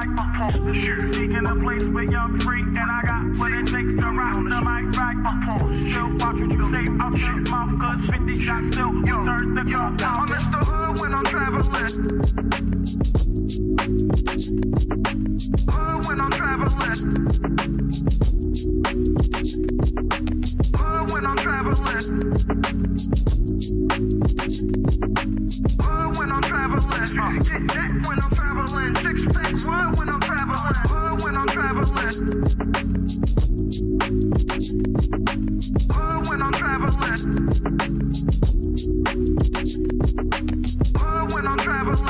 right. Seeking a place where you're free, and I got what it takes to rock the mic right. Still watch what you say out your mouth, cause 50 shots still turn the clock out. I'm Mr. Hood when I'm traveling. Hood when I'm traveling. Hood when I'm traveling. Hood when I'm traveling. Get that when I'm traveling. Six pack wood when I'm traveling. Hood when I'm traveling. Hood when I'm traveling. Hood when I'm traveling.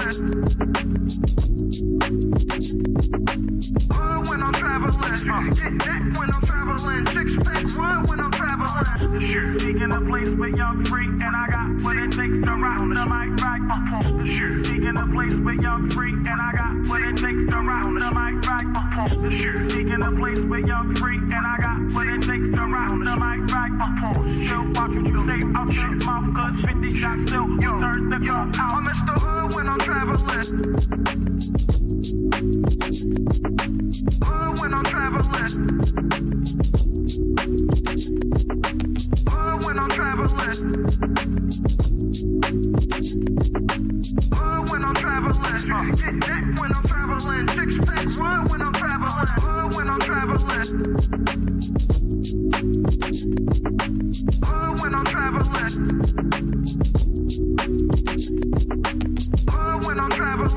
Hood when I'm traveling. Get that when I'm traveling. Six pack wood when I'm traveling. Seeking a place where you're free, and I got what it takes to rock the mic right. Seeking a place where you're free, and I got what it takes to rock the mic right. Seeking a place where you're free, and I got what it takes to rock the mic right. Still watch what you say out your mouth, cause 50 shots still turn the clock out. I'm Mr. Hood when I'm traveling. Hood when I'm traveling. Hood when I'm traveling. Hood when I'm traveling. Get that when I'm traveling. Six pack wood when I'm traveling. Hood when I'm traveling. Hood when I'm traveling. Hood when I'm traveling.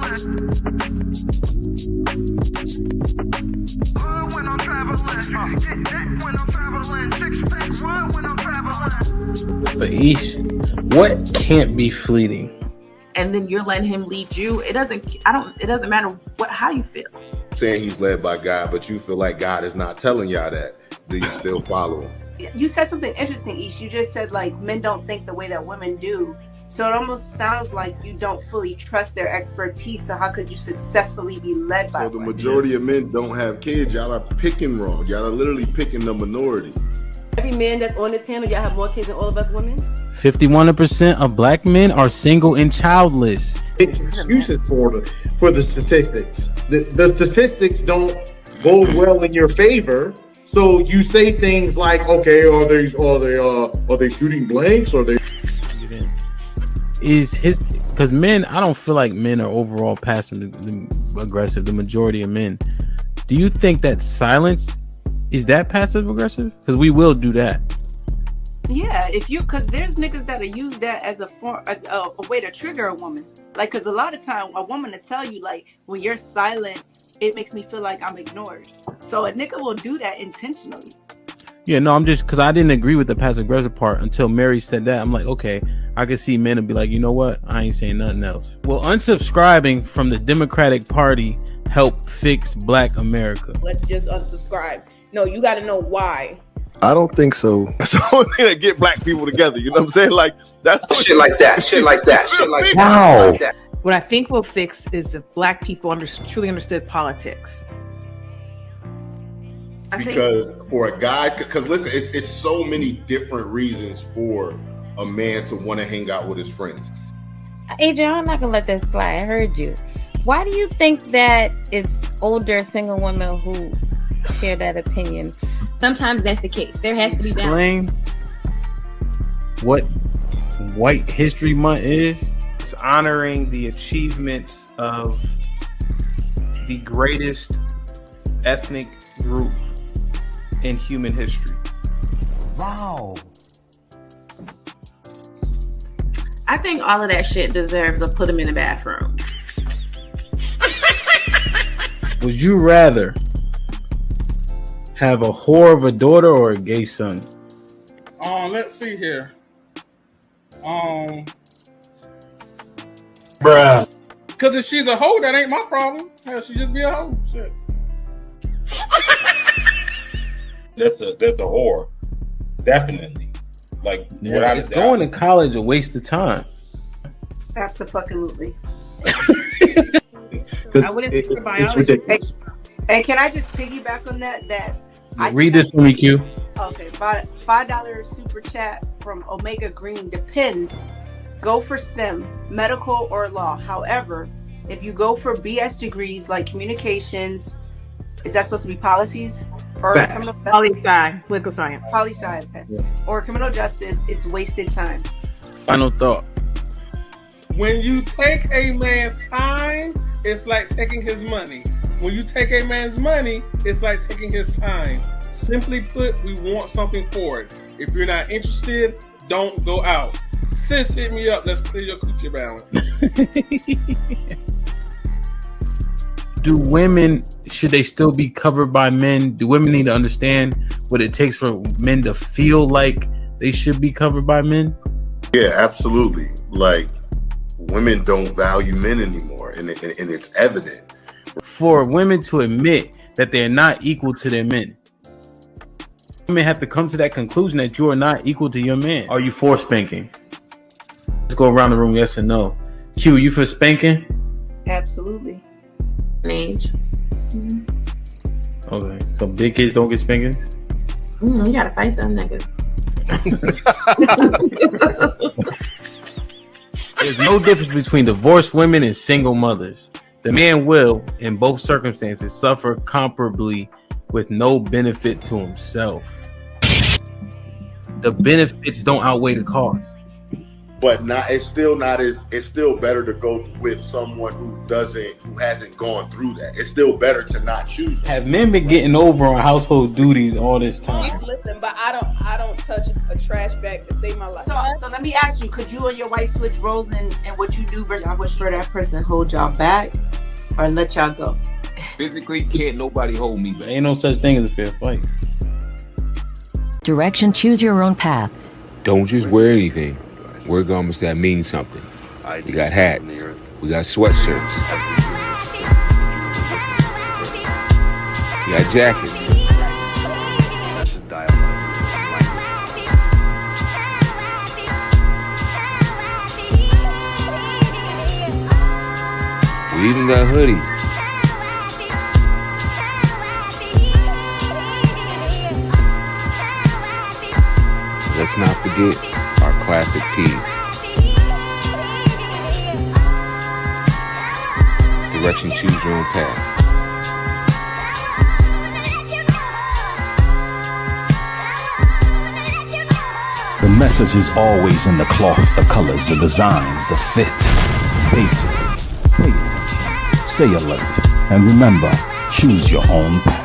Hood when I'm traveling. Get that when I'm traveling. Six pack wood when I'm traveling. But Ish, what can't be fleeting? And then you're letting him lead you. It doesn't matter how you feel. Saying he's led by God, but you feel like God is not telling y'all that. Do you still follow him? You said something interesting, Ish. You just said like men don't think the way that women do. So it almost sounds like you don't fully trust their expertise. So how could you successfully be led by So the women? majority of men don't have kids. Y'all are picking wrong. Y'all are literally picking the minority. Every man that's on this panel, y'all have more kids than all of us women. 51% of black men are single and childless. Excuses for the statistics. The statistics don't go well in your favor. So you say things like, okay, are they shooting blanks? Or they because men, I don't feel like men are overall passive aggressive. The majority of men. Do you think that silence is that passive aggressive? Because we will do that. Yeah, because there's niggas that'll use that as a way to trigger a woman. Like, because a lot of time a woman will tell you, like, when you're silent, it makes me feel like I'm ignored. So a nigga will do that intentionally. Yeah, no, I'm just because I didn't agree with the passive aggressive part until Mary said that. I'm like, okay, I can see men and be like, you know what? I ain't saying nothing else. Will unsubscribing from the Democratic Party help fix Black America? Let's just unsubscribe. No, you got to know why. I don't think so. That's the only thing that get black people together. You know what I'm saying? Like that's shit like that. Shit like that. Shit like that. Wow. Like that. What I think will fix is if black people truly understood politics. Because for a guy, because listen, it's so many different reasons for a man to want to hang out with his friends. Adrian, I'm not gonna let that slide. I heard you. Why do you think that it's older single women who share that opinion? Sometimes that's the case. There has to be balance. Explain what White History Month is. It's honoring the achievements of the greatest ethnic group in human history. Wow. I think all of that shit deserves a put them in the bathroom. Would you rather have a whore of a daughter or a gay son? Let's see here. bruh. Because if she's a hoe, that ain't my problem. Hell, she just be a hoe. Shit. That's a whore. Definitely. Like, yeah, is going to college a waste of time? Absolutely. I wouldn't think it's ridiculous. And can I just piggyback on that? Read this for me, Q. Okay, $5 super chat from Omega Green. Depends. Go for STEM, medical or law. However, If you go for BS degrees like communications, is that supposed to be policies or criminal poli-sci, political science? Poli-sci, okay. Or criminal justice, it's wasted time. Final thought. When you take a man's time, it's like taking his money. When you take a man's money, it's like taking his time. Simply put, we want something for it. If you're not interested, don't go out. Sis, hit me up. Let's clear your coochie balance. Do women, should they still be covered by men? Do women need to understand what it takes for men to feel like they should be covered by men? Yeah, absolutely. Like, women don't value men anymore, and it's evident. For women to admit that they're not equal to their men, women have to come to that conclusion that you are not equal to your man. Are you for spanking? Let's go around the room, yes or no. Q, you for spanking? Absolutely. Age. Okay, so big kids don't get spankings? You gotta fight them niggas. There's no difference between divorced women and single mothers. The man will, in both circumstances, suffer comparably with no benefit to himself. The benefits don't outweigh the cost. But it's still better to go with someone who hasn't gone through that. It's still better to not choose them. Have men been getting over on household duties all this time? Listen, but I don't touch a trash bag to save my life. So let me ask you, could you and your wife switch roles in what you do versus what for that person hold y'all back or let y'all go? Physically, can't nobody hold me back. Ain't no such thing as a fair fight. Direction, choose your own path. Don't just wear anything. Wear garments that mean something. We got hats. We got sweatshirts. We got jackets. We even got hoodies. Let's not forget our classic tees. Direction, choose your own path. The message is always in the cloth, the colors, the designs, the fit. Basically, pay attention, stay alert, and remember, choose your own path.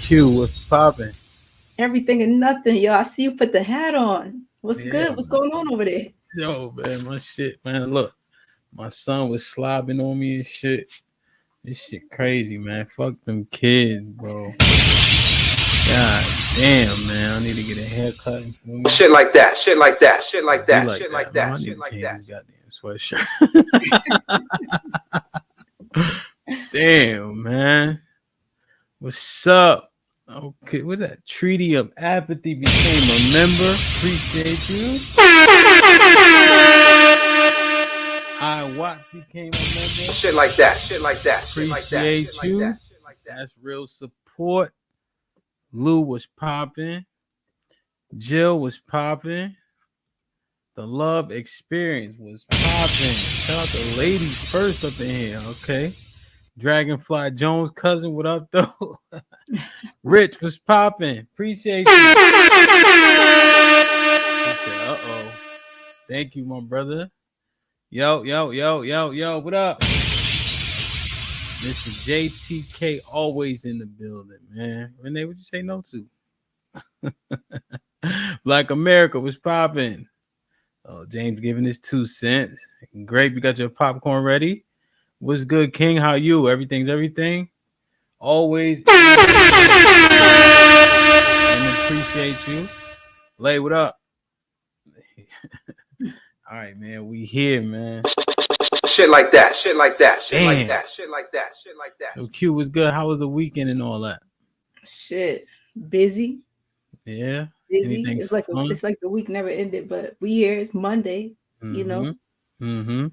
Q, what's popping? Everything and nothing, yo. I see you put the hat on. What's good? What's going on over there? Yo, man, my shit, man. Look, my son was slobbing on me and shit. This shit crazy, man. Fuck them kids, bro. God damn, man. I need to get a haircut. Shit like that. Shit like that. Shit like that. Like shit like that. that. Shit like that. Sweatshirt. Damn, man. What's up? Okay, what's that? Treaty of Apathy became a member. Appreciate you. I Watts became a member. Shit like that. Shit like that. Shit like that. Appreciate Shit you. like that. Shit like that. That's real support. Lou was popping. Jill was popping. The Love Experience was popping. Shout out to ladies first up in here, okay? Dragonfly Jones' cousin, what up, though? Rich was popping. Appreciate you. Uh-oh. Thank you, my brother. Yo, what up? Mr. JTK always in the building, man. Renee, what you say no to? Black America was popping. Oh, James giving his 2 cents. Great, you got your popcorn ready? What's good, King? How you? Everything's everything. Always. And appreciate you. Lay, what up? All right, man. We here, man. shit like that, shit like that, shit like Damn. that, shit like that, shit like that. So Q was good. How was the weekend and all that? Shit, busy. Yeah. Busy. Anything It's like fun? it's like the week never ended, but we here. It's Monday. You know. Mm-hmm.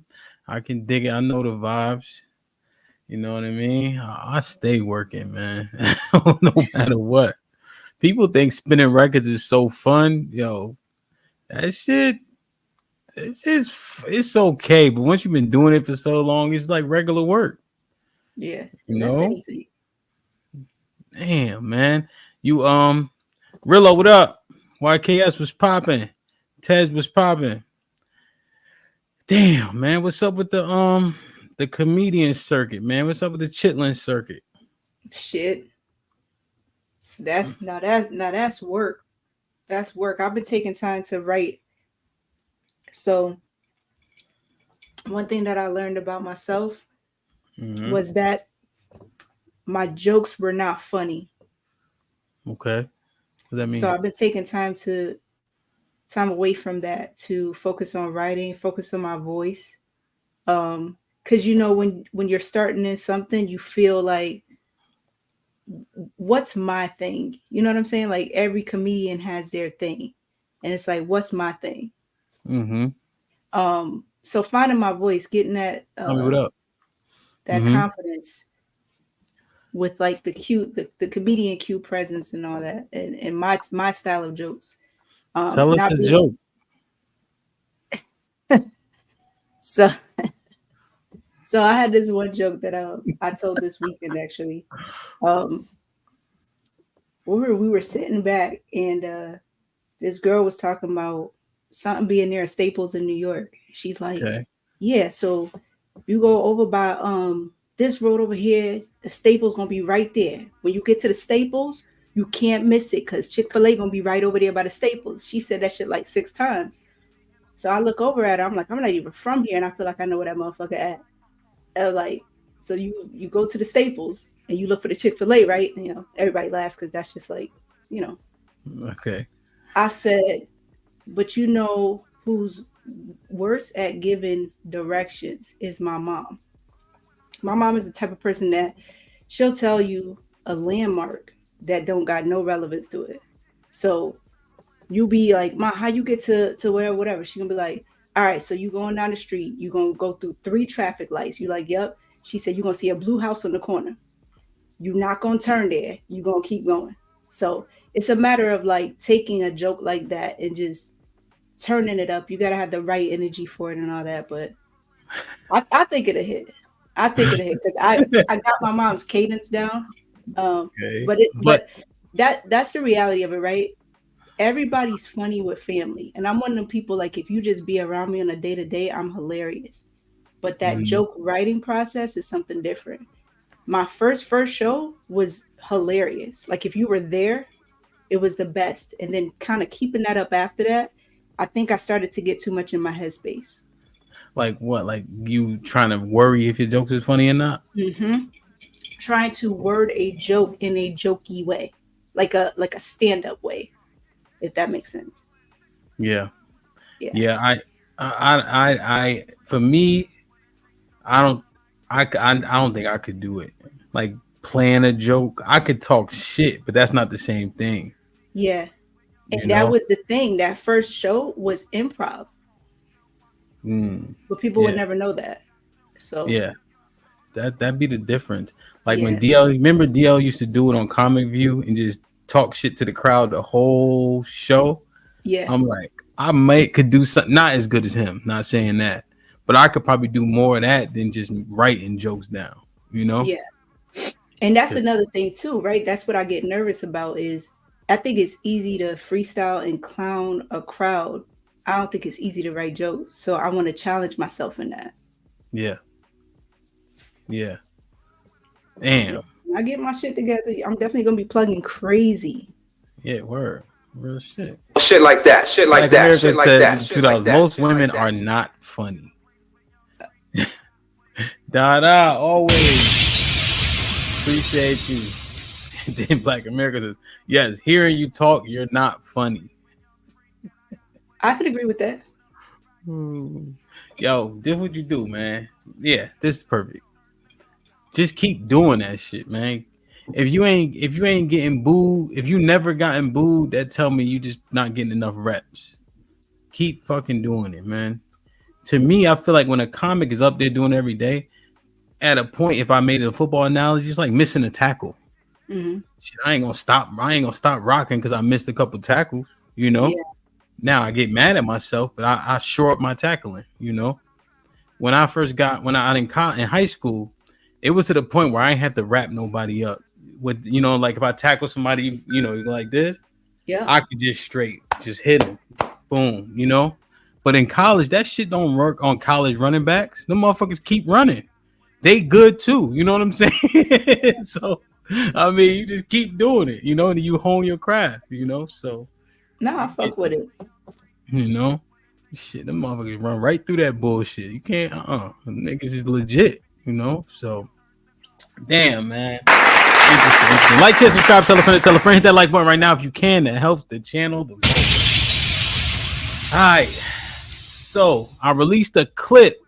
I can dig it. I know the vibes. You know what I mean? I stay working, man. No matter what. People think spinning records is so fun. Yo, that shit, it's okay. But once you've been doing it for so long, it's like regular work. Yeah. You That's know? anything. Damn, man. You Rillo, what up? YKS was popping. Tez was popping. Damn, man. What's up with the comedian circuit, man? What's up with the chitlin circuit? Shit. That's work. That's work. I've been taking time to write. So one thing that I learned about myself was that my jokes were not funny. Okay. What does that mean? So I've been taking time away from that to focus on writing, focus on my voice. Because you know, when you're starting in something, you feel like, what's my thing? You know what I'm saying? Like every comedian has their thing. And it's like, what's my thing? So finding my voice, getting that what up? That confidence with like the comedian cute presence and all that, and my style of jokes. Tell us a joke. So I had this one joke that I told this weekend actually. We were sitting back and this girl was talking about something being near Staples in New York. She's like, yeah, so you go over by this road over here, the Staples gonna be right there. When you get to the Staples, you can't miss it because Chick-fil-A gonna be right over there by the Staples. She said that shit like 6 times. So I look over at her, I'm like, I'm not even from here, and I feel like I know where that motherfucker at. Like, so you go to the Staples and you look for the Chick-fil-A, right? And, you know, everybody laughs because that's just like, you know. Okay. I said, but you know who's worse at giving directions is my mom. My mom is the type of person that she'll tell you a landmark that don't got no relevance to it. So you be like, Ma, how you get to whatever? She gonna be like, all right, so you going down the street, you gonna go through 3 traffic lights. You like, yep. She said, you're gonna see a blue house on the corner. You're not gonna turn there. You're gonna keep going. So it's a matter of like taking a joke like that and just turning it up. You gotta have the right energy for it and all that. But I think it'll hit. I think it'll hit because I got my mom's cadence down. But that's the reality of it, right? Everybody's funny with family. And I'm one of them people, like, if you just be around me on a day-to-day, I'm hilarious. But that joke writing process is something different. My first show was hilarious. Like, if you were there, it was the best. And then kind of keeping that up after that, I think I started to get too much in my headspace. Like what? Like you trying to worry if your jokes is funny or not? Trying to word a joke in a jokey way, like a stand-up way, if that makes sense. Yeah. I for me, I don't think I could do it. Like plan a joke, I could talk shit, but that's not the same thing. Yeah, and that was the thing. That first show was improv, but people would never know that. So yeah, that'd be the difference. Like when remember DL used to do it on Comic View and just talk shit to the crowd the whole show. Yeah, I'm like, I could do something not as good as him. Not saying that, but I could probably do more of that than just writing jokes down. You know? Yeah, and that's another thing too, right? That's what I get nervous about. Is I think it's easy to freestyle and clown a crowd. I don't think it's easy to write jokes. So I want to challenge myself in that. Yeah. Yeah. Damn. When I get my shit together, I'm definitely gonna be plugging crazy. Yeah, word. Real shit. Shit like that. Shit like that. Shit like that. Shit like that. Most women are not funny. Dada, always. Appreciate you. Then Black America says, yes, hearing you talk, you're not funny. I could agree with that. Yo, this what you do, man. Yeah, this is perfect. Just keep doing that shit, man. If you ain't getting booed, if you never gotten booed, that tell me you just not getting enough reps. Keep fucking doing it, man. To me, I feel like when a comic is up there doing it every day, at a point, if I made it a football analogy, it's like missing a tackle. Mm-hmm. Shit, I ain't gonna stop rocking because I missed a couple tackles. You know. Yeah. Now I get mad at myself, but I shore up my tackling. You know. When I in high school, it was to the point where I ain't have to wrap nobody up. With like if I tackle somebody, like this, yeah, I could just hit them, boom, But in college, that shit don't work on college running backs. The motherfuckers keep running. They good too. You know what I'm saying? So, I mean, you just keep doing it, and you hone your craft, So, I fuck with it. Shit, them motherfuckers run right through that bullshit. You can't, niggas is legit, So, damn, man. Interesting. Like, share, subscribe, tell a friend, hit that like button right now if you can. That helps the channel the most. All right. So I released a clip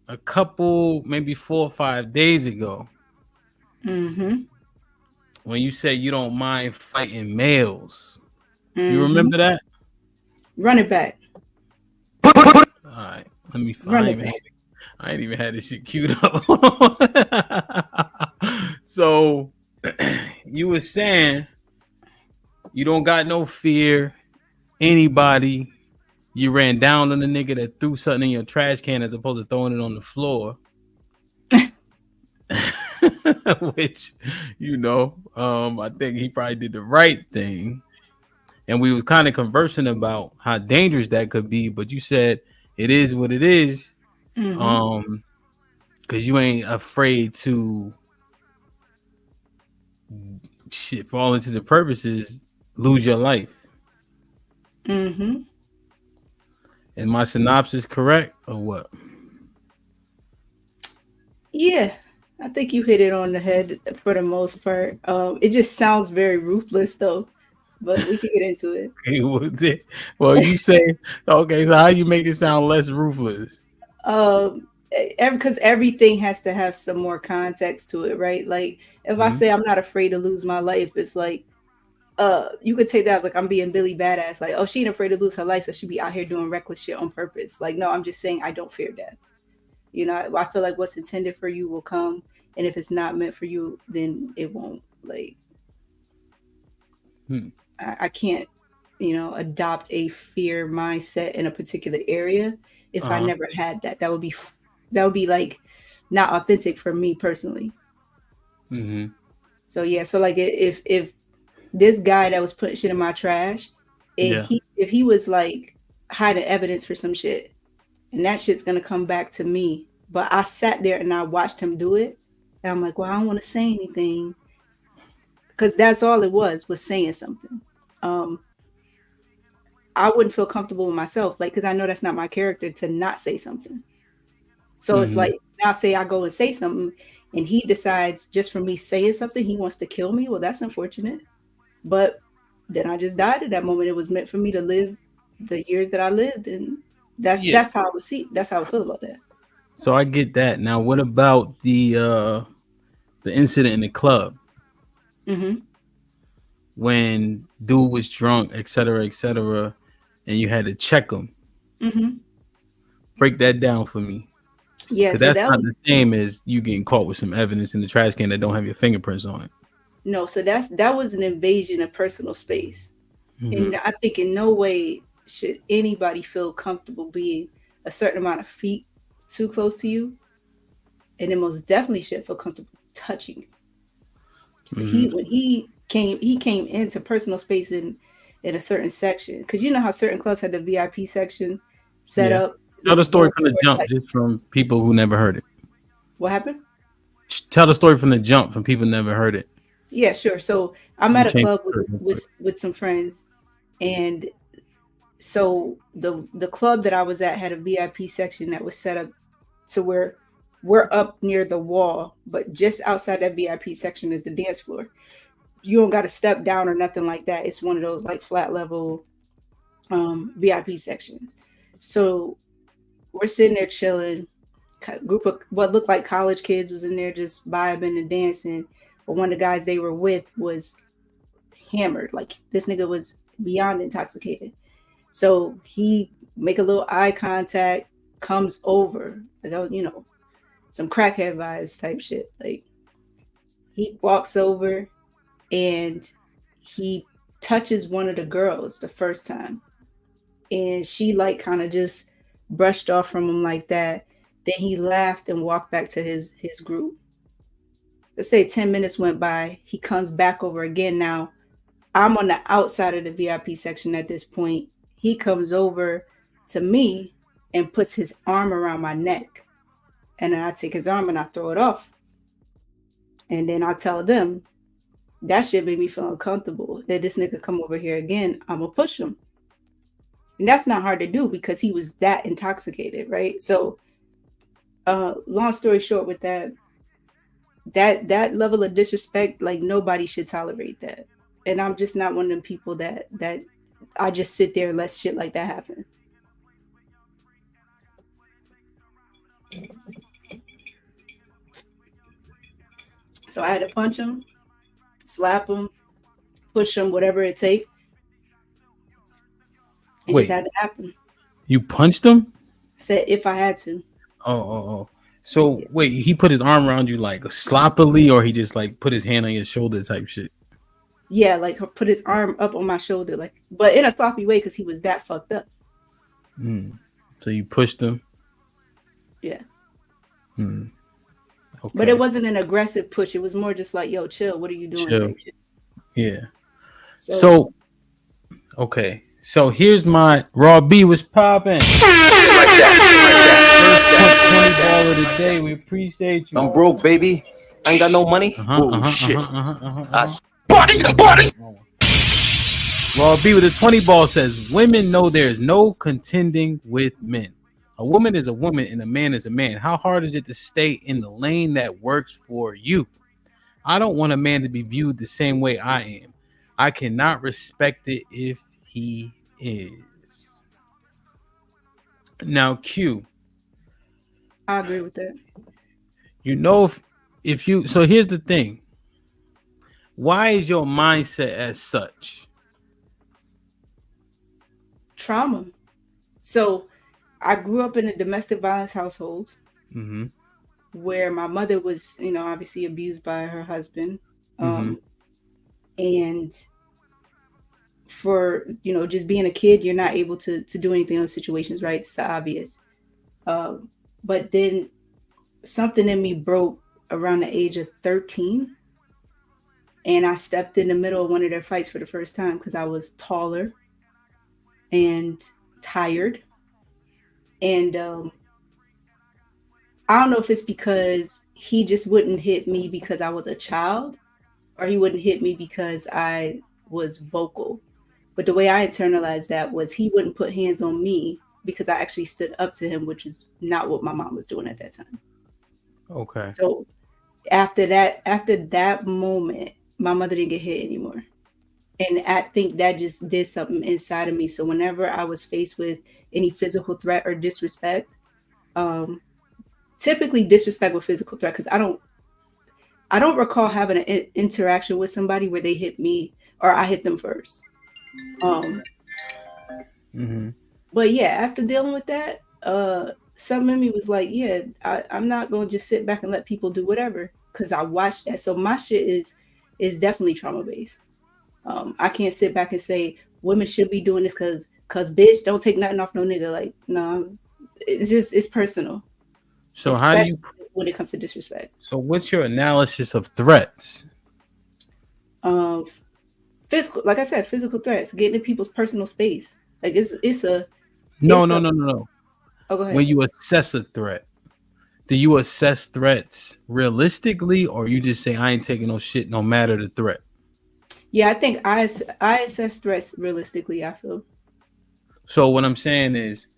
a couple, maybe 4 or 5 days ago. Mm-hmm. When you say you don't mind fighting males. You remember that? Run it back. All right. Let me find it. I ain't even had this shit queued up. So you were saying you don't got no fear. Anybody, you ran down on the nigga that threw something in your trash can as opposed to throwing it on the floor. Which, I think he probably did the right thing. And we was kind of conversing about how dangerous that could be, but you said it is what it is. Mm-hmm. Because you ain't afraid to for all intents and purposes lose your life. Mm-hmm. And my synopsis correct or what? Yeah, I think you hit it on the head for the most part. It just sounds very ruthless though, but we can get into it. Well, you say okay, so how you make it sound less ruthless? Because everything has to have some more context to it, right? Like if I say I'm not afraid to lose my life, it's like you could take that as like I'm being Billy Badass, like, oh, she ain't afraid to lose her life, so she be out here doing reckless shit on purpose. Like, no, I'm just saying I don't fear death. I feel like what's intended for you will come, and if it's not meant for you, then it won't. Like, I can't, adopt a fear mindset in a particular area if I never had that. That would be like not authentic for me personally. Mm-hmm. So yeah, so like if this guy that was putting shit in my trash, if he was like hiding evidence for some shit, and that shit's gonna come back to me. But I sat there and I watched him do it, and I'm like, well, I don't want to say anything, because that's all it was saying something. I wouldn't feel comfortable with myself, like, because I know that's not my character to not say something. So it's like, now say I go and say something, and he decides just from me saying something, he wants to kill me. Well, that's unfortunate. But then I just died at that moment. It was meant for me to live the years that I lived, and that's how I would see. That's how I feel about that. So I get that. Now, what about the incident in the club? Mm-hmm. When dude was drunk, et cetera, and you had to check him. Mm-hmm. Break that down for me. Yeah, so that's not the same as you getting caught with some evidence in the trash can that don't have your fingerprints on it. No, so that was an invasion of personal space. Mm-hmm. And I think in no way should anybody feel comfortable being a certain amount of feet too close to you. And it most definitely should feel comfortable touching you. So when he came into personal space in a certain section, because you know how certain clubs had the VIP section set up. Tell the story from the jump, just from people who never heard it. What happened? Tell the story from the jump from people who never heard it. Yeah, sure. So I'm at a club with some friends, and so the club that I was at had a VIP section that was set up to where we're up near the wall, but just outside that VIP section is the dance floor. You don't got to step down or nothing like that. It's one of those like flat level VIP sections. So we're sitting there chilling. Group of what looked like college kids was in there just vibing and dancing. But one of the guys they were with was hammered. Like this nigga was beyond intoxicated. So he make a little eye contact, comes over, like, oh, you know, some crackhead vibes type shit. Like he walks over and he touches one of the girls the first time. And she like kind of just brushed off from him like that. Then he laughed and walked back to his group. Let's say 10 minutes went by. He comes back over again. Now I'm on the outside of the VIP section at this point. He comes over to me and puts his arm around my neck. And then I take his arm and I throw it off. And then I tell them, that shit made me feel uncomfortable. That this nigga come over here again, I'm gonna push him. And that's not hard to do because he was that intoxicated, right? So long story short with that level of disrespect, like nobody should tolerate that. And I'm just not one of them people that I just sit there and let shit like that happen. So I had to punch him, slap him, push him, whatever it takes. It just had to happen. You punched him? I said if I had to. Oh. So wait, he put his arm around you like sloppily, or he just like put his hand on your shoulder type shit? Yeah, like put his arm up on my shoulder, like, but in a sloppy way because he was that fucked up. So you pushed him? Yeah. Okay. But it wasn't an aggressive push. It was more just like, yo, chill. What are you doing? Chill. Yeah. So okay. So here's my Raw B was popping. First 20 ball of the day. We appreciate you. I'm broke, baby. I ain't got no money. Bullshit. Bodies. Raw B with a 20 ball says, women know there's no contending with men. A woman is a woman and a man is a man. How hard is it to stay in the lane that works for you? I don't want a man to be viewed the same way I am. I cannot respect it if he is. Now, Q. I agree with that. You know, if you, so here's the thing. Why is your mindset as such? Trauma. So I grew up in a domestic violence household where my mother was, you know, obviously abused by her husband. And for, you know, just being a kid, you're not able to do anything in those situations, right? It's obvious. But then something in me broke around the age of 13. And I stepped in the middle of one of their fights for the first time because I was taller and tired. And I don't know if it's because he just wouldn't hit me because I was a child, or he wouldn't hit me because I was vocal. But the way I internalized that was he wouldn't put hands on me because I actually stood up to him, which is not what my mom was doing at that time. Okay. So after that moment, my mother didn't get hit anymore. And I think that just did something inside of me. So whenever I was faced with any physical threat or disrespect, typically disrespect with physical threat, because I don't recall having an interaction with somebody where they hit me or I hit them first. But yeah, after dealing with that, something in me was like, yeah, I'm not going to just sit back and let people do whatever, because I watched that. So my shit is definitely trauma based. I can't sit back and say women should be doing this because bitch, don't take nothing off no nigga. Like, no, it's personal. So especially how do you, when it comes to disrespect? So what's your analysis of threats? Physical, like I said, physical threats, getting in people's personal space. Like it's a No. Oh, go ahead. When you assess a threat, do you assess threats realistically, or you just say I ain't taking no shit no matter the threat? Yeah, I think I assess threats realistically, I feel. So what I'm saying is,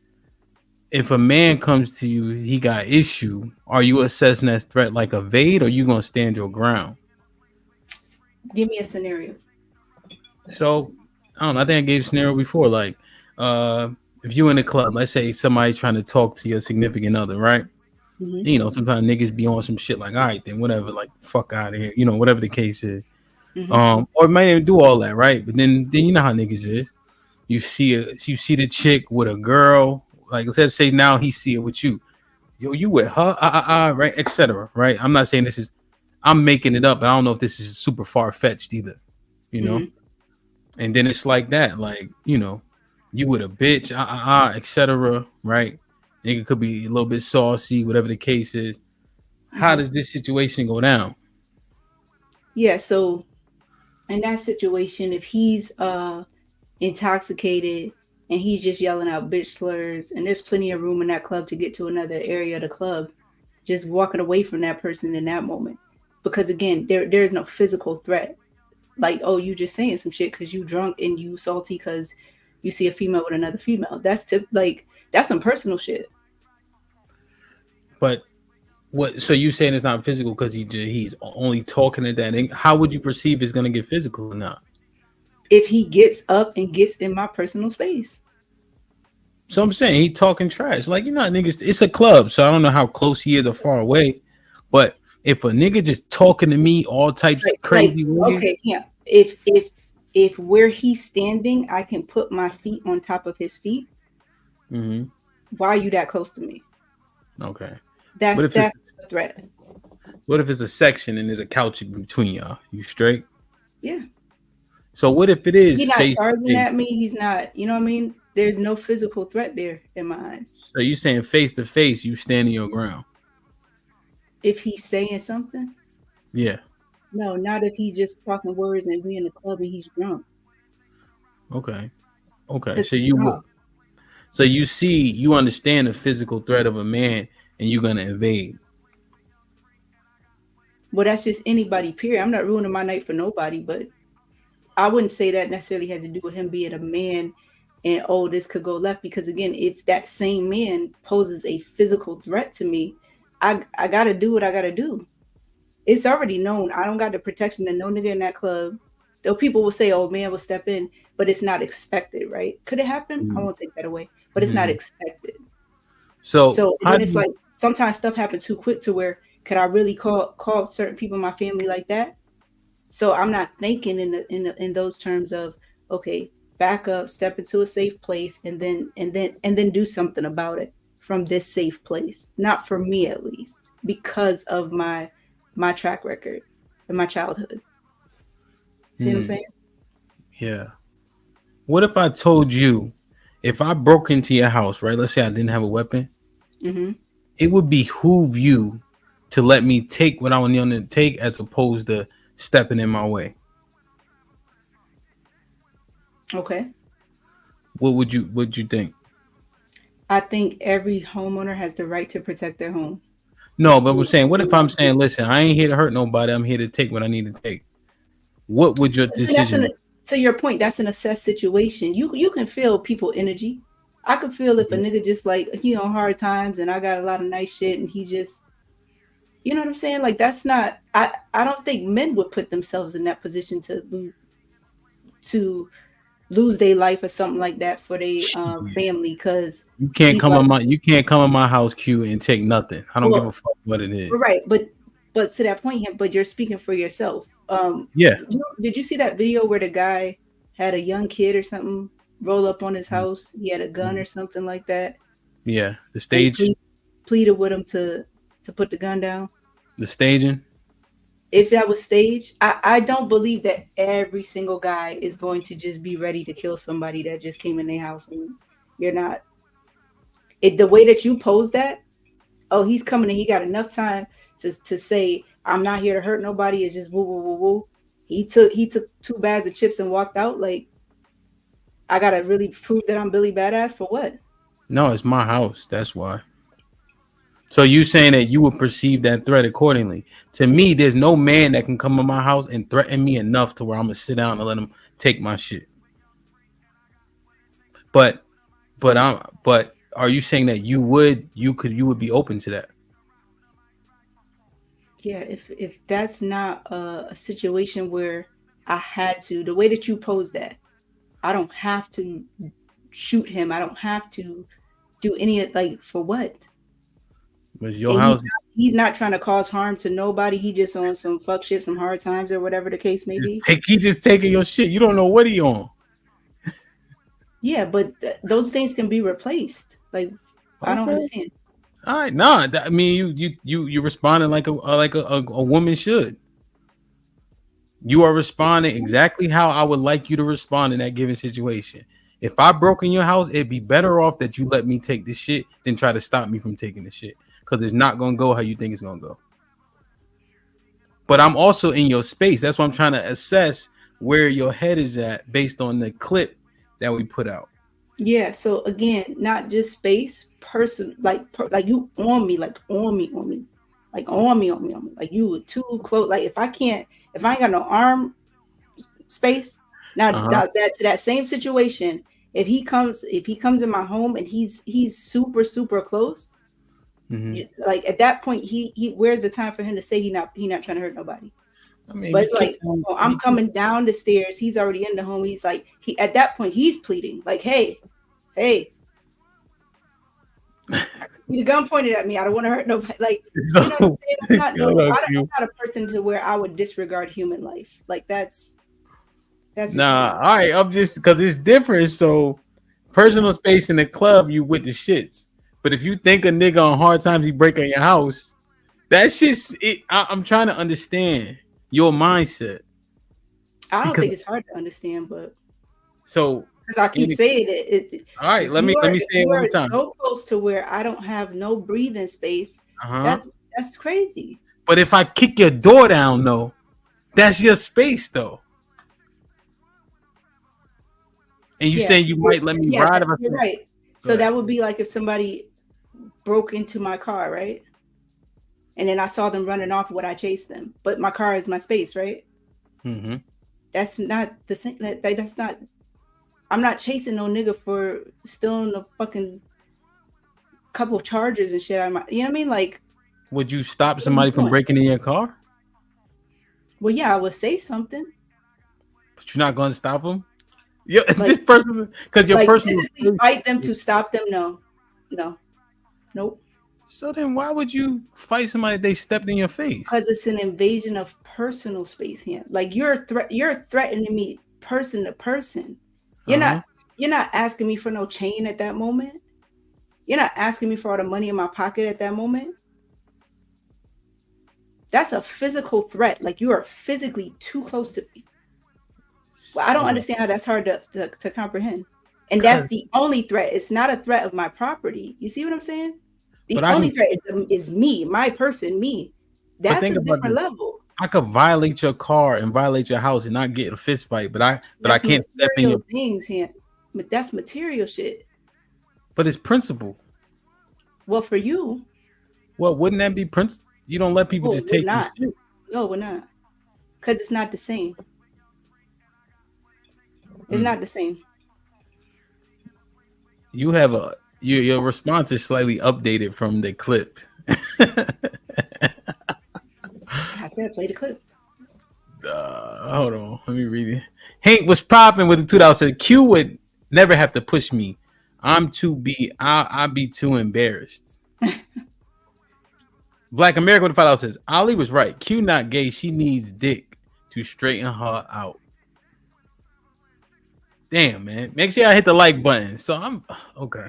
if a man comes to you, he got issue, are you assessing that threat like evade, or you gonna stand your ground? Give me a scenario. So I don't know. I think I gave a scenario before. Like, if if you in a club, let's say somebody's trying to talk to your significant other, right? Mhm. You know, sometimes niggas be on some shit like, all right, then whatever, like fuck out of here, you know, whatever the case is. Or might even do all that, right? But then you know how niggas is. You see the chick with a girl, like let's say now he see it with you. Yo, you with her, right, etc. Right? I'm not saying this is, I'm making it up, but I don't know if this is super far fetched either, you know. And then it's like that, like, you know, you with a bitch, etc. Right? Nigga could be a little bit saucy, whatever the case is. How does this situation go down? Yeah, so in that situation, if he's intoxicated and he's just yelling out bitch slurs, and there's plenty of room in that club to get to another area of the club, just walking away from that person in that moment. Because again, there's no physical threat. Like, oh, you just saying some shit because you drunk and you salty because you see a female with another female. That's that's some personal shit. But what? So you saying it's not physical because he's only talking to that? And how would you perceive it's gonna get physical or not? If he gets up and gets in my personal space. So I'm saying he talking trash. Like, you know, niggas, it's a club, so I don't know how close he is or far away. But if a nigga just talking to me all types crazy, okay, yeah. If where he's standing, I can put my feet on top of his feet. Why are you that close to me? Okay. That's a threat. What if it's a section and there's a couch between y'all? You straight? Yeah. So what if it is? He's not charging at me. He's not, you know what I mean? There's no physical threat there in my eyes. So you saying face to face, you standing your ground? If he's saying something? Yeah. No, not if he's just talking words and we in the club and he's drunk. Okay. So you would. So you understand the physical threat of a man, and you're gonna evade. Well, that's just anybody, period. I'm not ruining my night for nobody, but I wouldn't say that necessarily has to do with him being a man and, oh, this could go left. Because again, if that same man poses a physical threat to me, I got to do what I got to do. It's already known. I don't got the protection of no nigga in that club. Though people will say, oh, man will step in, but it's not expected, right? Could it happen? I won't take that away, but it's not expected. So then it's like sometimes stuff happens too quick to where could I really call certain people in my family like that? So I'm not thinking in those terms of, okay, back up, step into a safe place, and then do something about it from this safe place. Not for me, at least, because of my track record and my childhood. See what I'm saying? Yeah. What if I told you, if I broke into your house, right? Let's say I didn't have a weapon. It would behoove you to let me take what I want to take, as opposed to stepping in my way. Okay. What would you think? I think every homeowner has the right to protect their home. No, but we're saying, what if I'm saying, listen, I ain't here to hurt nobody. I'm here to take what I need to take. What would your decision be? To your point, that's an assessed situation. You can feel people energy. I could feel if a nigga just like he on hard times and I got a lot of nice shit and he just, you know what I'm saying? Like that's not. I don't think men would put themselves in that position to lose their life or something like that for their family, because you can't come in my house, Q, and take nothing. I don't give a fuck what it is. Right, but to that point, but you're speaking for yourself. Yeah. Did you see that video where the guy had a young kid or something roll up on his house? He had a gun or something like that. Yeah, the stage pleaded with him to put the gun down. The staging. If that was staged, I don't believe that every single guy is going to just be ready to kill somebody that just came in their house, and you're not. The way that you pose that, oh, he's coming and he got enough time to say, I'm not here to hurt nobody. It's just woo woo woo woo. He took 2 bags of chips and walked out. Like, I gotta really prove that I'm Billy Badass for what? No, it's my house. That's why. So you saying that you would perceive that threat accordingly? To me, there's no man that can come in my house and threaten me enough to where I'm gonna sit down and let him take my shit. But are you saying that you would be open to that? Yeah, if that's not a situation where I had to, the way that you pose that, I don't have to shoot him. I don't have to do any of like for what? Was your house? He's not trying to cause harm to nobody. He just on some fuck shit, some hard times or whatever the case may be. He just taking your shit. You don't know what he on. Yeah, but those things can be replaced. Like I don't understand. All right, nah. I mean, you responding like a woman should. You are responding exactly how I would like you to respond in that given situation. If I broke in your house, it'd be better off that you let me take this shit than try to stop me from taking the shit, because it's not gonna go how you think it's gonna go. But I'm also in your space. That's why I'm trying to assess where your head is at based on the clip that we put out. Yeah. So again, not just space, person, like you on me, like on me, like on me, like you were too close. Like if I ain't got no arm space. Now that same situation, if he comes in my home and he's super super close, like at that point he where's the time for him to say he not trying to hurt nobody? I mean, but it's like, I'm coming down the stairs. He's already in the home. He's like, at that point he's pleading like, hey, the gun pointed at me. I don't want to hurt nobody. Like, you know what I'm saying? I'm not a person to where I would disregard human life. Like that's nah. All right, I'm just because it's different. So personal space in the club, you with the shits. But if you think a nigga on hard times he break in your house, that shit's it. I'm trying to understand your mindset. I don't think it's hard to understand, but so because I keep saying it. All right, let me say it one more time. So close to where I don't have no breathing space. That's crazy. But if I kick your door down, though, that's your space, though. And you saying you might let me ride? You're right. So that would be like if somebody broke into my car, right? And then I saw them running off. Would I chase them? But my car is my space, right? Mm-hmm. That's not the same. That's not. I'm not chasing no nigga for stealing a fucking couple chargers and shit. You know what I mean? Like, would you stop somebody from breaking in your car? Well, yeah, I would say something. But you're not going to stop them? Yeah, like, this person, because your person fight them to stop them. No, nope. So then, why would you fight somebody if they stepped in your face? Because it's an invasion of personal space here. Like you're threatening me person to person. You're not asking me for no chain at that moment. You're not asking me for all the money in my pocket at that moment. That's a physical threat. Like you are physically too close to me. Well, I don't understand how that's hard to comprehend. And that's the only threat. It's not a threat of my property. You see what I'm saying? The only threat is me, my person, me. That's a different level. I could violate your car and violate your house and not get a fist fight, but I can't step in your things here. But that's material shit. But it's principle. Well, for you. Well, wouldn't that be principle? You don't let people just take your shit. No, we're not. Because it's not the same. It's not the same. You have your response is slightly updated from the clip. I said play the clip. Hold on, let me read it. Hank was popping with the $2. Said Q would never have to push me. I'll be too embarrassed. Black America with the $5 says Ali was right. Q not gay. She needs dick to straighten her out. Damn, man. Make sure I hit the like button. So I'm okay.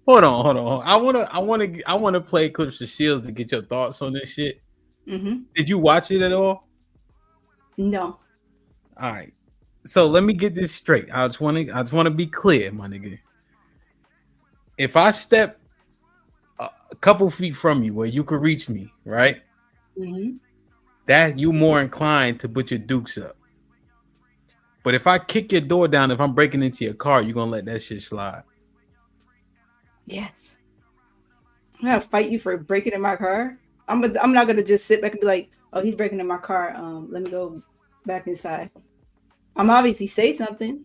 Hold on. I wanna play clips of Shields to get your thoughts on this shit. Mm-hmm. Did you watch it at all? No. All right. So let me get this straight. I just want to be clear, my nigga. If I step a couple feet from you where you could reach me, right? Mm-hmm. That you more inclined to put your dukes up. But if I kick your door down, if I'm breaking into your car, you're gonna let that shit slide. Yes. I'm gonna fight you for breaking in my car. I'm not gonna just sit back and be like, oh, he's breaking in my car. Let me go back inside. I'm obviously say something.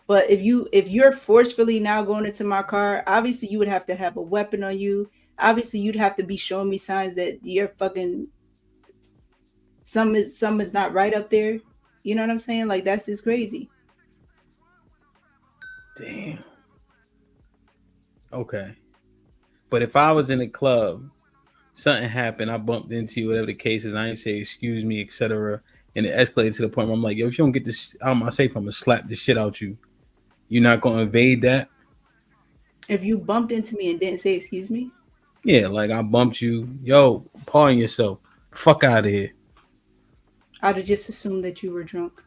But if you're forcefully now going into my car, obviously you would have to have a weapon on you. Obviously you'd have to be showing me signs that you're fucking some is not right up there. You know what I'm saying? Like that's just crazy. Damn. Okay. But if I was in a club, something happened, I bumped into you, whatever the case is, I ain't say excuse me, etc. And it escalated to the point where I'm like, yo, if you don't get this out of my safe, I'm gonna slap the shit out you. You're not gonna evade that? If you bumped into me and didn't say excuse me? Yeah, like I bumped you. Yo, pardon yourself. Fuck out of here. I'd have just assumed that you were drunk.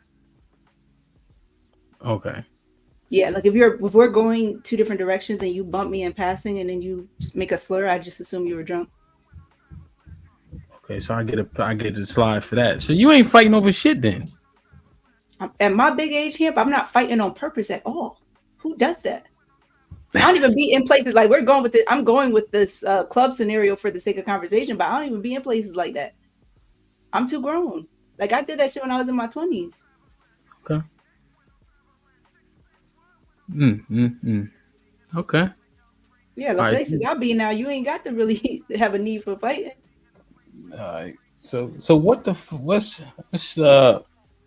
Okay. Yeah, like if we're going two different directions and you bump me in passing and then you make a slur, I just assume you were drunk. Okay, so I get a slide for that. So you ain't fighting over shit then? At my big age camp, I'm not fighting on purpose at all. Who does that? I don't even be in places like we're going with it. I'm going with this club scenario for the sake of conversation, but I don't even be in places like that. I'm too grown. Like I did that shit when I was in my 20s. Okay. Okay. Yeah, the places I'll be now, you ain't got to really have a need for fighting. All right. So what the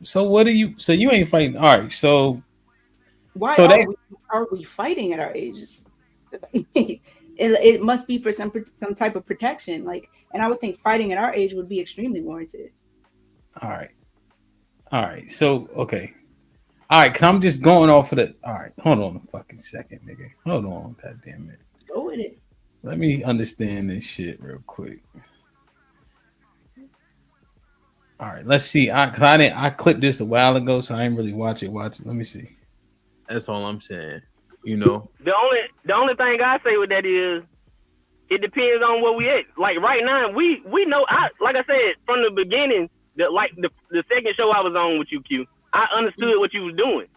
so what are you? So you ain't fighting. All right. So why are we fighting at our ages? It must be for some type of protection. Like, and I would think fighting at our age would be extremely warranted. All right. So okay. All right, because I'm just going off of the. All right, hold on a fucking second, nigga. Hold on, goddamn it. Go with it. Let me understand this shit real quick. All right, let's see. I clipped this a while ago, so I didn't really watch it. Let me see. That's all I'm saying. You know. The only thing I say with that is, it depends on where we at. Like right now, we know. Like I said from the beginning, the second show I was on with you, Q. I understood what you was doing,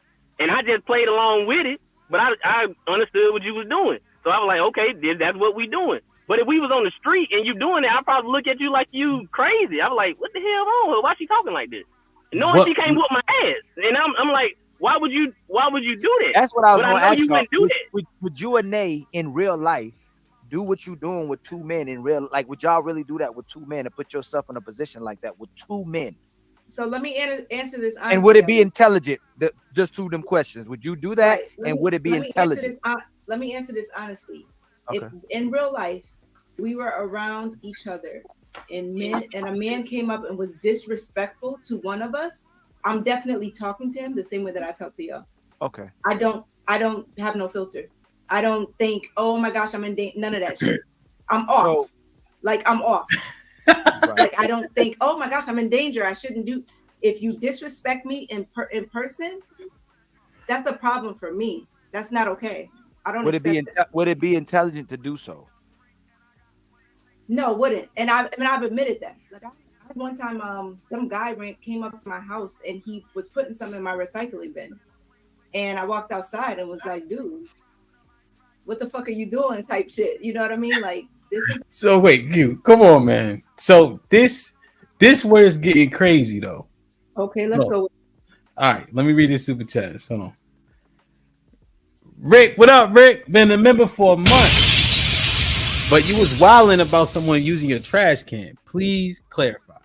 and I just played along with it. But I understood what you was doing, so I was like, okay, that's what we doing. But if we was on the street and you doing it, I'd probably look at you like you crazy. I was like, what the hell wrong with her? Why she talking like this? Knowing she can't whoop my ass, and I'm like, why would you do that? That's what I was going to ask you. Wouldn't do that. Would you and Nay in real life do what you doing with two men in real? Like, would y'all really do that with two men and put yourself in a position like that with two men? So let me answer this honestly. And would it be intelligent? Just two of them questions. Would you do that? Right. Would it be intelligent? Let me answer this honestly. Okay. If in real life we were around each other and a man came up and was disrespectful to one of us, I'm definitely talking to him the same way that I talk to y'all. Okay. I don't have no filter. I don't think, oh my gosh, I'm in danger. None of that shit. I'm off. I'm off. Right. Like I don't think, oh my gosh, I'm in danger. I shouldn't do. If you disrespect me in person, that's a problem for me. That's not okay. I don't. Would it be intelligent to do so? No, wouldn't. And I've admitted that. Like I one time, some guy came up to my house and he was putting something in my recycling bin, and I walked outside and was like, dude, what the fuck are you doing? Type shit. You know what I mean? Like. So wait, you come on, man. So this where it's getting crazy though. Okay, let's go. All right, let me read this super chat. Hold on. Rick, what up, Rick? Been a member for a month, but you was wilding about someone using your trash can. Please clarify.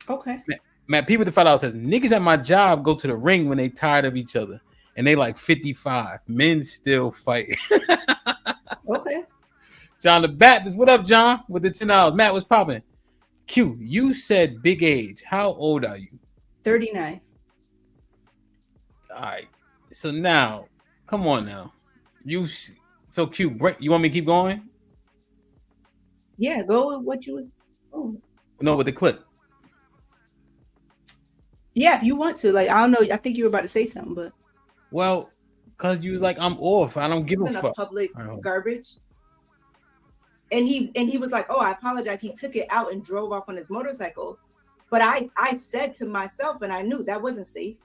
Okay. Man, people with the $5 says niggas at my job go to the ring when they tired of each other, and they like 55. Men still fight. Okay. John the Baptist, what up, John? With the $10. Matt, what's popping? Q, you said big age. How old are you? 39. All right. So now, come on now. So Q, you want me to keep going? Yeah, go with what you was. Oh. No, with the clip. Yeah, if you want to. Like, I don't know. I think you were about to say something, but. Well, because you was like, I'm off. I don't give a fuck. Public garbage. And he was like, oh, I apologize. He took it out and drove off on his motorcycle. But I said to myself, and I knew that wasn't safe.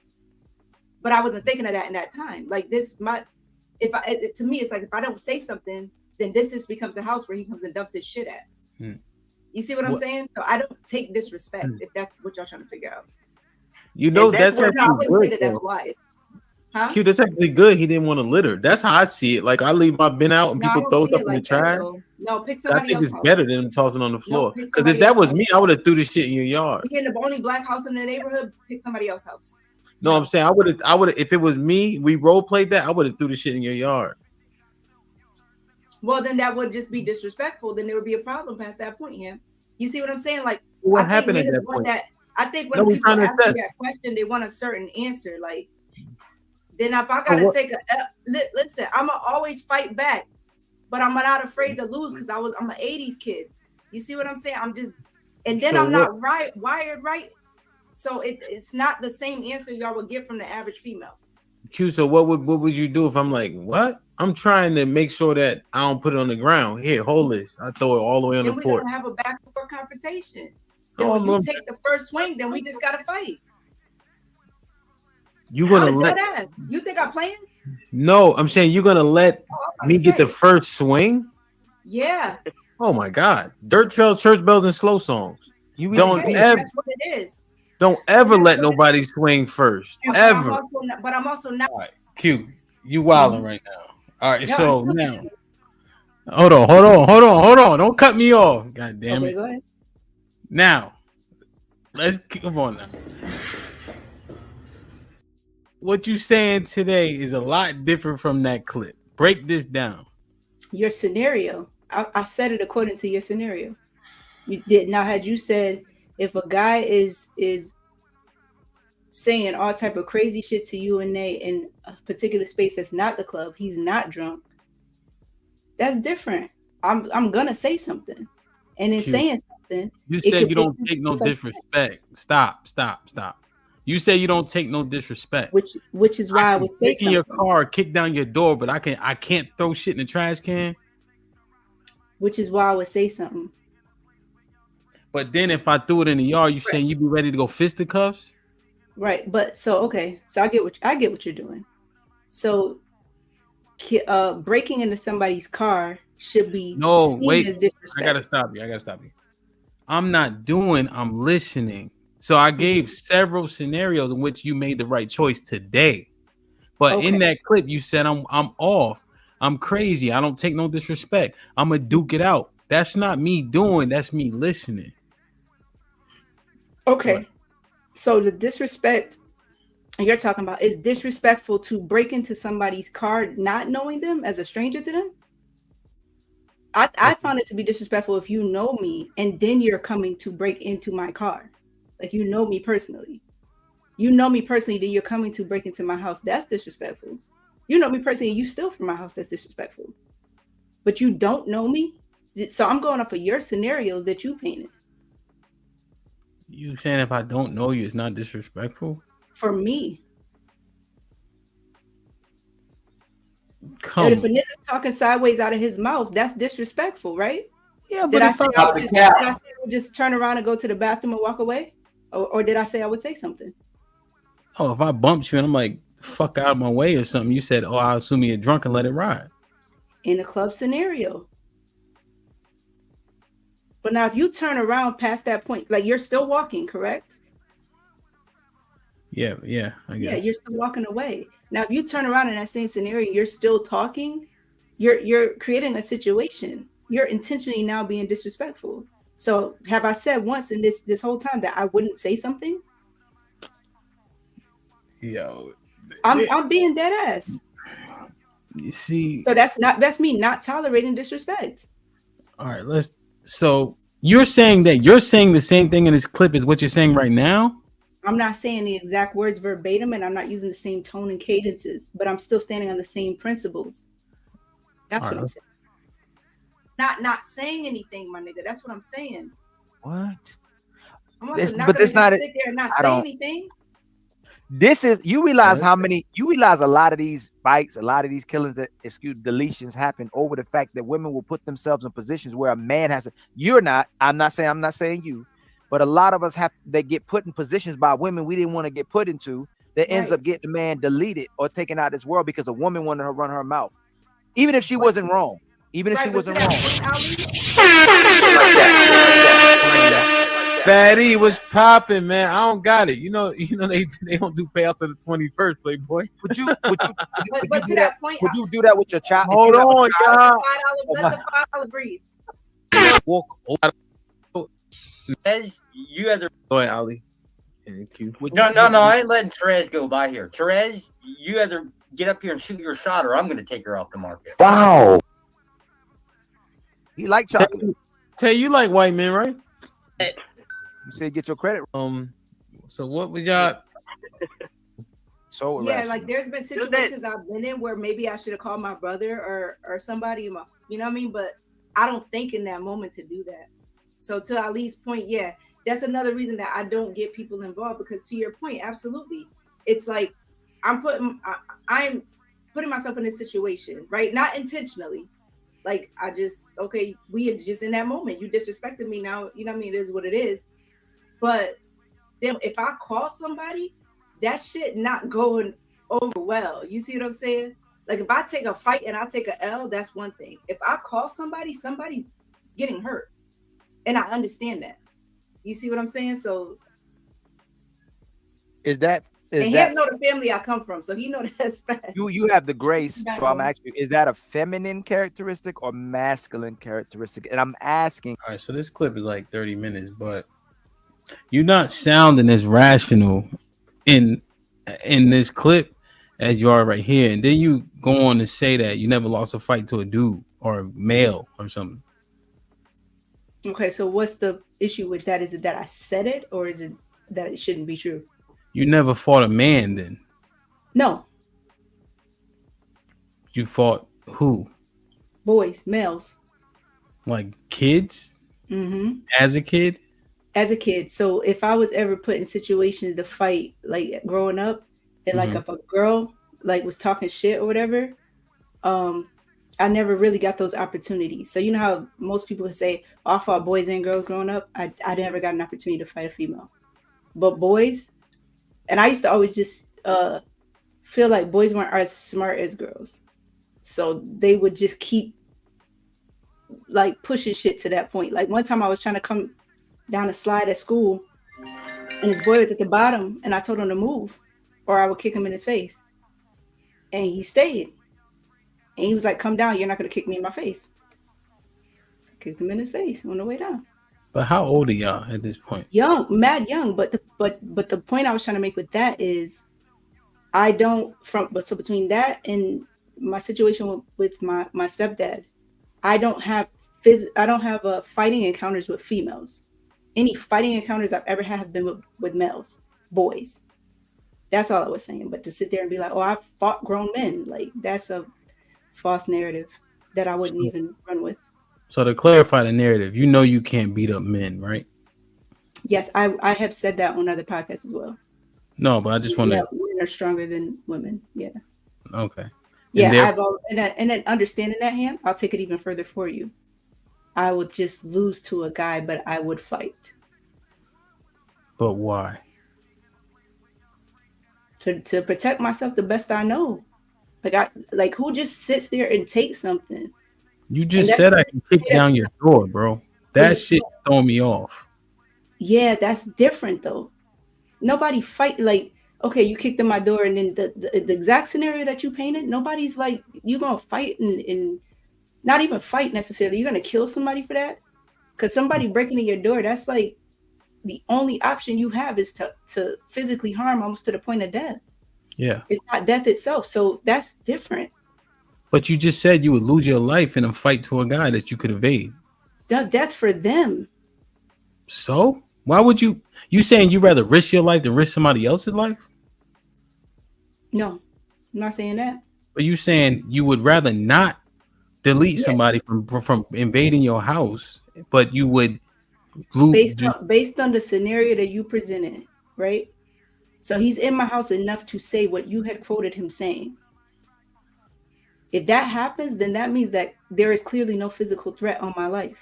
But I wasn't thinking of that in that time. Like to me, it's like if I don't say something, then this just becomes the house where he comes and dumps his shit at. You see what I'm saying? So I don't take disrespect if that's what y'all trying to figure out. You know, that's I wouldn't say that's wise. Huh? Q, that's actually good. He didn't want to litter. That's how I see it. Like I leave my bin out and people throw stuff in the trash. No, pick somebody else. I think it's better than tossing on the floor. Because if that was me, I would have threw this shit in your yard. You're in the only black house in the neighborhood. Pick somebody else's house. No, I'm saying I would if it was me, we role played that, I would have threw the shit in your yard. Well, then that would just be disrespectful. Then there would be a problem past that point, yeah. You see what I'm saying? Like, What I happened think at niggas that want point? that. I think No, when we people trying to ask me assess. that question, they want a certain answer. Like, then if I So gotta what- take listen, I'ma always fight back, but I'm not afraid to lose because I'm an 80s kid. You see what I'm saying? I'm just, and then So I'm not wired right. So it's not the same answer y'all would get from the average female. Q, so what would you do if I'm like, what? I'm trying to make sure that I don't put it on the ground. Here, hold this. I throw it all the way on Then the we're porch. gonna have a back and forth confrontation. No, Then when I'm you gonna- take the first swing, then we just gotta fight. You gonna I'm let? dead ass. You think I'm playing? No, I'm saying you're gonna let me get the first swing. Yeah. Oh my God! Dirt trails, church bells, and slow songs. You don't Okay, ever, that's what it is. don't ever let nobody swing first. Ever. But I'm also not. Q, you wilding right now. All right, No, so I'm now, hold on. Don't cut me off. God damn Okay, it. go ahead. Now, let's come on now. What you saying today is a lot different from that clip. Break this down. Your scenario. I said it according to your scenario. You did. Now, had you said if a guy is saying all type of crazy shit to you and they in a particular space that's not the club, he's not drunk. That's different. I'm gonna say something, and in Q, saying something, you it said could you don't make take no something- disrespect. Stop. You say you don't take no disrespect. Which is why I would say in your something. car, kick down your door, but I can't throw shit in the trash can. Which is why I would say something. But then if I threw it in the yard, you saying you be ready to go fisticuffs? Right, but so okay, so I get what you're doing. So, breaking into somebody's car should be No, seen wait. as disrespect. I gotta stop you. I'm listening. So I gave several scenarios in which you made the right choice today. But in that clip, you said I'm off. I'm crazy. I don't take no disrespect. I'm gonna duke it out. That's not me doing. That's me listening. Okay. So the disrespect you're talking about is disrespectful to break into somebody's car not knowing them as a stranger to them? I found it to be disrespectful if you know me and then you're coming to break into my car. Like you know me personally. You know me personally, then you're coming to break into my house. That's disrespectful. You know me personally, you steal from my house. That's disrespectful. But you don't know me. So I'm going off of your scenarios that you painted. You saying if I don't know you, it's not disrespectful? For me. Come But if a nigga's talking sideways out of his mouth, that's disrespectful, right? Yeah, did I say I would just turn around and go to the bathroom and walk away? Or did I say I would say something? Oh, if I bumped you and I'm like, fuck out of my way or something, you said, oh, I assume you're drunk and let it ride. In a club scenario. But now if you turn around past that point, like you're still walking, correct? Yeah, I guess. Yeah, you're still walking away. Now if you turn around in that same scenario, you're still talking, you're creating a situation. You're intentionally now being disrespectful. So have I said once in this whole time that I wouldn't say something? Yo, I'm being dead ass. You see, so that's me not tolerating disrespect. All right, so you're saying the same thing in this clip as what you're saying right now? I'm not saying the exact words verbatim, and I'm not using the same tone and cadences, but I'm still standing on the same principles. That's what I'm saying. Not saying anything, my nigga. That's what I'm saying. What? I'm also not gonna sit there and not say anything. This is you realize a lot of these fights, a lot of these killings that deletions happen over the fact that women will put themselves in positions where a man has I'm not saying you, but a lot of us they get put in positions by women we didn't want to get put into that ends up getting the man deleted or taken out of this world because a woman wanted to run her mouth, even if she wasn't wrong. Even if she wasn't wrong. Fatty was popping, man. I don't got it. You know they don't do payout to the 21st, Playboy. Would you do that? Would you do that with your child? Hold on, y'all. Let the $5 breathe. Walk. You guys are. Go ahead, Ali. No, I ain't letting Therese go by here. Therese, you either get up here and shoot your shot, or I'm going to take her off the market. Wow. He like chocolate. Tay, you like white men, right? You say get your credit. So what we got? So yeah, like there's been situations I've been in where maybe I should have called my brother or somebody, you know what I mean? But I don't think in that moment to do that. So to Ali's point, yeah, that's another reason that I don't get people involved, because to your point, absolutely, it's like I'm putting myself in a situation, right? Not intentionally. Like we are just in that moment. You disrespected me now, you know what I mean? It is what it is. But then if I call somebody, that shit not going over well. You see what I'm saying? Like if I take a fight and I take a L, that's one thing. If I call somebody, somebody's getting hurt. And I understand that. You see what I'm saying? So he know the family I come from, so he know that's bad. You have the grace. So I'm asking, is that a feminine characteristic or masculine characteristic? And I'm asking. All right, so this clip is like 30 minutes, but you're not sounding as rational in this clip as you are right here, and then you go on to say that you never lost a fight to a dude or a male or something. Okay, so what's the issue with that? Is it that I said it, or is it that it shouldn't be true? You never fought a man then? No. You fought who? Boys, males. Like kids? Mm-hmm. As a kid? As a kid. So if I was ever put in situations to fight, like growing up, and like if a girl like was talking shit or whatever, I never really got those opportunities. So you know how most people would say, I fought boys and girls growing up. I never got an opportunity to fight a female. But boys, and I used to always just feel like boys weren't as smart as girls. So they would just keep like pushing shit to that point. Like one time I was trying to come down a slide at school and this boy was at the bottom and I told him to move or I would kick him in his face. And he stayed. And he was like, come down, you're not going to kick me in my face. I kicked him in his face on the way down. But how old are y'all at this point? Young, mad young. But the point I was trying to make with that is so between that and my situation with my stepdad, I don't have fighting encounters with females. Any fighting encounters I've ever had have been with males, boys. That's all I was saying. But to sit there and be like, oh, I fought grown men, like that's a false narrative that I wouldn't even run with. So to clarify the narrative, you know you can't beat up men, right? Yes, I have said that on other podcasts as well. No, but I just want to. Women are stronger than women. Yeah. Okay. Yeah, and then understanding that, Ham, I'll take it even further for you. I would just lose to a guy, but I would fight. But why? To protect myself the best I know. Like who just sits there and takes something? You just said I can kick down your door, bro. That shit throw me off. Yeah, that's different though. Nobody fight like, okay, you kicked in my door and then the exact scenario that you painted, nobody's like, you gonna fight and not even fight necessarily. You're gonna kill somebody for that? Because somebody breaking in your door, that's like the only option you have is to physically harm almost to the point of death. Yeah. It's not death itself. So that's different. But you just said you would lose your life in a fight to a guy that you could evade. Death for them. So why would you saying you rather risk your life than risk somebody else's life? No, I'm not saying that. But you saying you would rather not delete somebody from invading your house, but you would lose based on the scenario that you presented, right? So he's in my house enough to say what you had quoted him saying. If that happens, then that means that there is clearly no physical threat on my life.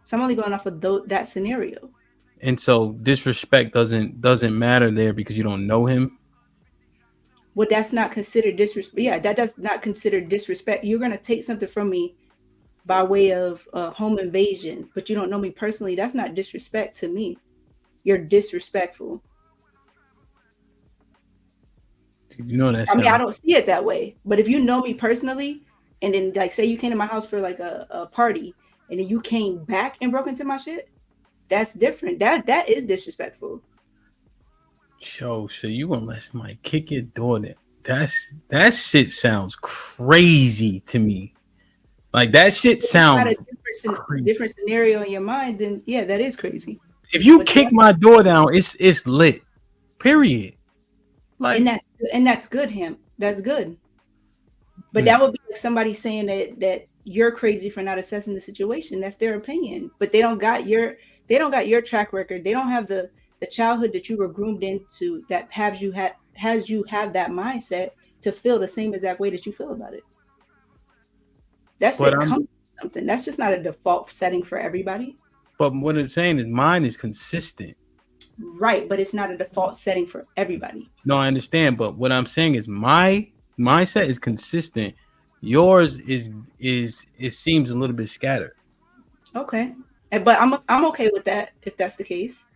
So I'm only going off of that scenario. And so disrespect doesn't matter there because you don't know him. Well, that's not considered disrespect. Yeah, that does not consider disrespect. You're going to take something from me by way of home invasion, but you don't know me personally. That's not disrespect to me. You're disrespectful. You know that. I mean, I don't see it that way. But if you know me personally, and then like say you came to my house for like a party, and then you came back and broke into my shit, that's different. That is disrespectful. Yo, so you gonna let somebody kick your door down? That shit sounds crazy to me. Like that shit sounds. If you got a different scenario in your mind, then yeah, that is crazy. If you kick my door down, it's lit. Period. Like, and that's good, him. That's good. But that would be like somebody saying that you're crazy for not assessing the situation. That's their opinion. But they don't got your track record. They don't have the childhood that you were groomed into that has you have that mindset to feel the same exact way that you feel about it. That's it. Something that's just not a default setting for everybody. But what it's saying is mine is consistent. Right, but it's not a default setting for everybody. No, I understand. But what I'm saying is my mindset is consistent. Yours is it seems a little bit scattered. Okay, but I'm okay with that if that's the case.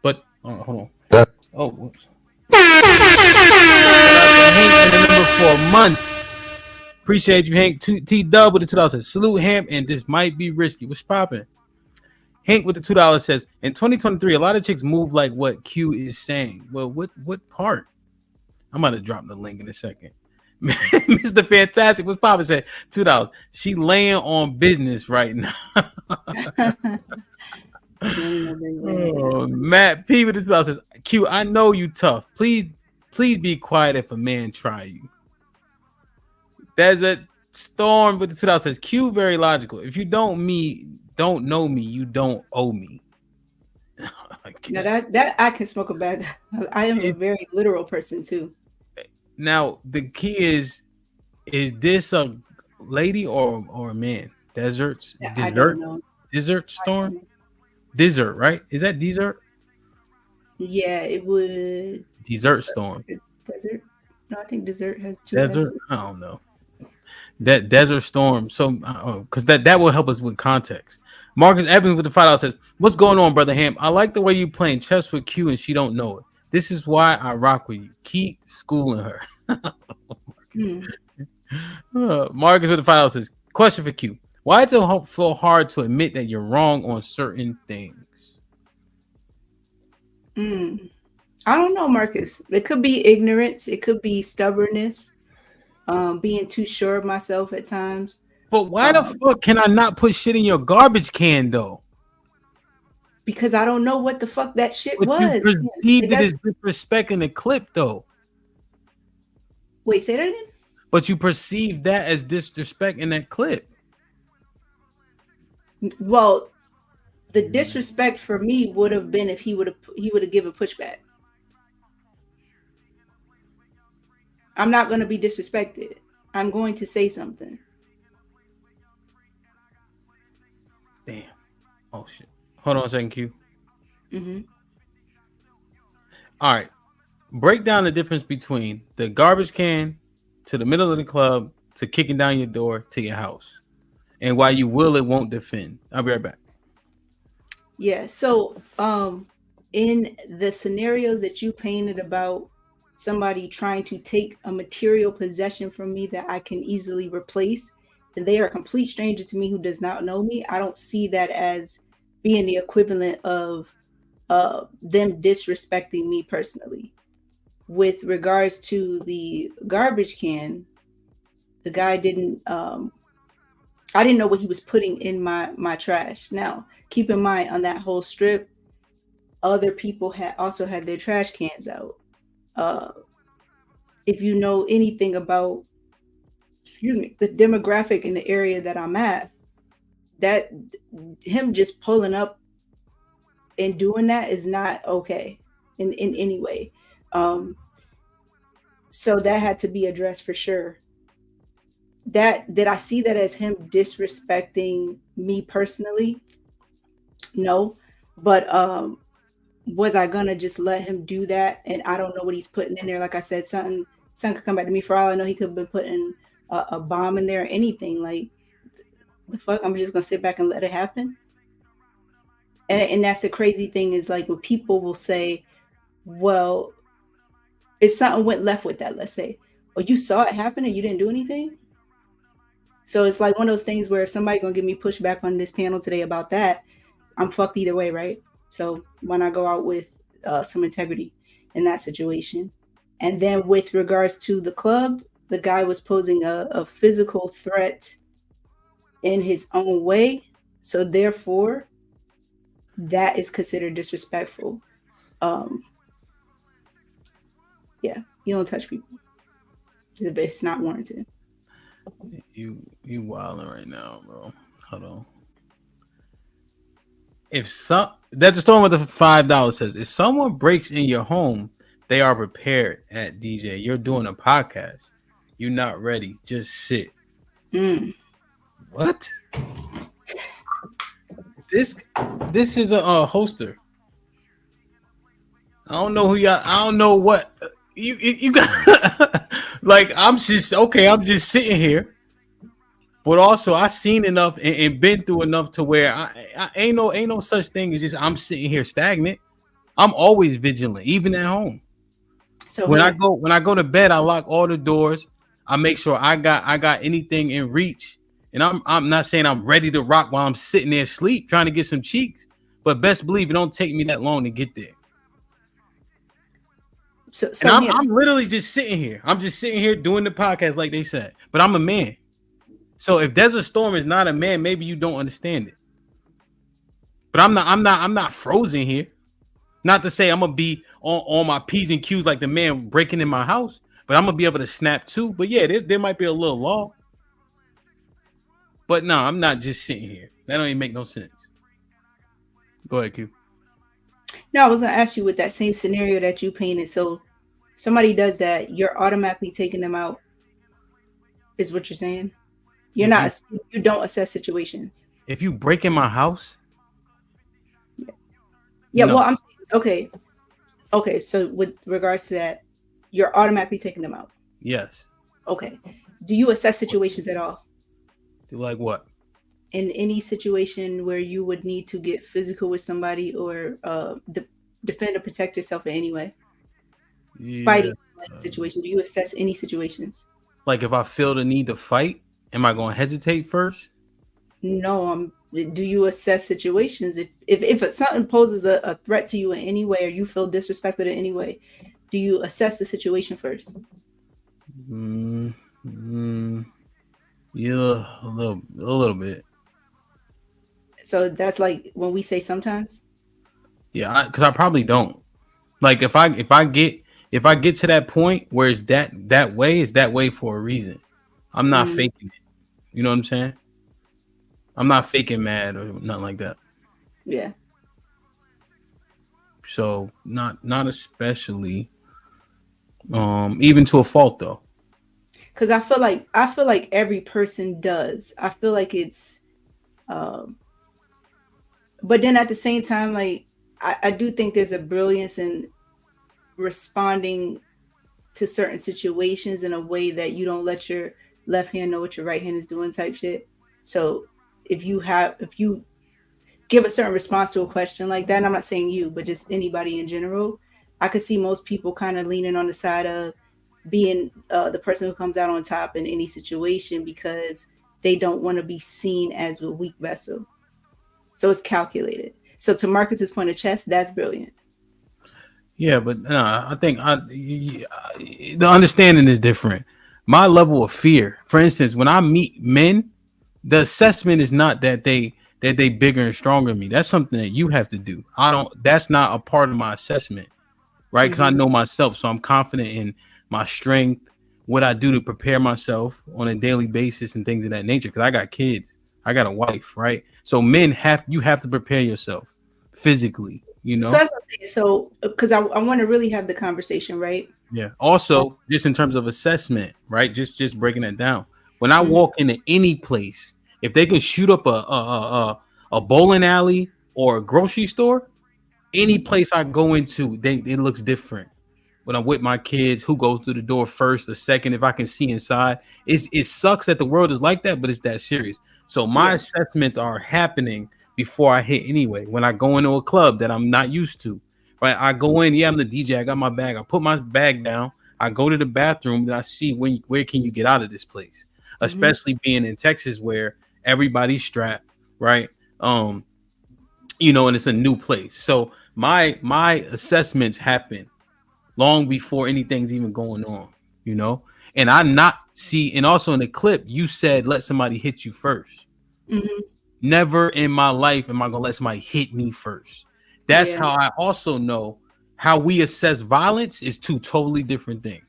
But hold on. Oh, whoops. Hank in the number for a month. Appreciate you, Hank. T-Dub with the $2 salute, Ham, and this might be risky. What's popping? Hank with the $2 says, in 2023, a lot of chicks move like what Q is saying. Well, what part? I'm going to drop the link in a second. Mr. Fantastic was popping, said $2. She laying on business right now. Matt P with the $2 says, Q, I know you tough. Please be quiet if a man try you. There's a Storm with the $2 says, Q, very logical. If you don't know me, you don't owe me. Now that I can smoke a bag. I am a very literal person too. Now the key is this a lady or a man? Desert Storm? Desert, right? Is that desert? Yeah, it would. Desert Storm. Desert? No, I think desert has two. Desert? I don't know. That Desert Storm. So, because that will help us with context. Marcus Evans with the $5 says, "What's going on, brother Ham? I like the way you playing chess with Q and she don't know it. This is why I rock with you. Keep schooling her." Marcus with the $5 says, "Question for Q: why is it so hard to admit that you're wrong on certain things?" I don't know, Marcus. It could be ignorance. It could be stubbornness. Being too sure of myself at times. But why the fuck can I not put shit in your garbage can though? Because I don't know what the fuck that shit but was. You perceived it as disrespect in the clip though. Wait, say that again? But you perceived that as disrespect in that clip. Well, the disrespect for me would have been if he would have given pushback. I'm not going to be disrespected. I'm going to say something. Damn. Oh shit. Hold on a second, Q. All right. Break down the difference between the garbage can to the middle of the club to kicking down your door to your house, and why you will it won't defend. I'll be right back. Yeah. So, in the scenarios that you painted about somebody trying to take a material possession from me that I can easily replace, and they are a complete stranger to me who does not know me, I don't see that as being the equivalent of them disrespecting me personally. With regards to the garbage can, the guy didn't I didn't know what he was putting in my trash. Now, keep in mind, on that whole strip, other people also had their trash cans out. If you know anything about, the demographic in the area that I'm at, that him just pulling up and doing that is not okay in any way. So that had to be addressed for sure. Did I see that as him disrespecting me personally? No, but was I gonna just let him do that? And I don't know what he's putting in there. Like I said, something could come back to me. For all I know, he could have been putting a bomb in there or anything. Like, the fuck, I'm just gonna sit back and let it happen. And that's the crazy thing, is like, when people will say, well, if something went left with that, let's say, or you saw it happen and you didn't do anything. So it's like one of those things where if somebody gonna give me pushback on this panel today about that, I'm fucked either way, right? So when I go out with some integrity in that situation. And then with regards to the club, the guy was posing a physical threat in his own way. So therefore, that is considered disrespectful. Yeah, you don't touch people. It's not warranted. You wilding right now, bro. Hold on. That's the storm with the $5 says, if someone breaks in your home, they are prepared at DJ. You're doing a podcast. You're not ready. Just sit. What? This is a hoster. I don't know who y'all. I don't know what you got. Like, I'm just sitting here. But also, I seen enough and been through enough to where I ain't no such thing as just I'm sitting here stagnant. I'm always vigilant, even at home. So when I go to bed, I lock all the doors. I make sure I got anything in reach, and I'm not saying I'm ready to rock while I'm sitting there asleep trying to get some cheeks. But best believe it don't take me that long to get there. So I'm literally just sitting here. I'm just sitting here doing the podcast like they said. But I'm a man. So if Desert Storm is not a man, maybe you don't understand it. But I'm not frozen here. Not to say I'm gonna be on my P's and Q's like the man breaking in my house, but I'm gonna be able to snap too. But yeah, there might be a little law. But no, I'm not just sitting here. That don't even make no sense. Go ahead, Q. No, I was gonna ask you with that same scenario that you painted. So somebody does that, you're automatically taking them out, is what you're saying? You don't assess situations. If you break in my house, yeah. No. Well, I'm saying, okay. So with regards to that, you're automatically taking them out. Yes. Okay. Do you assess situations at all? Like what? In any situation where you would need to get physical with somebody or defend or protect yourself in any way? Yeah. Fighting situation. Do you assess any situations? Like if I feel the need to fight, am I going to hesitate first? No. Do you assess situations? If something poses a threat to you in any way or you feel disrespected in any way, do you assess the situation first? Yeah, a little bit. So that's like when we say sometimes? Yeah, because I probably don't. Like if I get to that point where it's that way, it's that way for a reason. I'm not faking it. You know what I'm saying? I'm not faking mad or nothing like that. Yeah. So not especially even to a fault though. Cuz I feel like every person does. I feel like it's but then at the same time, like I do think there's a brilliance in responding to certain situations in a way that you don't let your left hand know what your right hand is doing type shit. So if you give a certain response to a question like that, and I'm not saying you, but just anybody in general, I could see most people kind of leaning on the side of being the person who comes out on top in any situation because they don't want to be seen as a weak vessel. So it's calculated. So to Marcus's point of chess, that's brilliant. Yeah, but I think the understanding is different. My level of fear, for instance, when I meet men, the assessment is not that they bigger and stronger than me. That's something that you have to do. That's not a part of my assessment, right? Because I know myself, so I'm confident in my strength, what I do to prepare myself on a daily basis and things of that nature. Because I got kids, I got a wife, right? So men have to prepare yourself physically, you know. So that's what I'm saying. So because I want to really have the conversation, right? Yeah. Also, just in terms of assessment, right? Just breaking it down. When I walk into any place, if they can shoot up a bowling alley or a grocery store, any place I go into, it looks different. When I'm with my kids, who goes through the door first or second, if I can see inside, it sucks that the world is like that, but it's that serious. So my assessments are happening before I hit anyway. When I go into a club that I'm not used to, right? I go in, I'm the DJ, I got my bag, I put my bag down, I go to the bathroom, and I see where can you get out of this place, especially being in Texas where everybody's strapped, right? you know, and it's a new place. So my assessments happen long before anything's even going on, you know. And I not see, and also in the clip, you said let somebody hit you first. Mm-hmm. Never in my life am I gonna let somebody hit me first. That's how I also know how we assess violence is two totally different things.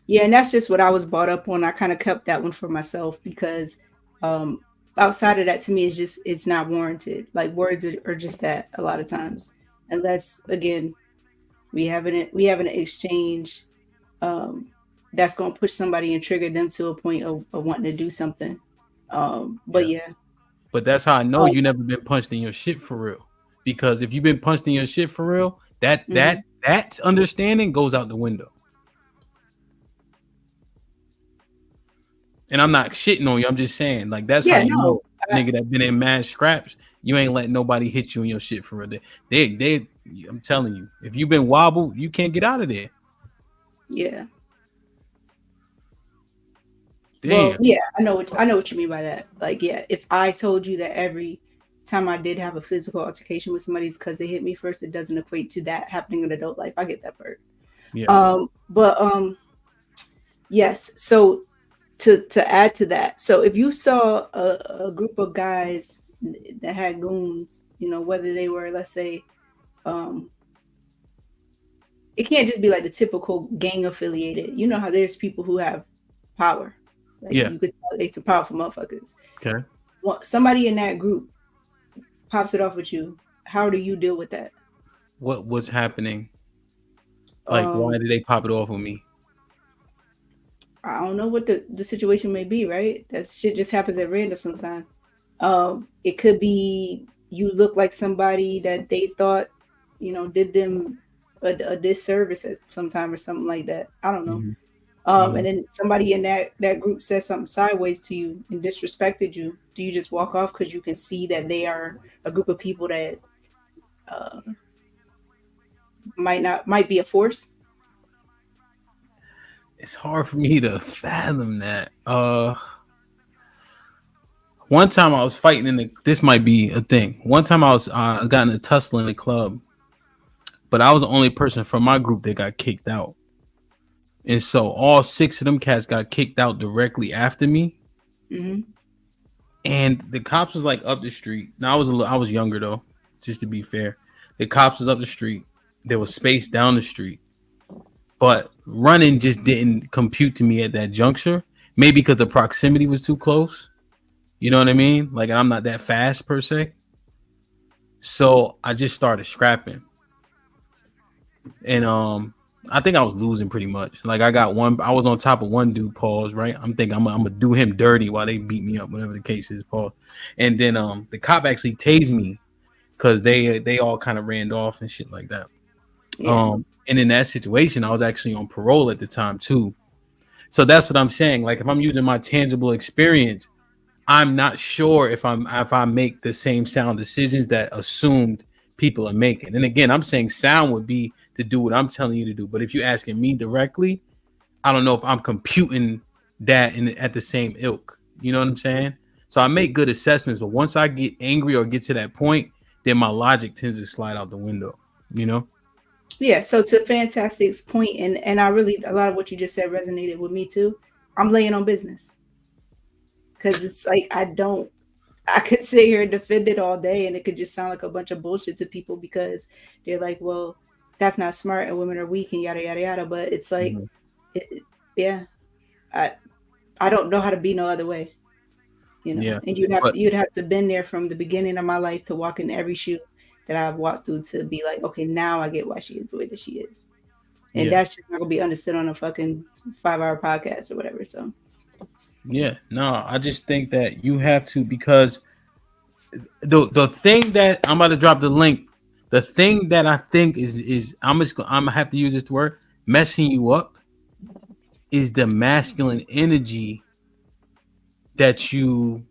Yeah, and that's just what I was brought up on. I kind of kept that one for myself because outside of that, to me, it's not warranted. Like words are just that a lot of times, unless again we have an exchange that's going to push somebody and trigger them to a point of wanting to do something. But yeah. But that's how I know you never been punched in your shit for real. Because if you've been punched in your shit for real, that understanding goes out the window. And I'm not shitting on you. I'm just saying, like, that's how you know nigga that been in mad scraps. You ain't letting nobody hit you in your shit for real. They I'm telling you, if you've been wobbled, you can't get out of there. Yeah. Damn. Well, yeah, I know what you mean by that. Like, yeah, if I told you that every time I did have a physical altercation with somebody is because they hit me first, it doesn't equate to that happening in adult life. I get that part. Yeah. Yes. So to add to that, so if you saw a group of guys that had goons, you know, whether they were, let's say, it can't just be like the typical gang affiliated. You know how there's people who have power. Like you could tell it's a powerful motherfuckers. Okay. Well, somebody in that group pops it off with you. How do you deal with that? What's happening? Like, why did they pop it off with me? I don't know what the situation may be, right? That shit just happens at random sometimes. It could be you look like somebody that they thought, you know, did them a disservice at some time or something like that. I don't know. And then somebody in that group said something sideways to you and disrespected you. Do you just walk off because you can see that they are a group of people that might be a force? It's hard for me to fathom that. One time I was fighting this might be a thing. One time I got in a tussle in the club, but I was the only person from my group that got kicked out. And so all 6 of them cats got kicked out directly after me. Mm-hmm. And the cops was like up the street. Now I was younger though, just to be fair. The cops was up the street. There was space down the street. But running just didn't compute to me at that juncture. Maybe because the proximity was too close. You know what I mean? Like, I'm not that fast per se. So I just started scrapping. And I think I was losing pretty much. Like, I was on top of one dude, pause, right? I'm thinking I'm gonna do him dirty while they beat me up, whatever the case is, pause. And then the cop actually tased me because they all kind of ran off and shit like that. Yeah. And in that situation, I was actually on parole at the time too. So that's what I'm saying. Like, if I'm using my tangible experience, I'm not sure if I make the same sound decisions that assumed people are making. And again, I'm saying sound would be to do what I'm telling you to do. But if you're asking me directly, I don't know if I'm computing that at the same ilk. You know what I'm saying? So I make good assessments, but once I get angry or get to that point, then my logic tends to slide out the window. You know? Yeah, so to Fantastic's point, and I really, a lot of what you just said resonated with me too. I'm laying on business. Because it's like, I could sit here and defend it all day and it could just sound like a bunch of bullshit to people because they're like, well, that's not smart and women are weak and yada, yada, yada. But it's like, I don't know how to be no other way. You know, yeah. And you'd have to been there from the beginning of my life to walk in every shoe that I've walked through to be like, okay, now I get why she is the way that she is. And that's just not gonna be understood on a fucking 5-hour podcast or whatever. So yeah, no, I just think that you have to, because the thing that I'm about to drop the link, the thing that I think is I'm gonna have to use this word, messing you up, is the masculine energy that you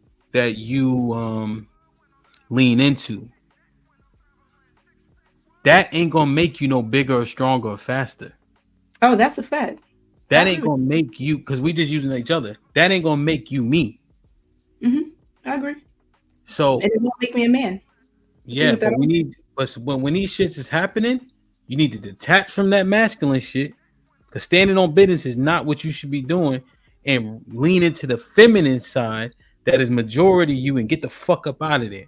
lean into. That ain't gonna make you no bigger or stronger or faster. Oh, that's a fact. That ain't gonna make you, because we just using each other. That ain't gonna make you me. Mm-hmm. I agree. So and it won't make me a man. Yeah, but when these shits is happening, you need to detach from that masculine shit. Because standing on business is not what you should be doing, and lean into the feminine side that is majority you and get the fuck up out of there.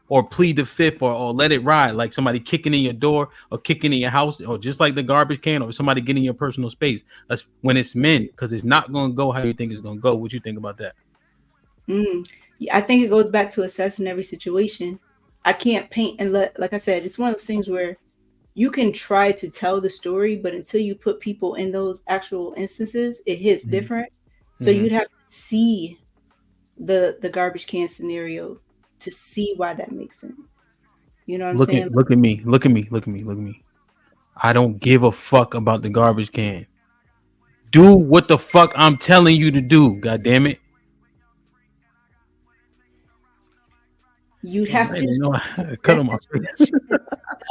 Or plead the fifth, or let it ride, like somebody kicking in your door or kicking in your house, or just like the garbage can, or somebody getting your personal space. That's when it's men, because it's not going to go how you think it's going to go. What you think about that? I think it goes back to assessing every situation. I can't paint and like I said, it's one of those things where you can try to tell the story, but until you put people in those actual instances, it hits different. So you'd have to see the garbage can scenario to see why that makes sense. You know what I'm saying? Look at me. I don't give a fuck about the garbage can. Do what the fuck I'm telling you to do. God damn it. You'd have to cut him off.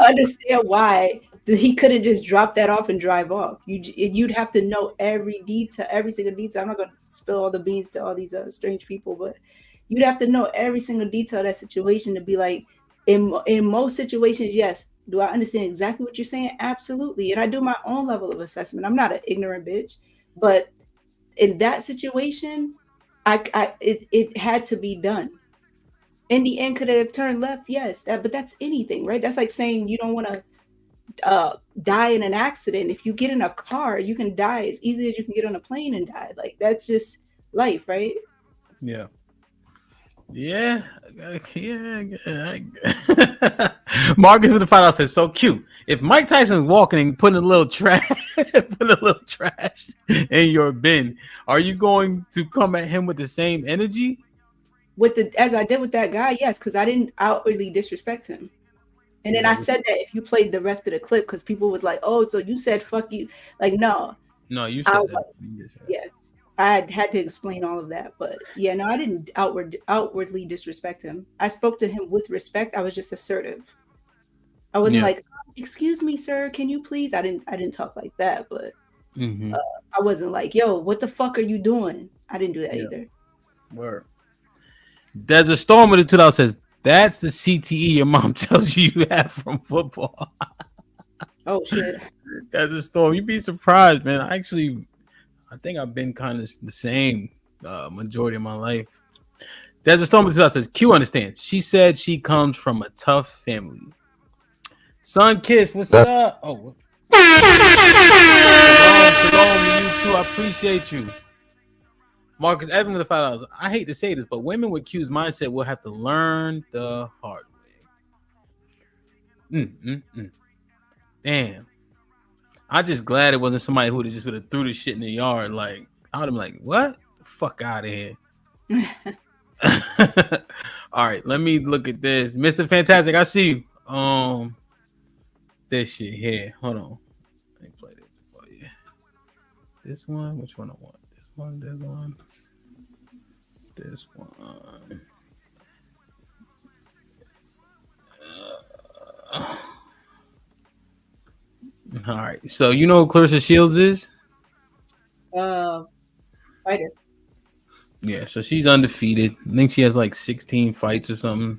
Understand why he couldn't just drop that off and drive off. You'd have to know every detail, every single detail. I'm not going to spill all the beans to all these strange people, but you'd have to know every single detail of that situation to be like, in most situations, yes. Do I understand exactly what you're saying? Absolutely. And I do my own level of assessment. I'm not an ignorant bitch, but in that situation, it had to be done. In the end, could it have turned left? Yes, but that's anything, right? That's like saying you don't want to die in an accident. If you get in a car, you can die as easy as you can get on a plane and die. Like, that's just life, right? Yeah. Marcus with the $5 says, so cute. If Mike Tyson's walking and putting a little trash in your bin, are you going to come at him with the same energy? As I did with that guy, yes, because I didn't outwardly disrespect him. And then I said that if you played the rest of the clip, because people was like, oh, so you said fuck you. Like, no. No, you said that. Yeah. I had to explain all of that. But yeah, no, I didn't outwardly disrespect him. I spoke to him with respect. I was just assertive. I wasn't like, excuse me, sir, can you please? I didn't talk like that, but I wasn't like, yo, what the fuck are you doing? I didn't do that either. Word. There's a storm with the 2000 says, that's the CTE your mom tells you have from football. Oh shit. That's a storm. You'd be surprised, man. I think I've been kind of the same majority of my life. There's a storm with the 2000 says, Q understands. She said she comes from a tough family. Son Kiss, what's up? Oh, shalom to you too. I appreciate you. Marcus Evans with the $5. I hate to say this, but women with Q's mindset will have to learn the hard way. Damn. I'm just glad it wasn't somebody who would have threw this shit in the yard. Like, I would have been like, what? Fuck out of here. All right, let me look at this. Mr. Fantastic, I see you. This shit here. Hold on. Let me play this for you. This one? Which one I want? This one. This one. All right. So you know who Clarissa Shields is? Fighter. Yeah. So she's undefeated. I think she has like 16 fights or something.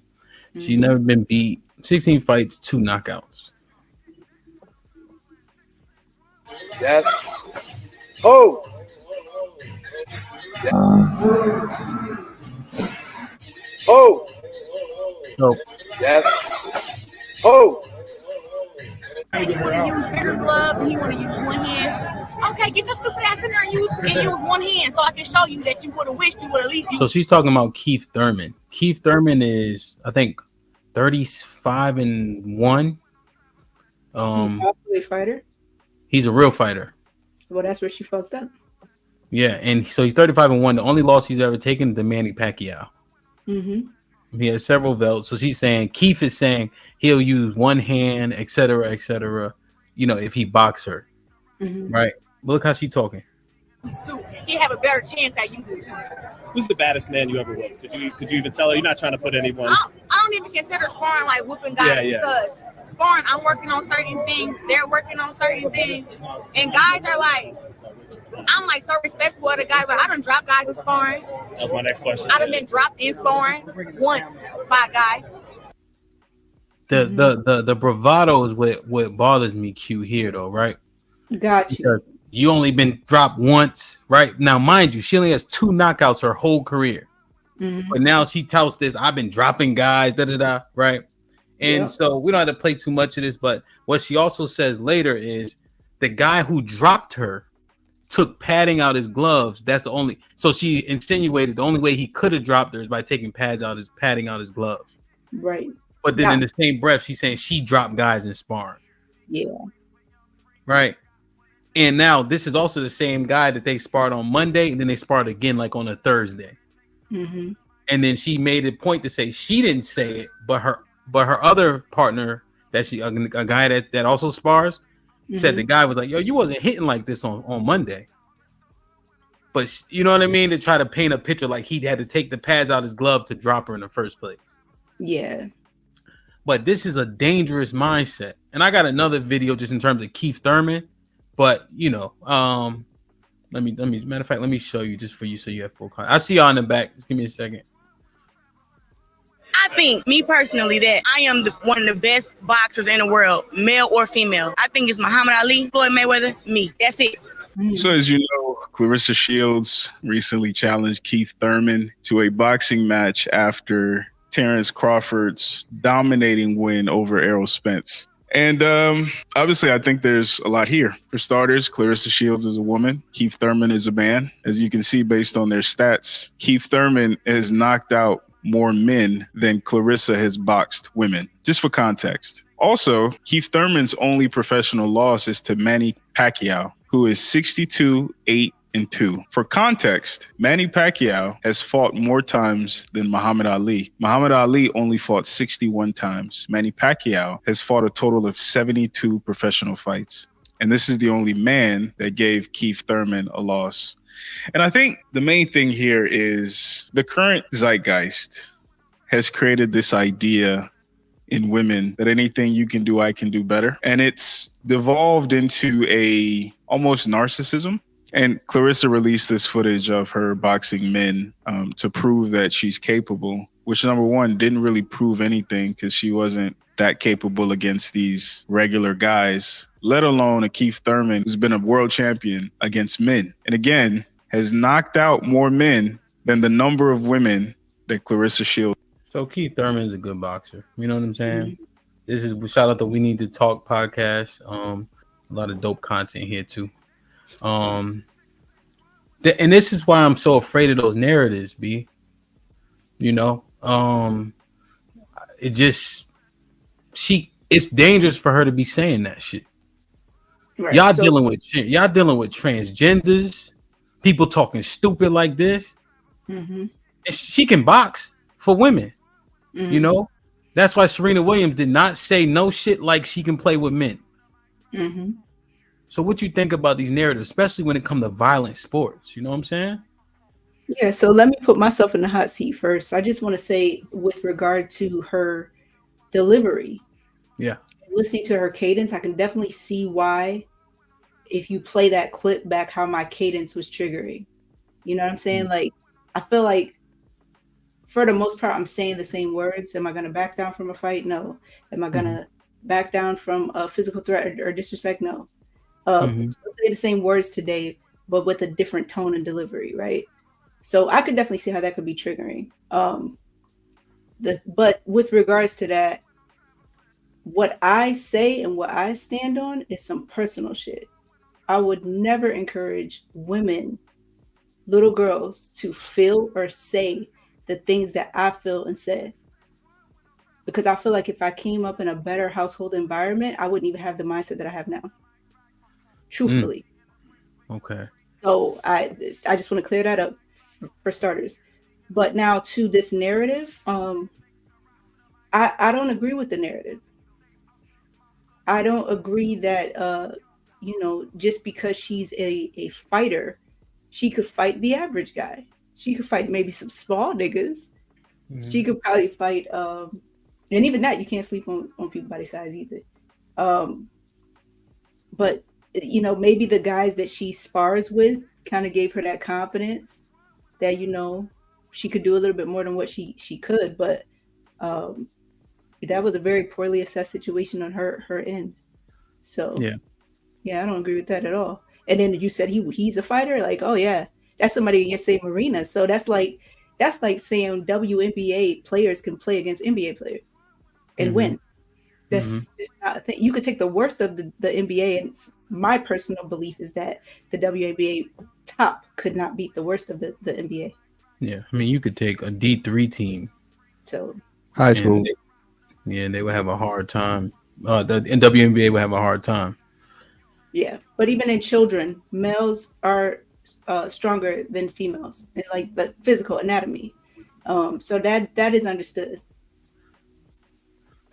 She's never been beat. 16 fights, 2 knockouts. Yes. Oh. Oh. No. Yes. Oh. He want to use bigger gloves and he want to use one hand. Okay, get your stupid ass in there and use one hand so I can show you that you would have wished you would at least use. So she's talking about Keith Thurman. Keith Thurman is, I think, 35-1. He's also a fighter. He's a real fighter. Well, that's where she fucked up. Yeah, and so he's 35-1. The only loss he's ever taken is the Manny Pacquiao. He has several belts. So she's saying, Keith is saying he'll use one hand, et cetera, you know, if he box her. Right? Look how she's talking. He have a better chance at using two. Who's the baddest man you ever whooped? Could you even tell her? You're not trying to put anyone. I don't even consider sparring like whooping guys because sparring, I'm working on certain things. They're working on certain things, and guys are like, I'm like so respectful of the guys. Like I done dropped guys in sparring. That was my next question. I done been dropped in sparring once by a guy. The bravado is what bothers me, Q, here though, right? Got you. Because you only been dropped once, right? Now, mind you, she only has 2 knockouts her whole career. Mhm. But now she touts this, I've been dropping guys, right? And Yep. so we don't have to play too much of this, but what she also says later is the guy who dropped her took padding out his gloves. That's the only, so she insinuated the only way he could have dropped her is by taking padding out his gloves. Right. But then in the same breath, she's saying she dropped guys in sparring. Yeah. Right. And now this is also the same guy that they sparred on Monday, and then they sparred again like on a Thursday. Mm-hmm. And then she made a point to say she didn't say it, but her other partner that a guy that also spars said the guy was like, "Yo, you wasn't hitting like this on Monday." But you know what I mean? To try to paint a picture like he had to take the pads out his glove to drop her in the first place. Yeah. But this is a dangerous mindset. And I got another video just in terms of Keith Thurman. But you know, let me matter of fact, let me show you just for you so you have full context. I see y'all in the back. Just give me a second. I think, me personally, that I am one of the best boxers in the world, male or female. I think it's Muhammad Ali, Floyd Mayweather, me. That's it. So as you know, Clarissa Shields recently challenged Keith Thurman to a boxing match after Terrence Crawford's dominating win over Errol Spence. And obviously, I think there's a lot here. For starters, Clarissa Shields is a woman. Keith Thurman is a man. As you can see based on their stats, Keith Thurman has knocked out more men than Clarissa has boxed women, just for context. Also, Keith Thurman's only professional loss is to Manny Pacquiao, who is 62-8-2. For context, Manny Pacquiao has fought more times than Muhammad Ali. Muhammad Ali only fought 61 times. Manny Pacquiao has fought a total of 72 professional fights. And this is the only man that gave Keith Thurman a loss. And I think the main thing here is the current zeitgeist has created this idea in women that anything you can do, I can do better. And it's devolved into a almost narcissism. And Clarissa released this footage of her boxing men to prove that she's capable, which number one, didn't really prove anything because she wasn't that capable against these regular guys, let alone a Keith Thurman who's been a world champion against men. And again, has knocked out more men than the number of women that Clarissa Shields. So Keith Thurman is a good boxer. You know what I'm saying? This is shout out to We Need to Talk podcast. A lot of dope content here too. And this is why I'm so afraid of those narratives, B. You know, it's dangerous for her to be saying that shit. Right. Y'all dealing with transgenders, people talking stupid like this. Mm-hmm. She can box for women. Mm-hmm. You know, that's why Serena Williams did not say no shit like she can play with men. Mm-hmm. So what you think about these narratives, especially when it comes to violent sports? You know what I'm saying? Yeah, so let me put myself in the hot seat first. I just want to say with regard to her delivery. Yeah. Listening to her cadence, I can definitely see why, if you play that clip back, how my cadence was triggering. You know what I'm saying? Mm-hmm. Like, I feel like for the most part, I'm saying the same words. Am I going to back down from a fight? No. Am I going to back down from a physical threat or disrespect? No. Still say the same words today, but with a different tone and delivery, right? So I could definitely see how that could be triggering. But with regards to that, what I say and what I stand on is some personal shit. I would never encourage women, little girls, to feel or say the things that I feel and say. Because I feel like if I came up in a better household environment, I wouldn't even have the mindset that I have now. Truthfully. Okay. So I just want to clear that up for starters. But now to this narrative, I don't agree with the narrative. I don't agree that just because she's a fighter, she could fight the average guy. She could fight maybe some small niggas. Mm-hmm. She could probably fight and even that, you can't sleep on people body size either. But maybe the guys that she spars with kind of gave her that confidence that, she could do a little bit more than what she could. But, that was a very poorly assessed situation on her end. So yeah, I don't agree with that at all. And then you said he's a fighter. Like, oh yeah, that's somebody in your same arena. So that's like saying WNBA players can play against NBA players and win. That's just not a thing. You could take the worst of the NBA, and my personal belief is that the WNBA top could not beat the worst of the NBA. Yeah, I mean, you could take a D3 team. So high school. They would have a hard time. The WNBA would have a hard time. Yeah, but even in children, males are stronger than females in like the physical anatomy. So that is understood.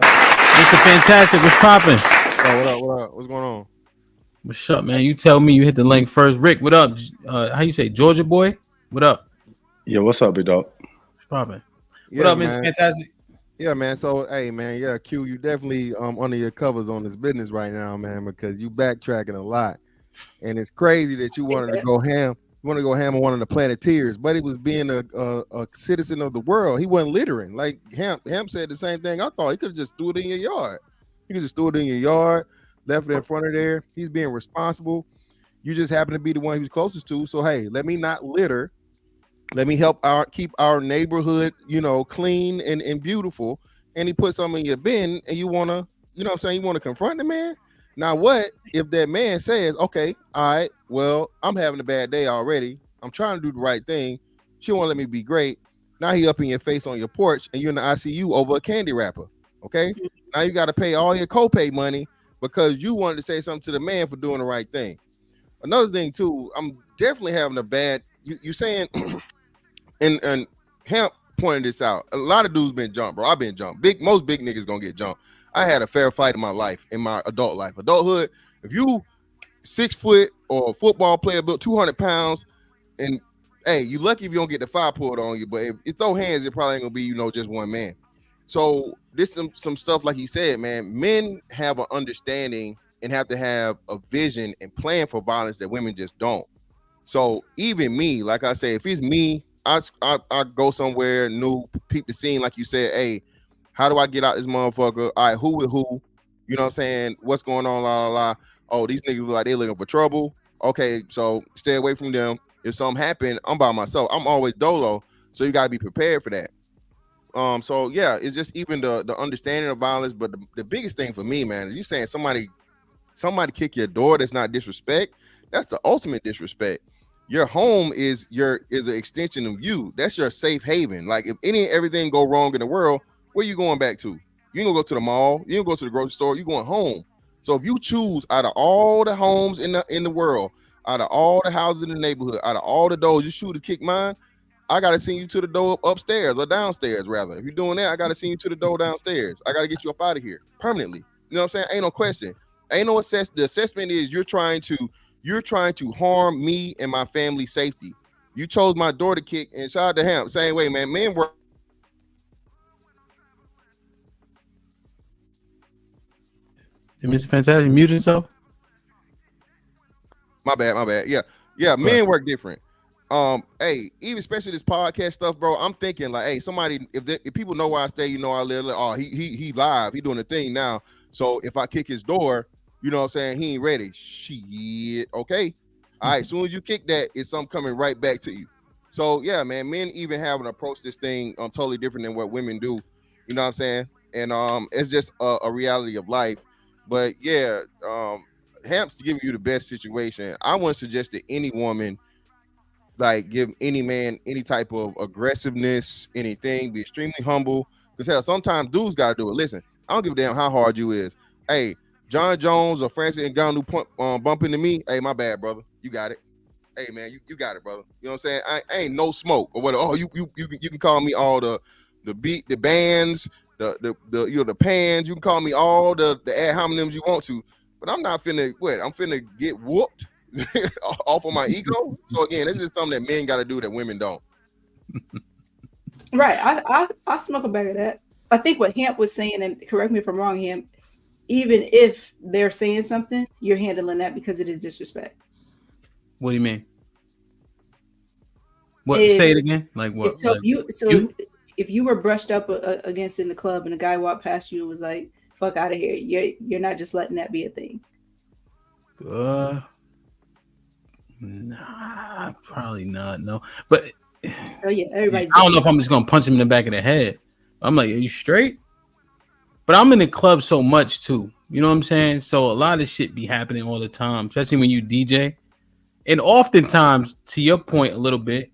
Mr. Fantastic, what's popping? Oh, what up? What's going on? What's up, man? You tell me you hit the link first. Rick, what up? How you say, Georgia boy? What up? Yeah, what's up, big dog? What's popping? Yeah, what up, man. Mr. Fantastic? Yeah, man. So, hey, man, yeah, Q, you definitely under your covers on this business right now, man, because you backtracking a lot, and it's crazy that you wanted to go ham. You want to go ham on one of the Planeteers, but he was being a citizen of the world. He wasn't littering. Like Hamp said the same thing. I thought he could have just threw it in your yard. You could just throw it in your yard, left it in front of there. He's being responsible. You just happen to be the one he was closest to. So hey, let me not litter. Let me help keep our neighborhood, clean and beautiful. And he put something in your bin, and you wanna, you wanna confront the man. Now, what if that man says, okay, all right, well, I'm having a bad day already. I'm trying to do the right thing. She won't let me be great. Now he up in your face on your porch, and you're in the ICU over a candy wrapper. Okay. Now you got to pay all your copay money because you wanted to say something to the man for doing the right thing. Another thing too, I'm definitely having a bad. You saying, and Hamp pointed this out. A lot of dudes been jumped, bro. I've been jumped. Most big niggas gonna get jumped. I had a fair fight in my life, in my adult life. Adulthood, if you 6 foot or a football player built 200 pounds, and hey, you lucky if you don't get the fire pulled on you, but if you throw hands, it probably ain't gonna be, just one man. So this some stuff like he said, man, men have an understanding and have to have a vision and plan for violence that women just don't. So even me, like I say, if it's me, I go somewhere new, peep the scene, like you said, hey, how do I get out this motherfucker? All right, who with who? You know what I'm saying? What's going on? La, la, la. Oh, these niggas look like they looking for trouble. Okay, so stay away from them. If something happened, I'm by myself. I'm always dolo, so you got to be prepared for that. So yeah, it's just even the understanding of violence. But the biggest thing for me, man, is you saying somebody kick your door. That's not disrespect. That's the ultimate disrespect. Your home is an extension of you. That's your safe haven. Like if everything go wrong in the world, where you going back to? You ain't gonna go to the mall. You ain't gonna go to the grocery store. You going home. So if you choose out of all the homes in the world, out of all the houses in the neighborhood, out of all the doors, you choose to kick mine, I gotta send you to the door upstairs or downstairs, rather. If you're doing that, I gotta send you to the door downstairs. I gotta get you up out of here permanently. You know what I'm saying? Ain't no question. Ain't no the assessment is you're trying to harm me and my family's safety. You chose my door to kick, and shout out to him. Same way, man. Men work. Did Mr. Fantastic mute himself? My bad. Yeah. Men work different. Hey, even especially this podcast stuff, bro. I'm thinking like, hey, somebody, if people know where I stay, I live. Like, oh, he live, he doing the thing now. So if I kick his door, you know what I'm saying, he ain't ready. Shit. Okay. All right. As soon as you kick that, it's something coming right back to you. So yeah, man. Men even have an approach this thing totally different than what women do. You know what I'm saying? And it's just a reality of life. But yeah, Hamp's giving you the best situation. I wouldn't suggest that any woman like give any man any type of aggressiveness, anything. Be extremely humble. Because hell, sometimes dudes gotta do it. Listen, I don't give a damn how hard you is. Hey, John Jones or Francis Ngannou bump into me. Hey, my bad, brother. You got it. Hey man, you got it, brother. You know what I'm saying? I ain't no smoke or what. Oh, you can call me all the bands. The pans, you can call me all the ad hominems you want to, but I'm not finna I'm finna get whooped off of my ego. So again, this is something that men got to do that women don't. Right. I smoke a bag of that. I think what Hamp was saying, and correct me if I'm wrong, Hamp, even if they're saying something, you're handling that because it is disrespect. What do you mean? What? Say it again. Like what? So like you if you were brushed up against in the club and a guy walked past you and was like, "Fuck out of here," you're not just letting that be a thing. Nah, probably not. No, but oh yeah, everybody's. I don't know if I'm just gonna punch him in the back of the head. I'm like, are you straight? But I'm in the club so much too. You know what I'm saying? So a lot of shit be happening all the time, especially when you DJ. And oftentimes, to your point a little bit,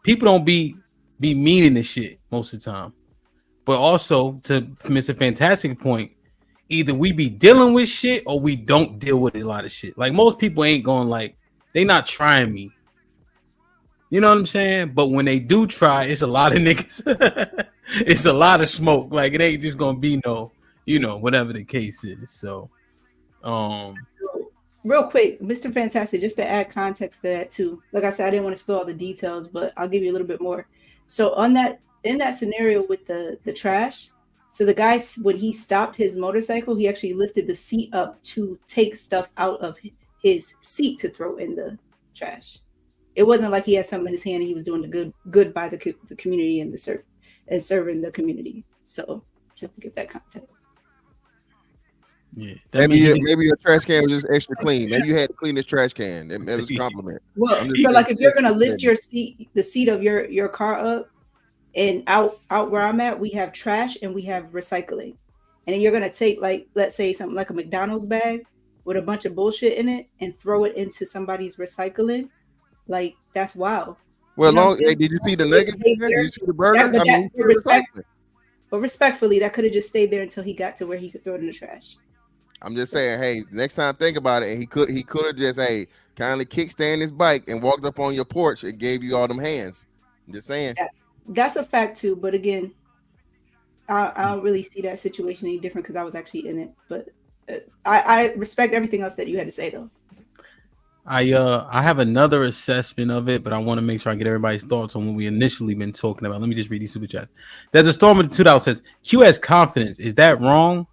people don't be meaning the shit most of the time. But also, to Mr. Fantastic point, either we be dealing with shit or we don't deal with a lot of shit. Like most people ain't going like, they not trying me. You know what I'm saying? But when they do try, it's a lot of niggas. It's a lot of smoke. Like it ain't just gonna be no, you know, whatever the case is. So, real quick, Mr. Fantastic, just to add context to that too. Like I said, I didn't want to spill all the details, but I'll give you a little bit more. So in that scenario with the trash, so the guy, when he stopped his motorcycle, he actually lifted the seat up to take stuff out of his seat to throw in the trash. It wasn't like he had something in his hand and he was doing the good by the community and serving the community. So just to get that context. Yeah, maybe your trash can was just extra clean. Maybe you had to clean this trash can. That was a compliment. Well, so like if you're gonna lift your seat, the seat of your car up, and out where I'm at, we have trash and we have recycling. And then you're gonna take, like, let's say something like a McDonald's bag with a bunch of bullshit in it and throw it into somebody's recycling. Like, that's wild. Well, did you see the nuggets? Did you see the burger? But respectfully, that could have just stayed there until he got to where he could throw it in the trash. I'm just saying, hey, next time think about it. And he could have just, hey, kindly kickstand his bike and walked up on your porch and gave you all them hands. I'm just saying. That's a fact too. But again, I don't really see that situation any different because I was actually in it. But I respect everything else that you had to say though. I have another assessment of it, but I want to make sure I get everybody's thoughts on what we initially been talking about. Let me just read these super chats. There's a storm of the $2 says Q has confidence. Is that wrong?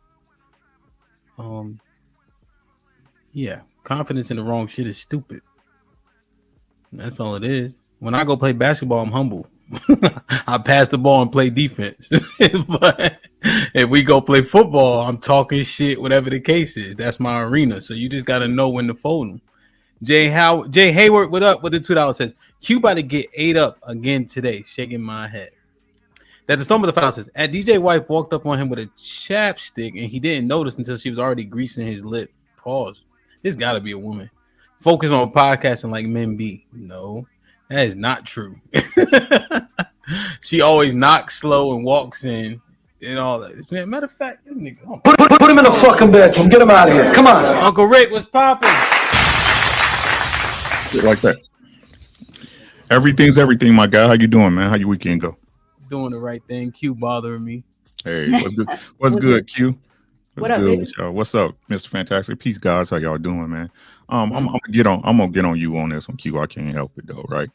Yeah, confidence in the wrong shit is stupid. That's all it is. When I go play basketball, I'm humble. I pass the ball and play defense. But if we go play football, I'm talking shit, whatever the case is. That's my arena. So you just got to know when to fold them. Jay Hayward, what up? With the $2 says Q about to get ate up again today. Shaking my head. That's the storm of the $5 says at DJ wife walked up on him with a chapstick and he didn't notice until she was already greasing his lip. Pause. This got to be a woman. Focus on podcasting like men be. No, that is not true. She always knocks slow and walks in and all that. Matter of fact, this nigga. Put him in the fucking bedroom. Get him out of here. Come on. Uncle Rick, what's popping? Like that. Everything's everything, my guy. How you doing, man? How your weekend go? Doing the right thing. Q bothering me. Hey, what's good? What's good, Q? What up, good with y'all? What's up, Mr. Fantastic? Peace, guys. How y'all doing, man? I'm gonna get on you on this one, Q. I can't help it though, right?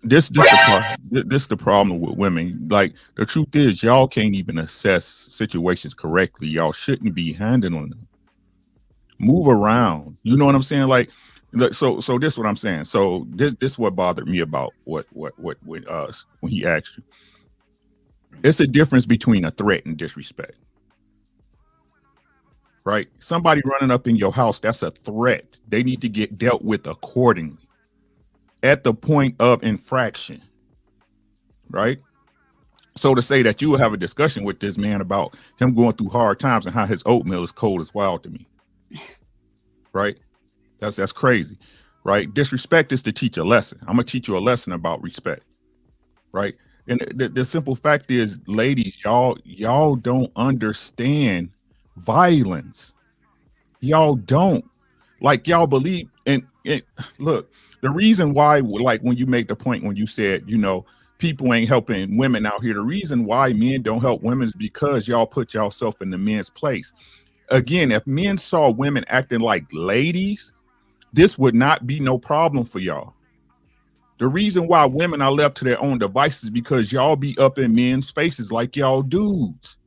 This the problem with women. Like the truth is, y'all can't even assess situations correctly. Y'all shouldn't be handling them. Move around. You know what I'm saying? Like, so this is what I'm saying. So this what bothered me about what when he asked you. It's a difference between a threat and disrespect. Right? Somebody running up in your house, that's a threat. They need to get dealt with accordingly at the point of infraction. Right? So to say that you will have a discussion with this man about him going through hard times and how his oatmeal is cold is wild to me. Right? That's crazy. Right? Disrespect is to teach a lesson. I'm gonna teach you a lesson about respect. Right? And the simple fact is, ladies, y'all don't understand violence. Y'all don't. Like, y'all believe and look, the reason why, like when you make the point when you said, you know, people ain't helping women out here, the reason why men don't help women is because y'all put yourself in the men's place. Again, if men saw women acting like ladies, this would not be no problem for y'all. The reason why women are left to their own devices is because y'all be up in men's faces like y'all dudes.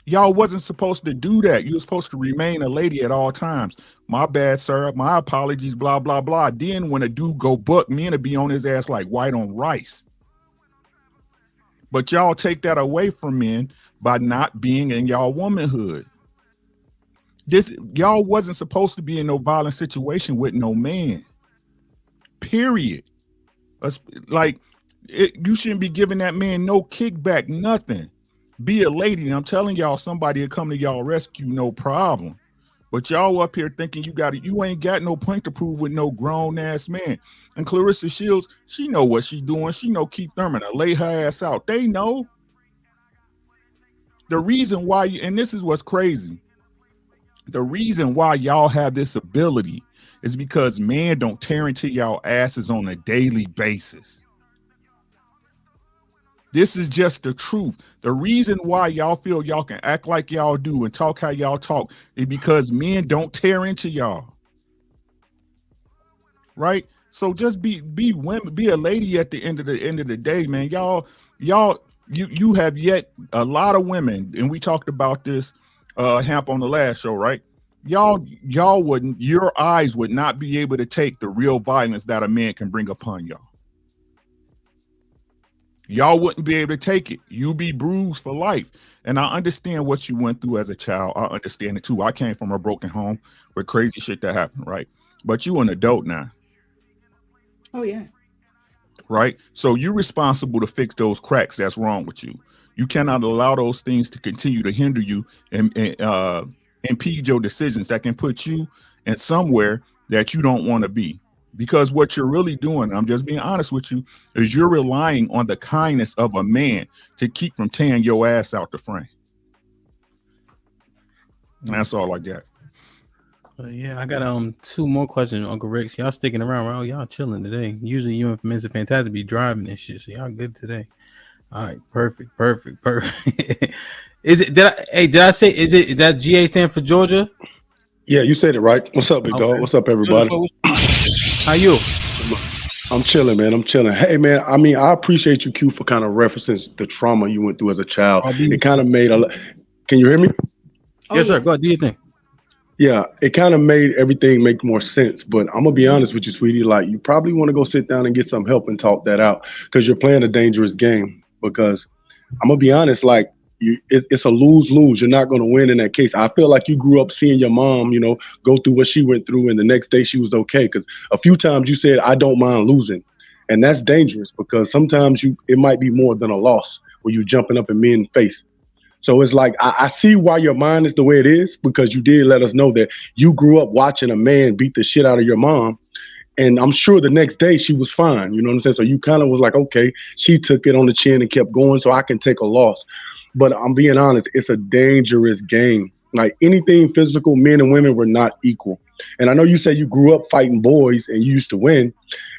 Y'all wasn't supposed to do that. You were supposed to remain a lady at all times. My bad, sir. My apologies, blah, blah, blah. Then when a dude go buck, men to be on his ass like white on rice. But y'all take that away from men by not being in y'all womanhood. Y'all wasn't supposed to be in no violent situation with no man. Period. You shouldn't be giving that man no kickback, nothing. Be a lady. And I'm telling y'all, somebody will come to y'all rescue, no problem. But y'all up here thinking you ain't got no point to prove with no grown ass man. And Clarissa Shields, she know what she doing. She know Keith Thurman to lay her ass out. They know. The reason why, and this is what's crazy. The reason why y'all have this ability is because men don't tear into y'all asses on a daily basis. This is just the truth. The reason why y'all feel y'all can act like y'all do and talk how y'all talk is because men don't tear into y'all. Right? So just be women, be a lady at the end of the day, man. You have yet a lot of women, and we talked about this Hamp on the last show, right? Your eyes would not be able to take the real violence that a man can bring upon y'all. Y'all wouldn't be able to take it. You be bruised for life. And I understand what you went through as a child. I understand it too. I came from a broken home with crazy shit that happened, right? But you an adult now. Oh, yeah. Right? So you're responsible to fix those cracks that's wrong with you. You cannot allow those things to continue to hinder you and impede your decisions that can put you in somewhere that you don't want to be. Because what you're really doing, I'm just being honest with you, is you're relying on the kindness of a man to keep from tearing your ass out the frame. And that's all I got. Yeah, I got two more questions, Uncle Rick. Y'all sticking around, right? Y'all chilling today. Usually you and Mr. Fantastic be driving and shit, so y'all good today. All right, perfect. Did I say that GA stand for Georgia? Yeah, you said it right. What's up, big dog? What's up, everybody? How you? I'm chilling, man. I'm chilling. Hey, man. I mean, I appreciate you, Q, for kind of referencing the trauma you went through as a child. It kind of made Can you hear me? Yes, sir. Go ahead. Do your thing. Yeah, it kind of made everything make more sense. But I'm gonna be honest with you, sweetie. Like, you probably want to go sit down and get some help and talk that out because you're playing a dangerous game. Because I'm gonna be honest, like, it's a lose-lose. You're not gonna win in that case. I feel like you grew up seeing your mom, go through what she went through, and the next day she was okay. Because a few times you said, "I don't mind losing," and that's dangerous because sometimes it might be more than a loss when you're jumping up in men's face. So it's like, I see why your mind is the way it is, because you did let us know that you grew up watching a man beat the shit out of your mom. And I'm sure the next day she was fine. You know what I'm saying? So you kind of was like, okay, she took it on the chin and kept going, so I can take a loss. But I'm being honest, it's a dangerous game. Like, anything physical, men and women were not equal. And I know you said you grew up fighting boys and you used to win.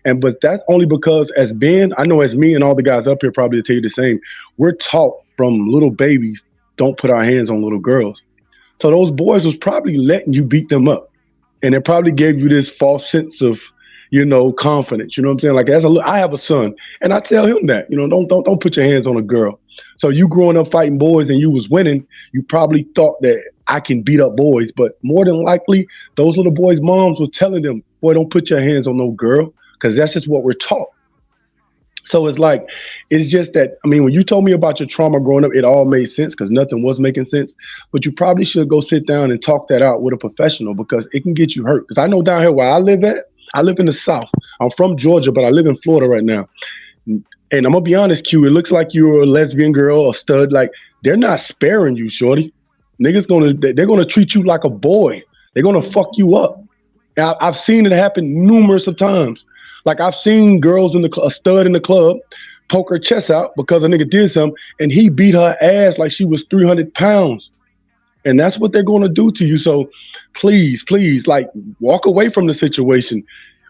But that's only because as men, I know as me and all the guys up here probably tell you the same, we're taught from little babies, don't put our hands on little girls. So those boys was probably letting you beat them up. And it probably gave you this false sense of, confidence. You know what I'm saying? Like, I have a son, and I tell him that, don't put your hands on a girl. So you growing up fighting boys and you was winning, you probably thought that I can beat up boys. But more than likely, those little boys' moms were telling them, boy, don't put your hands on no girl, because that's just what we're taught. So it's just that, I mean, when you told me about your trauma growing up, it all made sense because nothing was making sense. But you probably should go sit down and talk that out with a professional because it can get you hurt. Because I know down here where I live at, I live in the South. I'm from Georgia, but I live in Florida right now. And I'm going to be honest, Q, it looks like you're a lesbian girl, a stud. Like, they're not sparing you, shorty. They're going to treat you like a boy. They're going to fuck you up. And I've seen it happen numerous of times. Like, I've seen girls a stud in the club poke her chest out because a nigga did something, and he beat her ass like she was 300 pounds. And that's what they're going to do to you. So please, like, walk away from the situation.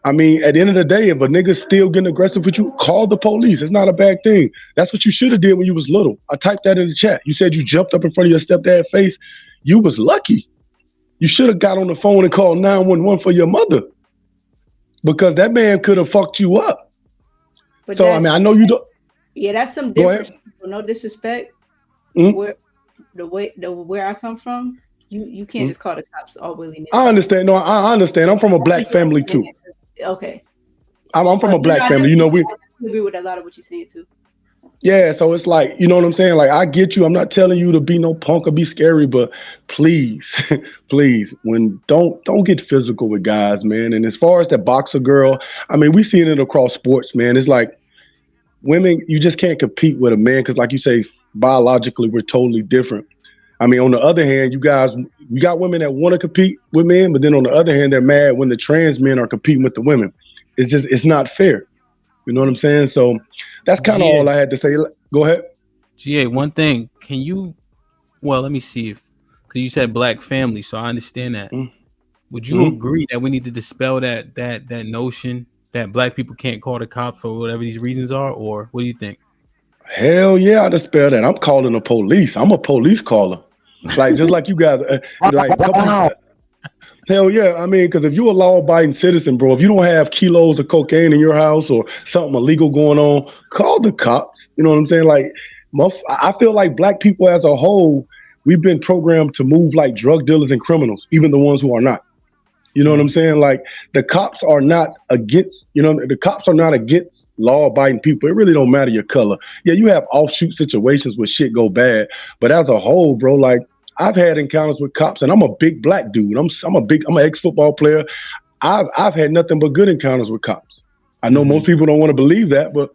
I mean, at the end of the day, if a nigga's still getting aggressive with you, call the police. It's not a bad thing. That's what you should have did when you was little. I typed that in the chat. You said you jumped up in front of your stepdad's face. You was lucky. You should have got on the phone and called 911 for your mother, because that man could have fucked you up. But so, I mean, I know you don't. Yeah, that's some different. No disrespect. Mm-hmm. where I come from, you can't just call the cops all willy nilly. I understand. No, I understand. I'm from a black family too. Okay. I'm from a black I family. definitely agree with a lot of what you're saying too. Yeah, so it's like, you know what I'm saying? Like, I get you. I'm not telling you to be no punk or be scary, but please, please, don't get physical with guys, man. And as far as that boxer girl, I mean, we seen it across sports, man. It's like women, you just can't compete with a man because, like you say, biologically, we're totally different. I mean, on the other hand, you got women that want to compete with men, but then on the other hand, they're mad when the trans men are competing with the women. It's not fair. You know what I'm saying? So that's kind of all I had to say. Go ahead. GA, one thing. Can you, well, let me see if, because you said black family, so I understand that. Would you agree that we need to dispel that notion that black people can't call the cops for whatever these reasons are, or what do you think? Hell yeah, I dispel that. I'm calling the police. I'm a police caller. Like, just like you guys, hell yeah. I mean, because if you're a law-abiding citizen, bro, if you don't have kilos of cocaine in your house or something illegal going on, call the cops. You know what I'm saying? Like, I feel like black people as a whole, we've been programmed to move like drug dealers and criminals, even the ones who are not. You know what I'm saying? Like, the cops are not against, the cops are not against law-abiding people. It really don't matter your color. Yeah, you have offshoot situations where shit go bad, but as a whole, bro, like, I've had encounters with cops, and I'm a big black dude. I'm an ex-football player. I've had nothing but good encounters with cops. I know most people don't want to believe that, but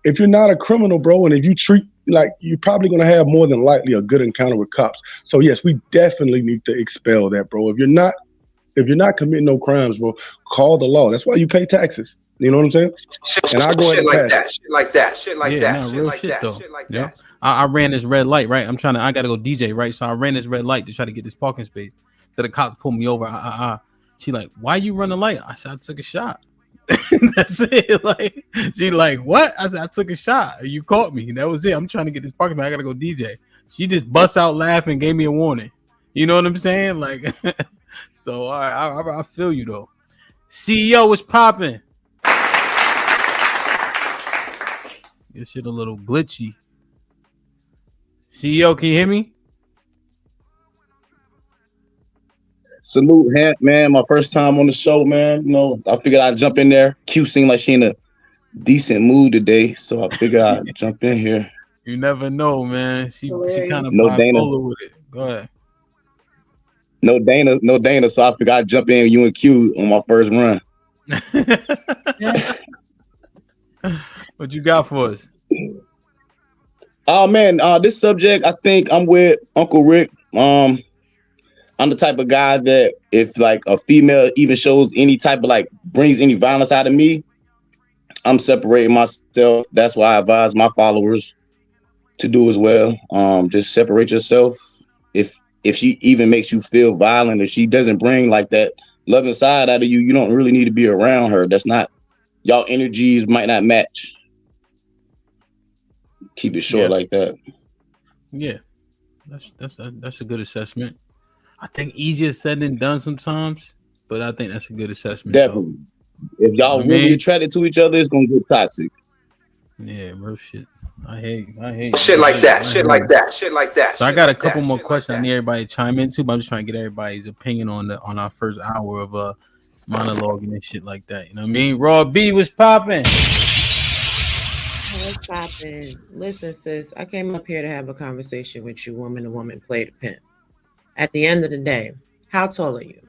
if you're not a criminal, bro, and if you treat like, you're probably gonna have more than likely a good encounter with cops. So yes, we definitely need to expel that, bro. If you're not committing no crimes, bro, call the law. That's why you pay taxes. You know what I'm saying? And I go shit like that, shit like that, shit like that, shit real like shit that, though. shit like Yeah. that. I ran this red light, right? I gotta go DJ, right? So I ran this red light to try to get this parking space. So the cop pulled me over. She like, why you run the light? I said, I took a shot. That's it. Like, she like, what? I said, I took a shot. You caught me. That was it. I'm trying to get this parking space. I gotta go DJ. She just bust out laughing, gave me a warning. You know what I'm saying? Like, so I feel you though. CEO is popping. This shit a little glitchy. CEO, can you hear me? Salute, Hemp, man. My first time on the show, man. You know, I figured I'd jump in there. Q seemed like she in a decent mood today, so I figured I'd jump in here. You never know, man. She kind of No bipolar Dana. with it. Go ahead. No Dana. So I figured I'd jump in with you and Q on my first run. What you got for us? Oh man, this subject, I think I'm with Uncle Rick. I'm the type of guy that if like a female even shows any type of like brings any violence out of me, I'm separating myself. That's why I advise my followers to do as well. Just separate yourself. If she even makes you feel violent, if she doesn't bring like that loving side out of you, you don't really need to be around her. That's not, y'all energies might not match. Keep it short like that. Yeah, that's a good assessment. I think easier said than done sometimes, but I think that's a good assessment. Definitely. If y'all really attracted to each other, it's gonna get toxic. Yeah, real shit. I hate you. Shit like that, shit like that, shit like that. So I got a couple more questions I need everybody to chime into, but I'm just trying to get everybody's opinion on our first hour of monologuing and shit like that. You know what I mean? Raw B was popping. What's popping? Listen, sis, I came up here to have a conversation with you, woman to woman, play the pimp. At the end of the day, how tall are you?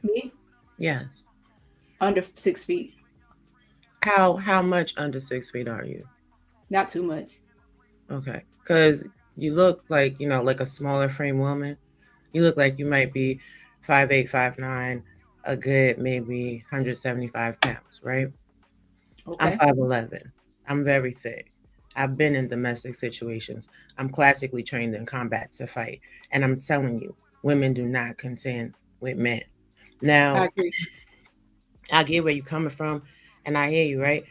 Me? Yes. Under 6 feet. How much under 6 feet are you? Not too much. Okay. Because you look like, like a smaller frame woman. You look like you might be 5'8", 5'9", a good maybe 175 pounds, right? Okay. I'm 5'11". I'm very thick. I've been in domestic situations. I'm classically trained in combat to fight. And I'm telling you, women do not contend with men. Now, I agree. I get where you're coming from, and I hear you, right?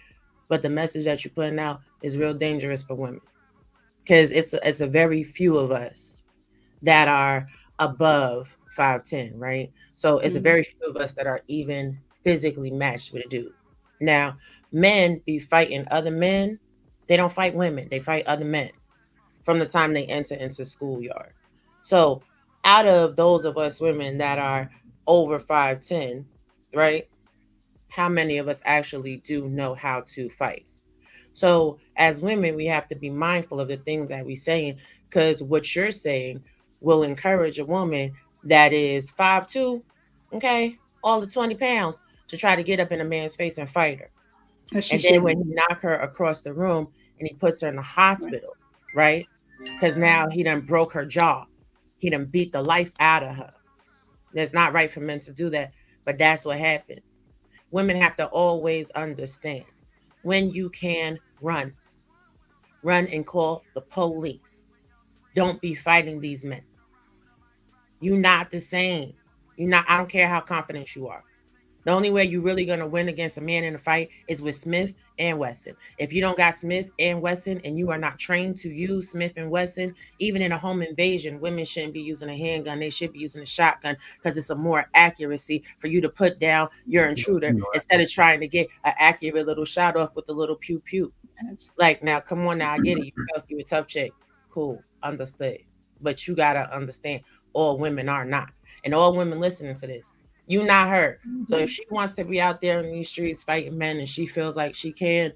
But the message that you're putting out is real dangerous for women. Because it's a very few of us that are above 5'10", right? So it's a very few of us that are even physically matched with a dude. Now, men be fighting other men. They don't fight women. They fight other men. from the time they enter into schoolyard. So out of those of us women that are over 5'10", right? How many of us actually do know how to fight? So as women, we have to be mindful of the things that we're saying, because what you're saying will encourage a woman that is 5'2", okay, all the 20 pounds, to try to get up in a man's face and fight her. And then when he knock her across the room and he puts her in the hospital, right? Because now he done broke her jaw. He done beat the life out of her. That's not right for men to do that, but that's what happens. Women have to always understand when you can run and call the police. Don't be fighting these men. You're not the same. I don't care how confident you are. The only way you're really going to win against a man in a fight is with Smith and Wesson. If you don't got Smith and Wesson and you are not trained to use Smith and Wesson, even in a home invasion, women shouldn't be using a handgun. They should be using a shotgun, because it's a more accuracy for you to put down your intruder instead of trying to get an accurate little shot off with a little pew pew. Like, now, come on now, I get it. You a tough chick. Cool, understood. But you got to understand, all women are not. And all women listening to this, you not her. So if she wants to be out there in these streets fighting men and she feels like she can,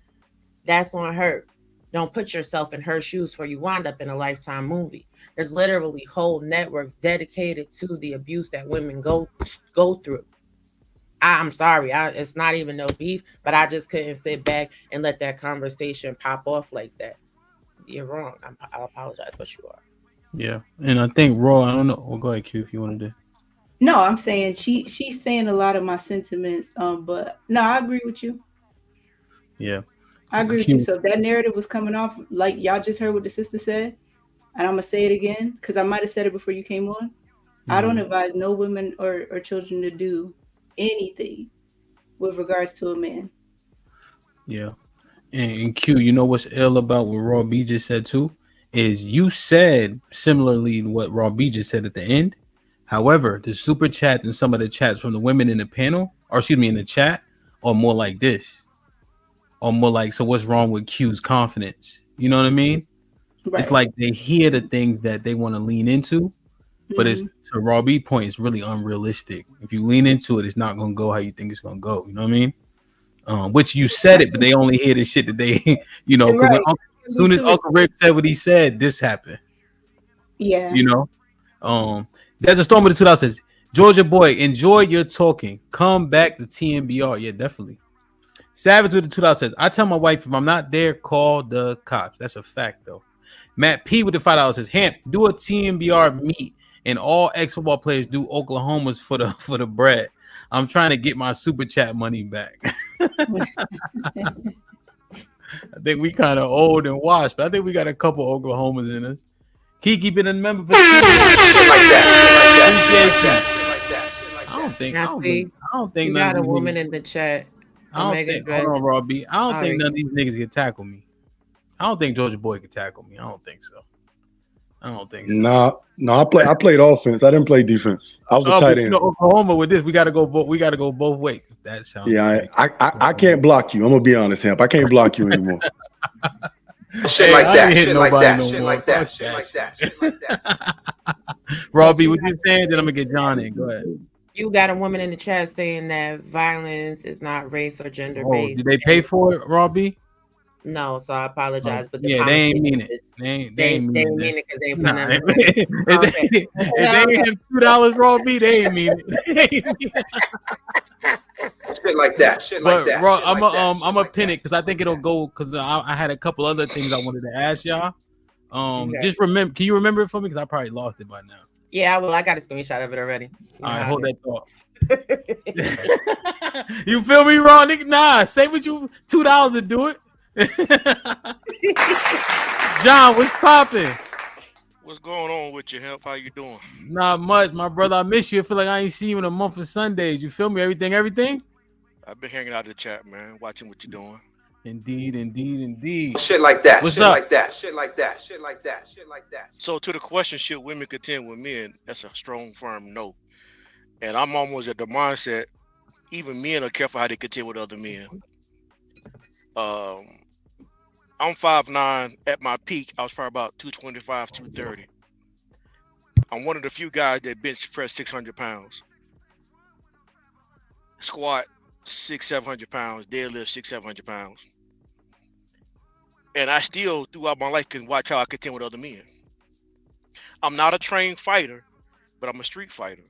that's on her. Don't put yourself in her shoes, for you wind up in a Lifetime movie. There's literally whole networks dedicated to the abuse that women go through. I'm sorry, it's not even no beef, but I just couldn't sit back and let that conversation pop off like that. You're wrong. I apologize, but you are. Yeah, and I think Raw. I don't know. Well, go ahead, Q, if you wanted to. No, I'm saying she's saying a lot of my sentiments. But no, I agree with you. Yeah, I agree with you. So if that narrative was coming off like y'all just heard what the sister said, and I'm gonna say it again because I might have said it before you came on. I don't advise no women or children to do anything with regards to a man. Yeah, and Q, you know what's ill about what Raw B just said too is you said similarly to what Raw B just said at the end. However, the super chats and some of the chats from the women in the panel, or excuse me, in the chat, are more like this. Or more like, so what's wrong with Q's confidence? You know what I mean? Right. It's like they hear the things that they want to lean into, but it's to Raw B point, it's really unrealistic. If you lean into it, it's not going to go how you think it's going to go. You know what I mean? Which you said it, but they only hear the shit that they, you know, right. As soon as Uncle Rick said what he said, this happened. Yeah. You know? There's a storm of the 2000s says, Georgia boy, enjoy your talking. Come back to TMBR. Yeah, definitely. Savage with the 2000 says, I tell my wife if I'm not there, call the cops. That's a fact, though. Matt P with the $5 says, Hamp, do a TMBR meet, and all ex-football players do Oklahomas for the bread. I'm trying to get my super chat money back. I think we kind of old and washed, but I think we got a couple Oklahomas in us. Kiki been a member for shit like that. I don't think you got a woman in the chat. Hold on, Robbie. I don't think none of these niggas can tackle me. I don't think Georgia boy can tackle me. I don't think so. No, I played offense. I didn't play defense. I was a tight end. You know, Oklahoma with this, we gotta go both ways. That sounds I can't block you. I'm gonna be honest, Hamp. I can't block you anymore. Shit like that. Robbie, what you saying? Then I'm gonna get John in. Go ahead. You got a woman in the chat saying that violence is not race or gender based. Did they pay for it, Robbie? No, so I apologize. But they ain't mean it. They ain't mean it because they ain't put nothing. If they ain't have $2 Robbie, they ain't mean it. Shit like that. I'm gonna pin it because I think it'll go because I had a couple other things I wanted to ask y'all. Just remember, can you remember it for me? Because I probably lost it by now. Yeah, well, I got a screenshot of it already. All right, hold that thought. You feel me, Ron? Nah, say what you $2 to do it. John, what's popping? What's going on with you, Help? How you doing? Not much, my brother. I miss you. I feel like I ain't seen you in a month of Sundays. You feel me? Everything? I've been hanging out in the chat, man, watching what you're doing. Indeed. Shit like that. What's shit up? Like that. Shit like that. So to the question, should women contend with men? That's a strong, firm no. And I'm almost at the mindset, even men are careful how they contend with other men. I'm 5'9". At my peak, I was probably about 225, 230. I'm one of the few guys that bench press 600 pounds, squat 600-700 pounds, deadlift 600-700 pounds, and I still throughout my life can watch how I contend with other men. I'm not a trained fighter, but I'm a street fighter,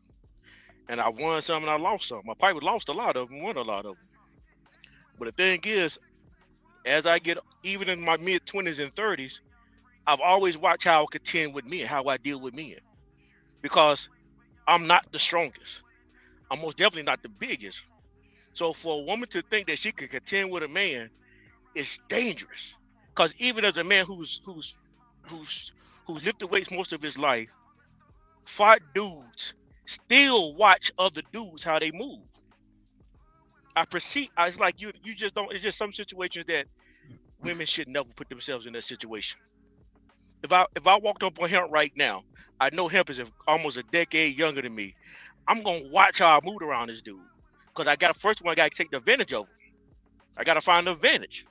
and I won some and I lost some. I probably lost a lot of them, won a lot of them. But the thing is, as I get even in my mid 20s and 30s, I've always watched how I contend with men, how I deal with men, because I'm not the strongest. I'm most definitely not the biggest. So for a woman to think that she could contend with a man is dangerous. Because even as a man who's lifted weights most of his life, fought dudes, still watch other dudes how they move. It's like you just don't. It's just some situations that women should never put themselves in that situation. If I walked up on Hemp right now, I know Hemp is almost a decade younger than me. I'm gonna watch how I move around this dude, because I got to take the advantage of him. I gotta find the advantage.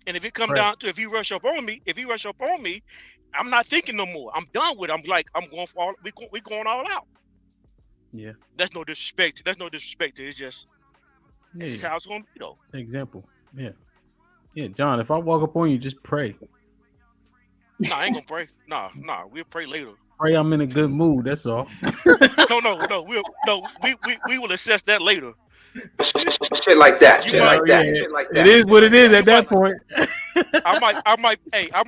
And if it come down to if he rush up on me, I'm not thinking no more. I'm done with it. I'm like, I'm going for all. We going all out. Yeah. That's no disrespect. It's just that's just how it's gonna be though. Example. Yeah. Yeah, John. If I walk up on you, just pray. Nah, I ain't gonna pray. Nah, we'll pray later. Pray I'm in a good mood. That's all. No. We will assess that later. Shit like that. Shit like that. It is what it is at that point. I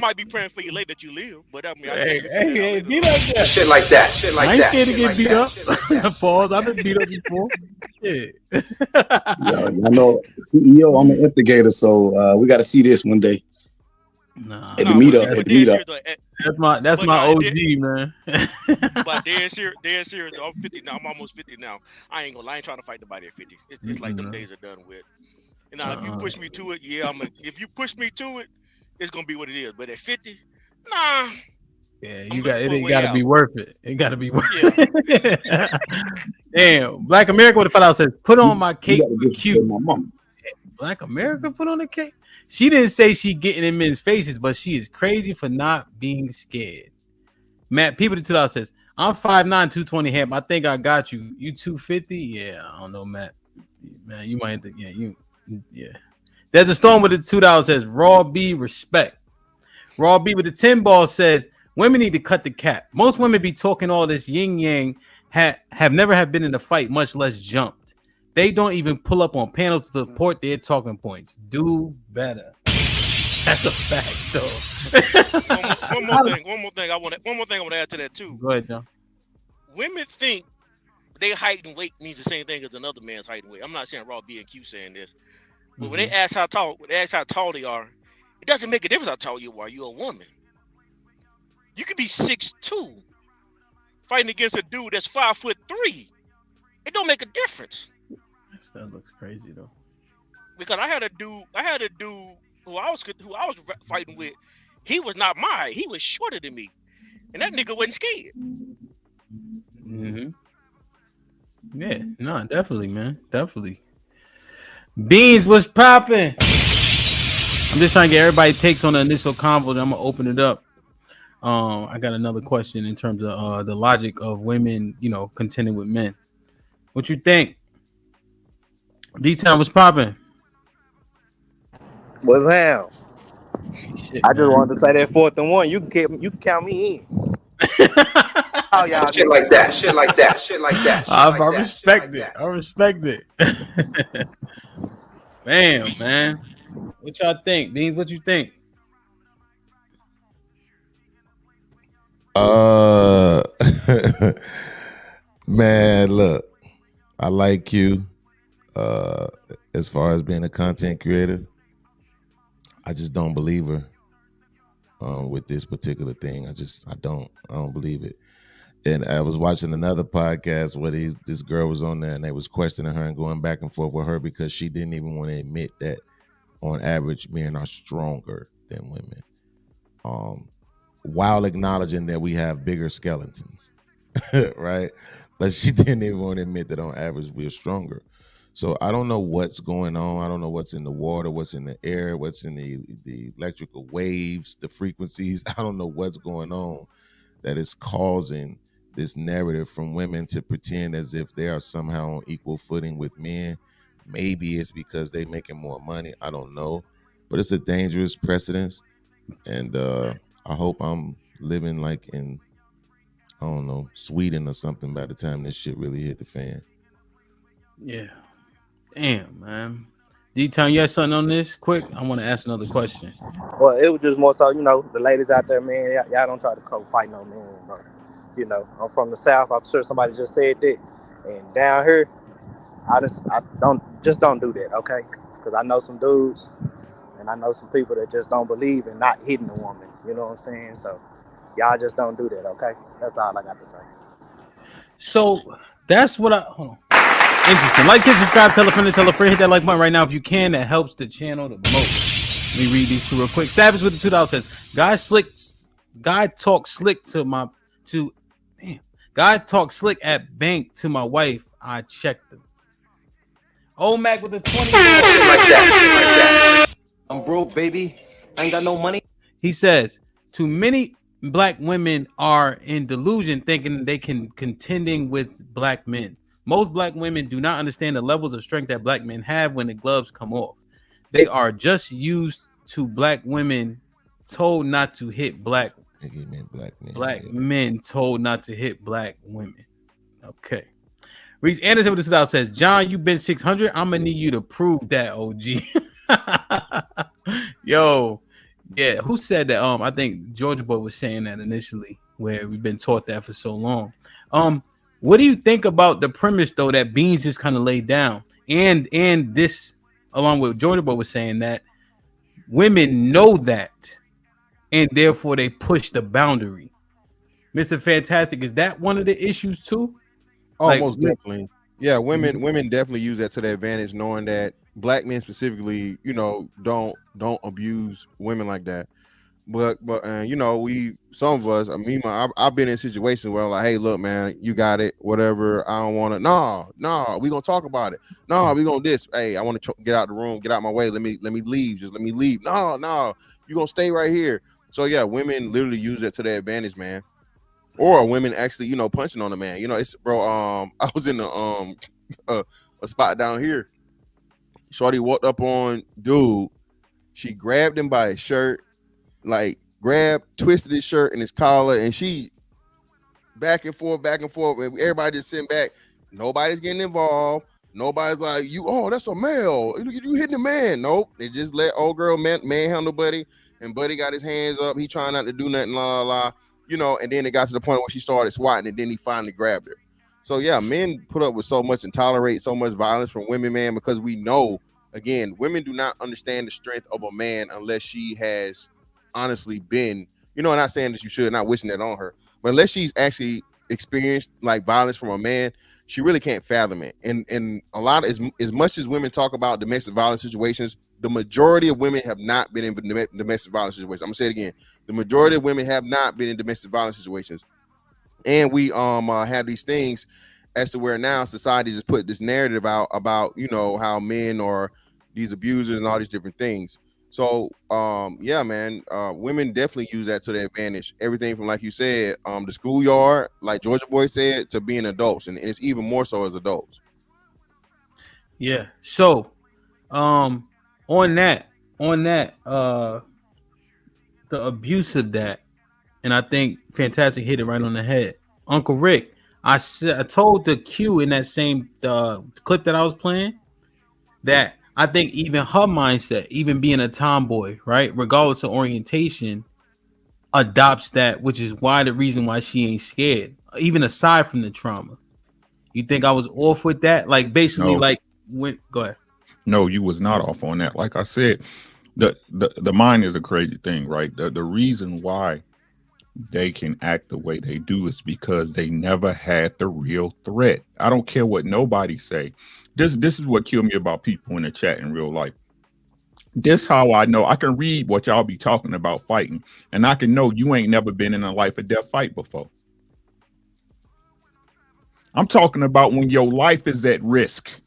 might be praying for you later that you live, but I mean, hey, beat up that. Shit like that. Shit like that. I ain't scared to get beat up. Pause. I've been beat up before. Shit. I know CEO. I'm an instigator, so we got to see this one day. Nah, at the meetup. That's my OG, man. But dead serious. I'm 50 now. I'm almost 50 now. I ain't trying to fight nobody at 50. It's like them days are done with. And now, if you push me to it, if you push me to it, it's gonna be what it is. But at 50, nah. Yeah, it got to be worth it. It got to be worth it. Damn, Black America with the $5 says, "Put on my cape for cute." Black America put on the cape. She didn't say she getting in men's faces, but she is crazy for not being scared. Matt, people to $2 says, "I'm 5'9", 220 Hemp. I think I got you. You 250? Yeah, I don't know, Matt. Man, you might have to. Yeah. There's a storm with the $2 says, "Raw B respect." Raw B with the 10 ball says, "Women need to cut the cap. Most women be talking all this yin yang, have never been in a fight, much less jumped. They don't even pull up on panels to support their talking points. Do better." That's a fact, though. one more thing I want to add to that too. Go ahead, John. Women think their height and weight means the same thing as another man's height and weight. I'm not saying Raw B and Q saying this, but when they ask how tall they are, it doesn't make a difference how tall you are. You're a woman. You could be 6'2", fighting against a dude that's 5'3". It don't make a difference. That looks crazy though. Because I had a dude who I was fighting with. He was not my height. He was shorter than me, and that nigga wasn't scared. Yeah, no, definitely, man, definitely. Beans was popping. I'm just trying to get everybody takes on the initial convo. Then I'm gonna open it up. I got another question in terms of the logic of women, contending with men. What you think? D-Town was popping. What's hell? I just wanted to say that 4th and 1. You can count me in. Oh, y'all shit like that. Shit like that. Shit like that. I respect it. I respect it. Bam, man. What y'all think, Beans? What you think? Man, look, I like you. As far as being a content creator, I just don't believe her with this particular thing. I don't believe it. And I was watching another podcast where this girl was on there and they was questioning her and going back and forth with her because she didn't even want to admit that on average men are stronger than women, while acknowledging that we have bigger skeletons, right? But she didn't even want to admit that on average we're stronger. So I don't know what's going on. I don't know what's in the water, what's in the air, what's in the electrical waves, the frequencies. I don't know what's going on that is causing this narrative from women to pretend as if they are somehow on equal footing with men. Maybe it's because they're making more money. I don't know. But it's a dangerous precedence. And I hope I'm living like in, I don't know, Sweden or something by the time this shit really hit the fan. Yeah. Damn, man. D-Town, you had something on this? Quick, I want to ask another question. Well, it was just more so, the ladies out there, man, y'all don't try to fight no man, bro. I'm from the South. I'm sure somebody just said that. And down here, I don't do that, okay? Because I know some dudes and I know some people that just don't believe in not hitting a woman. You know what I'm saying? So y'all just don't do that, okay? That's all I got to say. So that's what hold on. Interesting. Like, share, subscribe, tell a friend, hit that like button right now if you can. That helps the channel the most. Let me read these two real quick. Savage with the $2 says, Guy talk slick at bank to my wife. I checked them. Old Mac with the 20. I'm broke, baby. I ain't got no money. He says, too many black women are in delusion thinking they can contending with black men. Most black women do not understand the levels of strength that black men have when the gloves come off. They are just used to black women told not to hit black men told not to hit black women. Okay. Reese Anderson with the $2 says, John, you been 600. I'm gonna need you to prove that, OG. Yo, yeah. Who said that? I think Georgia Boy was saying that initially, where we've been taught that for so long. What do you think about the premise though that Beans just kind of laid down, and this, along with Georgia Boy was saying that women know that, and therefore they push the boundary. Mr. Fantastic, is that one of the issues too? Oh, most definitely. Yeah, women definitely use that to their advantage, knowing that black men specifically, don't abuse women like that. But some of us, I've been in situations where I'm like, hey, look, man, you got it, whatever. I don't want to. No, we gonna talk about it. No, we gonna this. Hey, I want to get out the room, get out my way. Let me leave. Just let me leave. No, you gonna stay right here. So yeah, women literally use that to their advantage, man. Or women actually, punching on a man. It's bro. I was in the a spot down here. Shorty walked up on dude. She grabbed him by his shirt. Twisted his shirt and his collar, and she back and forth. And everybody just sitting back. Nobody's getting involved. Nobody's like, that's a male. You hitting a man. Nope. They just let old girl manhandle Buddy, and Buddy got his hands up. He trying not to do nothing, and then it got to the point where she started swatting, and then he finally grabbed her. So yeah, men put up with so much and tolerate so much violence from women, man, because we know, again, women do not understand the strength of a man unless she has honestly been, not saying that you should, not wishing that on her, but unless she's actually experienced like violence from a man, she really can't fathom it. And a lot of, as much as women talk about domestic violence situations, the majority of women have not been in domestic violence situations. I'm gonna say it again. The majority of women have not been in domestic violence situations. And we have these things as to where now society just put this narrative out about, how men are these abusers and all these different things. So yeah, man, women definitely use that to their advantage. Everything from, like you said, the schoolyard, like Georgia Boy said, to being adults, and it's even more so as adults. Yeah. So on that, the abuse of that, and I think Fantastic hit it right on the head. Uncle Rick, I told the Q in that same clip that I was playing that I think even her mindset, even being a tomboy, right, regardless of orientation, adopts that, which is the reason why she ain't scared, even aside from the trauma. You think I was off with that? Like, basically, go ahead. No, you was not off on that. Like I said, the mind is a crazy thing, right? The reason why they can act the way they do is because they never had the real threat. I don't care what nobody say. This is what killed me about people in the chat in real life. This how I know. I can read what y'all be talking about fighting, and I can know you ain't never been in a life or death fight before. I'm talking about when your life is at risk.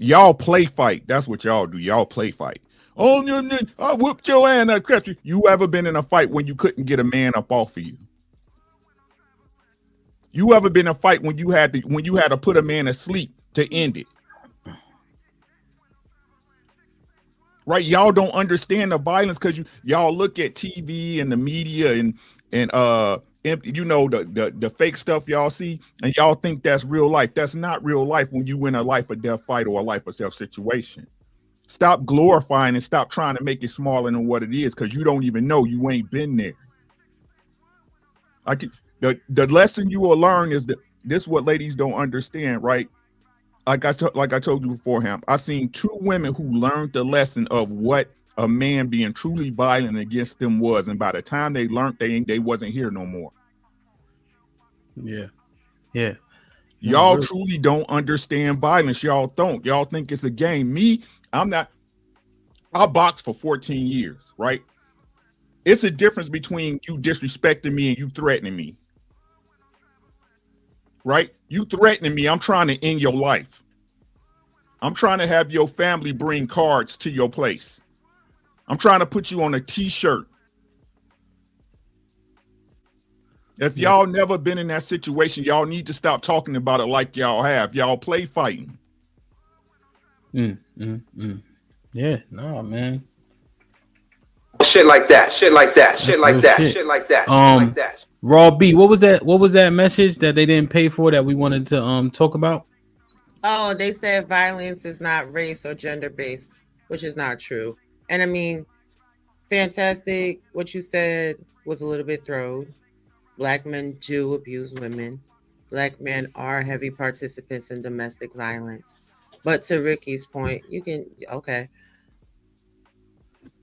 Y'all play fight. That's what y'all do. Y'all play fight. Oh, I whooped your ass. I crushed you. You ever been in a fight when you couldn't get a man up off of you? You ever been in a fight when you had to put a man asleep to end it? Right? Y'all don't understand the violence because y'all look at TV and the media and you know the fake stuff y'all see, and y'all think that's real life. That's not real life when you win a life or death fight or a life or death situation. Stop glorifying and stop trying to make it smaller than what it is, because you don't even know. You ain't been there. The lesson you will learn is that this is what ladies don't understand, right? Like I told you beforehand, I seen 2 women who learned the lesson of what a man being truly violent against them was, and by the time they learned, they wasn't here no more. Yeah. Y'all truly don't understand violence. Y'all don't. Y'all think it's a game. Me, I'm not. I boxed for 14 years, right? It's a difference between you disrespecting me and you threatening me. Right? You threatening me, I'm trying to end your life. I'm trying to have your family bring cards to your place. I'm trying to put you on a t-shirt. If y'all never been in that situation, y'all need to stop talking about it like y'all have. Y'all play fighting. Yeah, no, man. Shit like that. Shit like that. Shit like that. Shit like that. Shit like that. Raw B, what was that message that they didn't pay for that we wanted to talk about? Oh, they said violence is not race or gender based, which is not true. And I mean, fantastic. What you said was a little bit thrown. Black men do abuse women. Black men are heavy participants in domestic violence. But to Ricky's point,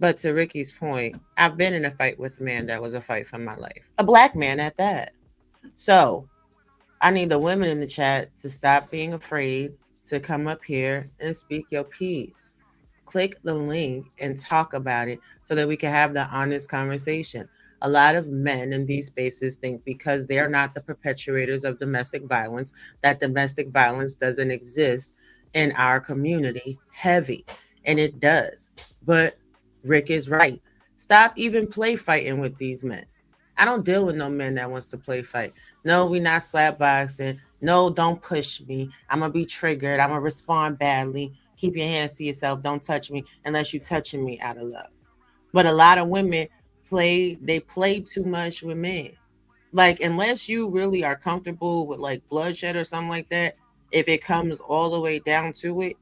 But to Ricky's point, I've been in a fight with a man that was a fight for my life. A black man at that. So I need the women in the chat to stop being afraid to come up here and speak your piece. Click the link and talk about it so that we can have the honest conversation. A lot of men in these spaces think because they're not the perpetuators of domestic violence, that domestic violence doesn't exist in our community heavy. And it does. But Rick is right. Stop even play fighting with these men. I don't deal with no man that wants to play fight. No, we not slap boxing. No, don't push me. I'm going to be triggered. I'm going to respond badly. Keep your hands to yourself. Don't touch me unless you're touching me out of love. But a lot of women play too much with men. Like, unless you really are comfortable with like bloodshed or something like that, if it comes all the way down to it,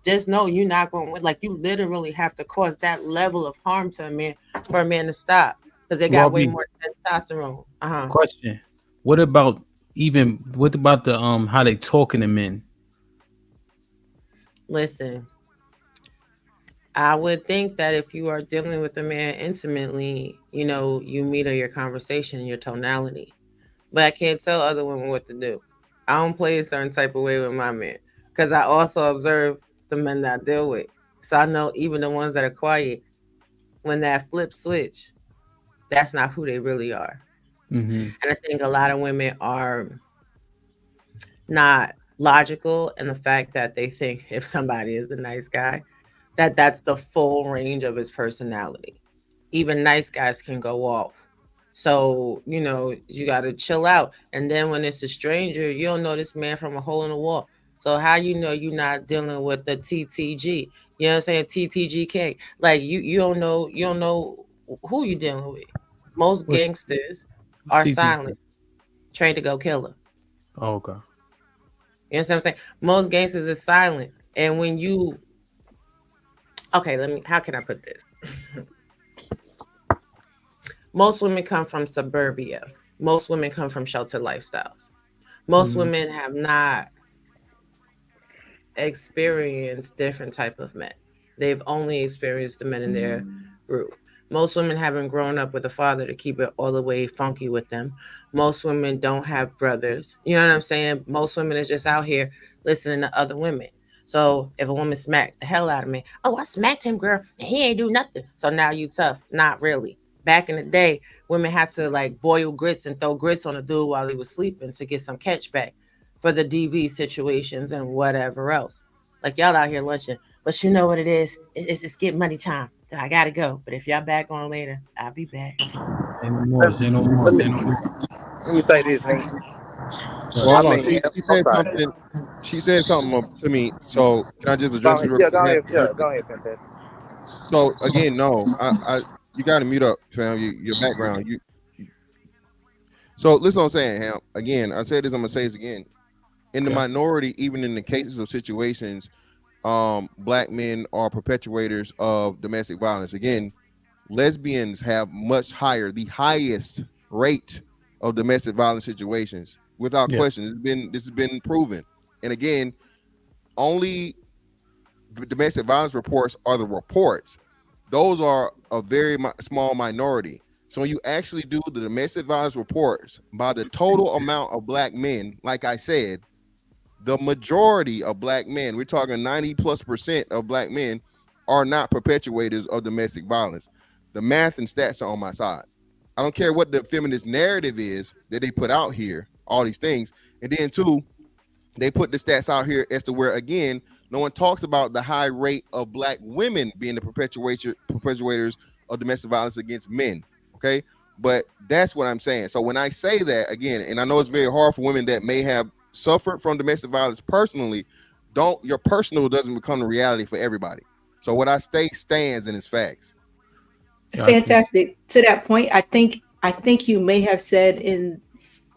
just know you're not going to win. Like, you literally have to cause that level of harm to a man for a man to stop, because they got way more testosterone. Question: What about the how they talking to men? Listen, I would think that if you are dealing with a man intimately, you know, you meter your conversation, your tonality. But I can't tell other women what to do. I don't play a certain type of way with my men, because I also observe the men that I deal with. So I know even the ones that are quiet, when that flip switch, that's not who they really are. And I think a lot of women are not logical in the fact that they think if somebody is a nice guy, that's the full range of his personality. Even nice guys can go off. So, you know, you got to chill out. And then when it's a stranger, you don't know this man from a hole in the wall. So how you know you're not dealing with the TTG? You know what I'm saying? TTGK. Like you don't know who you dealing with. Most gangsters are silent, trained to go kill her. Oh, okay. You know what I'm saying? Most gangsters are silent. And when you how can I put this? Most women come from suburbia. Most women come from sheltered lifestyles. Most women have not experienced different type of men. They've only experienced the men in their group. Most women haven't grown up with a father to keep it all the way funky with them. Most women don't have brothers. You know what I'm saying? Most women are just out here listening to other women. So if a woman smacked the hell out of me, oh, I smacked him, girl, and he ain't do nothing. So now you tough. Not really. Back in the day, women had to like boil grits and throw grits on a dude while he was sleeping to get some catch back for the DV situations and whatever else. Like y'all out here lunching, but you know what it is? It's get money time. So I gotta go. But if y'all back on later, I'll be back. Say no more. Say no more. Say no more. Let me say this, Hank. Well, I hold on. mean, She I'm said sorry. something. She said something to me. So can I just address it real Yeah, quick? go ahead. Yeah, go ahead, Fantastic. So again, no, you got to mute up, fam. Your background. So listen, what I'm saying, Ham. Again, I said this. I'm gonna say this again. In the minority, even in the cases of situations, black men are perpetuators of domestic violence. Again, lesbians have much higher, the highest rate of domestic violence situations, without question. This has been proven. And again, only domestic violence reports are the reports. Those are a very small minority. So when you actually do the domestic violence reports by the total amount of black men, like I said, the majority of black men, we're talking 90+% of black men, are not perpetuators of domestic violence. The math and stats are on my side. I don't care what the feminist narrative is that they put out here, all these things. And then two, they put the stats out here as to where, again, no one talks about the high rate of black women being the perpetuators of domestic violence against men. Okay. But that's what I'm saying. So when I say that, again, and I know it's very hard for women that may have suffered from domestic violence personally, your personal doesn't become the reality for everybody. So what I say stands and it's facts. Fantastic. To that point, I think you may have said,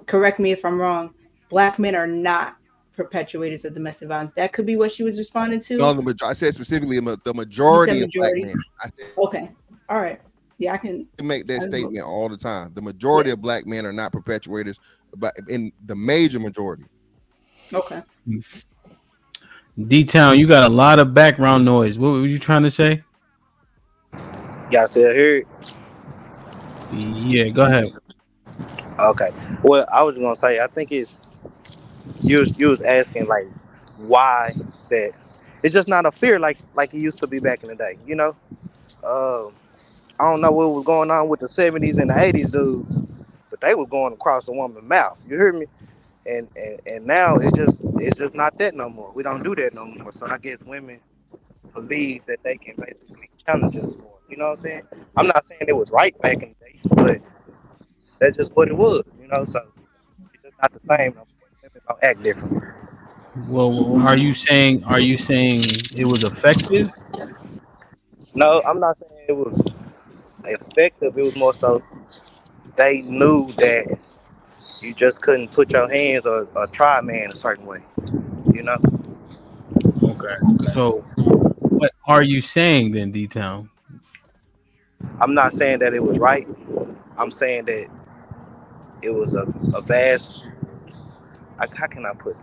correct me if I'm wrong, black men are not perpetuators of domestic violence. That could be what she was responding to. No, I said specifically the majority of black men. I said, okay. All right. Yeah, I can make that statement all the time. The majority of black men are not perpetuators, but in the major majority. Okay. D-Town, you got a lot of background noise. What were you trying to say? Y'all still here? Yeah, go ahead. Okay. Well, I was gonna say, I think it's you was asking like why that it's just not a fear like it used to be back in the day. You know, I don't know what was going on with the 70s and the 80s dudes, but they were going across the woman's mouth. You hear me? And now it's just not that no more. We don't do that no more. So I guess women believe that they can basically challenge us for it. You know what I'm saying? I'm not saying it was right back in the day, but that's just what it was. You know, so it's just not the same. Women don't act different. Well, are you saying it was effective? No, I'm not saying it was effective. It was more so they knew that you just couldn't put your hands or try a man a certain way. You know? Okay. So what are you saying then, D-Town? I'm not saying that it was right. I'm saying that it was a vast. How can I put it?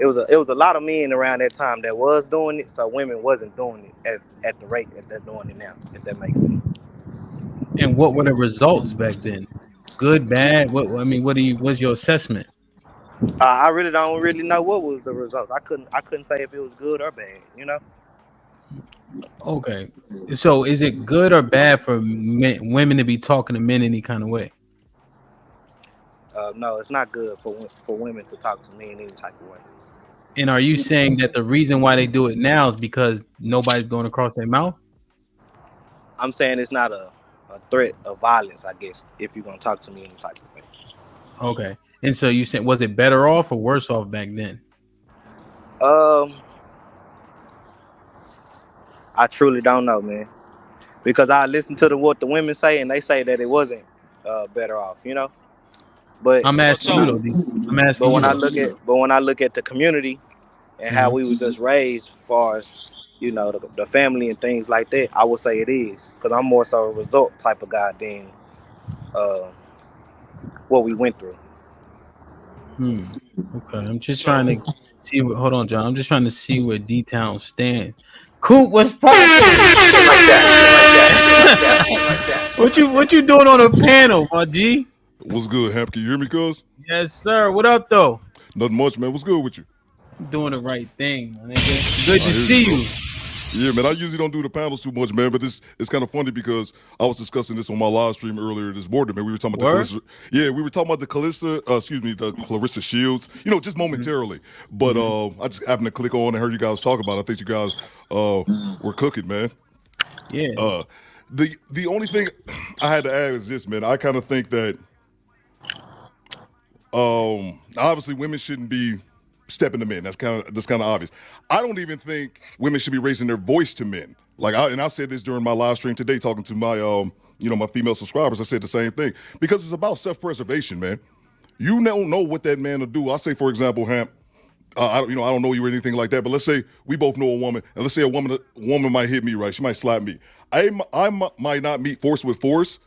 It was a lot of men around that time that was doing it, so women wasn't doing it at the rate that they're doing it now. If that makes sense. And what were the results back then? Good, bad? What's your assessment? I really don't really know what was the results. I couldn't say if it was good or bad. You know. Okay. So is it good or bad for women to be talking to men any kind of way? No, it's not good for women to talk to me in any type of way. And are you saying that the reason why they do it now is because nobody's going across their mouth? I'm saying it's not a threat of violence, I guess, if you're gonna talk to me in any type of way. Okay. And so you said, was it better off or worse off back then? I truly don't know, man, because I listen to what the women say, and they say that it wasn't better off, you know. But I'm asking you though. I'm asking but you. when I look at the community and how we was just raised, as far as you know, the family and things like that, I would say it is, because I'm more so a result type of guy than what we went through. Okay, I'm just trying to see. Hold on, John. I'm just trying to see where D-Town stands. Coop, what's poppin'? What you doing on a panel, my G? What's good, Hap? Can you hear me, cuz? Yes, sir. What up, though? Nothing much, man. What's good with you? I'm doing the right thing, my nigga. Good to see you. Yeah, man, I usually don't do the panels too much, man, but it's kind of funny because I was discussing this on my live stream earlier this morning, man. We were talking about Word? we were talking about the Clarissa Shields, just momentarily. But I just happened to click on and heard you guys talk about it. I think you guys were cooking, man. Yeah. The only thing I had to add is this, man. I kind of think that obviously women shouldn't be stepping to men. That's kind of obvious. I don't even think women should be raising their voice to men. I said this during my live stream today, talking to my my female subscribers. I said the same thing because it's about self-preservation, man. You don't know what that man will do. I say, for example, Hamp, I don't know you or anything like that, but let's say we both know a woman, and let's say a woman might hit me, right? She might slap me. I might not meet force with force,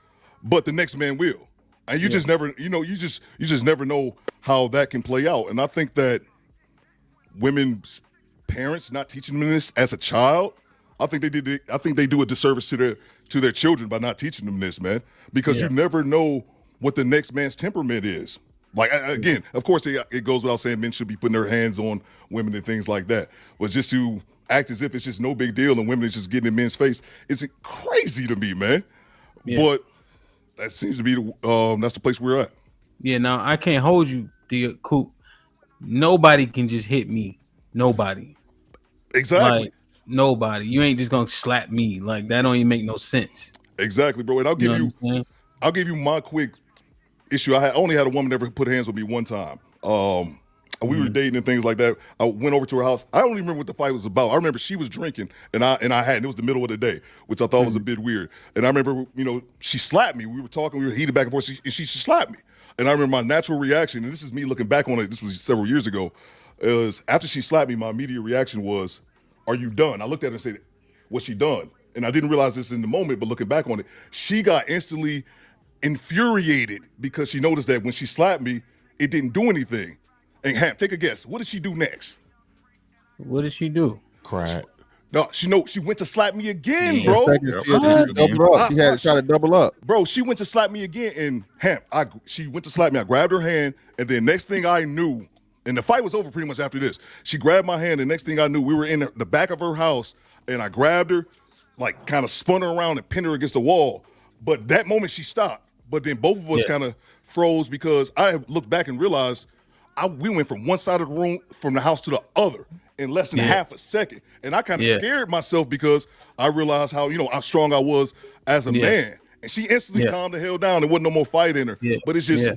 but the next man will. And you just never, you just never know how that can play out. And I think that women's parents not teaching them this as a child, I think they do a disservice to their children by not teaching them this, man. Because you never know what the next man's temperament is. Like, again, of course, it goes without saying men should be putting their hands on women and things like that. But just to act as if it's just no big deal and women is just getting in men's face, it's crazy to me, man. Yeah. But that seems to be that's the place we're at. Yeah, now I can't hold you, the Coop. Nobody can just hit me. Nobody. Exactly. Like, nobody. You ain't just gonna slap me. Like, that don't even make no sense. Exactly, bro. And I'll give you my quick issue. I only had a woman ever put hands on me one time. We were dating and things like that. I went over to her house. I don't even remember what the fight was about. I remember she was drinking and I hadn't. It was the middle of the day, which I thought was a bit weird. And I remember, she slapped me. We were talking, we were heated back and forth, and she slapped me. And I remember my natural reaction, and this is me looking back on it, this was several years ago, is after she slapped me, my immediate reaction was, "Are you done?" I looked at her and said, "Was she done?" And I didn't realize this in the moment, but looking back on it, she got instantly infuriated because she noticed that when she slapped me, it didn't do anything. And Ham, take a guess. What did she do next? What did she do? Cried. No, she went to slap me again, Yeah. bro. She had to double up. She had to try to double up. Bro, she went to slap me again, and she went to slap me. I grabbed her hand, and then next thing I knew, and the fight was over pretty much after this. She grabbed my hand, and next thing I knew, we were in the back of her house, and I grabbed her, like kind of spun her around and pinned her against the wall. But that moment she stopped. But then both of us kind of froze because I looked back and realized we went from one side of the room, from the house to the other in less than half a second. And I kind of scared myself because I realized how strong I was as a man. And she instantly calmed the hell down. There wasn't no more fight in her. But it's just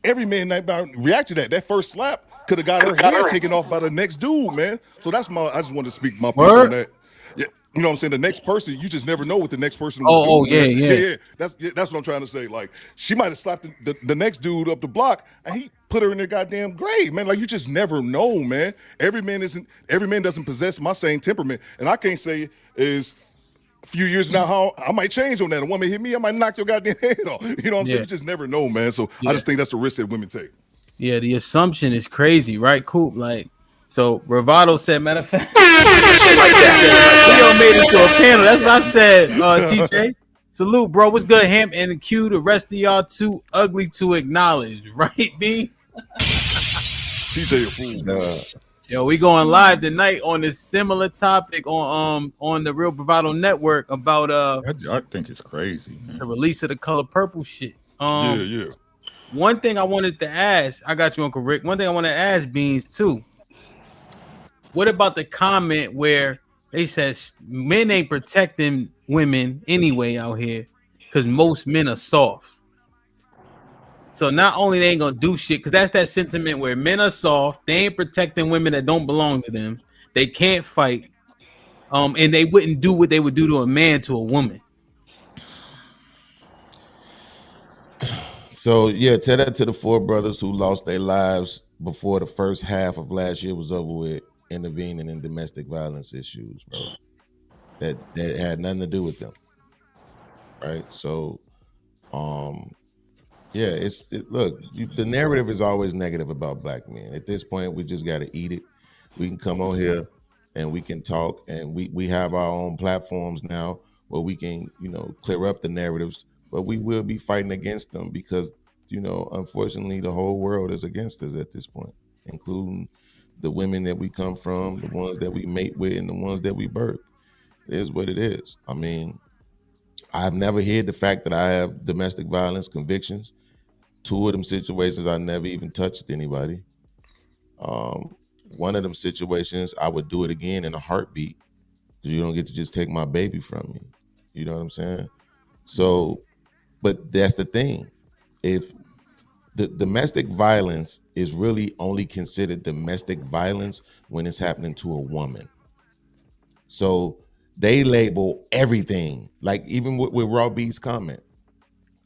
every man that react to that. That first slap could have got her hair taken off by the next dude, man. So I just wanted to speak my piece on that. Yeah. You know what I'm saying? The next person, you just never know what the next person will do. Yeah. That's what I'm trying to say. Like, she might have slapped the next dude up the block, and he put her in their goddamn grave, man. Like, you just never know, man. Every man doesn't possess my same temperament, and I can't say is a few years now how I might change on that. A woman hit me, I might knock your goddamn head off. You know what I'm saying? You just never know, man. So I just think that's the risk that women take. Yeah, the assumption is crazy, right? Cool. Like, so Bravado said, matter of fact, Leo made it to a panel. That's what I said, TJ. Salute, bro. What's good, Ham and the Q? The rest of y'all too ugly to acknowledge, right, B? TJ a fool. Yo, we going live tonight on this similar topic on the Real Bravado Network about I think it's crazy, man. The release of the Color Purple shit. Yeah. One thing I wanted to ask, I got you, Uncle Rick. One thing I want to ask Beans too. What about the comment where they said men ain't protecting women anyway out here because most men are soft? So not only they ain't gonna do shit, because that's that sentiment where men are soft, they ain't protecting women that don't belong to them, they can't fight, and they wouldn't do what they would do to a man to a woman. So yeah, tell that to the four brothers who lost their lives before the first half of last year was over with, intervening in domestic violence issues, bro. That had nothing to do with them, right? So, yeah, look, the narrative is always negative about black men. At this point, we just got to eat it. We can come on here and we can talk, and we have our own platforms now where we can, clear up the narratives, but we will be fighting against them because, unfortunately, the whole world is against us at this point, including the women that we come from, the ones that we mate with, and the ones that we birth. It is what it is. I mean, I've never hid the fact that I have domestic violence convictions. 2 of them situations, I never even touched anybody. One of them situations, I would do it again in a heartbeat because you don't get to just take my baby from me. You know what I'm saying? So, but that's the thing. If the domestic violence is really only considered domestic violence when it's happening to a woman. So they label everything, like even with Raw B's comment.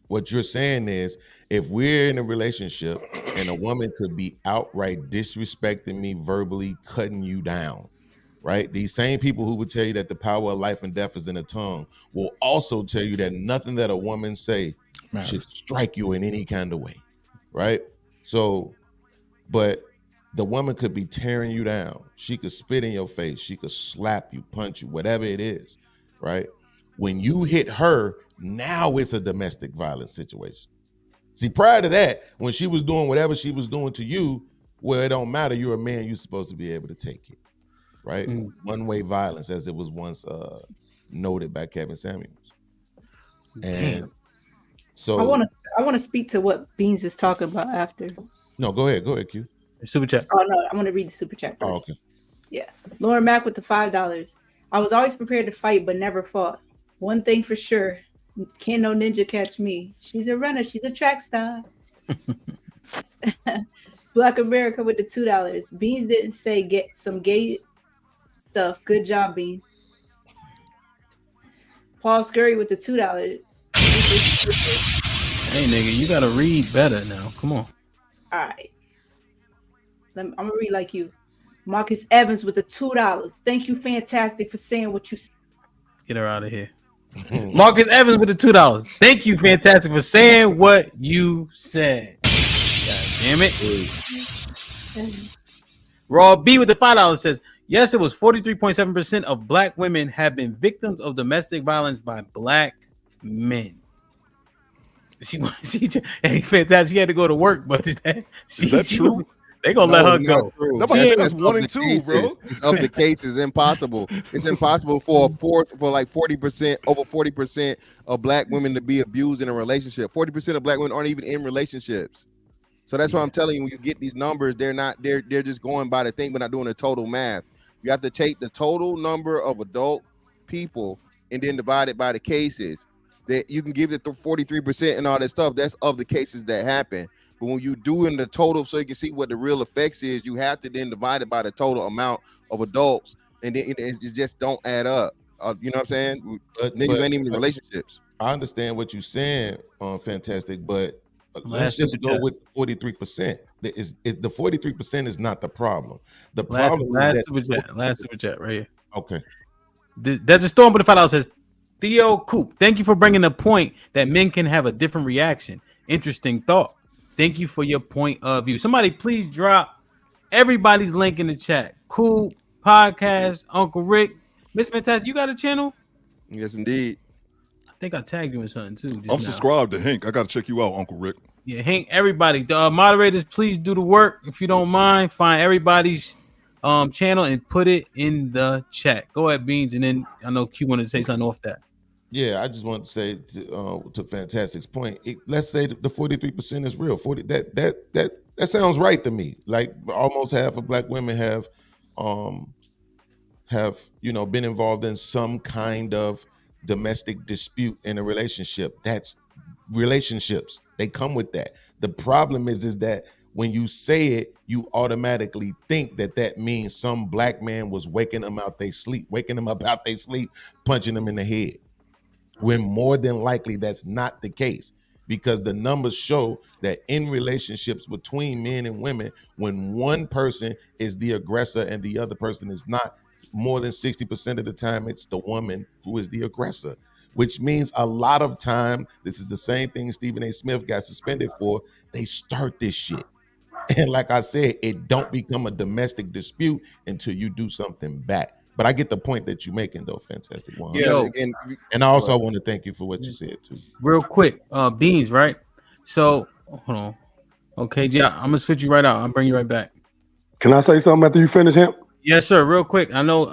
What you're saying is, if we're in a relationship and a woman could be outright disrespecting me, verbally cutting you down, right? These same people who would tell you that the power of life and death is in the tongue will also tell you that nothing that a woman say should strike you in any kind of way, right? So, but the woman could be tearing you down. She could spit in your face. She could slap you, punch you, whatever it is, right? When you hit her, now it's a domestic violence situation. See, prior to that, when she was doing whatever she was doing to you, well, it don't matter. You're a man. You're supposed to be able to take it, right? One-way violence, as it was once noted by Kevin Samuels. And so I want to speak to what Beans is talking about after. No, go ahead, Q. Super chat. Oh no, I want to read the super chat first. Oh, okay. Yeah, Lauren Mack with the $5. I was always prepared to fight, but never fought. One thing for sure, can't no ninja catch me. She's a runner. She's a track star. Black America with the $2. Beans didn't say get some gay stuff. Good job, Beans. Paul Scurry with the $2. Hey, nigga, you gotta read better now. Come on. All right. I'm gonna read like you. Marcus Evans with the $2. Thank you, fantastic, for saying what you said. Get her out of here. Marcus Evans with the $2. Thank you, fantastic, for saying what you said. God damn it. Raw B with the $5 says, yes, it was 43.7% of black women have been victims of domestic violence by black men. Hey, fantastic. She had to go to work, but is that true? They gonna let her go. That's 1 and 2, bro. It's of the cases. Impossible. It's impossible for like 40%, over 40% of black women to be abused in a relationship. 40% of black women aren't even in relationships. So that's why I'm telling you, when you get these numbers, they're just going by the thing, but not doing the total math. You have to take the total number of adult people and then divide it by the cases. That you can give it the 43% and all that stuff. That's of the cases that happen. But when you do in the total, so you can see what the real effects is, you have to then divide it by the total amount of adults, and then it just don't add up. You know what I'm saying? Niggas ain't even in relationships. I understand what you're saying, fantastic, but let's just go with 43%. The 43% is not the problem. The problem last super chat right here. Okay. There's a storm, but the $5 says, Theo Coop, thank you for bringing the point that men can have a different reaction. Interesting thought. Thank you for your point of view. Somebody please drop everybody's link in the chat. Cool podcast, Uncle Rick, Miss Fantastic. You got a channel? Yes, indeed. I think I tagged you in something too. I'm subscribed to Hank. I gotta check you out, Uncle Rick. Yeah, Hank. Everybody, the moderators, please do the work if you don't mind. Find everybody's channel and put it in the chat. Go ahead, Beans, and then I know Q wanted to say something off that. Yeah, I just want to say to Fantastic's point. Let's say the 43% is real. That sounds right to me. Like almost half of black women have been involved in some kind of domestic dispute in a relationship. That's relationships. They come with that. The problem is that when you say it, you automatically think that means some black man was waking them out they sleep, punching them in the head. When more than likely that's not the case, because the numbers show that in relationships between men and women, when one person is the aggressor and the other person is not, more than 60% of the time it's the woman who is the aggressor, which means a lot of time, this is the same thing Stephen A. Smith got suspended for, they start this shit. And like I said, it don't become a domestic dispute until you do something back. But I get the point that you're making, though, Fantastic. Yeah, and I also want to thank you for what you said, too. Real quick, Beans, right? So, hold on. Okay, yeah, I'm going to switch you right out. I'll bring you right back. Can I say something after you finish, Hemp? Yes, sir. Real quick, I know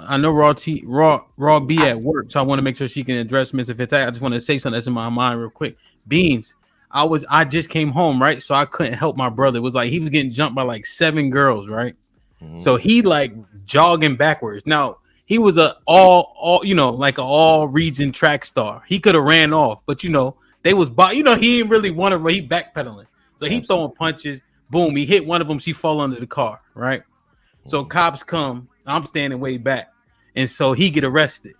Raw B at work, so I want to make sure she can address Mr. Fitzpatrick. I just want to say something that's in my mind real quick. Beans, I just came home, right? So I couldn't help my brother. It was like he was getting jumped by like 7 girls, right? So he like jogging backwards. Now he was a all like an all region track star. He could have ran off, but they was he didn't really want to. He backpedaling, so he throwing punches. Boom, he hit one of them. She fall under the car, right? So cops come. I'm standing way back, and so he get arrested.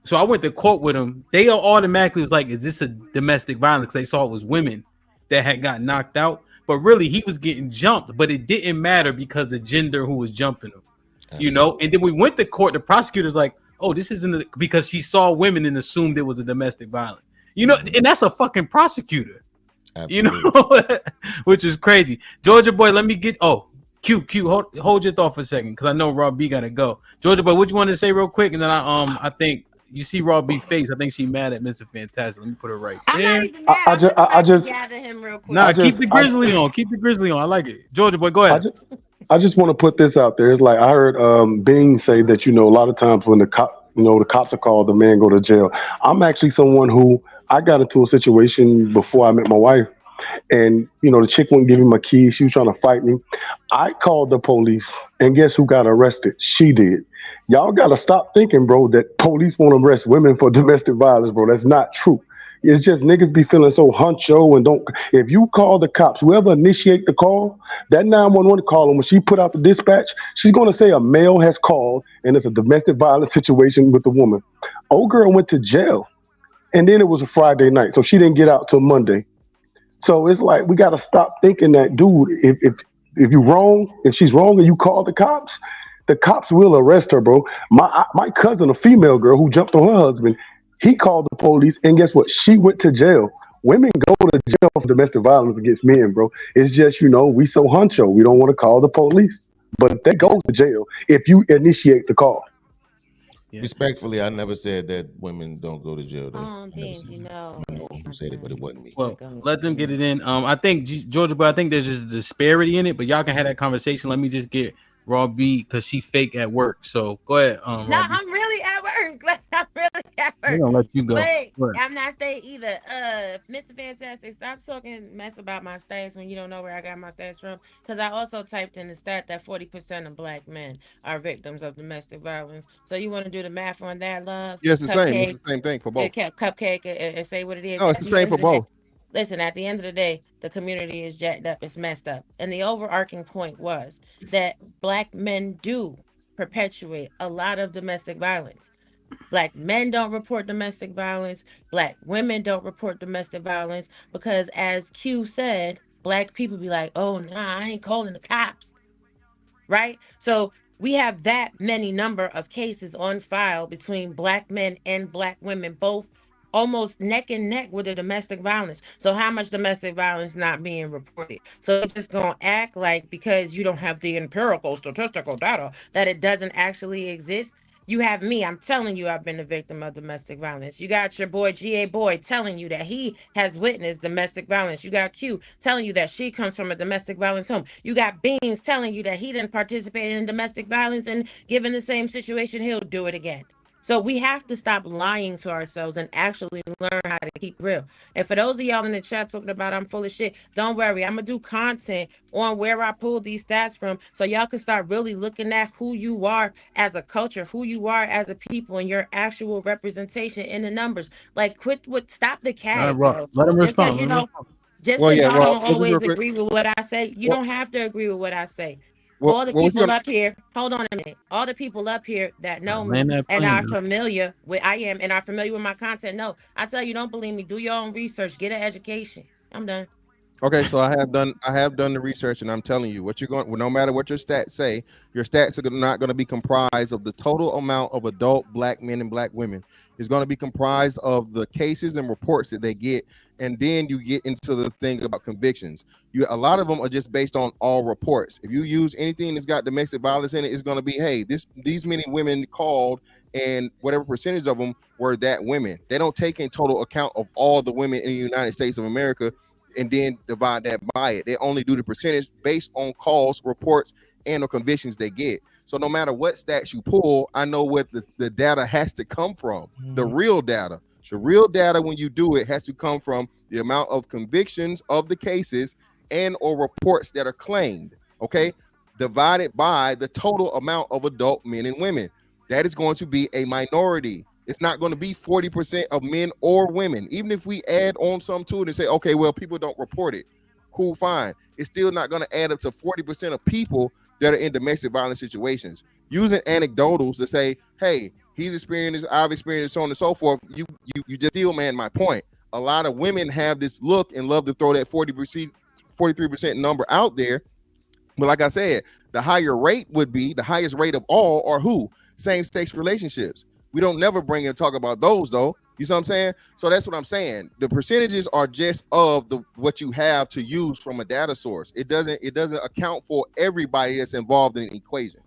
So I went to court with him. They automatically was like, "Is this a domestic violence?" They saw it was women that had got knocked out, but really he was getting jumped. But it didn't matter because the gender who was jumping him, And then we went to court. The prosecutor's like, "Oh, this isn't because she saw women and assumed it was a domestic violence." And that's a fucking prosecutor. Which is crazy. Georgia boy, let me get. Q, hold your thought for a second because I know Rob B gotta go. Georgia boy, what you want to say real quick, and then I think you see Rob B face. I think she mad at Mr. Fantastic. Let me put her right there. I'm not even mad. I just gather him real quick. Nah, keep the Grizzly on. Keep the Grizzly on. I like it. Georgia boy, go ahead. I just want to put this out there. It's like I heard Bing say that a lot of times when the cops are called, the man go to jail. I'm actually someone who I got into a situation before I met my wife. And the chick wouldn't give me my keys. She was trying to fight me. I called the police, and guess who got arrested? She did. Y'all gotta stop thinking, bro, that police won't arrest women for domestic violence, bro. That's not true. It's just niggas be feeling so huncho and don't. If you call the cops, whoever initiate the call, that 911 call, and when she put out the dispatch, she's gonna say a male has called and it's a domestic violence situation with the woman. Old girl went to jail, and then it was a Friday night, so she didn't get out till Monday. So it's like we gotta stop thinking that, dude. If you wrong, if she's wrong, and you call the cops will arrest her, bro. My cousin, a female girl who jumped on her husband, he called the police, and guess what? She went to jail. Women go to jail for domestic violence against men, bro. It's just we so huncho, we don't want to call the police, but they go to jail if you initiate the call. Respectfully, I never said that women don't go to jail. Though. I know who said it, but it wasn't me. Well, let them get it in. I think Georgia, but I think there's just a disparity in it. But y'all can have that conversation. Let me just get Raw B because she fake at work. So go ahead. No, I'm really at work. I'm really at work. We're gonna let you go. But I'm not saying either. Mr. Fantastic, stop talking mess about my stats when you don't know where I got my stats from. Because I also typed in the stat that 40% of black men are victims of domestic violence. So you want to do the math on that, love? Yeah, it's the same. It's the same thing for both. Cupcake and say what it is. No, it's the same for both. Listen, at the end of the day, the community is jacked up. It's messed up. And the overarching point was that black men do perpetuate a lot of domestic violence. Black men don't report domestic violence. Black women don't report domestic violence because, as Q said, black people be like, oh, nah, I ain't calling the cops. Right? So we have that many number of cases on file between black men and black women, both almost neck and neck with the domestic violence. So how much domestic violence not being reported? So it's just gonna act like because you don't have the empirical statistical data that it doesn't actually exist. You have me. I'm telling you, I've been a victim of domestic violence. You got your boy GA Boy telling you that he has witnessed domestic violence. You got Q telling you that she comes from a domestic violence home. You got Beans telling you that he didn't participate in domestic violence, and given the same situation, he'll do it again. So we have to stop lying to ourselves and actually learn how to keep real. And for those of y'all in the chat talking about I'm full of shit, don't worry. I'm going to do content on where I pulled these stats from so y'all can start really looking at who you are as a culture, who you are as a people, and your actual representation in the numbers. Like, stop the cat, bro. Let him respond. Just because y'all don't always agree with what I say, you don't have to agree with what I say. All the people up here, hold on a minute. All the people up here that know me and are familiar with and are familiar with my content. No, I tell you, don't believe me. Do your own research. Get an education. I'm done. Okay, so I have done the research, and I'm telling you what you're going. No matter what your stats say, your stats are not going to be comprised of the total amount of adult black men and black women. It's going to be comprised of the cases and reports that they get, and then you get into the thing about convictions. A lot of them are just based on all reports. If you use anything that's got domestic violence in it, it's going to be, hey, these many women called, and whatever percentage of them were that women. They don't take in total account of all the women in the United States of America and then divide that by it. They only do the percentage based on calls, reports, and the convictions they get. So no matter what stats you pull, I know what the data has to come from. The real data. The real data, when you do it, has to come from the amount of convictions of the cases and or reports that are claimed, okay, divided by the total amount of adult men and women. That is going to be a minority. It's not going to be 40% of men or women. Even if we add on some to it and say, okay, well, people don't report it. Cool, fine. It's still not going to add up to 40% of people that are in domestic violence situations. Using anecdotals to say, hey, he's experienced this, I've experienced, so on and so forth. You just still, man, my point. A lot of women have this look and love to throw that 43% number out there. But like I said, the higher rate would be, the highest rate of all are who? Same-sex relationships. We don't never bring and talk about those though. You see what I'm saying? So that's what I'm saying. The percentages are just of what you have to use from a data source. It doesn't account for everybody that's involved in an equation.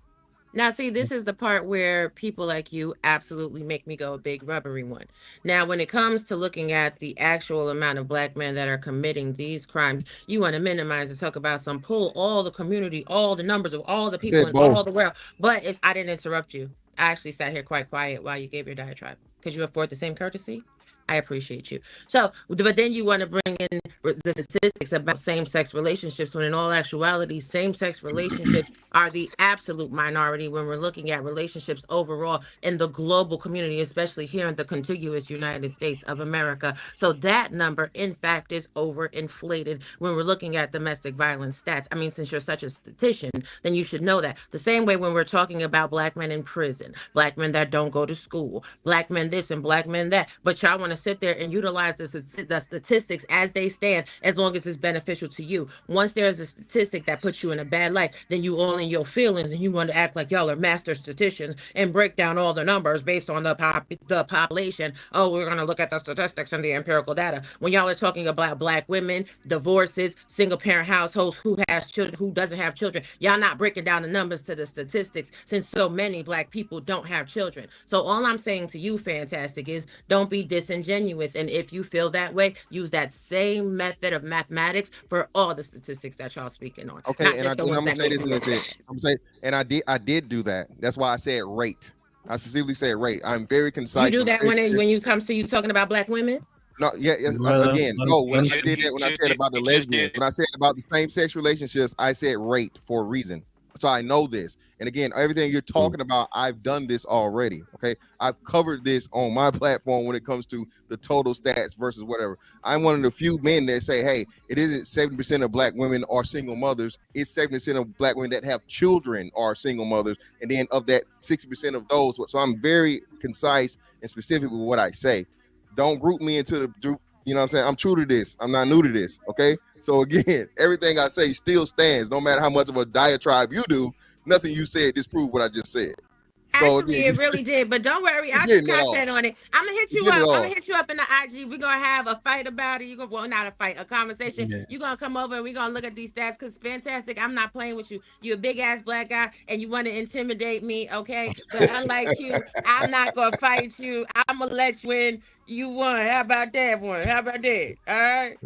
Now, see, this is the part where people like you absolutely make me go a big rubbery one. Now, when it comes to looking at the actual amount of black men that are committing these crimes, you want to minimize and talk about some pull all the community, all the numbers of all the people in all the world. But I didn't interrupt you. I actually sat here quite quiet while you gave your diatribe. Could you afford the same courtesy? I appreciate you. So, but then you want to bring in the statistics about same-sex relationships, when in all actuality, same-sex relationships are the absolute minority when we're looking at relationships overall in the global community, especially here in the contiguous United States of America. So that number, in fact, is overinflated when we're looking at domestic violence stats. I mean, since you're such a statistician, then you should know that. The same way when we're talking about black men in prison, black men that don't go to school, black men this and black men that, but y'all want to sit there and utilize the statistics as they stand, as long as it's beneficial to you. Once there's a statistic that puts you in a bad light, then you all in your feelings and you want to act like y'all are master statisticians and break down all the numbers based on the population. Oh, we're going to look at the statistics and the empirical data. When y'all are talking about black women, divorces, single parent households, who has children, who doesn't have children, y'all not breaking down the numbers to the statistics, since so many black people don't have children. So all I'm saying to you, Fantastic, is don't be disingenuous. And if you feel that way, use that same method of mathematics for all the statistics that y'all speaking on. Okay, and I'm gonna say this, and that's it. I'm saying, and I did do that. That's why I said rate. I specifically said rate. I'm very concise. You do that when you come to you talking about black women? No, again, no. When I did that, when I said about the lesbians, when I said about the same-sex relationships, I said rate for a reason. So I know this. And again, everything you're talking about, I've done this already. Okay, I've covered this on my platform when it comes to the total stats versus whatever. I'm one of the few men that say, hey, it isn't 70% of black women are single mothers. It's 70% of black women that have children are single mothers. And then of that, 60% of those. So I'm very concise and specific with what I say. Don't group me into the group. You know what I'm saying? I'm true to this. I'm not new to this. Okay. So again, everything I say still stands, no matter how much of a diatribe you do. Nothing you said disprove what I just said. So actually, it really did. But don't worry, I'll do content on it. I'm gonna hit you up. I'm gonna hit you up in the IG. We're gonna have a fight about it. Not a fight, a conversation. Yeah. You're gonna come over and we're gonna look at these stats, because Fantastic, I'm not playing with you. You're a big ass black guy and you want to intimidate me, okay? But unlike you, I'm not gonna fight you. I'm gonna let you win. You won. How about that one? How about that? All right.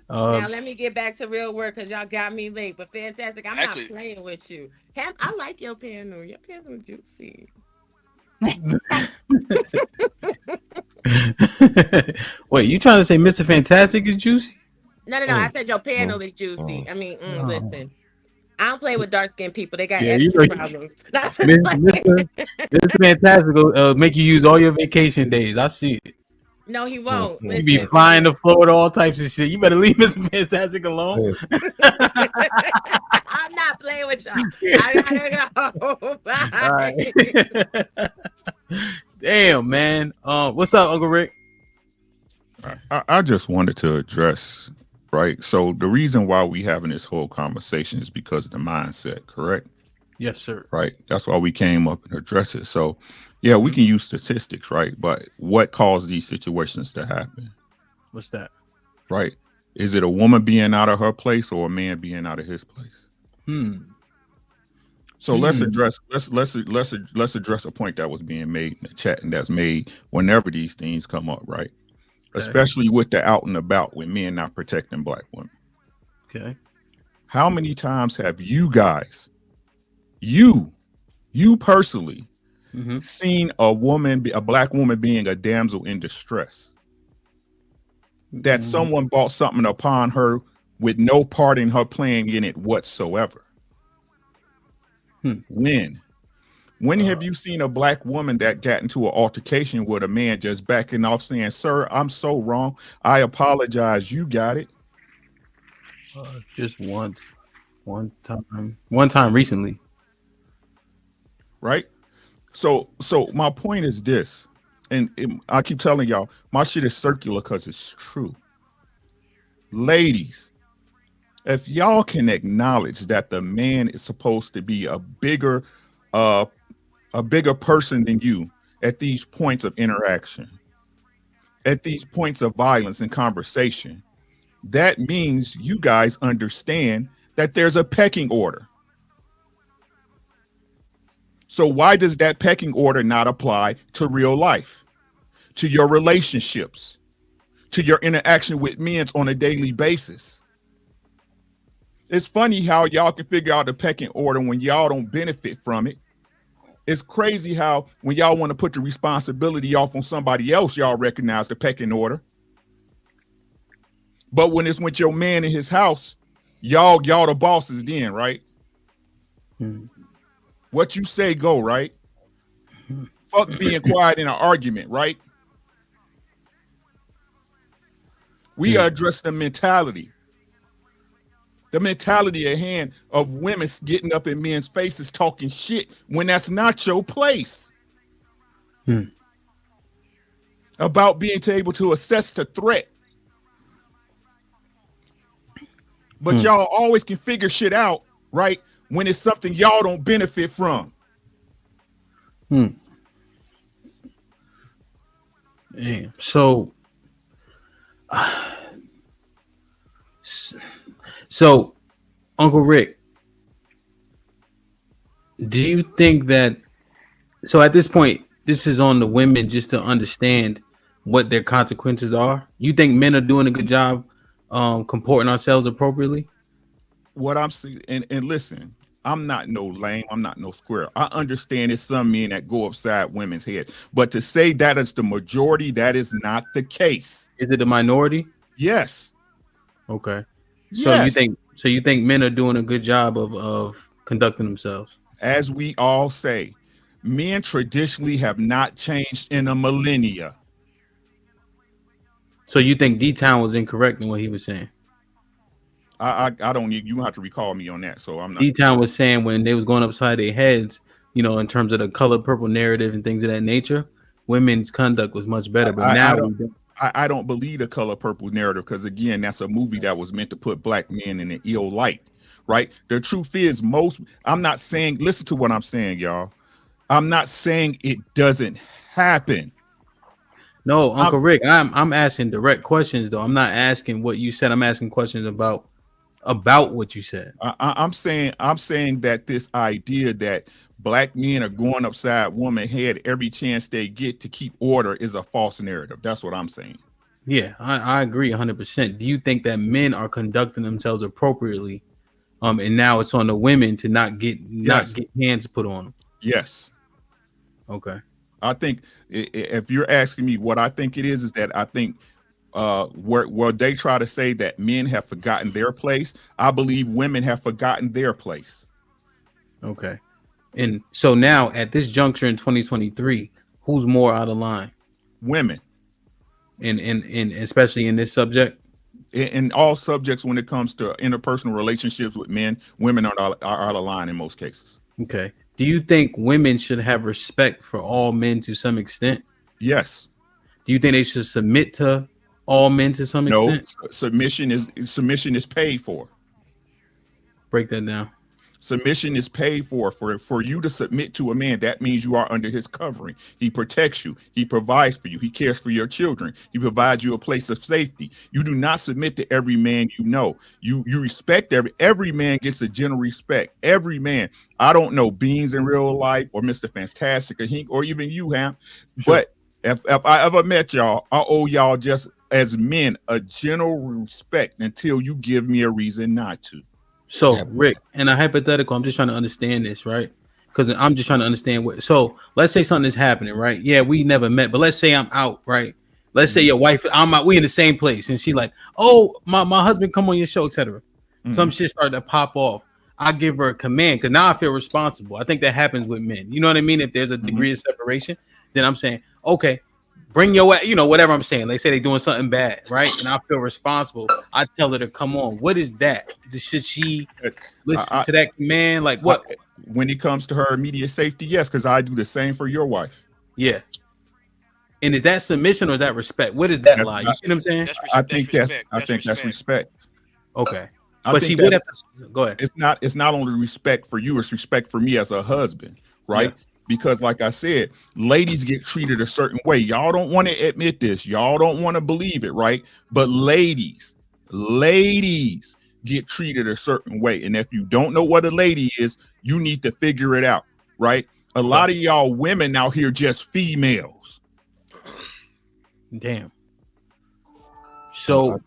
Now let me get back to real work, because y'all got me late. But Fantastic, I'm not playing with you. I like your panel. Your panel juicy. Wait, you trying to say Mr. Fantastic is juicy? No. I said your panel is juicy. I mean, listen. I don't play with dark-skinned people. They got attitude problems. Mr. Fantastic will make you use all your vacation days. I see it. No, he won't. You be flying to Florida, all types of shit. You better leave Mr. Fantastic alone. I'm not playing with y'all. I gotta go. Bye. Right. Damn, man. What's up, Uncle Rick? I just wanted to address, right? So the reason why we having this whole conversation is because of the mindset, correct? Yes, sir. Right. That's why we came up and addressed it. So yeah, we can use statistics, right? But what caused these situations to happen? What's that? Right. Is it a woman being out of her place or a man being out of his place? So let's address a point that was being made in the chat, and that's made whenever these things come up, right? Okay. Especially with the out and about with men not protecting black women. Okay. How many times have you guys You personally Mm-hmm. seen a black woman being a damsel in distress, that someone bought something upon her with no part in her playing in it whatsoever? When have you seen a black woman that got into an altercation with a man just backing off saying, "Sir, I'm so wrong. I apologize. You got it." Just once. One time recently. Right? So my point is this, and I keep telling y'all, my shit is circular because it's true. Ladies, if y'all can acknowledge that the man is supposed to be a bigger person than you at these points of interaction, at these points of violence and conversation, that means you guys understand that there's a pecking order. So why does that pecking order not apply to real life, to your relationships, to your interaction with men on a daily basis? It's funny how y'all can figure out the pecking order when y'all don't benefit from it. It's crazy how when y'all want to put the responsibility off on somebody else, y'all recognize the pecking order. But when it's with your man in his house, y'all the bosses then, right? What you say go, right? Fuck being quiet in an argument, right? We address the mentality. The mentality at hand of women getting up in men's faces talking shit when that's not your place. About being able to assess the threat. But y'all always can figure shit out, right? When it's something y'all don't benefit from. Damn. So Uncle Rick, do you think that, so at this point, this is on the women just to understand what their consequences are? You think men are doing a good job comporting ourselves appropriately? What I'm seeing, and listen, I'm not no lame, I'm not no square. I understand it's some men that go upside women's head, but to say that is the majority, that is not the case. Is it the minority? Yes. Okay. So Yes. you think men are doing a good job of conducting themselves? As we all say, men traditionally have not changed in a millennia. So you think D-Town was incorrect in what he was saying? I don't need, you have to recall me on that. So I'm not. D-Town was saying when they was going upside their heads, you know, in terms of the color purple narrative and things of that nature, women's conduct was much better. But I don't believe the color purple narrative, because again, that's a movie that was meant to put black men in an ill light, right? The truth is, I'm not saying, listen to what I'm saying, y'all. I'm not saying it doesn't happen. No, Uncle Rick, I'm asking direct questions though. I'm not asking what you said. I'm asking questions about what you said. I'm saying that this idea that black men are going upside women's head every chance they get to keep order is a false narrative. That's what I'm saying. Yeah, I agree 100%. Do you think that men are conducting themselves appropriately? And now it's on the women to not get hands put on them. Yes. Okay. I think if you're asking me what I think it is that I think where they try to say that men have forgotten their place, I believe women have forgotten their place. Okay. And so now at this juncture in 2023, who's more out of line? Women. And especially in this subject? In all subjects, when it comes to interpersonal relationships with men, women are out of line in most cases. Okay. Do you think women should have respect for all men to some extent? Yes. Do you think they should submit to all men to some extent? No, submission is paid for. Break that down. Submission is paid for you to submit to a man. That means you are under his covering. He protects you. He provides for you. He cares for your children. He provides you a place of safety. You do not submit to every man you know. You respect every man gets a general respect. Every man. I don't know Beans in real life or Mr. Fantastic or Hink or even you, Ham. Sure. But if I ever met y'all, I owe y'all just as men a general respect until you give me a reason not to. So, Rick, in a hypothetical, I'm just trying to understand this, right? Because I'm just trying to understand what. So, let's say something is happening, right? Yeah, we never met, but let's say I'm out, right? Let's say your wife, I'm out, we in the same place, and she like, oh, my husband come on your show, etc. Some shit started to pop off. I give her a command because now I feel responsible. I think that happens with men. You know what I mean? If there's a degree of separation, then I'm saying, okay, bring your, whatever I'm saying. They say they're doing something bad, right? And I feel responsible. I tell her to come on. What is that? Should she listen to that command? Like what? When it comes to her immediate safety, yes, because I do the same for your wife. Yeah. And is that submission or is that respect? What is that lie? You see what I'm saying? I think that's respect. Okay. But she would have to go ahead. It's not only respect for you, it's respect for me as a husband, right? Yeah. Because like I said, ladies get treated a certain way. Y'all don't want to admit this. Y'all don't want to believe it, right? But ladies get treated a certain way. And if you don't know what a lady is, you need to figure it out, right? A lot of y'all women out here just females. Damn. So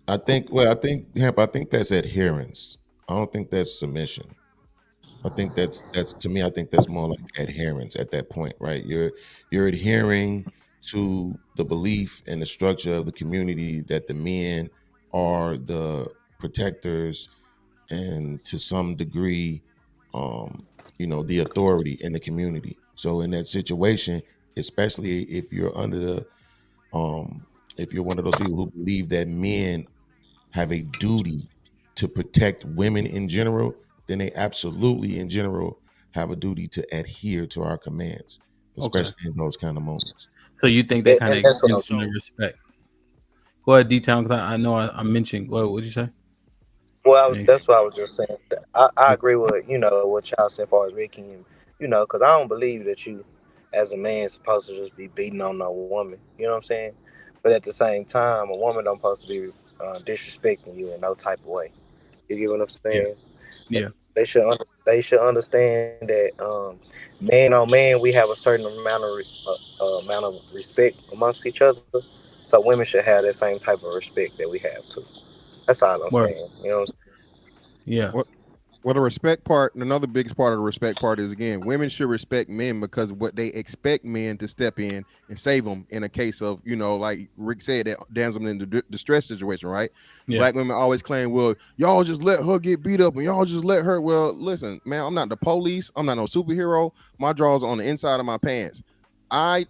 I think that's adherence. I don't think that's submission. I think that's to me. I think that's more like adherence at that point, right? You're adhering to the belief and the structure of the community that the men are the protectors and to some degree, the authority in the community. So in that situation, especially if you're under the, if you're one of those people who believe that men have a duty to protect women in general, then they absolutely in general have a duty to adhere to our commands, especially in those kind of moments. So you think that kind of extends from the respect? Go ahead, D-Town, because I know I mentioned. What did you say? Well, that's what I was just saying. I agree with what y'all said as far as Ricky, and because I don't believe that you, as a man, supposed to just be beating on no woman. You know what I'm saying? But at the same time, a woman don't supposed to be disrespecting you in no type of way. You get what I'm saying? Yeah. They should understand that man on man, we have a certain amount of respect amongst each other. So women should have that same type of respect that we have too. That's all I'm saying. You know what I'm saying? Yeah. What the respect part, another biggest part of the respect part is, again, women should respect men because what they expect men to step in and save them in a case of, like Rick said, that damsel in the distress situation, right? Yeah. Black women always claim, well, y'all just let her get beat up and y'all just let her. Well, listen, man, I'm not the police. I'm not no superhero. My drawers are on the inside of my pants. And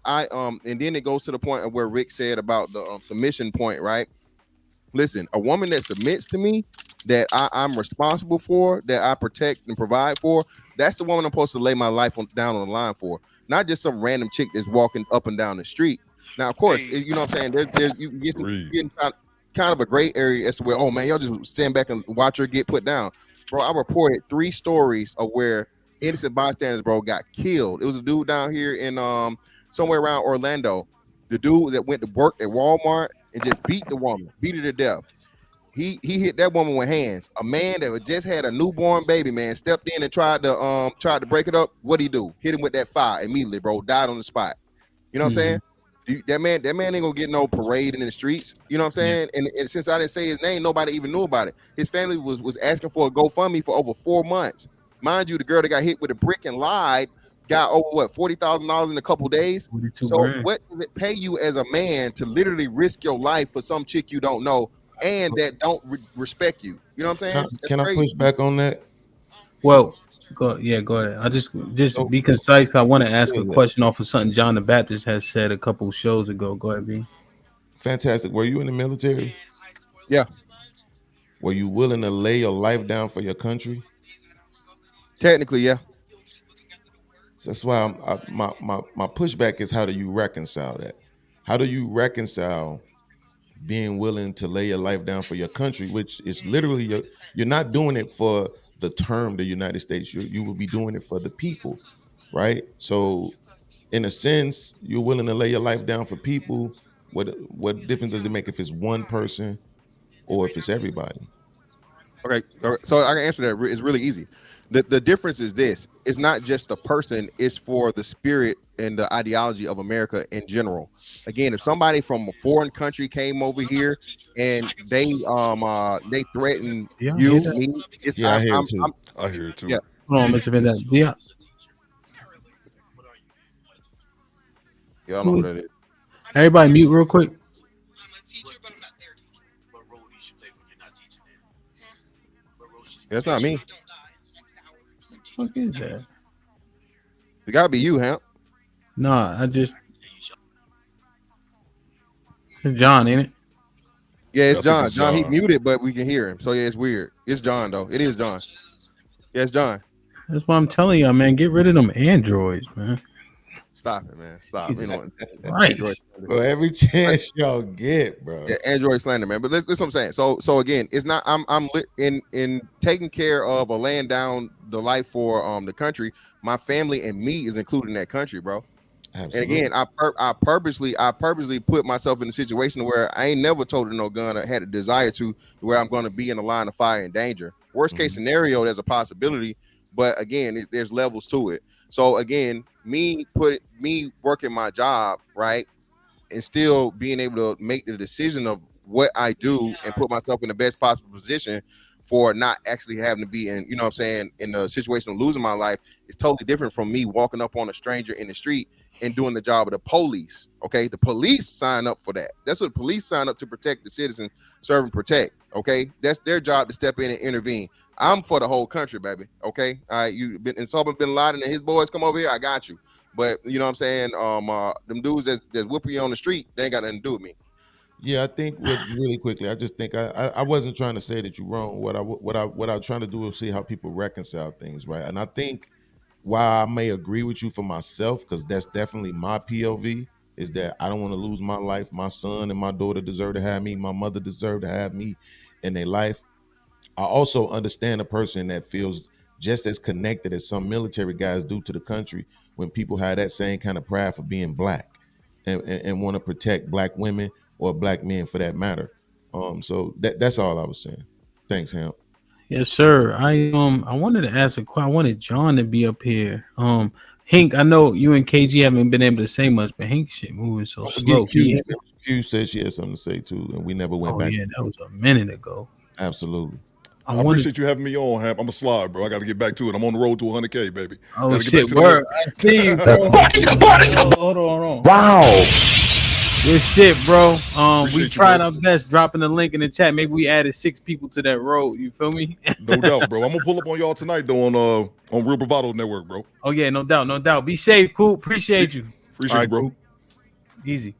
then it goes to the point of where Rick said about the submission point, right? Listen, a woman that submits to me, that I'm responsible for, that I protect and provide for, that's the woman I'm supposed to lay my life down on the line for. Not just some random chick that's walking up and down the street. Now, of course, you know what I'm saying? There's you get kind of a gray area as to where, oh man, y'all just stand back and watch her get put down. Bro, I reported 3 stories of where innocent bystanders, bro, got killed. It was a dude down here in somewhere around Orlando. The dude that went to work at Walmart and just beat the woman, beat her to death. He hit that woman with hands. A man that just had a newborn baby, man, stepped in and tried to break it up. What'd he do? Hit him with that fire immediately, bro. Died on the spot. You know what I'm saying? That man ain't gonna get no parade in the streets. You know what I'm saying? And since I didn't say his name, nobody even knew about it. His family was asking for a GoFundMe for over 4 months. Mind you, the girl that got hit with a brick and lied got over $40,000 in a couple days. So what does it pay you as a man to literally risk your life for some chick you don't know and that don't respect you? You know what I'm saying? Can I push back on that? Well, go ahead. I just be concise. I want to ask a question off of something John the Baptist has said a couple shows ago. Go ahead, B. Fantastic. Were you in the military? Yeah. Were you willing to lay your life down for your country? Technically, yeah. So that's why my pushback is, how do you reconcile that? How do you reconcile being willing to lay your life down for your country, which is literally you're not doing it for the term the United States. You will be doing it for the people, right? So in a sense, you're willing to lay your life down for people. What difference does it make if it's one person or if it's everybody? Okay, so I can answer that. It's really easy. The difference is this: it's not just the person; it's for the spirit and the ideology of America in general. Again, if somebody from a foreign country came over here and they threaten Yeah, I you, hear that. me, it's Yeah, I hear it too. I hear it too. yeah. Hold on, Mr. Van Dam. Yeah. Yeah, I don't know who that is. Everybody mute real quick. That's not me. What the fuck is that? It gotta be you, Hamp. Nah, it's John, ain't it? Yeah, it's I think John. it's John, he John. muted, but we can hear him. So yeah, it's weird. It's John though. It is John. Yeah, it's John. That's what I'm telling y'all, man. Get rid of them androids, man. Stop it, man. Stop. You know, Right. Android Bro, every chance y'all get, bro. yeah, Android slander, man. But this what I'm saying. So again, it's not. I'm in taking care of or laying down the life for the country. My family and me is included in that country, bro. Absolutely. And again, I purposely put myself in a situation where I ain't never told her no gun or had a desire to where I'm going to be in the line of fire and danger. Worst case scenario, there's a possibility, but again, there's levels to it. So again, me working my job, right, and still being able to make the decision of what I do and put myself in the best possible position for not actually having to be in, you know what I'm saying, in the situation of losing my life is totally different from me walking up on a stranger in the street and doing the job of the police. Okay, the police sign up for that. That's what the police sign up to protect the citizens, serve and protect. Okay, that's their job to step in and intervene. I'm for the whole country, baby. Okay, all right, Osama bin Laden and his boys come over here, I got you. But you know what I'm saying, them dudes that's whooping you on the street, they ain't got nothing to do with me. Yeah, I think really quickly. I just think I wasn't trying to say that you're wrong. What I was trying to do is see how people reconcile things, right? And I think while I may agree with you for myself, because that's definitely my POV, is that I don't want to lose my life. My son and my daughter deserve to have me. My mother deserve to have me in their life. I also understand a person that feels just as connected as some military guys do to the country when people have that same kind of pride for being black and want to protect black women or black men for that matter. So that's all I was saying. Thanks, Hamp. Yes, sir. I wanted to ask a question. I wanted John to be up here. Hank, I know you and KG haven't been able to say much, but Hank shit moving so slow. Q said she had something to say too, and we never went back. Yeah, that was a minute ago. Absolutely. I appreciate you having me on, Hamp. I'm a slide, bro. I got to get back to it. I'm on the road to 100K, baby. Oh Gotta get shit, back to the word. work. I see you, bro. Hold on. Wow. Good shit, bro. Appreciate We you, tried bro. our best dropping the link in the chat. Maybe we added 6 people to that road. You feel me? No doubt, bro. I'm gonna pull up on y'all tonight though on Real Bravado Network, bro. Oh yeah, no doubt. Be safe, cool. Appreciate you. Appreciate you, bro. Cool. Easy.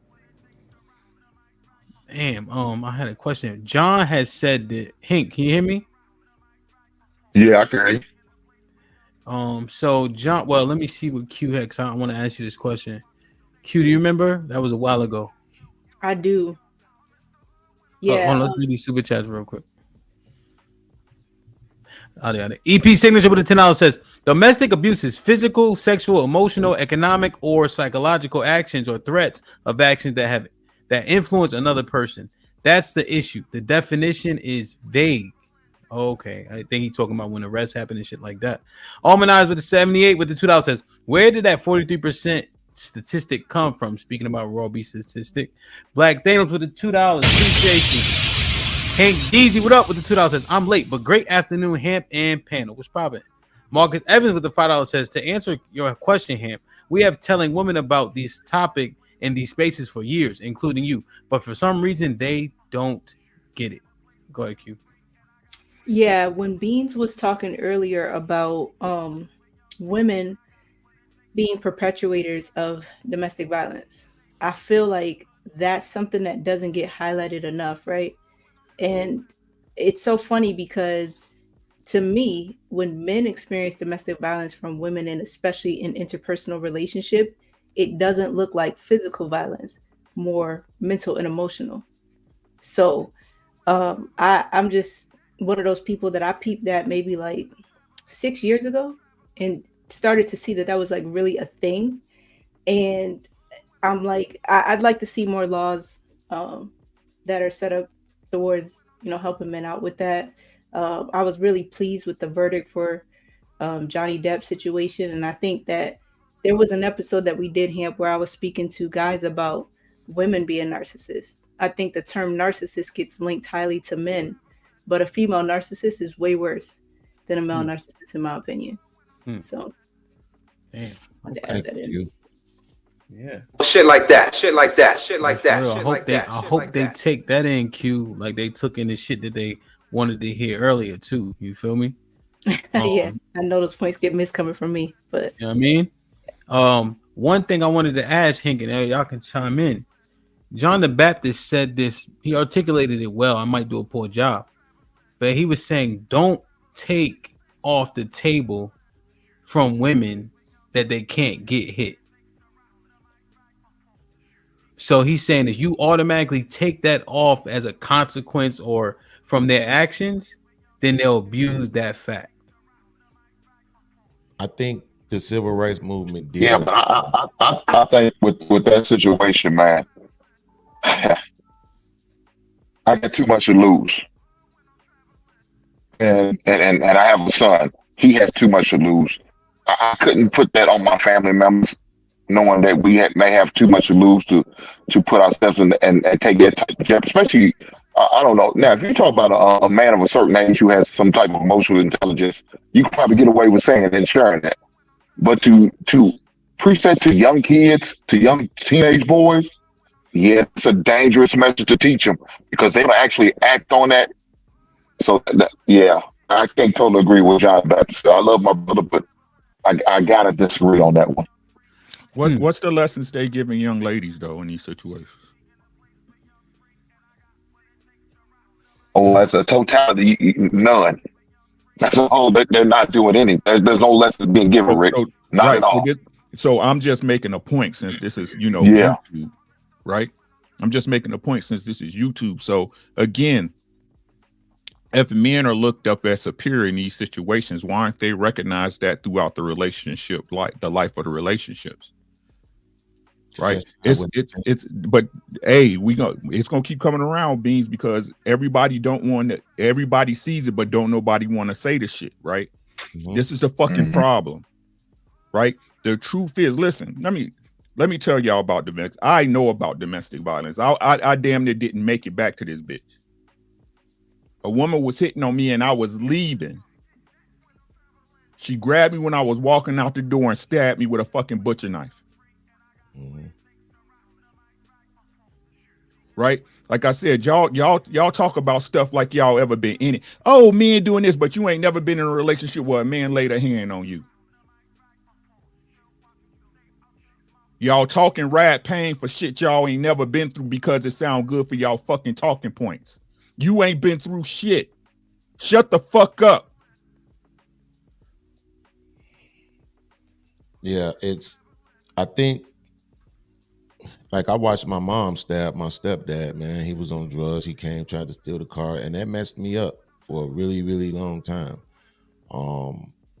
Damn. I had a question. John has said that. Hank, can you hear me? Yeah, I can. So John. Well, let me see what Q had. Cause I want to ask you this question. Q, do you remember? That was a while ago. I do. Yeah. Hold on, let's read these super chats real quick. EP signature with a $10 says domestic abuse is physical, sexual, emotional, economic, or psychological actions or threats of actions that influence another person. That's the issue. The definition is vague. Okay, I think he's talking about when arrests happen and shit like that. Almanized with the 78 with the $2 says, where did that 43% statistic come from? Speaking about raw beef statistic. Black Thanos with the $2. Appreciate you. Hank Deezy, what up with the $2 says, I'm late, but great afternoon, Hamp and panel. What's poppin'? Marcus Evans with the $5 says, to answer your question, Hamp, we have telling women about this topic in these spaces for years, including you, but for some reason they don't get it. Go ahead, Q. Yeah, when Beans was talking earlier about women being perpetuators of domestic violence, I feel like that's something that doesn't get highlighted enough, right? And it's so funny because to me, when men experience domestic violence from women, and especially in interpersonal relationship, it doesn't look like physical violence, more mental and emotional. So I'm just one of those people that I peeped at maybe like 6 years ago and started to see that was like really a thing. And I'm like, I'd like to see more laws that are set up towards, helping men out with that. I was really pleased with the verdict for Johnny Depp situation. And I think that there was an episode that we did here where I was speaking to guys about women being narcissists. I think the term narcissist gets linked highly to men, but a female narcissist is way worse than a male narcissist, in my opinion. So, damn. Add that in. Yeah. Shit like that. Shit like that. Shit like For that. real, Shit like that. I hope they take that in, Q, like they took in the shit that they wanted to hear earlier too. You feel me? Yeah, I know those points get missed coming from me, but you know what I mean? One thing I wanted to ask Hank, and y'all can chime in. John the Baptist said this, he articulated it well. I might do a poor job, but he was saying, don't take off the table from women that they can't get hit. So he's saying if you automatically take that off as a consequence or from their actions, then they'll abuse that fact. I think the civil rights movement did. Yeah, but I think with that situation, man, I got too much to lose. And I have a son. He has too much to lose. I couldn't put that on my family members, knowing that may have too much to lose to put ourselves in and take that type of job. Especially, I don't know. Now, if you talk about a man of a certain age who has some type of emotional intelligence, you could probably get away with saying and sharing that. But to preach that to young kids, to young teenage boys, yeah, it's a dangerous message to teach them because they don't actually act on that. So, yeah, I can't totally agree with John Baptist. I love my brother, but I gotta disagree on that one. What's the lessons they giving young ladies though in these situations? Oh, as a totality, none. That's all. They're not doing anything. There's no lessons being given, Rick. Not at all. So I'm just making a point since this is, Yeah. YouTube, right? I'm just making a point since this is YouTube. So again, if men are looked up as superior in these situations, why aren't they recognized that throughout the relationship, like the life of the relationships? Right. But hey, it's gonna keep coming around, Beans, because everybody sees it, but don't nobody want to say the shit, right? This is the fucking problem, right? The truth is, listen, let me tell y'all about domestic. I know about domestic violence. I damn near didn't make it back to this bitch. A woman was hitting on me and I was leaving. She grabbed me when I was walking out the door and stabbed me with a fucking butcher knife. Right? Like I said, y'all talk about stuff like y'all ever been in it. Oh, men doing this, but you ain't never been in a relationship where a man laid a hand on you. Y'all talking rad pain for shit y'all ain't never been through because it sound good for y'all fucking talking points. You ain't been through shit. Shut the fuck up. Yeah, I think, like, I watched my mom stab my stepdad, man. He was on drugs. He came, tried to steal the car, and that messed me up for a really, really long time.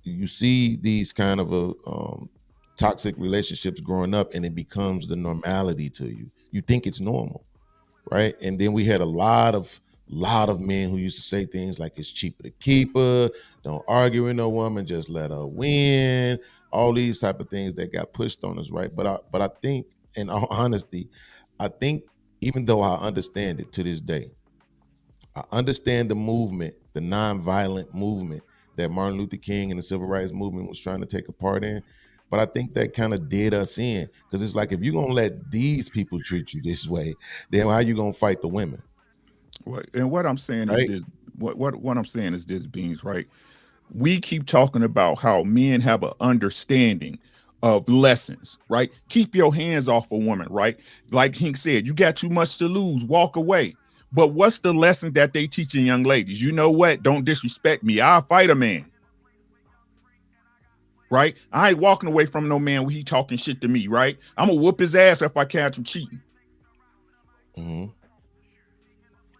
You see these kind of toxic relationships growing up, and it becomes the normality to you. You think it's normal, right? And then we had a lot of men who used to say things like it's cheaper to keep her, don't argue with no woman, just let her win. All these type of things that got pushed on us, right? But I think, in all honesty, I think even though I understand it to this day, I understand the movement, the nonviolent movement that Martin Luther King and the Civil Rights Movement was trying to take a part in. But I think that kind of did us in, because it's like, if you're gonna let these people treat you this way, then how you gonna fight the women? And what I'm saying is this. What I'm saying is this, Beans, right? We keep talking about how men have an understanding of lessons, right? Keep your hands off a woman, right? Like Hink said, you got too much to lose, walk away. But what's the lesson that they teaching young ladies? You know what? Don't disrespect me. I'll fight a man. Right? I ain't walking away from no man when he talking shit to me, right? I'm gonna whoop his ass if I catch him cheating.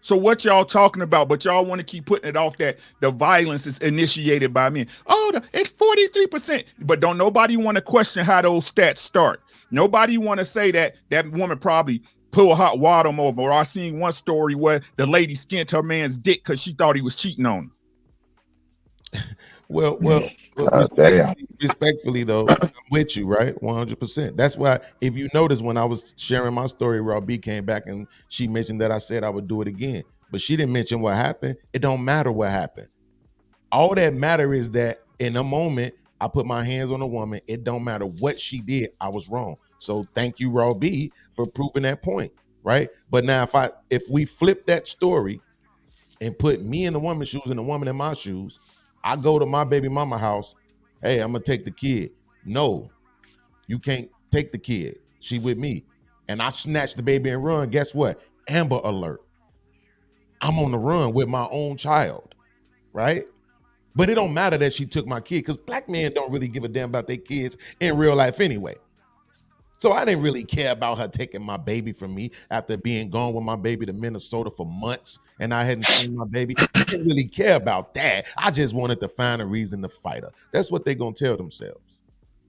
So what y'all talking about? But y'all want to keep putting it off that the violence is initiated by men. Oh, it's 43%. But don't nobody want to question how those stats start. Nobody want to say that woman probably pulled hot water over. Or I seen one story where the lady skint her man's dick because she thought he was cheating on her. Well, Damn. respectfully though, I'm with you, right? 100%. That's why, if you notice, when I was sharing my story, Rob B came back and she mentioned that I said I would do it again, but she didn't mention what happened. It don't matter what happened. All that matter is that in a moment, I put my hands on a woman. It don't matter what she did. I was wrong. So thank you, Rob B, for proving that point, right? But now, if we flip that story and put me in the woman's shoes and the woman in my shoes, I go to my baby mama house. Hey, I'm gonna take the kid. No, you can't take the kid. She with me. And I snatch the baby and run. Guess what? Amber alert. I'm on the run with my own child, right? But it don't matter that she took my kid, because black men don't really give a damn about their kids in real life anyway. So I didn't really care about her taking my baby from me after being gone with my baby to Minnesota for months and I hadn't seen my baby. I didn't really care about that. I just wanted to find a reason to fight her. That's what they're going to tell themselves,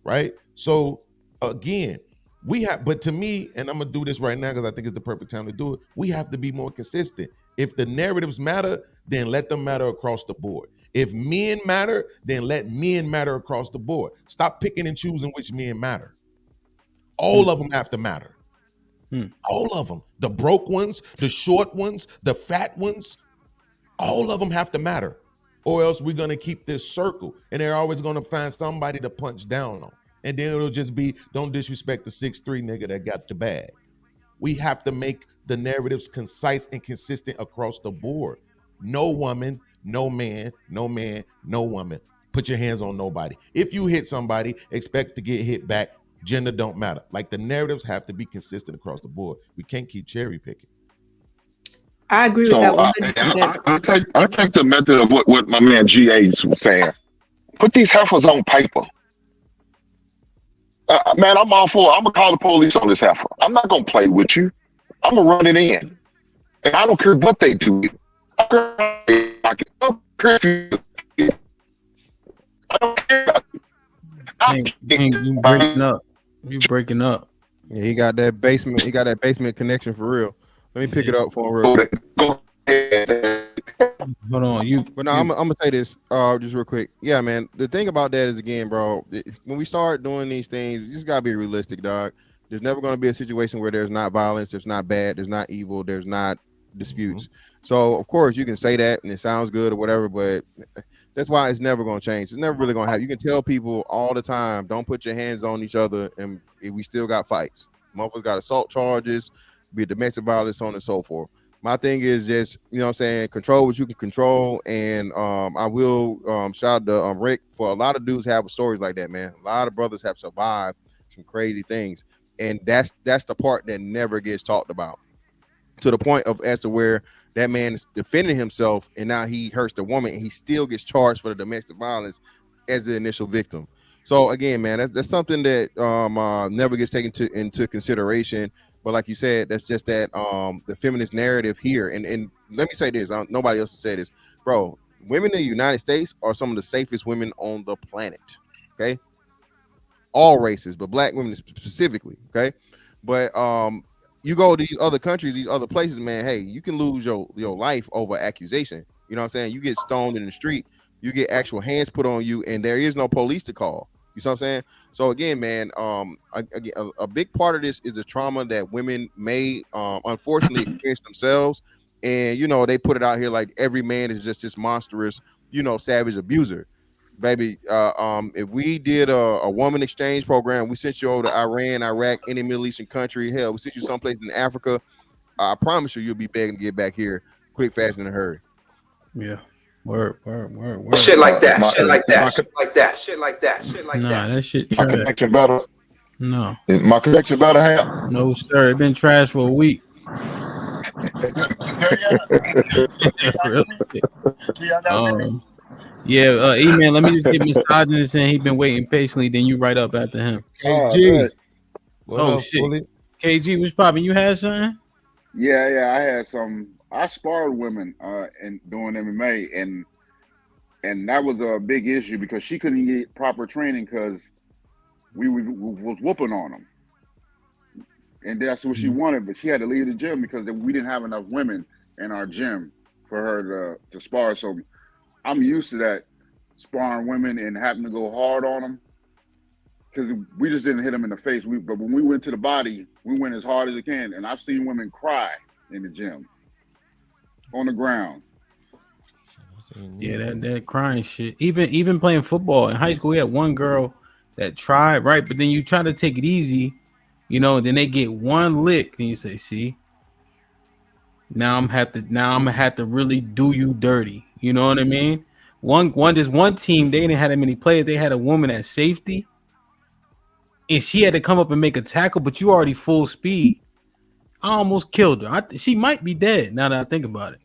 right? So again, but to me, and I'm going to do this right now because I think it's the perfect time to do it, we have to be more consistent. If the narratives matter, then let them matter across the board. If men matter, then let men matter across the board. Stop picking and choosing which men matter. All of them have to matter. All of them. The broke ones, the short ones, the fat ones, all of them have to matter. Or else we're going to keep this circle and they're always going to find somebody to punch down on. And then it'll just be, don't disrespect the 6'3" nigga that got the bag. We have to make the narratives concise and consistent across the board. No woman, no man, no man, no woman. Put your hands on nobody. If you hit somebody, expect to get hit back. Gender don't matter. Like, the narratives have to be consistent across the board. We can't keep cherry picking. I agree with that 100%. I take the method of what my man GA was saying. Put these heifers on paper. Man, I'm all for it. I'm going to call the police on this heifer. I'm not going to play with you. I'm going to run it in. And I don't care what they do. I don't care if you breaking up. You breaking up. Yeah, he got that basement. He got that basement connection for real. Let me pick it up for him real quick. Hold on, But no, I'm gonna say this just real quick. Yeah, man. The thing about that is, again, bro, when we start doing these things, you just gotta be realistic, dog. There's never gonna be a situation where there's not violence, there's not bad, there's not evil, there's not disputes. So of course you can say that and it sounds good or whatever, but that's why it's never gonna change. It's never really gonna happen. You can tell people all the time, don't put your hands on each other, and we still got fights. Motherfuckers got assault charges, be it domestic violence, so on and so forth. My thing is just, you know what I'm saying, control what you can control. And I will shout out to Rick, for a lot of dudes have stories like that, man. A lot of brothers have survived some crazy things. And that's the part that never gets talked about, to the point of as to where that man is defending himself and now he hurts the woman and he still gets charged for the domestic violence as the initial victim. So again, man, that's something that never gets taken into consideration. But like you said, that's just that the feminist narrative here. And let me say this, nobody else has said this, bro. Women in the United States are some of the safest women on the planet. Okay, all races, but black women specifically. Okay, but you go to these other countries, these other places, man. Hey, you can lose your life over accusation. You know what I'm saying? You get stoned in the street, you get actual hands put on you, and there is no police to call. You know what I'm saying? So again, man, a big part of this is the trauma that women may unfortunately experience themselves. And, you know, they put it out here like every man is just this monstrous, you know, savage abuser. Baby, if we did a woman exchange program, we sent you over to Iran, Iraq, any Middle Eastern country, hell, we sent you someplace in Africa, I promise you, you'll be begging to get back here quick, fast, in a hurry. Yeah. Word. Shit like that, shit like that, shit like that, shit like that, shit like that. Nah, that shit My trash. connection better. No. Is my connection better, Ham? No, sir. It been trash for a week. Yeah, E-Man, let me just get misogynist in. He been waiting patiently, then you right up after him. KG. Oh, shit. KG, what's popping? You had something? Yeah, I had some. I sparred women and doing MMA, and that was a big issue because she couldn't get proper training because we was whooping on them, and that's what she wanted. But she had to leave the gym because we didn't have enough women in our gym for her to spar. So I'm used to that. sparring women and having to go hard on them because we just didn't hit them in the face. But when we went to the body, we went as hard as we can. And I've seen women cry in the gym on the ground. Yeah, that crying shit. Even playing football in high school, we had one girl that tried, right? But then you try to take it easy, then they get one lick, and you say, see, now I'm gonna have to really do you dirty. You know what I mean? There's one team, they didn't have that many players. They had a woman at safety, and she had to come up and make a tackle, but you already full speed. I almost killed her. She might be dead now that I think about it.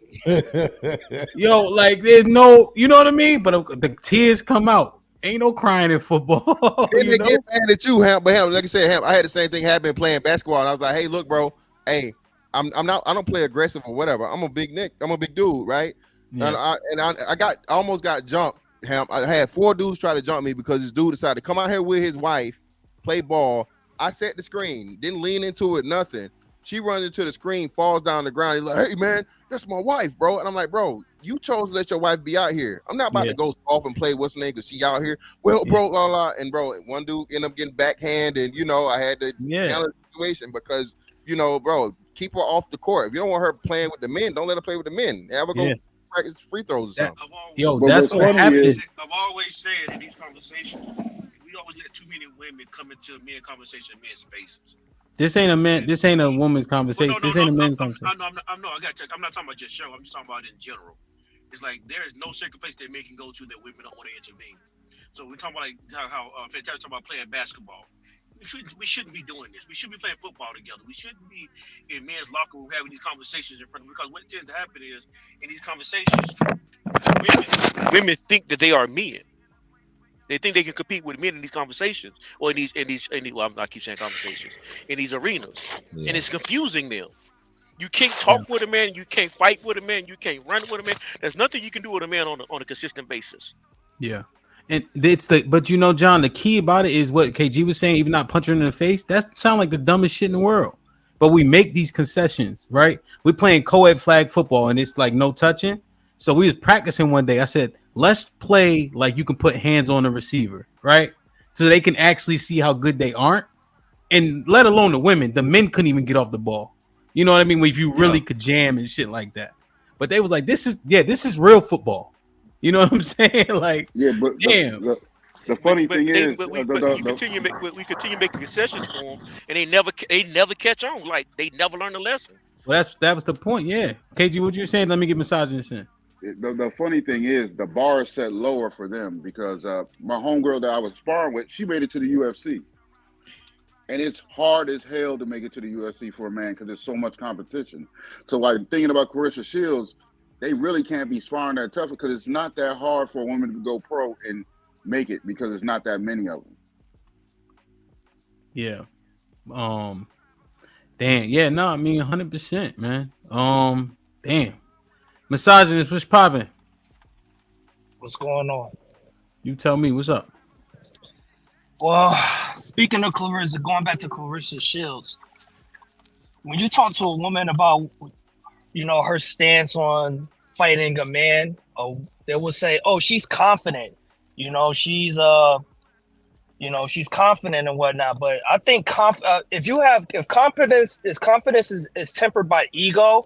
Yo, like there's no, you know what I mean? But the tears come out. Ain't no crying in football. Then they get mad at you, Ham. But Ham, like I said, Ham, I had the same thing happen playing basketball. And I was like, hey, look, bro, hey, I don't play aggressive or whatever. I'm a big dude, right? Yeah. And I almost got jumped. Ham, I had 4 dudes try to jump me because this dude decided to come out here with his wife, play ball. I set the screen, didn't lean into it, nothing. She runs into the screen, falls down the ground. He's like, hey, man, that's my wife, bro. And I'm like, bro, you chose to let your wife be out here. I'm not about to go off and play what's the name because she out here. Well, bro, la. And, bro, one dude ended up getting backhand. And, I had to handle the situation because, bro, keep her off the court. If you don't want her playing with the men, don't let her play with the men. Have her go practice free throws or something. That's what happened. I've always said in these conversations, we always let too many women come into men conversation, men spaces. This ain't a woman's conversation. This ain't a men's conversation. I'm not talking about just show. I'm just talking about in general. It's like there is no sacred place that men can go to that women don't want to intervene. So we're talking about like how Fantastic talking about playing basketball. We shouldn't be doing this. We should be playing football together. We shouldn't be in men's locker room having these conversations in front of them, because what tends to happen is in these conversations, women think that they are men. They think they can compete with men in these conversations or in these well, I keep saying conversations in these arenas, and it's confusing them. You can't talk with a man, you can't fight with a man, you can't run with a man. There's nothing you can do with a man on a consistent basis. Yeah, and but John, the key about it is what KG was saying. Even not punching her in the face, that sounds like the dumbest shit in the world. But we make these concessions, right? We're playing co-ed flag football, and it's like no touching. So we was practicing one day. I said, let's play like you can put hands on the receiver, right? So they can actually see how good they aren't. And let alone the women, the men couldn't even get off the ball. You know what I mean? If you really could jam and shit like that. But they was like, this is real football. You know what I'm saying? Like, but damn. The funny thing is, we continue making concessions for them, and they never catch on. Like they never learn the lesson. Well, that was the point. Yeah, KG, what you saying? Let me get misogynist in. The funny thing is the bar is set lower for them because my homegirl that I was sparring with, she made it to the UFC. And it's hard as hell to make it to the UFC for a man because there's so much competition. So like thinking about Clarissa Shields, they really can't be sparring that tough because it's not that hard for a woman to go pro and make it because there's not that many of them. Yeah. Damn. Yeah, no, I mean 100%, man. Damn. Misogynist, what's popping? What's going on? You tell me, what's up? Well, speaking of Clarissa, going back to Clarissa Shields, when you talk to a woman about, her stance on fighting a man, they will say, "Oh, she's confident. She's she's confident and whatnot." But I think if confidence is tempered by ego,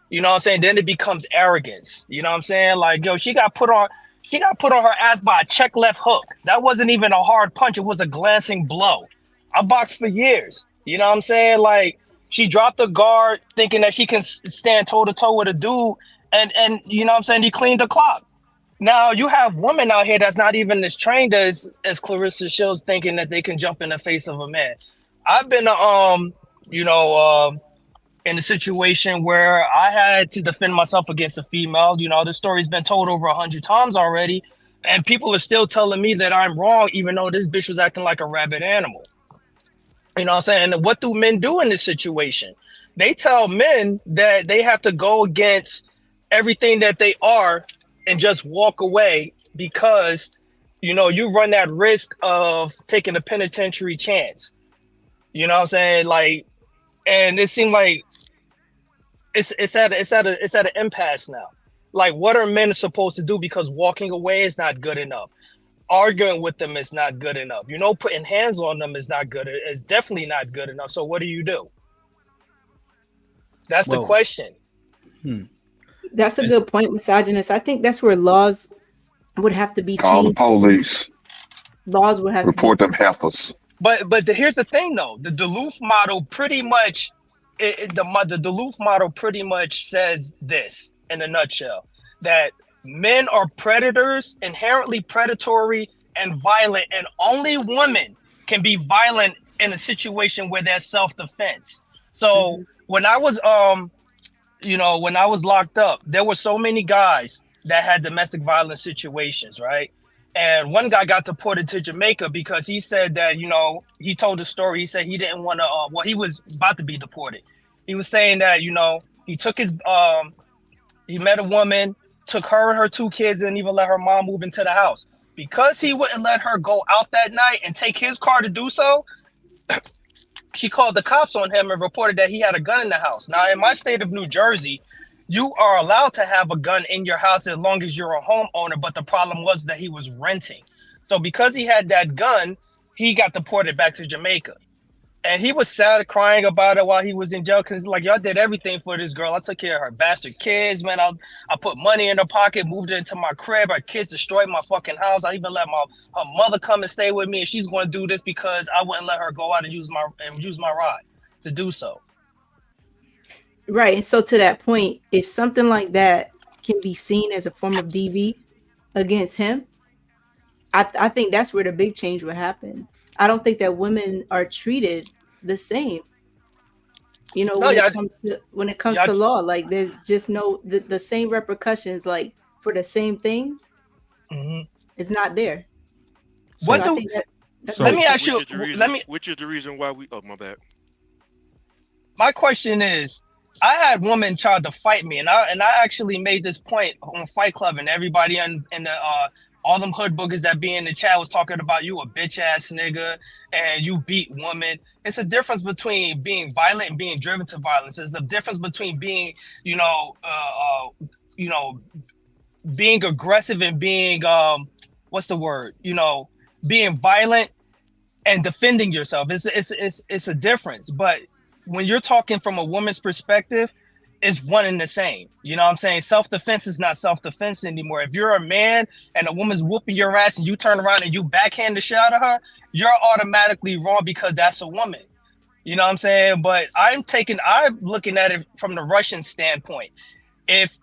you know what I'm saying, then it becomes arrogance. You know what I'm saying? Like, she got put on her ass by a check left hook. That wasn't even a hard punch. It was a glancing blow. I boxed for years. You know what I'm saying? Like, she dropped the guard thinking that she can stand toe to toe with a dude. And you know what I'm saying? He cleaned the clock. Now you have women out here that's not even as trained as Clarissa Shields thinking that they can jump in the face of a man. I've been, in a situation where I had to defend myself against a female. The story's been told over 100 times already, and people are still telling me that I'm wrong, even though this bitch was acting like a rabid animal. You know what I'm saying? And what do men do in this situation? They tell men that they have to go against everything that they are and just walk away because, you run that risk of taking a penitentiary chance. You know what I'm saying? Like, and it seemed like it's at an impasse now. Like, what are men supposed to do? Because walking away is not good enough. Arguing with them is not good enough. You know, putting hands on them is not good. It's definitely not good enough. So what do? That's the question. That's a good point, misogynist. I think that's where laws would have to be Call the changed. police. Laws would have Report to them heifers. But here's the thing, though. The Duluth model pretty much, the Duluth model pretty much says this in a nutshell, that men are predators, inherently predatory and violent, and only women can be violent in a situation where there's self-defense. So when I was when I was locked up, there were so many guys that had domestic violence situations, right? And one guy got deported to Jamaica because he said that, he told the story. He said he didn't want to, he was about to be deported. He was saying that, he took he met a woman, took her and her 2 kids, and even let her mom move into the house. Because he wouldn't let her go out that night and take his car to do so, she called the cops on him and reported that he had a gun in the house. Now, in my state of New Jersey, you are allowed to have a gun in your house as long as you're a homeowner, but the problem was that he was renting. So because he had that gun, he got deported back to Jamaica. And he was sad, crying about it while he was in jail, because like, y'all did everything for this girl. I took care of her bastard kids, man. I put money in her pocket, moved her into my crib. Her kids destroyed my fucking house. I even let her mother come and stay with me, and she's going to do this because I wouldn't let her go out and use my ride to do so. Right. And so to that point, if something like that can be seen as a form of DV against him, I think that's where the big change would happen. I don't think that women are treated the same. When it comes to law, like there's just no the same repercussions, like for the same things. It's not there. Let me ask you. Which is the reason why we? Oh, my bad. My question is, I had women try to fight me, and I actually made this point on Fight Club, and everybody in the all them hood boogers that be in the chat was talking about you a bitch ass nigga and you beat woman. It's a difference between being violent and being driven to violence. There's a difference between being, being aggressive and being what's the word? Being violent and defending yourself. It's a difference. But when you're talking from a woman's perspective, it's one and the same. You know what I'm saying? Self-defense is not self-defense anymore. If you're a man and a woman's whooping your ass and you turn around and you backhand the shit out of her, you're automatically wrong because that's a woman. You know what I'm saying? But I'm looking at it from the Russian standpoint. If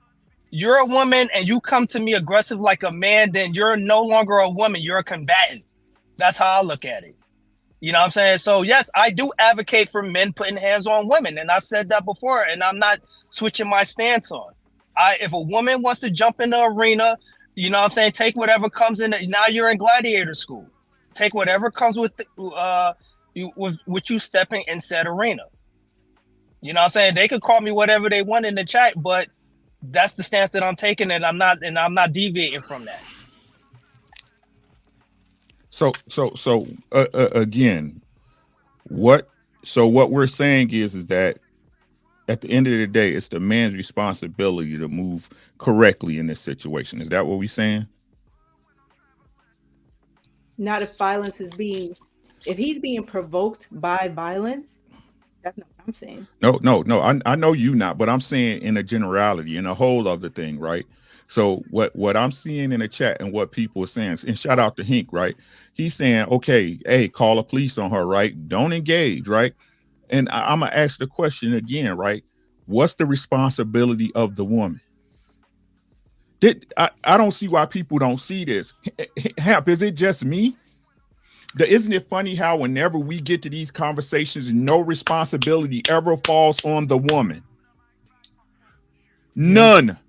you're a woman and you come to me aggressive like a man, then you're no longer a woman. You're a combatant. That's how I look at it. You know what I'm saying? So yes, I do advocate for men putting hands on women. And I've said that before, and I'm not switching my stance on. If a woman wants to jump in the arena, you know what I'm saying, take whatever comes in. Now you're in gladiator school. Take whatever comes with you stepping in said arena. You know what I'm saying? They could call me whatever they want in the chat, but that's the stance that I'm taking, and I'm not deviating from that. So again, what we're saying is that at the end of the day, it's the man's responsibility to move correctly in this situation. Is that what we're saying? Not if violence is if he's being provoked by violence, that's not what I'm saying. No. I know you not, but I'm saying in a generality, in a whole of the thing, right? So what I'm seeing in the chat and what people are saying, and shout out to Hink, right? He's saying, okay, hey, call the police on her, right? Don't engage, right? And I'm gonna ask the question again, right? What's the responsibility of the woman? I don't see why people don't see this. Hamp, is it just me? Isn't it funny how whenever we get to these conversations, no responsibility ever falls on the woman? None.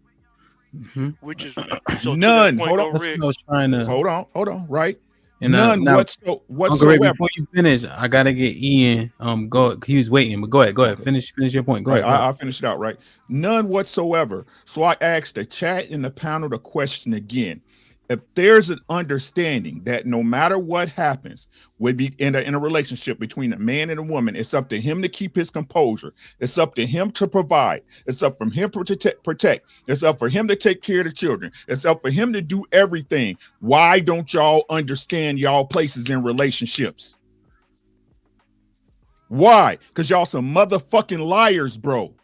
Mm-hmm. Which is so none. Point, Hold on. Right. And none whatsoever. Ray, before you finish, I gotta get Ian. Go. He was waiting, but go ahead. Finish your point. Go ahead. I'll finish it out. Right. None whatsoever. So I asked the chat in the panel the question again: if there's an understanding that no matter what happens would be in a relationship between a man and a woman, it's up to him to keep his composure. It's up to him to provide. It's up for him to protect. It's up for him to take care of the children. It's up for him to do everything. Why don't y'all understand y'all places in relationships? Why? Because y'all some motherfucking liars, bro.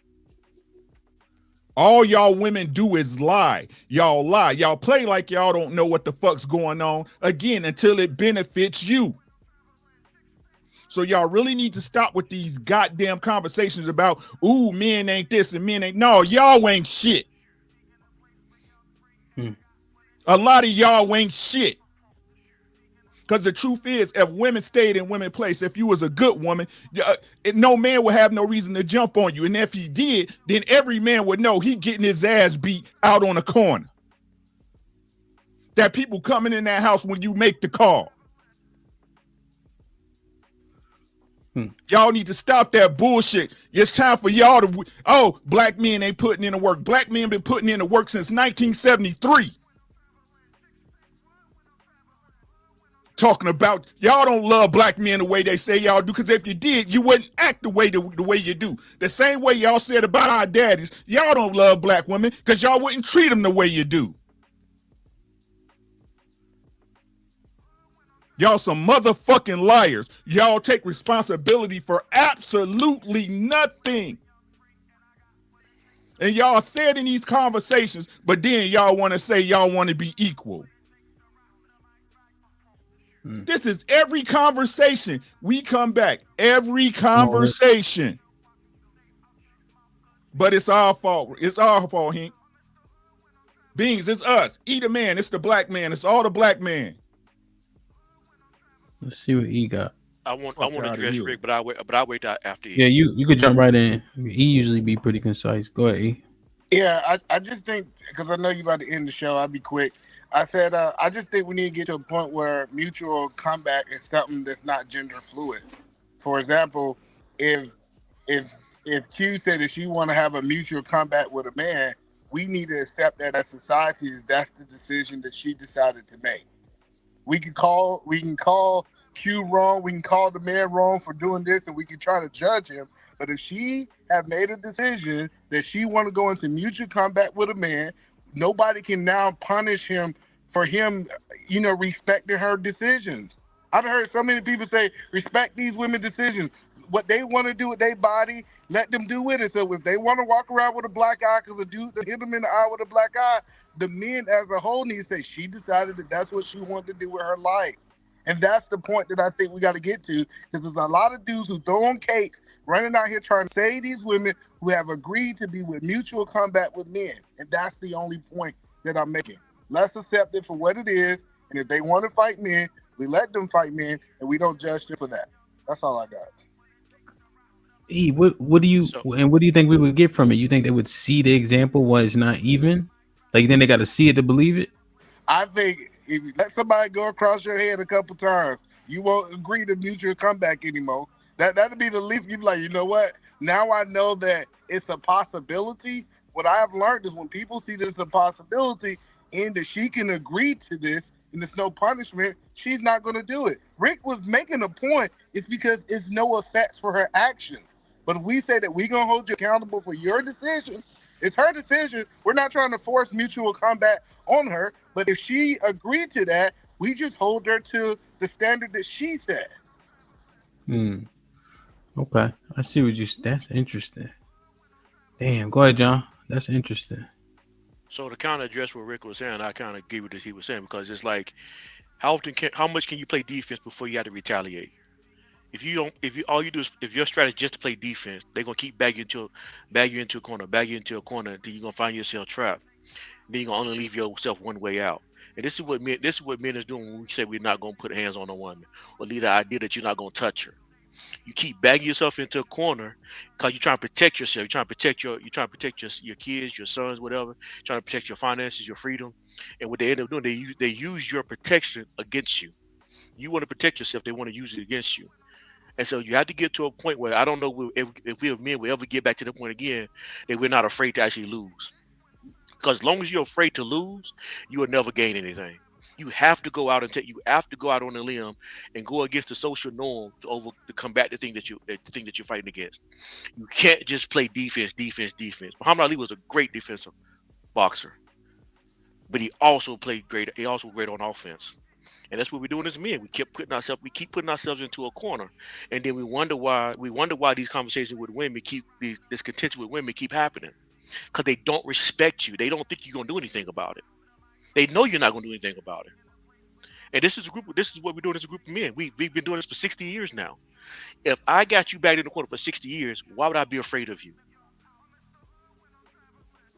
All y'all women do is lie. Y'all lie. Y'all play like y'all don't know what the fuck's going on, again, until it benefits you. So y'all really need to stop with these goddamn conversations about, ooh, men ain't this and men ain't. No, y'all ain't shit. A lot of y'all ain't shit. Because the truth is, if women stayed in women's place, if you was a good woman, no man would have no reason to jump on you. And if he did, then every man would know he getting his ass beat out on the corner. That people coming in that house when you make the call. Y'all need to stop that bullshit. It's time for y'all to, oh, black men ain't putting in the work. Black men been putting in the work since 1973. Talking about y'all don't love black men the way they say y'all do, because if you did, you wouldn't act the way you do. The same way y'all said about our daddies, y'all don't love black women because y'all wouldn't treat them the way you do. Y'all some motherfucking liars. Y'all take responsibility for absolutely nothing. And y'all said in these conversations, but then y'all want to say y'all want to be equal. This is every conversation. We come back. Every conversation. But it's our fault. It's our fault, Hank. Beings, it's us. Either man, it's the black man. It's all the black man. Let's see what E got. I want to address Rick, but I wait after E. Yeah, you could jump right in. E usually be pretty concise. Go ahead, E. Yeah, I just think, because I know you about to end the show, I'll be quick. I said, I just think we need to get to a point where mutual combat is something that's not gender fluid. For example, if Q said that she want to have a mutual combat with a man, we need to accept that as society, that's the decision that she decided to make. We can call Q wrong, we can call the man wrong for doing this, and we can try to judge him. But if she have made a decision that she want to go into mutual combat with a man, nobody can now punish him for him, respecting her decisions. I've heard so many people say, respect these women's decisions. What they want to do with their body, let them do with it. So if they want to walk around with a black eye because a dude hit them in the eye with a black eye, the men as a whole need to say she decided that that's what she wanted to do with her life. And that's the point that I think we got to get to, because there's a lot of dudes who throw on cakes, running out here trying to save these women who have agreed to be with mutual combat with men. And that's the only point that I'm making. Let's accept it for what it is. And if they want to fight men, we let them fight men, and we don't judge them for that. That's all I got. E, what do you think we would get from it? You think they would see the example why it's not even? Like, you think they got to see it to believe it? I think if you let somebody go across your head a couple times, you won't agree to mutual comeback anymore. That'd be the least. You'd be like, you know what? Now I know that it's a possibility. What I have learned is when people see this a possibility and that she can agree to this and there's no punishment, she's not going to do it. Rick was making a point. It's because it's no effects for her actions. But if we say that we're going to hold you accountable for your decision, it's her decision. We're not trying to force mutual combat on her. But if she agreed to that, we just hold her to the standard that she set. Okay. I see what you. That's interesting. Damn. Go ahead, John. That's interesting. So to kind of address what Rick was saying, I kind of agree with what he was saying, because it's like, how much can you play defense before you have to retaliate? If all you do is, if your strategy is just to play defense, they're gonna keep bag you into a corner, until you're gonna find yourself trapped. Then you're gonna only leave yourself one way out. And this is what men is doing when we say we're not gonna put hands on a woman, or leave the idea that you're not gonna touch her. You keep bagging yourself into a corner because you're trying to protect yourself. You're trying to protect your kids, your sons, whatever. You're trying to protect your finances, your freedom. And what they end up doing, they use your protection against you. You want to protect yourself, they want to use it against you. And so you have to get to a point where, I don't know if we men will ever get back to the point again that we're not afraid to actually lose. Because as long as you're afraid to lose, you will never gain anything. You have to go out and take. You have to go out on a limb and go against the social norm to combat the thing that you're fighting against. You can't just play defense, defense, defense. Muhammad Ali was a great defensive boxer, but he also played great. He also great on offense, and that's what we're doing as men. We keep putting ourselves into a corner, and then we wonder why these conversations with women this contention with women keep happening, because they don't respect you. They don't think you're gonna do anything about it. They know you're not gonna do anything about it. And this is what we're doing as a group of men. We've been doing this for 60 years now. If I got you back in the corner for 60 years, why would I be afraid of you?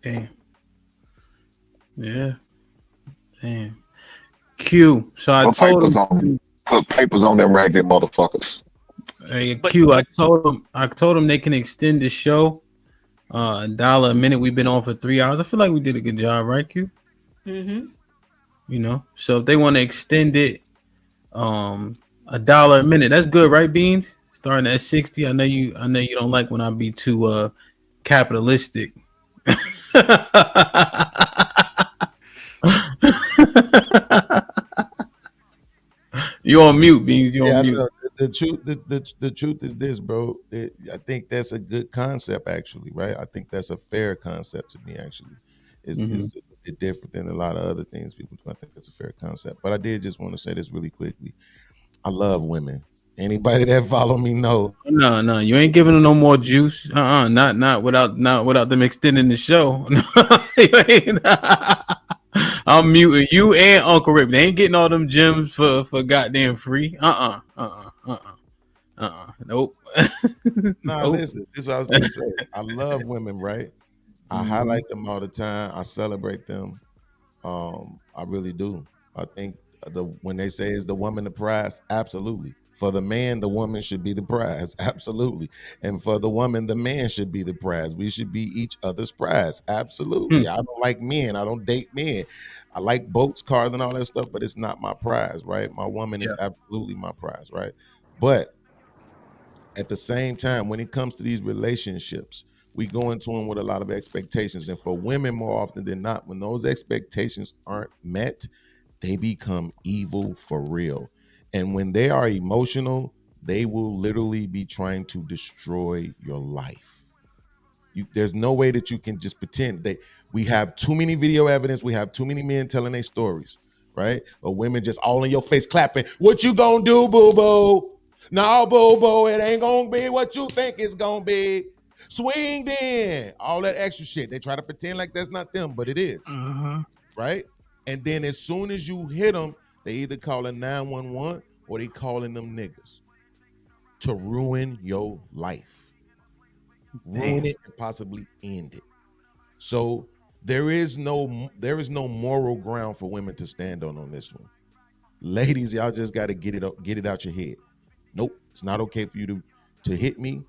Damn. Yeah. Damn. Q. So I told him. Put papers on them ragged motherfuckers. Hey, Q. I told him they can extend the show. $1 a minute. We've been on for 3 hours. I feel like we did a good job, right, Q? Mm-hmm. You know, so if they want to extend it, $1 a minute. That's good, right, Beans? Starting at 60. I know you don't like when I be too capitalistic. You on mute, Beans. You on mute. The truth is this, bro. I think that's a good concept, actually, right? I think that's a fair concept to me, actually. It's a bit different than a lot of other things people do. I think that's a fair concept. But I did just want to say this really quickly. I love women. Anybody that follow me know. No, you ain't giving them no more juice. Not without them extending the show. I'm muting you and Uncle Rip. They ain't getting all them gems for goddamn free. Nope. Nah, listen. This is what I was gonna say. I love women, right? I highlight them all the time. I celebrate them. I really do. I think when they say is the woman the prize, absolutely. For the man, the woman should be the prize, absolutely. And for the woman, the man should be the prize. We should be each other's prize, absolutely. I don't like men. I don't date men. I like boats, cars, and all that stuff, but it's not my prize, right? My woman is absolutely my prize, right? But at the same time, when it comes to these relationships, we go into them with a lot of expectations. And for women, more often than not, when those expectations aren't met, they become evil for real. And when they are emotional, they will literally be trying to destroy your life. There's no way that you can just pretend. We have too many video evidence. We have too many men telling their stories, right? Or women just all in your face clapping. What you gonna do, boo-boo? No, boo-boo, it ain't gonna be what you think it's gonna be. Swing then. All that extra shit. They try to pretend like that's not them, but it is. Right? And then as soon as you hit them, they either calling 911 or they calling them niggas to ruin your life. Ruin it and possibly end it. So there is no moral ground for women to stand on this one. Ladies, y'all just got to get it out your head. Nope, it's not okay for you to hit me.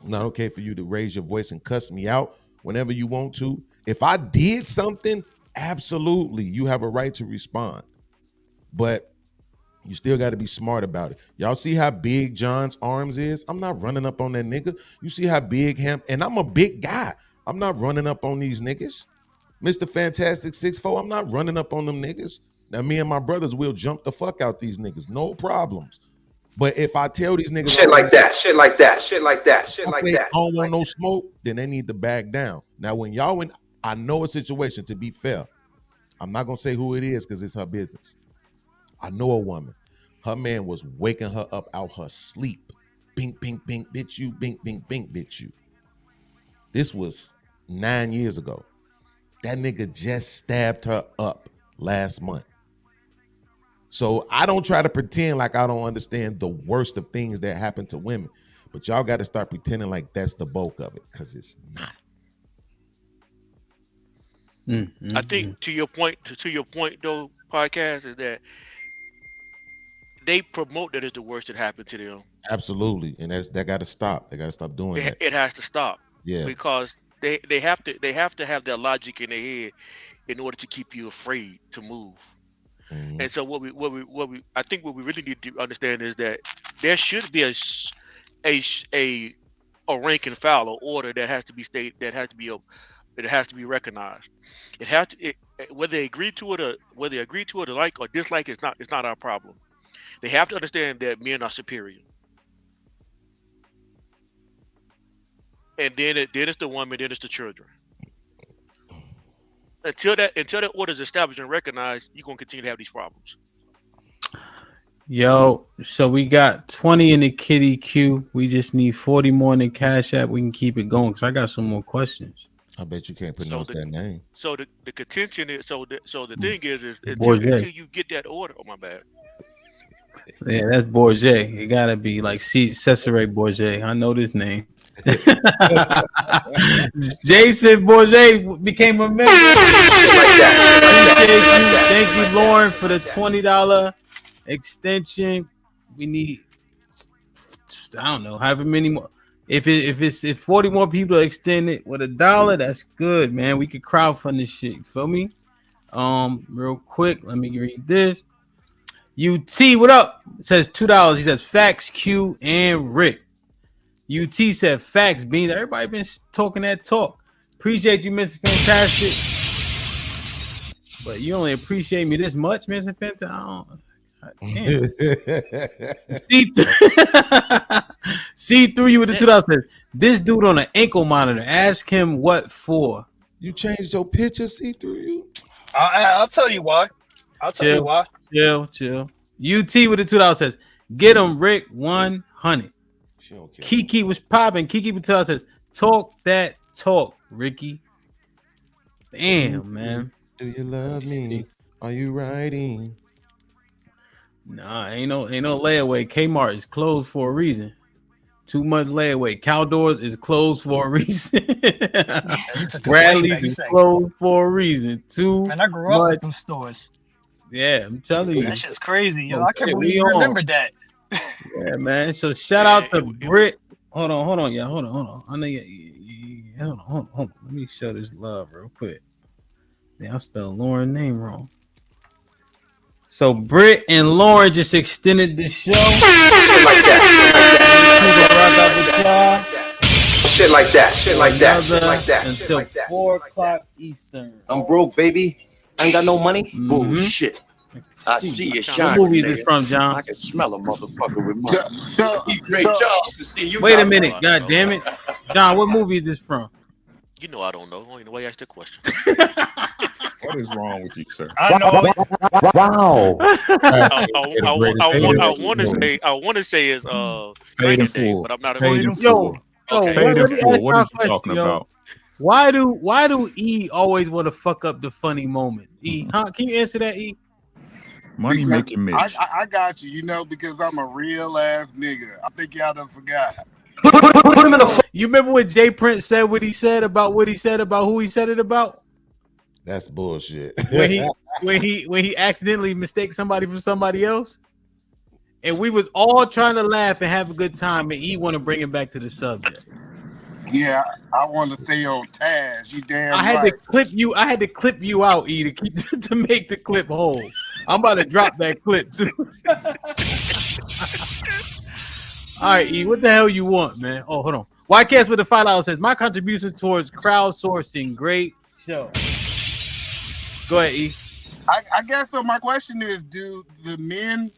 Not okay for you to raise your voice and cuss me out whenever you want to. If I did something, absolutely, you have a right to respond. But you still got to be smart about it. Y'all see how big John's arms is? I'm not running up on that nigga. You see how big him, and I'm a big guy. I'm not running up on these niggas. Mr. Fantastic 6'4", I'm not running up on them niggas. Now, me and my brothers will jump the fuck out these niggas. No problems. But if I tell these niggas shit like that, shit like that, shit like that, shit like that, I don't want no smoke, then they need to back down. Now, when y'all I know a situation, to be fair. I'm not gonna say who it is because it's her business. I know a woman. Her man was waking her up out her sleep. Bink, bink, bink, bitch you. Bink, bink, bink, bitch you. This was 9 years ago. That nigga just stabbed her up last month. So I don't try to pretend like I don't understand the worst of things that happen to women, but y'all got to start pretending like that's the bulk of it, because it's not. I think to your point though, podcast is that they promote that it's the worst that happened to them. Absolutely, and that got to stop. They got to stop doing that. It has to stop. Yeah, because they have to have their logic in their head in order to keep you afraid to move. Mm-hmm. And so what we I think what we really need to understand is that there should be a rank and file or order that has to be It has to be recognized. It has to whether they agree to it or like or dislike it's not our problem. They have to understand that men are superior. And then it's the woman, then it's the children. Until that order is established and recognized, you're gonna continue to have these problems. Yo, so we got 20 in the kitty queue. We just need 40 more in the Cash App. We can keep it going because I got some more questions. I bet you can't pronounce that name. So the contention is so the thing is until you get that order. Oh my bad. Yeah, that's Bourget. It gotta be like Cesare Bourget. I know this name. Jason Bourget became a member. Thank you, Lauren, for the $20 extension. We need, I don't know, however many more. If 40 more people extend it with $1, that's good, man. We could crowdfund this shit. You feel me? Real quick, let me read this. UT, what up? It says $2. He says facts, Q and Rick. UT said facts, Beans. Everybody been talking that talk. Appreciate you, Mr. Fantastic. But you only appreciate me this much, Mr. Fantastic. See through you with the $2. Says this dude on an ankle monitor. Ask him what for. You changed your picture, see through you. I'll tell you why. Chill. UT with the $2 says, get him, Rick, 100. Kiki was popping. Kiki with $2 says, talk that talk, Ricky. Damn, man. Do you love me? Are you riding? Nah, ain't no layaway. Kmart is closed for a reason. Too much layaway. Cowdoors is closed for a reason. Bradley's is closed for a reason. Man, I grew up with them stores. Yeah, I'm telling you. That shit's crazy. Yo, I can't believe you remembered that. Yeah, man. So shout out to Brit. Hold on, yeah. Hold on. I know hold on. Let me show this love real quick. Yeah, I spelled Lauren's name wrong. So Britt and Lauren just extended the show. Shit like that. Shit like that. Until 4 o'clock Eastern. I'm broke, baby. I ain't got no money. Bullshit. I see you shine. What movie is this from, John? I can smell a motherfucker with money. Great Charles to see you. Wait a minute, god damn it, John. What movie is this from? You know I don't know. Only the way I asked the question. What is wrong with you, sir? I know. Wow. I want to say is Paid in Day, full. but I'm not a Paid in Yo, full. okay. Paid in let me full. ask What y'all are a you talking question, yo. about? Why do E always want to fuck up the funny moments? E, huh? Can you answer that, E? Money making Mitch. I got you, because I'm a real ass nigga. I think y'all done forgot. You remember what Jay Prince said? What he said about who he said it about? That's bullshit. when he accidentally mistaked somebody for somebody else, and we was all trying to laugh and have a good time, and E want to bring it back to the subject. Yeah, I want to stay on task. You damn I had right. I had to clip you out, E, to make the clip whole. I'm about to drop that clip too. All right, E, what the hell you want, man? Oh, hold on. YCast with the $5 says my contribution towards crowdsourcing. Great show. Go ahead, E. I guess so. My question is, do the men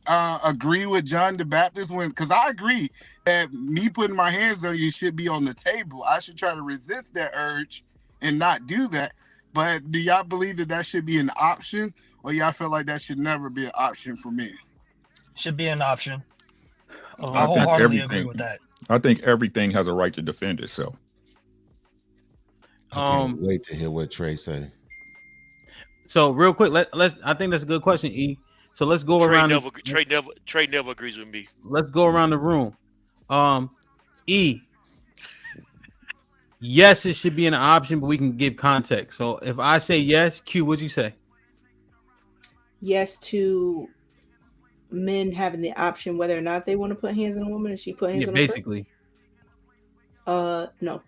agree with John the Baptist because I agree that me putting my hands on you should be on the table. I should try to resist that urge and not do that. But do y'all believe that should be an option, or y'all feel like that should never be an option for men? Should be an option. I I think wholeheartedly agree everything. with that. I think everything has a right to defend itself. I can't wait to hear what Trey say. So real quick, let's. I think that's a good question, E. So let's go around. Trey never agrees with me. Let's go around the room. E. Yes, it should be an option, but we can give context. So if I say yes, Q, what'd you say? Yes to men having the option whether or not they want to put hands on a woman, and she put hands on basically. No.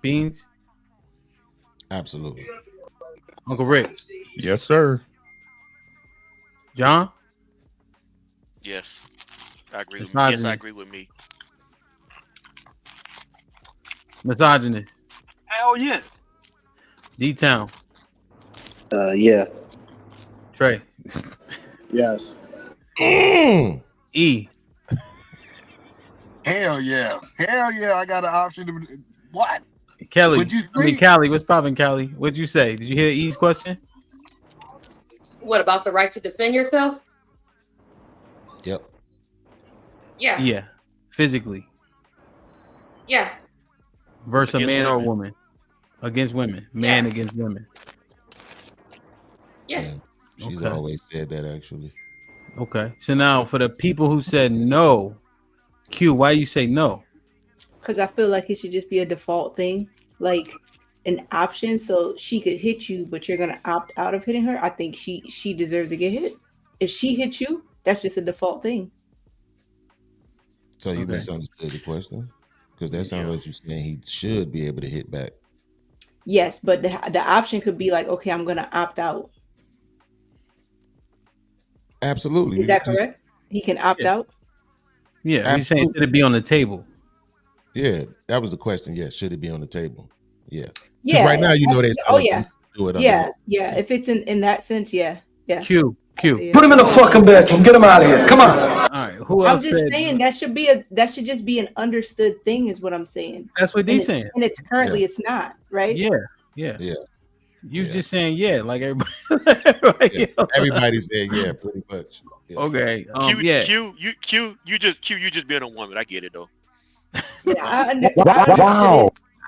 Beans? Absolutely. Uncle Rick? Yes, sir. John? Yes. I agree with Misogynist. Yes, I agree with me. Misogynist. Hell yeah. D-Town. Yeah. Trey. Yes. E. Hell yeah. Hell yeah. I got an option to what? Kelly. Would you Callie, what's popping, Callie? What'd you say? Did you hear E's question? What about the right to defend yourself? Yep. Yeah. Yeah. Physically. Yeah. Versus a Against man or a women. woman. Against women. Man against women. Yeah. She's Okay. always said that, actually. Okay. So now for the people who said no, Q, why you say no? Because I feel like it should just be a default thing, like an option, so she could hit you, but you're gonna opt out of hitting her. I think she deserves to get hit. If she hits you, that's just a default thing. So you misunderstood the question? Because that sounds like you're saying he should be able to hit back. Yes, but the option could be like, okay, I'm gonna opt out. Absolutely. Is that correct? He can opt out. Yeah, he's saying should it be on the table? Yeah, that was the question. Yeah, should it be on the table? Yeah. Yeah. Right now, you know they Oh yeah. do it. Yeah. If it's in that sense, yeah. Q. Put him in the fucking bedroom. Get him out of here. Come on. All right. Who I'm else just said? saying that should just be an understood thing, is what I'm saying. That's what he's saying. And it's currently it's not, right? Yeah. You just saying like everybody. Everybody said yeah, pretty much. Yeah. Okay. You just being a woman. I get it though. Yeah, I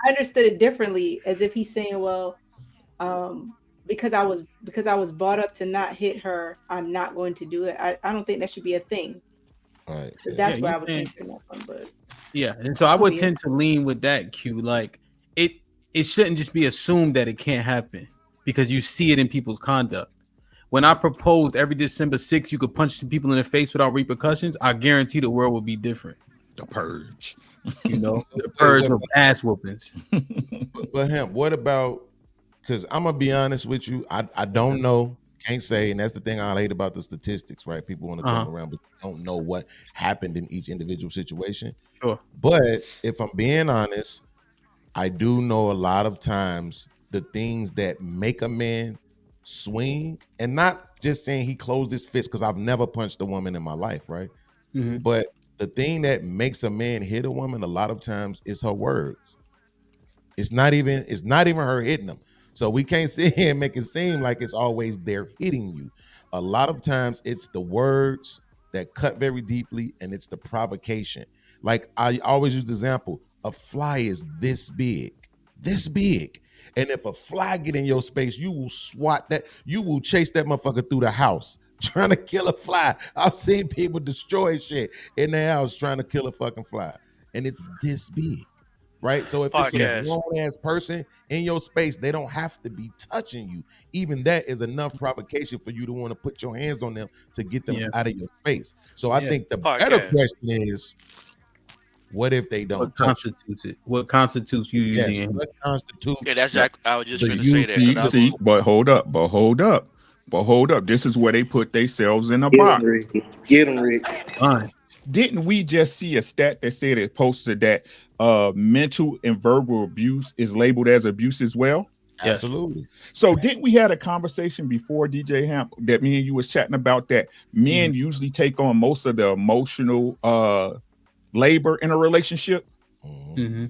understood it differently, as if he's saying, well, because I was brought up to not hit her, I'm not going to do it. I don't think that should be a thing. All right. So that's where I was thinking that from. But yeah, and so I would tend to lean with that, Q. Like it shouldn't just be assumed that it can't happen because you see it in people's conduct. When I proposed every December 6th, you could punch some people in the face without repercussions, I guarantee the world would be different. The purge. You know, the purge of ass whoopings. But him, what about, because I'm going to be honest with you, I don't know, can't say, and that's the thing I hate about the statistics, right? People want to come around, but don't know what happened in each individual situation. Sure. But if I'm being honest, I do know a lot of times the things that make a man swing, and not just saying he closed his fist, because I've never punched a woman in my life, right? Mm-hmm. But the thing that makes a man hit a woman a lot of times is her words. It's not even her hitting them. So we can't sit here and make it seem like it's always they're hitting you. A lot of times it's the words that cut very deeply, and it's the provocation. Like I always use the example, a fly is this big. And if a fly get in your space, you will swat that, you will chase that motherfucker through the house trying to kill a fly. I've seen people destroy shit in their house trying to kill a fucking fly. And it's this big, right? So if it's a grown-ass person in your space, they don't have to be touching you. Even that is enough provocation for you to want to put your hands on them to get them out of your space. So I think the better question is, what if they don't constitutes it? What constitutes you using? What constitutes? Yeah, that's exactly. I was just going to say that. But hold up. This is where they put themselves in a box. Get them, Rick. Fine. Didn't we just see a stat that said it posted that mental and verbal abuse is labeled as abuse as well? Absolutely. So didn't we had a conversation before, DJ Hamp, that me and you was chatting about that men usually take on most of the emotional labor in a relationship? Mm-hmm.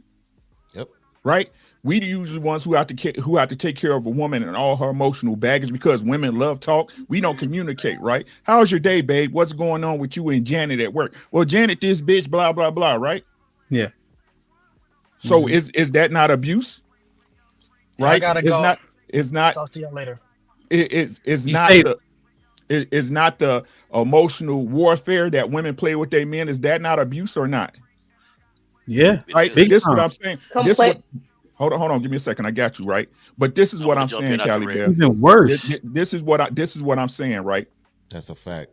Yep. Right? We the usually ones who have to take care of a woman and all her emotional baggage, because women love talk. We don't communicate, right? How's your day, babe? What's going on with you and Janet at work? Well, Janet, this bitch, blah, blah, blah, right? Yeah. So is that not abuse? Right? I gotta go. It's not. Talk to you later. It's not the emotional warfare that women play with their men. Is that not abuse or not? Yeah. Right. Big This is time. what I'm saying. Hold on. Give me a second. I got you, right? But this is what I'm saying, Callie Bear. Even worse. This is what I'm saying, right? That's a fact.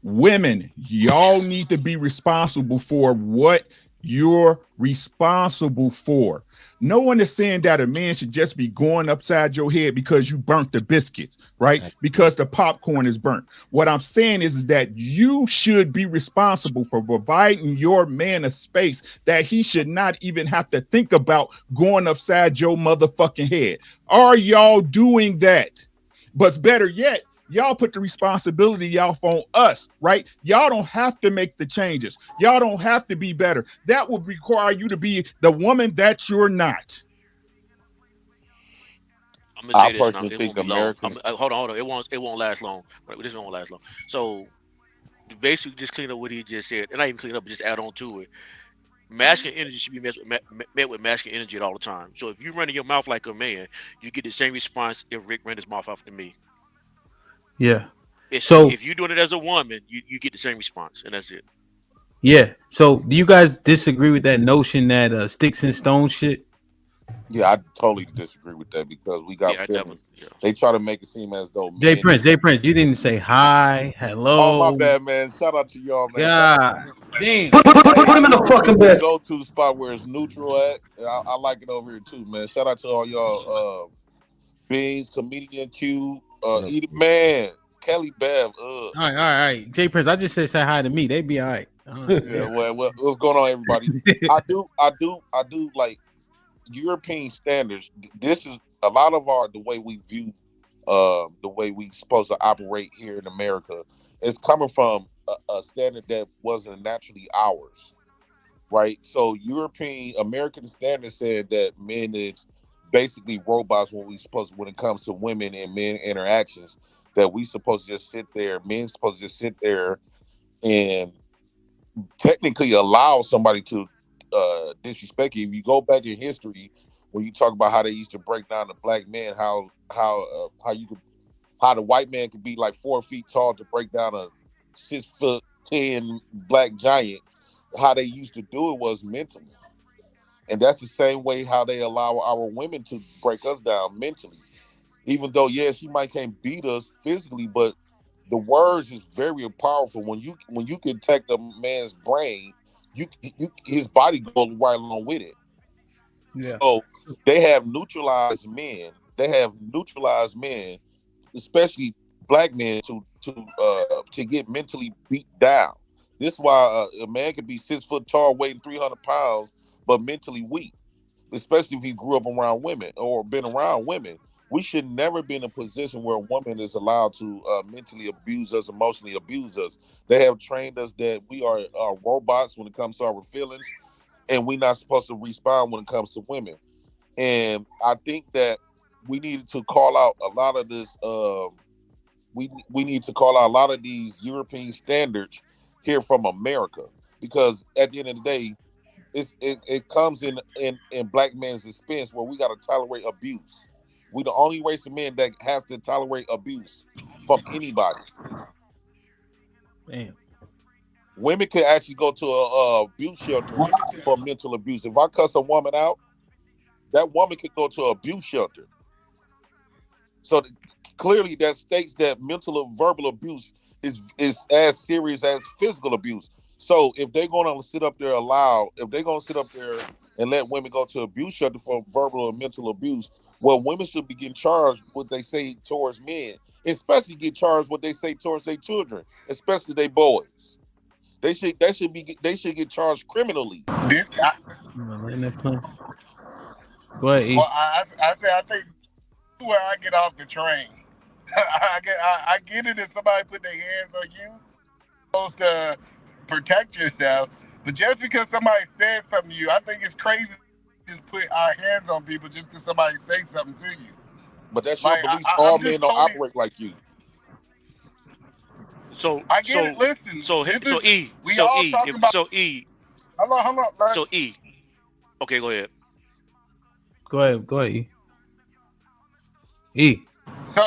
Women, y'all need to be responsible for what you're responsible for. No one is saying that a man should just be going upside your head because you burnt the biscuits, right? Because the popcorn is burnt. What I'm saying is that you should be responsible for providing your man a space that he should not even have to think about going upside your motherfucking head. Are y'all doing that? But better yet, y'all put the responsibility off on us, right? Y'all don't have to make the changes. Y'all don't have to be better. That would require you to be the woman that you're not. I'm gonna say I this, and personally it think won't be long. Americans. Hold on. It won't last long. This won't last long. So basically, just clean up what he just said, and not even clean up, but just add on to it. Masculine energy should be met with masculine energy at all the time. So if you running your mouth like a man, you get the same response if Rick ran his mouth off to me. Yeah. If you're doing it as a woman, you get the same response, and that's it. Yeah. So do you guys disagree with that notion that sticks and stones shit? Yeah, I totally disagree with that because we got feelings. They try to make it seem as though Jay men. Prince, you didn't say hi, Oh, my hello. bad, man. Shout out to y'all, man. God damn. Hey, Put him in the fucking this bed. go to the spot where it's neutral at. I like it over here too, man. Shout out to all y'all, Beans, Comedian Q, Edith Man, Kelly Bev. All right. Jay Prince, I just said say hi to me. They be all right. Yeah, well, what's going on, everybody? I do like European standards. This is a lot of the way we view the way we supposed to operate here in America is coming from a standard that wasn't naturally ours, right? So American standard said that men is basically robots when it comes to women and men interactions, that we supposed to just sit there, men supposed to just sit there and technically allow somebody to disrespect you. If you go back in history, when you talk about how they used to break down the black man, how the white man could be like 4 feet tall to break down a 6'10" black giant, how they used to do it was mentally, and that's the same way how they allow our women to break us down mentally. Even though, yeah, she might can't beat us physically, but the words is very powerful. When you can attack a man's brain, his body goes right along with it. Yeah. So they have neutralized men. Especially black men, to get mentally beat down. This is why a man could be 6 foot tall, weighing 300 pounds, but mentally weak. Especially if he grew up around women or been around women. We should never be in a position where a woman is allowed to mentally abuse us, emotionally abuse us. They have trained us that we are robots when it comes to our feelings, and we're not supposed to respond when it comes to women. And I think that we needed to call out a lot of this. We need to call out a lot of these European standards here from America, because at the end of the day, it comes in black men's expense where we got to tolerate abuse. We the only race of men that has to tolerate abuse from anybody. Damn. Women can actually go to a abuse shelter for mental abuse. If I cuss a woman out, that woman could go to an abuse shelter. So clearly, that states that mental and verbal abuse is as serious as physical abuse. So if they're going to sit up there and let women go to abuse shelter for verbal and mental abuse, well, women should be getting charged what they say towards men, especially get charged what they say towards their children, especially their boys. They should get charged criminally. Go ahead, E. Well, I think where I get off the train. I get it if somebody put their hands on you, supposed to protect yourself. But just because somebody said something to you, I think it's crazy to just put our hands on people just because somebody say something to you. But that's your belief. All men don't operate like you. So I get it. Listen. So E. We So all E. talking about. So E. Hold on. So E. Okay, go ahead. Go ahead, E. E. So,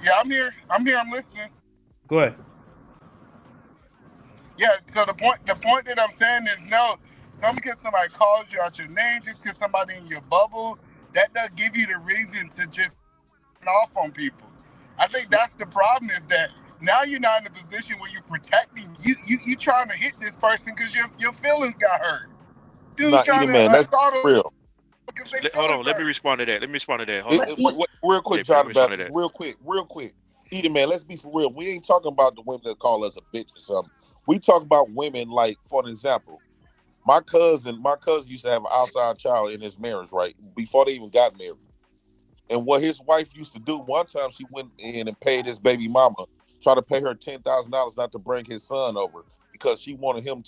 yeah, I'm here. I'm listening. Go ahead. Yeah. So the point that I'm saying is no. Because somebody calls you out your name, just because somebody in your bubble, that doesn't give you the reason to just off on people. I think that's the problem, is that now you're not in a position where you're protecting. You trying to hit this person because your feelings got hurt. Dude Nah, trying either to man, let's start be real. Hold on, let me respond to that. Real quick, Yeah, John the Baptist. Real quick. Either man, let's be for real. We ain't talking about the women that call us a bitch or something. We talk about women like, for an example, my cousin used to have an outside child in his marriage, right? Before they even got married. And what his wife used to do, one time she went in and paid his baby mama, try to pay her $10,000 not to bring his son over because she wanted him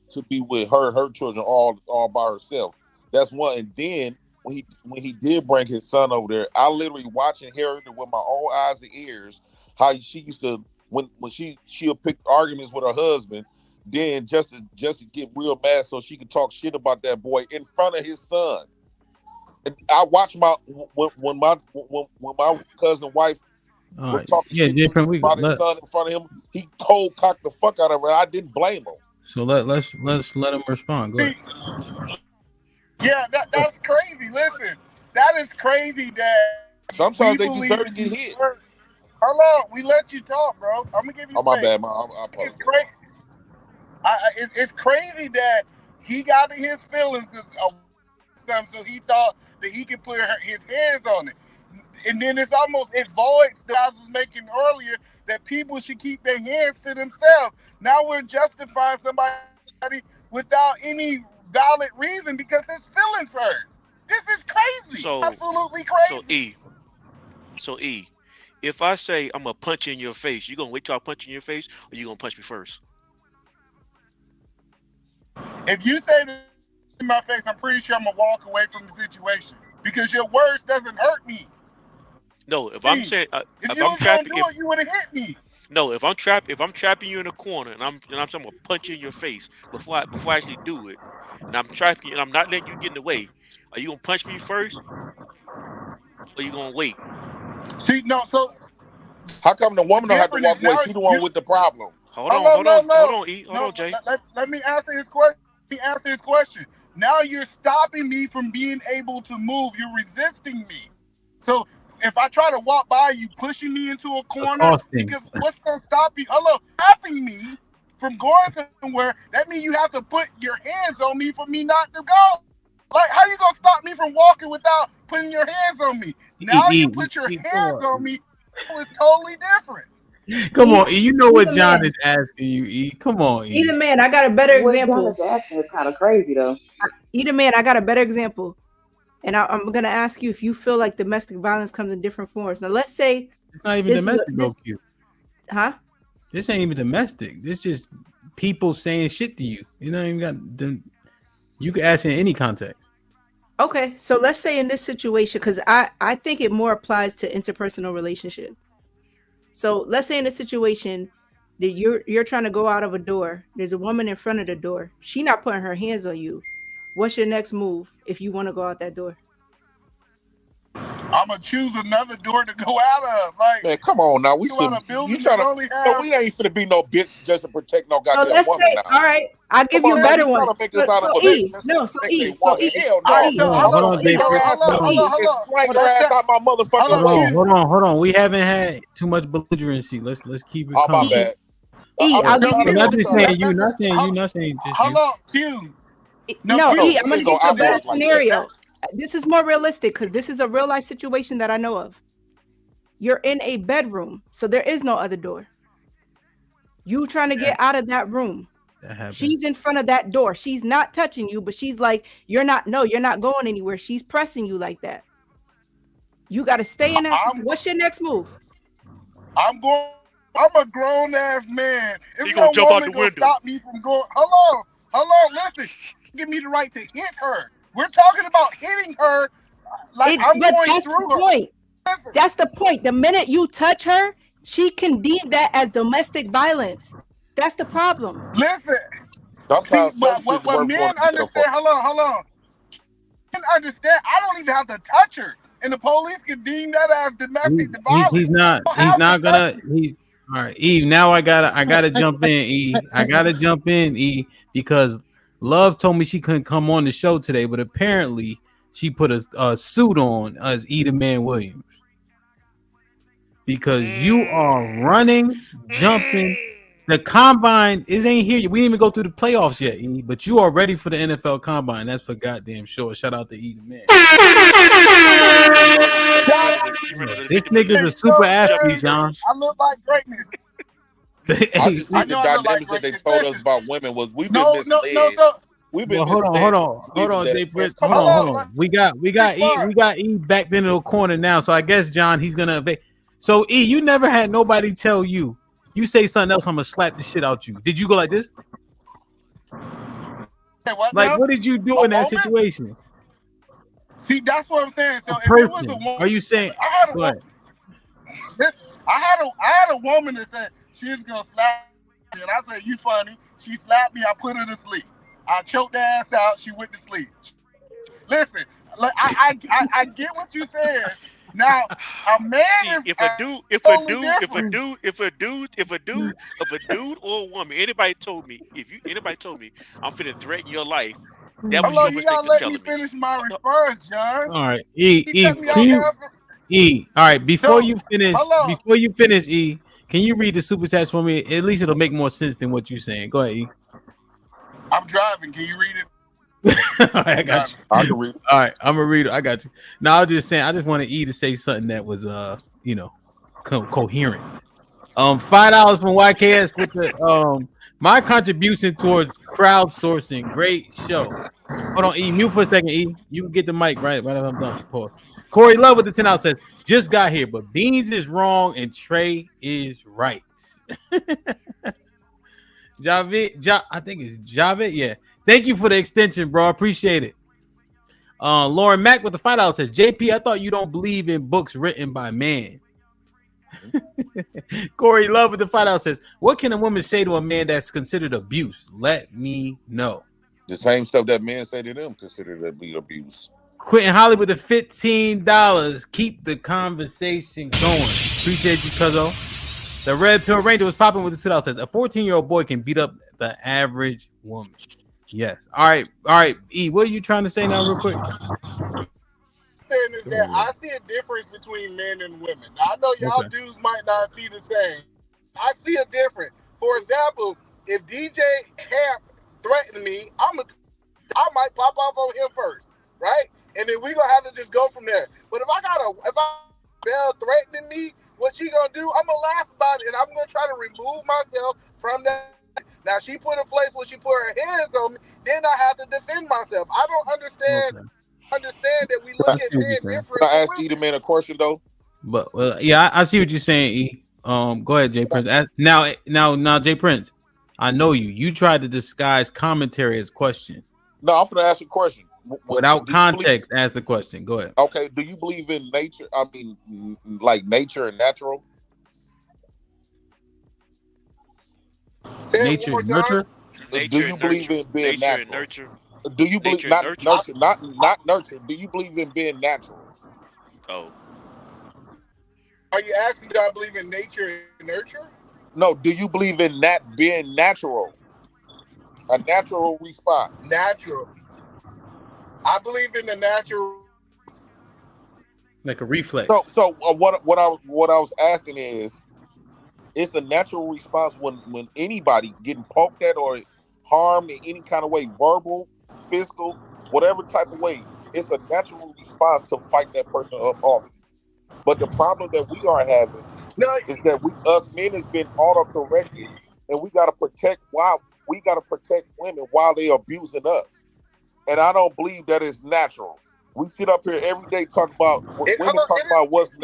to be with her children all by herself. That's one. And then when he did bring his son over there, I literally watched and heard it with my own eyes and ears how she used to when she'll pick arguments with her husband, then just to get real mad so she could talk shit about that boy in front of his son. And I watched when my cousin wife All was right. talking Yeah, shit different. about his son in front of him. He cold cocked the fuck out of her. I didn't blame him. So let's let him respond. Go ahead. Yeah, that's crazy. Listen, that is crazy that Sometimes they believe deserve to get hit. Hold on, we let you talk, bro. I'm gonna give you Oh my space. bad, I apologize. It's crazy that he got in his feelings something, so he thought that he could put his hands on it. And then it voids that I was making earlier that people should keep their hands to themselves. Now we're justifying somebody without any valid reason because his feelings hurt. This is crazy. Absolutely crazy. So if I say I'm gonna punch you in your face, you gonna wait till I punch you in your face, or you gonna punch me first? If you say this in my face, I'm pretty sure I'm gonna walk away from the situation because your words doesn't hurt me. No, if I'm saying if you was gonna do it, you would have hit me. No, if I'm trapping you in a corner and I'm saying I'm gonna punch you in your face before I actually do it, and I'm trapping you and I'm not letting you get in the way, are you gonna punch me first, or you gonna wait? See, no, so how come the woman don't have to walk away? She the one with the problem. Hold on, E. Hold on, Jay. Let me answer his question. Now you're stopping me from being able to move. You're resisting me. So if I try to walk by you, pushing me into a corner, because what's gonna stop you? Stopping me from going somewhere. That means you have to put your hands on me for me not to go. Like, how you gonna stop me from walking without putting your hands on me? Now you put your hands on me. It's totally different. Come on, E. You know what John is asking you, E. Come on, E. Either man, I got a better example. What John is asking is kind of crazy, though. Either man, I got a better example. And I'm going to ask you if you feel like domestic violence comes in different forms. Now, let's say it's not even domestic, Q. Huh? This ain't even domestic. This just people saying shit to you. You know, you can ask in any context. Okay, so let's say in this situation, because I think it more applies to interpersonal relationship. So let's say in a situation that you're trying to go out of a door. There's a woman in front of the door. She not putting her hands on you. What's your next move if you want to go out that door? I'm gonna choose another door to go out of. Like, man, come on now. We you ain't finna be no bitch just to protect no goddamn woman now. All right, I'll give you a better one. Hold on, hold on. We haven't had too much belligerency. Let's keep it. Oh, my bad. I'll give you. Not just saying you. Not saying just you. Hold on, Q. No, E, I'm gonna give you a better scenario. This is more realistic because this is a real life situation that I know of. You're in a bedroom, so there is no other door. You trying to get out of that room. She's in front of that door. She's not touching you, but she's like, you're not going anywhere. She's pressing you like that. You got to stay in that. What's your next move? I'm a grown ass man. It's no woman gonna stop me from going. Hello, listen. Give me the right to hit her. We're talking about hitting her. Like I'm going through her. Point. That's the point. The minute you touch her, she can deem that as domestic violence. That's the problem. Listen. Sometimes when men understand, hold on. Men understand, I don't even have to touch her. And the police can deem that as domestic violence. He's not gonna. All right, Eve. Now I gotta jump in, E. I gotta jump in, E, because Love told me she couldn't come on the show today, but apparently she put a suit on as Eda Man Williams. because you are running, jumping. The combine ain't here. We didn't even go through the playoffs yet, E, but you are ready for the NFL combine. That's for goddamn sure. Shout out to E the man. This nigga's a super athlete, John. I look like greatness. I just I think the know I look like dynamics that they greatness. told us about women was we've been No. misled. We've been Well, hold misled. on, That Jay men Prince. come Hold on. on. We got E backed into a corner now. So I guess John, he's gonna evade. So E, you never had nobody tell you. You say something else, I'm gonna slap the shit out you. Did you go like this? Hey, what Like, now? what did you do in that woman? situation? See, that's what I'm saying. So A if it was a person. woman, Are you saying? I had a Go woman. ahead. I had a woman that said she's gonna slap me, and I said, "You funny." She slapped me. I put her to sleep. I choked her ass out. She went to sleep. Listen, like I get what you said. Now a man is If a dude or a woman, anybody told me I'm finna threaten your life, that was Hello, your you mistake gotta for let me telling me. finish my response, John. All right, E, He cut me off now. E. All right, before No, you finish, E, can you read the super chat for me? At least it'll make more sense than what you're saying. Go ahead, E. I'm driving. Can you read it? All right, I got you. I can read. All right, I'm gonna read it. I got you. Now I was just saying, I just wanted E to say something that was coherent. $5 from YKS with the my contribution towards crowdsourcing. Great show. Hold on, E. Mute for a second, E. You can get the mic right after I'm done. Pause. Corey Love with the 10 out says, just got here, but Beans is wrong and Trey is right. Javid, I think it's Javid. Yeah. Thank you for the extension, bro. I appreciate it. Lauren Mack with the $5 says, JP, I thought you don't believe in books written by man. Corey Love with the $5 says, what can a woman say to a man that's considered abuse? Let me know. The same stuff that men say to them consider to be abuse. Quentin Holly with the $15. Keep the conversation going. Appreciate you, cuzzo. The Red Pill Ranger was popping with the $2. Says a 14-year-old boy can beat up the average woman. Yes. All right. E, what are you trying to say now, real quick? Saying is that I see a difference between men and women. Now, I know y'all dudes might not see the same. I see a difference. For example, if DJ Hamp threatened me, I might pop off on him first, right? And then we gonna have to just go from there. But if Belle threatening me, what she gonna do? I'm gonna laugh about it, and I'm gonna try to remove myself from that. Now she put a place where she put her hands on me, then I have to defend myself. I don't understand that we look at men different. Can I ask E the man a question though? But yeah, I see what you're saying, E. Go ahead, Jay Prince. Now, Jay Prince, I know you. You tried to disguise commentary as question. No, I'm gonna ask you a question. Without context, ask the question. Go ahead. Okay, do you believe in nature? I mean, like nature and natural? Nature and nurture? Do you believe in being natural? Do you believe not nurture? Not nurture. Do you believe in being natural? Oh. Are you asking, do I believe in nature and nurture? No, do you believe in being natural? A natural response. Natural. I believe in the natural. Like a reflex. So what I was asking is, it's a natural response when anybody getting poked at or harmed in any kind of way, verbal, physical, whatever type of way, it's a natural response to fight that person up off you. But the problem that we are having is that us men has been auto-corrected, and we gotta protect women while they are abusing us. And I don't believe that is natural. We sit up here every day talking about women talk about what's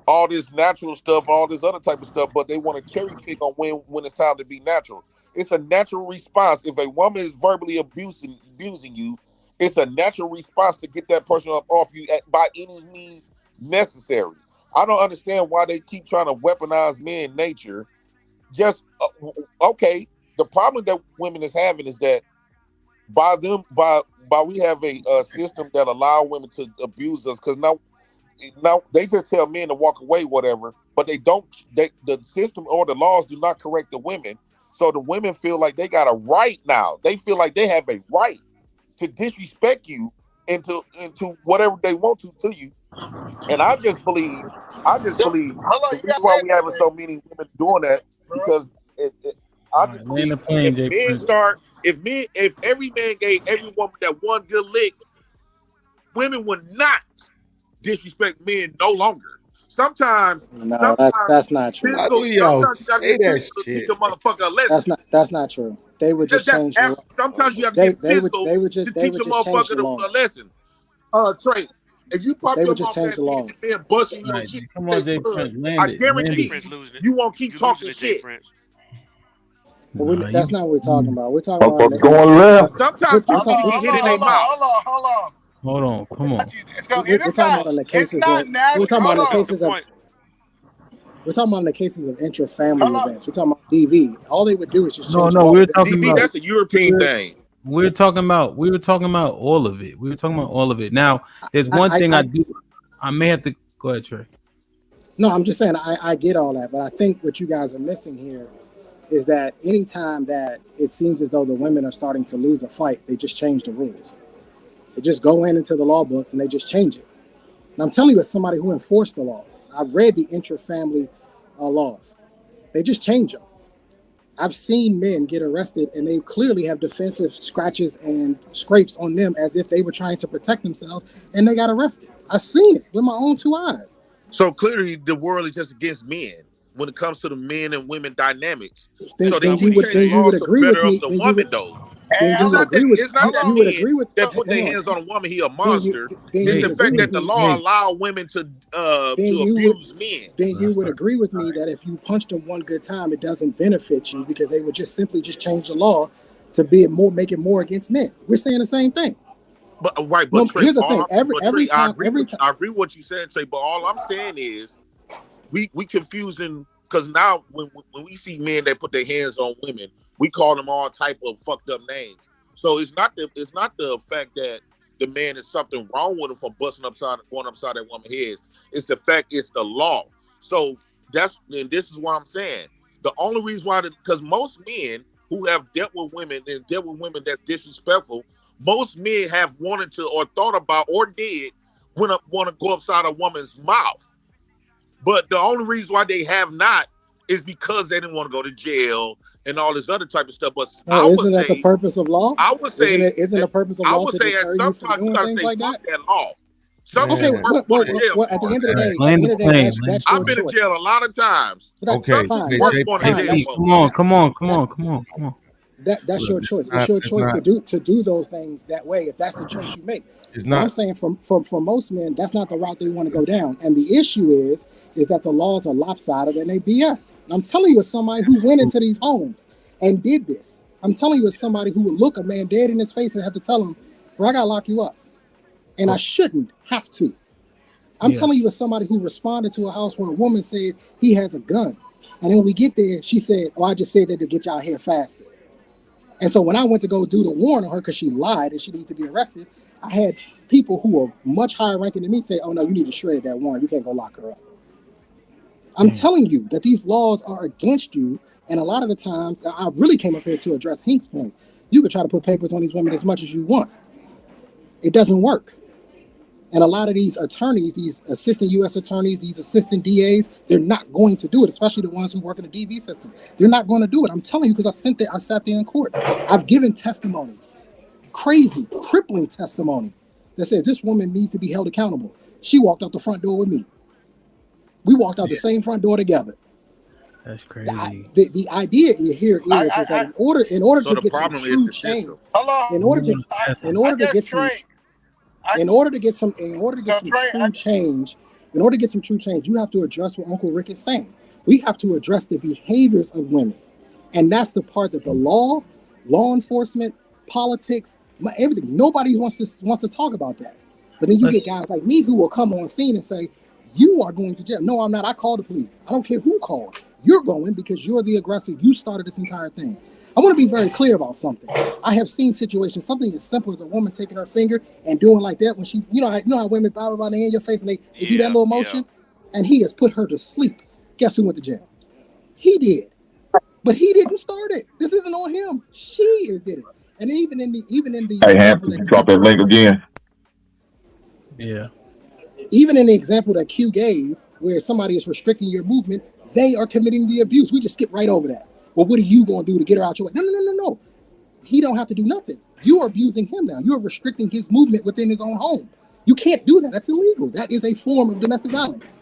all this natural stuff, all this other type of stuff, but they want to cherry pick on when it's time to be natural. It's a natural response. If a woman is verbally abusing you, it's a natural response to get that person up off you by any means necessary. I don't understand why they keep trying to weaponize men nature. Just okay. The problem that women is having is that by we have a system that allow women to abuse us, because now they just tell men to walk away, whatever, but they don't. The system or the laws do not correct the women, so the women feel like they got a right now. They feel like they have a right to disrespect you into whatever they want to you, And I just believe the reason why we having so many women doing that because I just Land the believe plane, Jay Prince. if every man gave every woman that one good lick, women would not disrespect men no longer. Sometimes No, that's not true. Why do physical. y'all Sometimes you gotta say get that physical to teach shit? a motherfucker a lesson. That's not true. They would just change the law. Sometimes you have to get physical They would to just teach a change motherfucker the law. a lesson. Trey, if you pop They your would just mouth change at the me law. and the man busting All your right, shit, come on, Jay blood, Prince, land I it, land guarantee it. you won't keep talking shit. But that's not what we're talking about. We're talking about Motherfuckers going left. Sometimes people need to get in their mouth. Hold on. Hold on, come on. So we're talking about in the cases of we're talking about in the Hold on. cases of we're talking about in the cases of intra-family events. We're talking about DV. All they would do is just change the No, law. we were talking DV, about that's a European thing. we were talking about all of it. We were talking about all of it. Now, there's one thing I may have to go ahead, Trey. No, I'm just saying I get all that, but I think what you guys are missing here is that anytime that it seems as though the women are starting to lose a fight, they just change the rules. They just go into the law books and they just change it. And I'm telling you, as somebody who enforced the laws, I've read the intra-family laws. They just change them. I've seen men get arrested and they clearly have defensive scratches and scrapes on them as if they were trying to protect themselves and they got arrested. I've seen it with my own two eyes. So clearly the world is just against men when it comes to the men and women dynamics. Then You would change laws to better up the woman, though. It's not that men that put their hands on a woman, he a monster. It's the fact that the law allow women to abuse men. Then you would agree with me that if you punched them one good time, it doesn't benefit you because they would just simply change the law to make it more against men. We're saying the same thing. But Trey, here's the thing: every time, I agree with what you said, Trey. But all I'm saying is, we confusing because now when we see men that put their hands on women, we call them all type of fucked up names. So it's not the fact that the man is something wrong with him for going upside that woman's head. It's the fact it's the law. So this is what I'm saying. The only reason why, because most men who have dealt with women that's disrespectful, most men have wanted to or thought about or did want to go upside a woman's mouth. But the only reason why they have not is because they didn't want to go to jail and all this other type of stuff. But isn't that the purpose of law? I would say isn't the purpose of law to deter you from doing things like that? That law. Okay, well, at the end of the day, that's your I've been in jail a lot of times. Okay, come on. That's your choice. It's your choice to do those things that way if that's the choice you make. It's not. I'm saying for most men, that's not the route they want to go down. And the issue is that the laws are lopsided and they BS. I'm telling you, as somebody who went into these homes and did this, I'm telling you, as somebody who would look a man dead in his face and have to tell him, "Bro, I gotta lock you up," and I shouldn't have to. I'm telling you, as somebody who responded to a house where a woman said he has a gun, and then we get there, she said, "Oh, I just said that to get y'all here faster." And so when I went to go do the warrant on her because she lied and she needs to be arrested, I had people who were much higher ranking than me say, "Oh no, you need to shred that warrant. You can't go lock her up." I'm telling you that these laws are against you. And a lot of the times, I really came up here to address Hank's point. You could try to put papers on these women as much as you want. It doesn't work. And a lot of these attorneys, these assistant U.S. attorneys, these assistant DAs, they're not going to do it, especially the ones who work in the DV system. They're not going to do it. I'm telling you because I sat there in court. I've given testimony, crazy, crippling testimony that says this woman needs to be held accountable. She walked out the front door with me. We walked out the same front door together. That's crazy. The idea here is that in order to get some true change, in order to get some true change, you have to address what Uncle Rick is saying. We have to address the behaviors of women, and that's the part that the law enforcement, politics, everything. Nobody wants to talk about that. But then you get guys like me who will come on scene and say, "You are going to jail." No, I'm not. I called the police. I don't care who called. You're going because you're the aggressor. You started this entire thing. I want to be very clear about something. I have seen situations, something as simple as a woman taking her finger and doing like that when she, you know how women bow around in your face and they do that little motion, and he has put her to sleep. Guess who went to jail? He did, but he didn't start it. This isn't on him. She did it, and even in the Hey, Ham, could you drop that link again? Yeah. even in the example that Q gave, where somebody is restricting your movement, they are committing the abuse. We just skip right over that. Well, what are you going to do to get her out your way? No. He don't have to do nothing. You are abusing him now. You are restricting his movement within his own home. You can't do that. That's illegal. That is a form of domestic violence.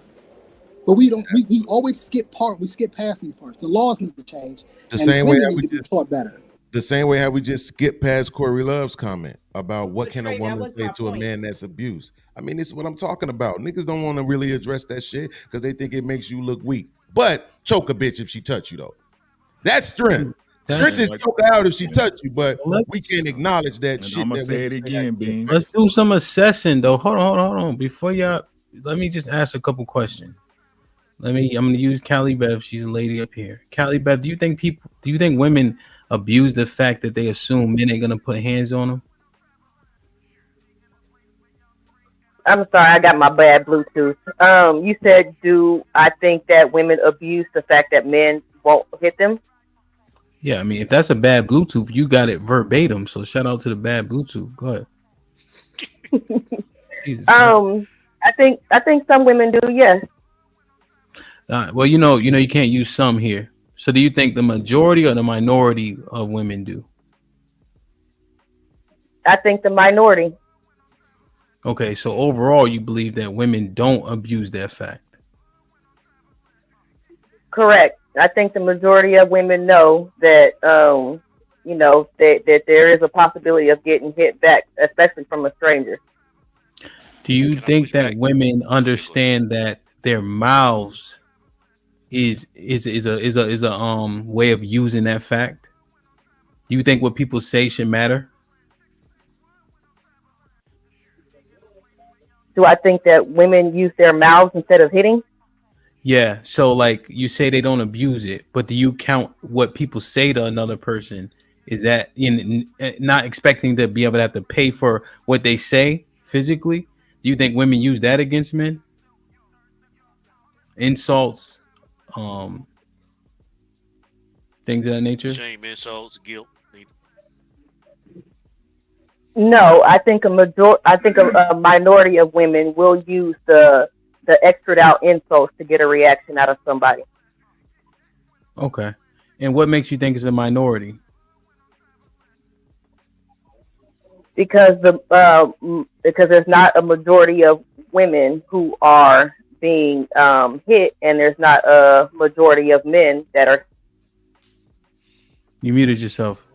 But we don't. We always skip past these parts. The laws need to change, The and same way women how need we to be just taught better. the same way how we just skip past Corey Love's comment about what But can a Trey, that woman was say my to a point. man that's abused. I mean, this is what I'm talking about. Niggas don't want to really address that shit because they think it makes you look weak. But choke a bitch if she touch you though. That's strength. Strength is choke her out if she touch you, but we can't acknowledge that And shit I'm gonna that say women it say again, out there. Bean. Let's do some assessing though. Hold on. Before y'all, let me just ask a couple questions. I'm gonna use Callie Bev. She's a lady up here. Callie Bev, do you think women abuse the fact that they assume men ain't gonna put hands on them? I'm sorry, I got my bad Bluetooth. You said, do I think that women abuse the fact that men won't hit them? Yeah, I mean, if that's a bad Bluetooth, you got it verbatim. So shout out to the bad Bluetooth. Go ahead. Jesus Christ. I think some women do, yes. Well, you can't use some here. So do you think the majority or the minority of women do? I think the minority. Okay, so overall, you believe that women don't abuse that fact. Correct. I think the majority of women know that, that there is a possibility of getting hit back, especially from a stranger. Do you think that women understand that their mouths is a way of using that fact? Do you think what people say should matter? Do I think that women use their mouths instead of hitting? Yeah. So like you say they don't abuse it, but do you count what people say to another person? Is that not expecting to be able to have to pay for what they say physically? Do you think women use that against men? Insults, things of that nature. Shame, insults, guilt. No, I think a minority of women will use the extra out insults to get a reaction out of somebody. Okay. And what makes you think it's a minority? Because there's not a majority of women who are being hit, and there's not a majority of men that are. You muted yourself.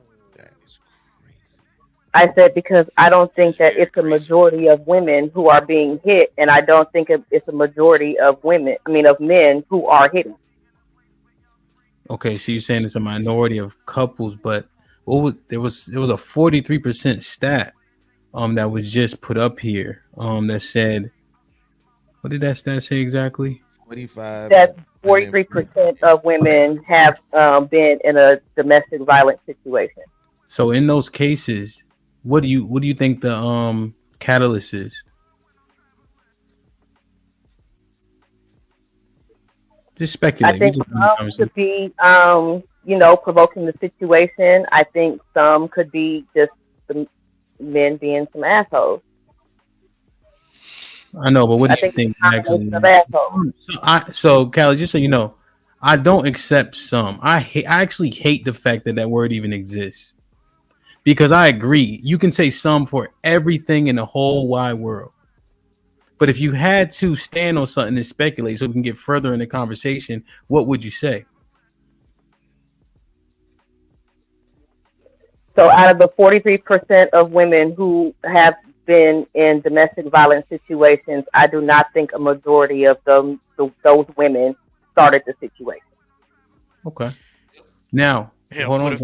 I said because I don't think that it's a majority of women who are being hit, and I don't think it's a majority of men who are hitting. Okay, so you're saying it's a minority of couples, but there was a 43% stat that was just put up here that said, what did that stat say exactly? 45. That 43% of women have been in a domestic violence situation. So in those cases, what do you think the catalyst is? Just speculate. I think some could be, provoking the situation. I think some could be just the men being some assholes. I know, but what do you think actually? So, Callie, just so you know, I don't accept some. I actually hate the fact that word even exists. Because I agree, you can say some for everything in the whole wide world. But if you had to stand on something and speculate so we can get further in the conversation, what would you say? So out of the 43% of women who have been in domestic violence situations, I do not think a majority of those women started the situation. Okay. Now, hold on,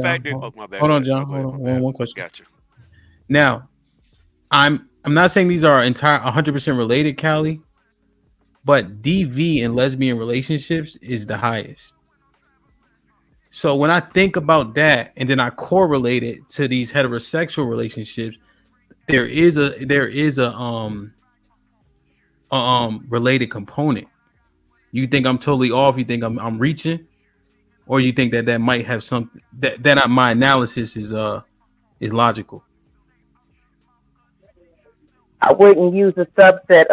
John. One question. Gotcha. Now, I'm not saying these are entire 100% related, Callie, but DV in lesbian relationships is the highest. So when I think about that and then I correlate it to these heterosexual relationships, there is a related component. You think I'm totally off? You think I'm reaching, or you think that might have something that my analysis is logical? I wouldn't use a subset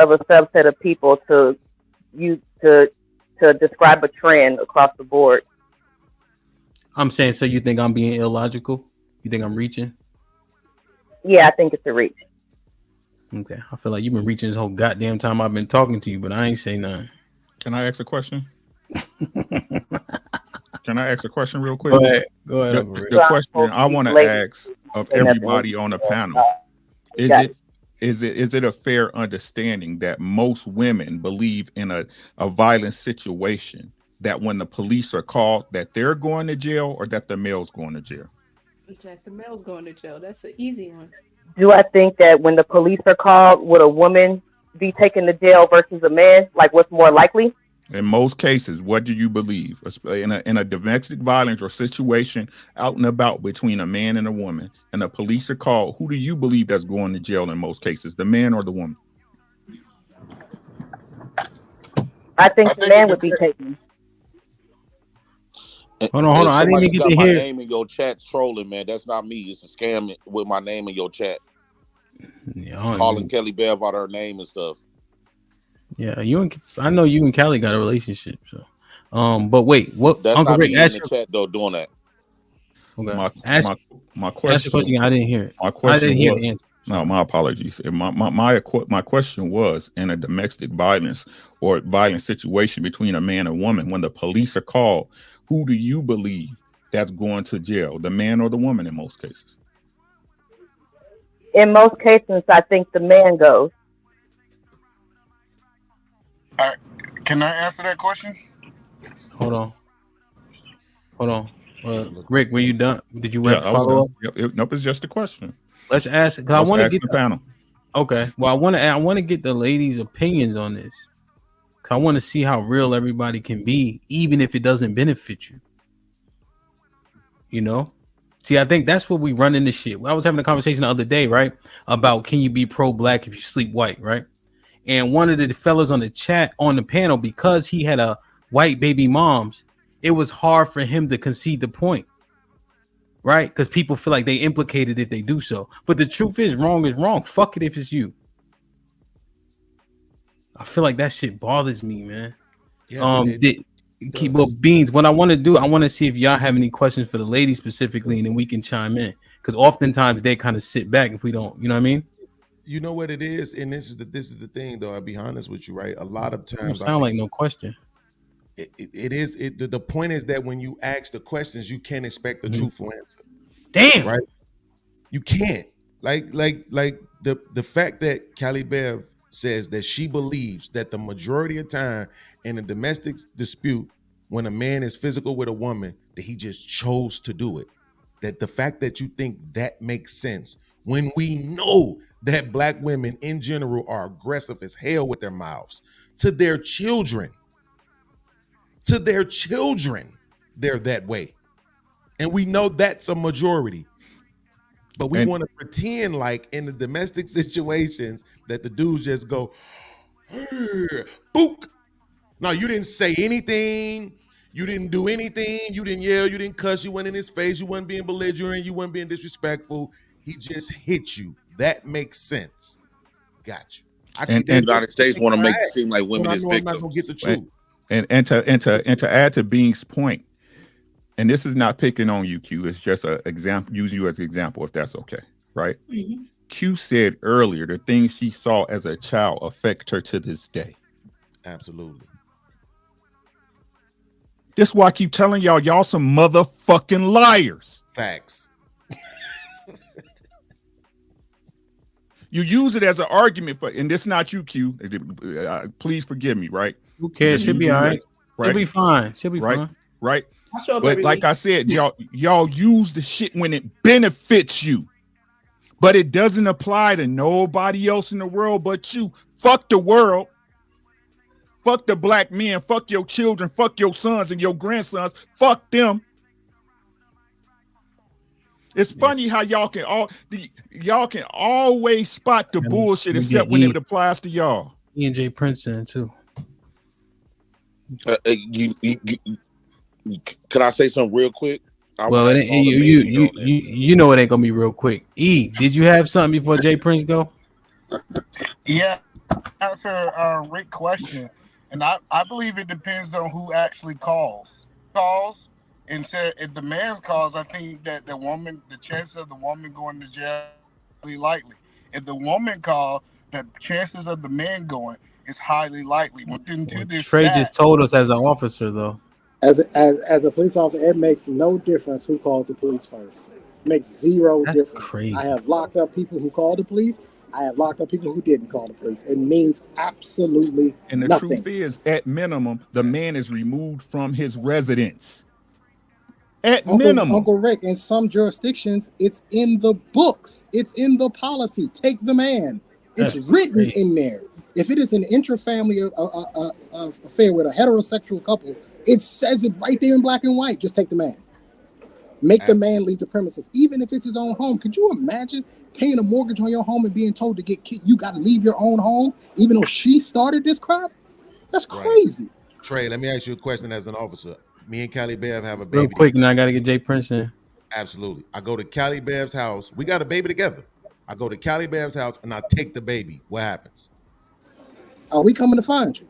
of people to use to describe a trend across the board. I'm saying, so you think I'm being illogical? You think I'm reaching? Yeah, I think it's a reach. Okay, I feel like you've been reaching this whole goddamn time I've been talking to you, but I ain't say nothing. Can I ask a question? Can I ask a question real quick? Go ahead. The question I want to ask of everybody on the panel is it a fair understanding that most women believe in a violent situation, that when the police are called that they're going to jail or that the male's going to jail? Jack, the male's going to jail. That's an easy one. Do I think that when the police are called, would a woman be taken to jail versus a man? Like, what's more likely? In most cases, what do you believe in a domestic violence or situation out and about between a man and a woman, and the police are called? Who do you believe that's going to jail in most cases, the man or the woman? I think the man would be taken. Hold on. I didn't even get to my hear. name in your chat trolling, man. That's not me. It's a scam with my name in your chat. Yeah, calling Kelly Bev out her name and stuff. Yeah, I know you and Callie got a relationship. So, but wait, what? That's Uncle not Rick, me in the chat though doing that. Okay. My question. I didn't hear it. My question I didn't hear the answer. No, my apologies. My question was, in a domestic violence or violent situation between a man and woman, when the police are called, who do you believe that's going to jail, the man or the woman in most cases? In most cases, I think the man goes. Can I answer that question? Hold on. Rick, were you done? Did you have to I was follow up? done. Yep. Nope, it's just a question. Let's ask. Because I want to get the panel. Okay. Well, I want to get the ladies' opinions on this. Cause I want to see how real everybody can be, even if it doesn't benefit you. You know? See, I think that's what we run into shit. I was having a conversation the other day, right? About can you be pro-black if you sleep white, right? And one of the fellas on the chat on the panel, because he had a white baby moms, it was hard for him to concede the point. Right? Because people feel like they implicated if they do so. But the truth is wrong. Fuck it if it's you. I feel like that shit bothers me, man. Yeah, Beans, what I want to do, I want to see if y'all have any questions for the ladies specifically, and then we can chime in. Because oftentimes they kind of sit back if we don't, you know what I mean? You know what it is, and this is the thing, though. I'll be honest with you, right? A lot of times, Sound like no question. The point is that when you ask the questions, you can't expect the truthful answer. Damn, right? You can't. Like the fact that Callie Bev says that she believes that the majority of time in a domestic dispute, when a man is physical with a woman, that he just chose to do it. That the fact that you think that makes sense when we know that black women in general are aggressive as hell with their mouths to their children. To their children, they're that way. And we know that's a majority. But we want to pretend like in the domestic situations that the dudes just go, book. No, you didn't say anything. You didn't do anything. You didn't yell. You didn't cuss. You went in his face. You weren't being belligerent. You weren't being disrespectful. He just hit you. That makes sense. Got you. And the United States want to make it seem like women is victims. I'm not gonna get the truth. And to add to Bean's point, and this is not picking on you, Q. It's just an example. Use you as an example, if that's okay, right? Mm-hmm. Q said earlier the things she saw as a child affect her to this day. Absolutely. This is why I keep telling y'all some motherfucking liars. Facts. You use it as an argument for, and this not you, Q. Please forgive me, right? Who cares? Should be all right. She'll be fine. She'll be fine. Right. But like I said, y'all use the shit when it benefits you, but it doesn't apply to nobody else in the world but you. Fuck the world. Fuck the black men. Fuck your children. Fuck your sons and your grandsons. Fuck them. It's funny how y'all can always spot the bullshit except when it applies to y'all. E&J Princeton too. Can I say something real quick? Well, you know it ain't gonna be real quick. E, did you have something before Jay Prince go? Yeah, that's a great question, and I believe it depends on who actually calls. Calls and said if the man calls, I think that the chances of the woman going to jail is highly likely. If the woman calls, the chances of the man going is highly likely. Into this Trey stat, just told us as an officer, though. As a police officer, it makes no difference who calls the police first. It makes zero That's difference. I crazy. have locked up people who called the police. I have locked up people who didn't call the police. It means absolutely And the nothing. truth is, at minimum, the man is removed from his residence. At minimum. Uncle Rick, in some jurisdictions, it's in the books. It's in the policy. Take the man. It's That's written crazy. in there. If it is an intra-family affair with a heterosexual couple, it says it right there in black and white. Just take the man. Make the man leave the premises, even if it's his own home. Could you imagine paying a mortgage on your home and being told to get kicked? You got to leave your own home, even though she started this crap? That's crazy. Trey, let me ask you a question as an officer. Me and Callie Bev have a Real baby. quick, and I got to get Jay Prince in. Absolutely. I go to Callie Bev's house. We got a baby together. I go to Callie Bev's house and I take the baby. What happens? Are we coming to find you?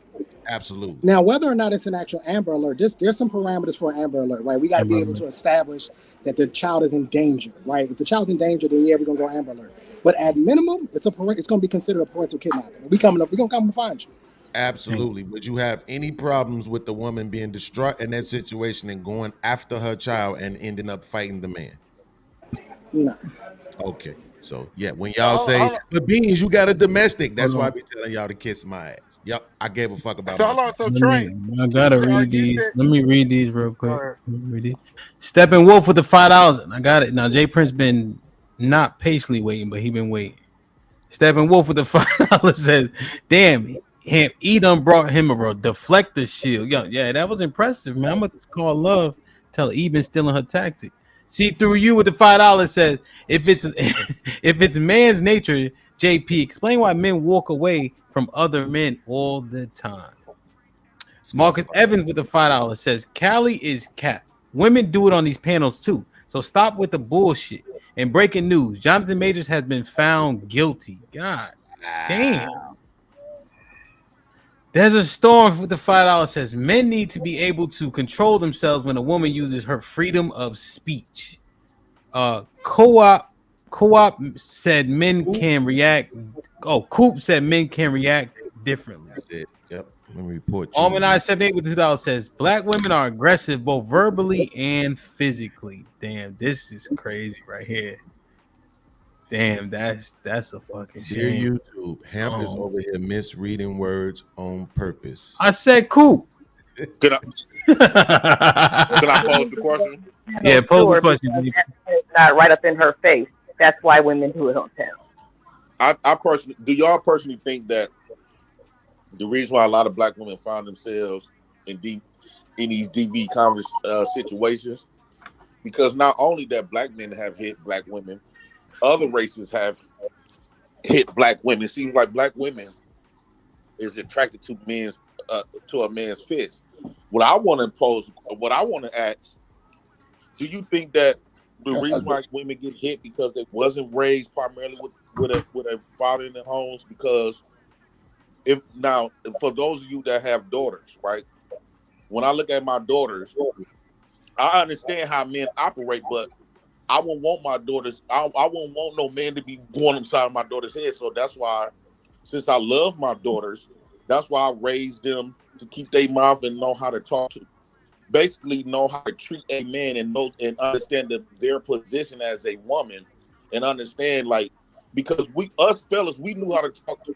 Absolutely. Now, whether or not it's an actual Amber Alert, there's some parameters for an Amber Alert, right? We got to be able to establish that the child is in danger, right? If the child's in danger, then yeah, we're gonna go Amber Alert. But at minimum, it's going to be considered a parental kidnapping. We're gonna come to find you. Absolutely. Would you have any problems with the woman being distraught in that situation and going after her child and ending up fighting the man? No. Okay. So yeah, when y'all say, but Beans, you got a domestic, that's why I be telling y'all to kiss my ass. Yep, I gave a fuck about my Trey, I gotta read these. Let me read these real quick. Steppenwolf with the $5. I got it. Now Jay Prince been not patiently waiting, but he been waiting. Steppenwolf with the $5 says, "Damn, he done brought him a deflector shield." Yeah, that was impressive, man. I'm gonna call love. Tell E been stealing her tactic. See through you with the $5 says, if it's man's nature, JP, explain why men walk away from other men all the time. Marcus Evans with the $5 says, Cali is cap. Women do it on these panels too. So stop with the bullshit. And breaking news, Jonathan Majors has been found guilty. God damn. There's a storm with the $5 says men need to be able to control themselves when a woman uses her freedom of speech. Co-op said men can react. Oh, Coop said men can react differently. That's it. Yep. Let me report you. Almanac 78 with $2 says black women are aggressive both verbally and physically. Damn, this is crazy right here. Damn, that's a fucking Dear shame. YouTube, Hamp is over here misreading words on purpose. I said cool. Can I pose the question? Yeah, pose the question. It's not right up in her face. That's why women do it on town. I personally, do y'all personally think that the reason why a lot of black women find themselves in these DV situations, because not only that black men have hit black women, other races have hit black women. It seems like black women is attracted to a man's fist. What I want to ask, do you think that the reason why women get hit because they wasn't raised primarily with a father in their homes? Because for those of you that have daughters, right? When I look at my daughters, I understand how men operate, but I won't want my daughters. I won't want no man to be going inside my daughter's head. So that's why, since I love my daughters, that's why I raised them to keep their mouth and know how to talk to, basically know how to treat a man and understand their position as a woman, and understand because us fellas, we know how to talk to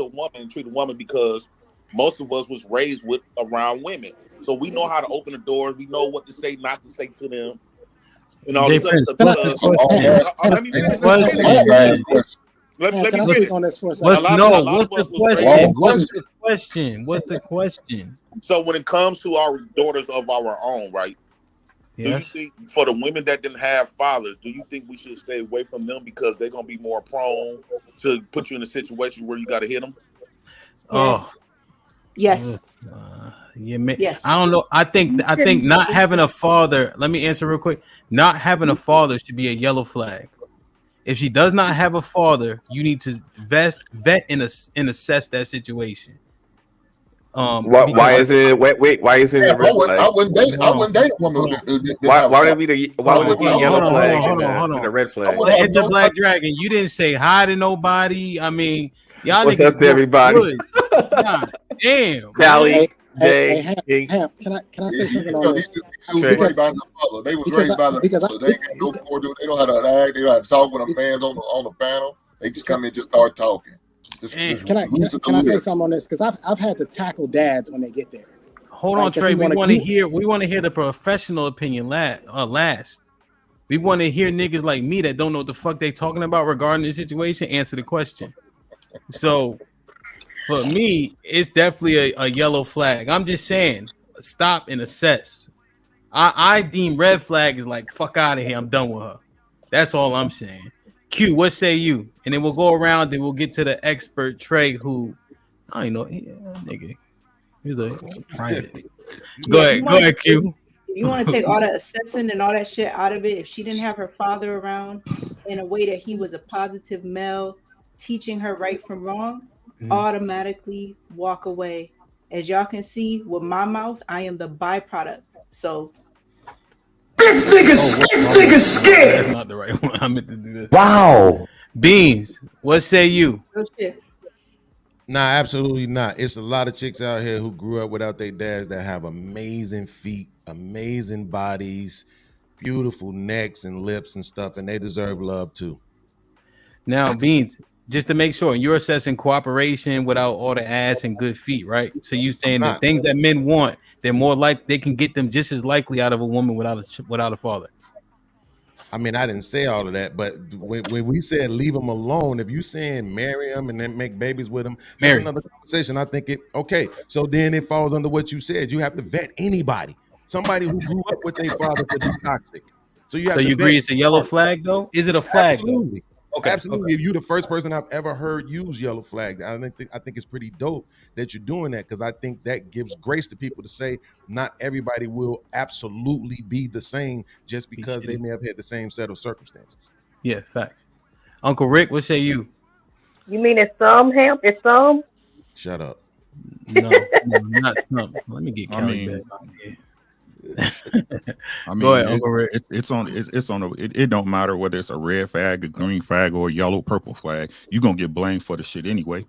a woman and treat a woman because most of us was raised around women, so we know how to open the doors. We know what to say, not to say to them. And all this other stuff. Let me finish on this for a second. What's the question? What's the question? So when it comes to our daughters of our own, right? Yes. Do you think for the women that didn't have fathers, do you think we should stay away from them because they're gonna be more prone to put you in a situation where you got to hit them? Oh, yes. Yes. I don't know. I think not having a father. Let me answer real quick. Not having a father should be a yellow flag. If she does not have a father, you need to vet and assess that situation. Why is it? Wait. Why is it a red flag? I wouldn't date a woman who didn't Why? have a Why would father. it be the? Why would it be a yellow flag and a red flag? But Enter Black Dragon, you didn't say hi to nobody. I mean, y'all What's niggas up to everybody? good. God damn, Callie, Hey, Jay, Ham, can I say something on Because this? he was raised by his father. They was raised by the father. They ain't got no cordial. They don't know how to act. They don't know how to talk when a man's on the panel. They just come in and just start talking. Can I say something on this? Because I've had to tackle dads when they get there. Hold on, Trey. We want to hear the professional opinion last. We want to hear niggas like me that don't know what the fuck they talking about regarding the situation answer the question. So for me, it's definitely a yellow flag. I'm just saying, stop and assess. I deem red flag is like fuck out of here. I'm done with her. That's all I'm saying. Q, what say you? And then we'll go around and we'll get to the expert Trey, who I don't know, nigga. He's a private. Go ahead, Q. If you want to take all that assessing and all that shit out of it, if she didn't have her father around in a way that he was a positive male, teaching her right from wrong, automatically walk away. As y'all can see with my mouth, I am the byproduct. So this nigga's scared. That's not the right one. I meant to do this. Wow. Beans, what say you? Oh, shit. Nah, absolutely not. It's a lot of chicks out here who grew up without their dads that have amazing feet, amazing bodies, beautiful necks and lips and stuff, and they deserve love too. Now, Beans, just to make sure, you're assessing cooperation without all the ass and good feet, right? So you saying the things that men want, they're more like they can get them just as likely out of a woman without a father. I mean, I didn't say all of that, but when we said leave them alone, if you saying marry them and then make babies with them, that's another conversation. I think okay. So then it falls under what you said. You have to vet anybody, somebody who grew up with their father to be toxic. So you agree it's a yellow flag though? Is it a flag? Absolutely. Okay. Absolutely. If you're the first person I've ever heard use yellow flag, I think it's pretty dope that you're doing that, because I think that gives grace to people to say not everybody will absolutely be the same just because they may have had the same set of circumstances. Yeah, fact. Uncle Rick, what say you? You mean it's some, Hamp? It's some? Shut up. No, not some. Let me get Kelly back on here. I mean, Go ahead, Uncle Rick. It don't matter whether it's a red flag, a green flag, or a yellow, purple flag. You're gonna get blamed for the shit anyway.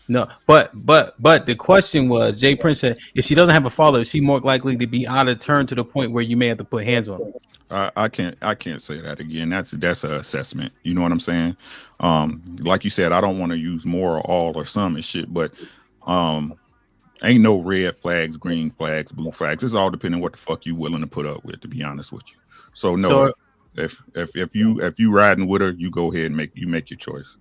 No, but the question was, Jay Prince said, if she doesn't have a father, is she more likely to be out of turn to the point where you may have to put hands on her? I can't say that again. That's an assessment. You know what I'm saying? Like you said, I don't want to use more or all or some and shit, but ain't no red flags, green flags, blue flags. It's all depending on what the fuck you willing to put up with, to be honest with you. So no, if you riding with her, you go ahead and make your choice.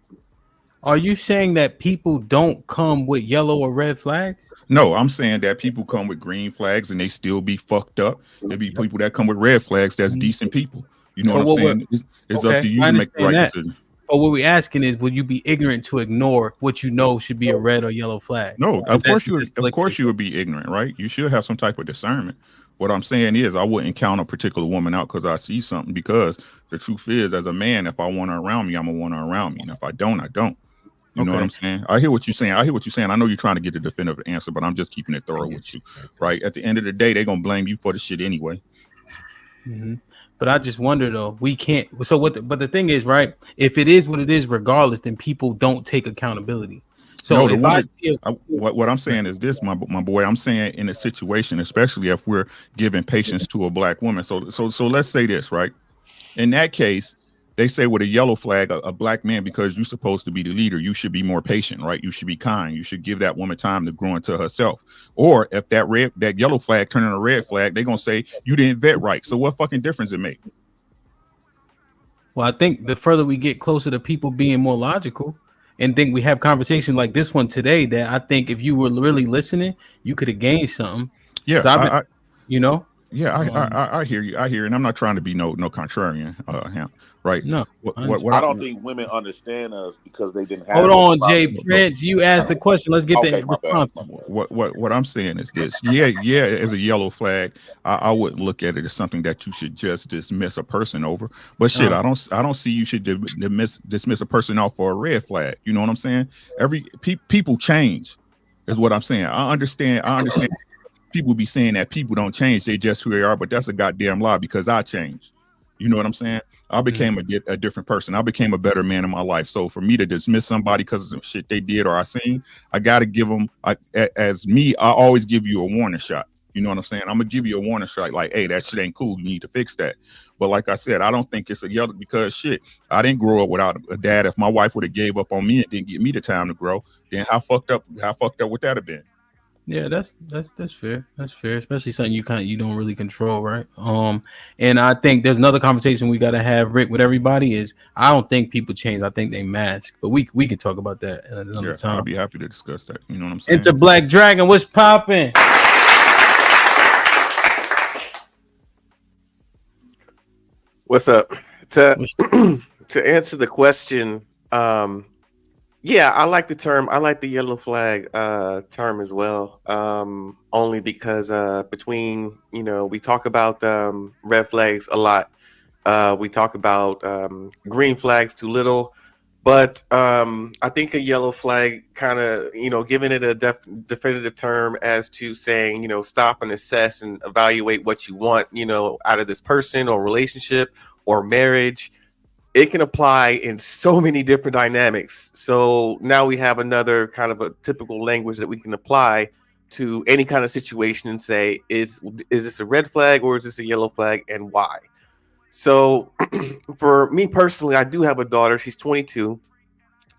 Are you saying that people don't come with yellow or red flags? No, I'm saying that people come with green flags and they still be fucked up. There be people that come with red flags that's decent people. You know what I'm saying? It's up to you to make the right decision. But what we're asking is, would you be ignorant to ignore what you know should be a red or yellow flag? No, of course you would be ignorant, right? You should have some type of discernment. What I'm saying is, I wouldn't count a particular woman out because I see something. Because the truth is, as a man, if I want her around me, I'm gonna want her around me, and if I don't, I don't. You know what I'm saying? I hear what you're saying. I know you're trying to get a definitive answer, but I'm just keeping it thorough with you, right? At the end of the day, they're gonna blame you for the shit anyway. Mm-hmm. But I just wonder though, we can't. So but the thing is, right? If it is what it is, regardless, then people don't take accountability. So what I'm saying is this, my boy. I'm saying in a situation, especially if we're giving patience to a black woman. So let's say this, right? In that case, they say with a yellow flag, a black man, because you're supposed to be the leader, you should be more patient, right? You should be kind. You should give that woman time to grow into herself. Or if that yellow flag turning a red flag, they're gonna say you didn't vet right. So what fucking difference it make? Well, I think the further we get closer to people being more logical, and think we have conversations like this one today, that I think if you were really listening, you could have gained something. Yeah, you know. Yeah, I hear you. I hear, and I'm not trying to be no contrarian, right? No, I don't think women understand us because they didn't have. Hold on, Jay problems. Prince. You asked the question. Let's get the response. What I'm saying is this. Yeah, as a yellow flag, I wouldn't look at it as something that you should just dismiss a person over. But shit, I don't see you should dismiss a person off for a red flag. You know what I'm saying? People change, is what I'm saying. I understand. People be saying that people don't change, they just who they are, but that's a goddamn lie because I changed. You know what I'm saying? I became a different person. I became a better man in my life. So for me to dismiss somebody because of shit they did or I seen, I got to give them, as me, I always give you a warning shot. You know what I'm saying? I'm going to give you a warning shot like, hey, that shit ain't cool. You need to fix that. But like I said, I don't think it's a yellow because shit, I didn't grow up without a dad. If my wife would have gave up on me and didn't give me the time to grow, then how fucked up would that have been? Yeah, that's fair. That's fair, especially something you don't really control, right? And I think there's another conversation we got to have, Rick, with everybody. Is I don't think people change. I think they mask, but we can talk about that another time. I'll be happy to discuss that. You know what I'm saying? Into Black Dragon, what's popping? What's up? To answer the question, yeah, I like the term. I like the yellow flag term as well. Only because between, we talk about red flags a lot. We talk about green flags too little. But I think a yellow flag kind of, giving it a definitive term as to saying, stop and assess and evaluate what you want, out of this person or relationship or marriage. It can apply in so many different dynamics. So now we have another kind of a typical language that we can apply to any kind of situation and say, is this a red flag or is this a yellow flag and why? So for me personally, I do have a daughter. She's 22.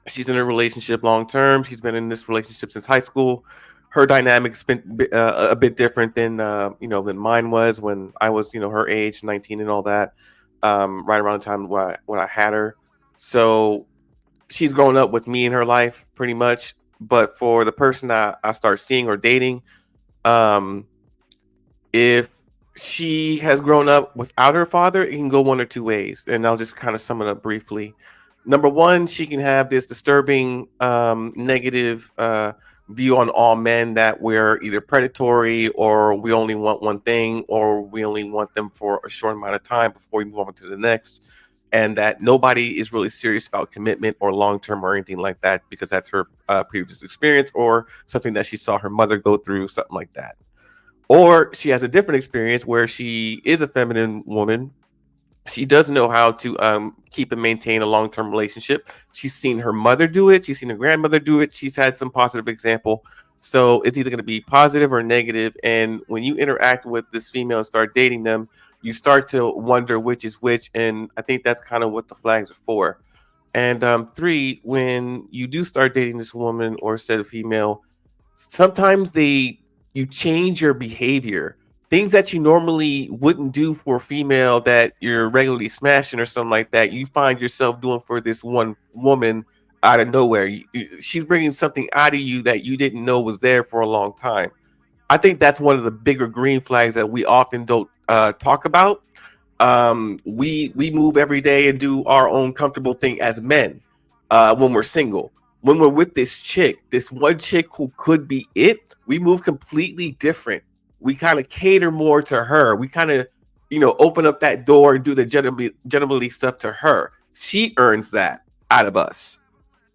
She's in a relationship long term. She's been in this relationship since high school. Her dynamic's been a bit different than than mine was when I was her age, 19 and all that. Right around the time when I had her. So she's grown up with me in her life pretty much. But for the person I start seeing or dating, if she has grown up without her father, it can go one or two ways. And I'll just kind of sum it up briefly. Number one, she can have this disturbing negative view on all men that we're either predatory or we only want one thing or we only want them for a short amount of time before we move on to the next, and that nobody is really serious about commitment or long-term or anything like that because that's her previous experience or something that she saw her mother go through, something like that. Or she has a different experience where she is a feminine woman. She does know how to keep and maintain a long-term relationship. She's seen her mother do it. She's seen her grandmother do it. She's had some positive example. So it's either going to be positive or negative. And when you interact with this female and start dating them, you start to wonder which is which. And I think that's kind of what the flags are for. And three, when you do start dating this woman or said female, sometimes you change your behavior. Things that you normally wouldn't do for a female that you're regularly smashing or something like that, you find yourself doing for this one woman out of nowhere. She's bringing something out of you that you didn't know was there for a long time. I think that's one of the bigger green flags that we often don't talk about. We move every day and do our own comfortable thing as men when we're single. When we're with this chick, this one chick who could be it, we move completely different. We kind of cater more to her. We kind of, open up that door and do the gentlemanly stuff to her. She earns that out of us.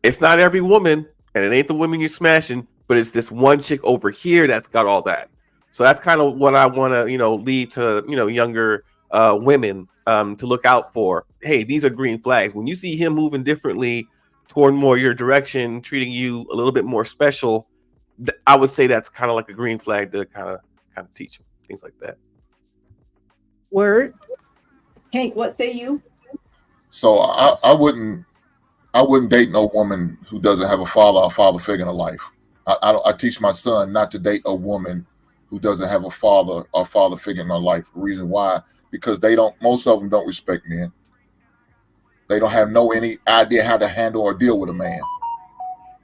It's not every woman, and it ain't the women you're smashing, but it's this one chick over here that's got all that. So that's kind of what I want to, lead to, younger women to look out for. Hey, these are green flags. When you see him moving differently toward more your direction, treating you a little bit more special, I would say that's kind of like a green flag to kind of teach them, things like that. Word. Hank, what say you? So I wouldn't date no woman who doesn't have a father figure in her life. I teach my son not to date a woman who doesn't have a father figure in her life. The reason why, because most of them don't respect men. They don't have any idea how to handle or deal with a man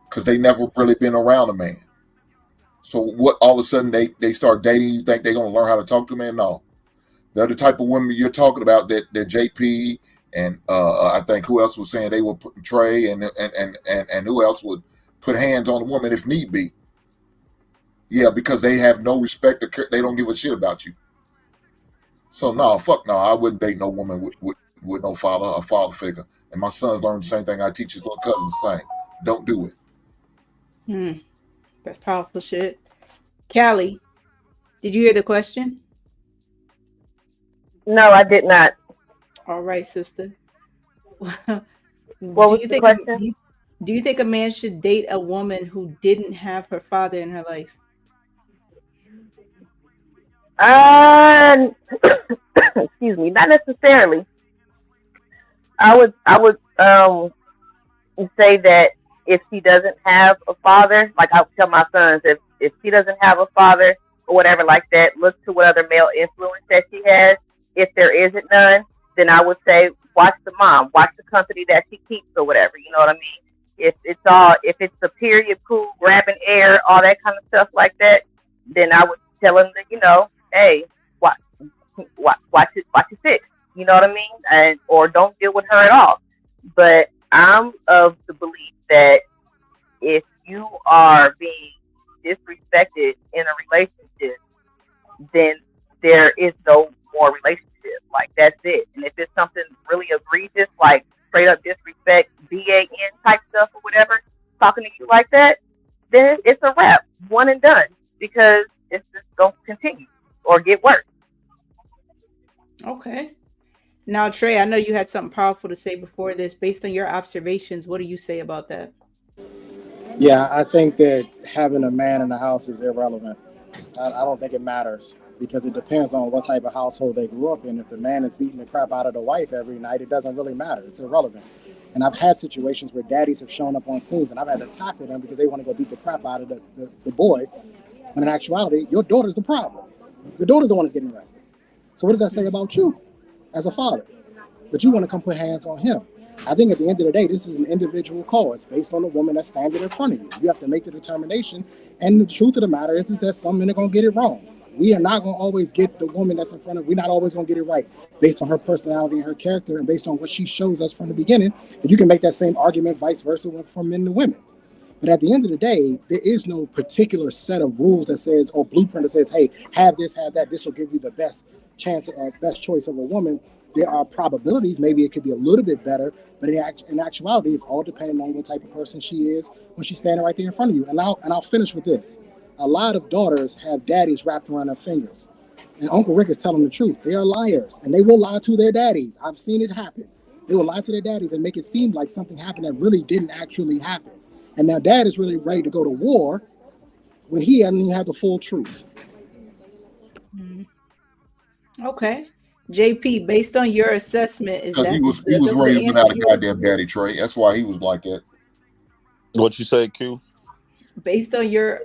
because they never really been around a man. So what? All of a sudden they start dating. You think they're gonna learn how to talk to a man? No, They're the type of women you're talking about that JP and I think who else was saying they would put Trey and who else would put hands on a woman if need be. Yeah, because they have no respect. They don't give a shit about you. So no, fuck no. I wouldn't date no woman with no father, a father figure. And my sons learned the same thing. I teach his little cousins the same. Don't do it. That's powerful shit. Callie, did you hear the question? No, I did not. All right, sister. What was the question? Do you think a man should date a woman who didn't have her father in her life? Excuse me, not necessarily. I would say that if she doesn't have a father, like I would tell my sons, if she doesn't have a father or whatever like that, look to what other male influence that she has. If there isn't none, then I would say watch the mom, watch the company that she keeps or whatever. You know what I mean? If it's the period pool, grabbing air, all that kind of stuff like that, then I would tell him that, hey, watch your six. You know what I mean? Or don't deal with her at all. But I'm of the belief that if you are being disrespected in a relationship, then there is no more relationship. Like, that's it. And if it's something really egregious, like straight up disrespect, BAN type stuff or whatever, talking to you like that, then it's a wrap, one and done, because it's just going to continue or get worse. Okay. Now, Trey, I know you had something powerful to say before this. Based on your observations, what do you say about that? Yeah, I think that having a man in the house is irrelevant. I don't think it matters because it depends on what type of household they grew up in. If the man is beating the crap out of the wife every night, it doesn't really matter. It's irrelevant. And I've had situations where daddies have shown up on scenes and I've had to tackle them because they want to go beat the crap out of the boy. When in actuality, your daughter's the problem. Your daughter's the one that's getting arrested. So what does that say about you as a father? But you want to come put hands on him. I think at the end of the day, this is an individual call. It's based on the woman that's standing in front of you. You have to make the determination. And the truth of the matter is that some men are going to get it wrong. We are not going to always get the woman that's in front of. We're not always going to get it right based on her personality and her character and based on what she shows us from the beginning. And you can make that same argument vice versa from men to women. But at the end of the day, there is no particular set of rules that says, or blueprint that says, hey, have this, have that. This will give you the best chance, best choice of a woman. There are probabilities. Maybe it could be a little bit better, but in actuality, it's all depending on what type of person she is when she's standing right there in front of you. And I'll finish with this. A lot of daughters have daddies wrapped around their fingers. And Uncle Rick is telling the truth. They are liars, and they will lie to their daddies. I've seen it happen. They will lie to their daddies and make it seem like something happened that really didn't actually happen. And now dad is really ready to go to war when he doesn't even have the full truth. Okay. JP, based on your assessment, is because that he was raised without a goddamn daddy, Trey. That's why he was like that. What you say, Q? Based on your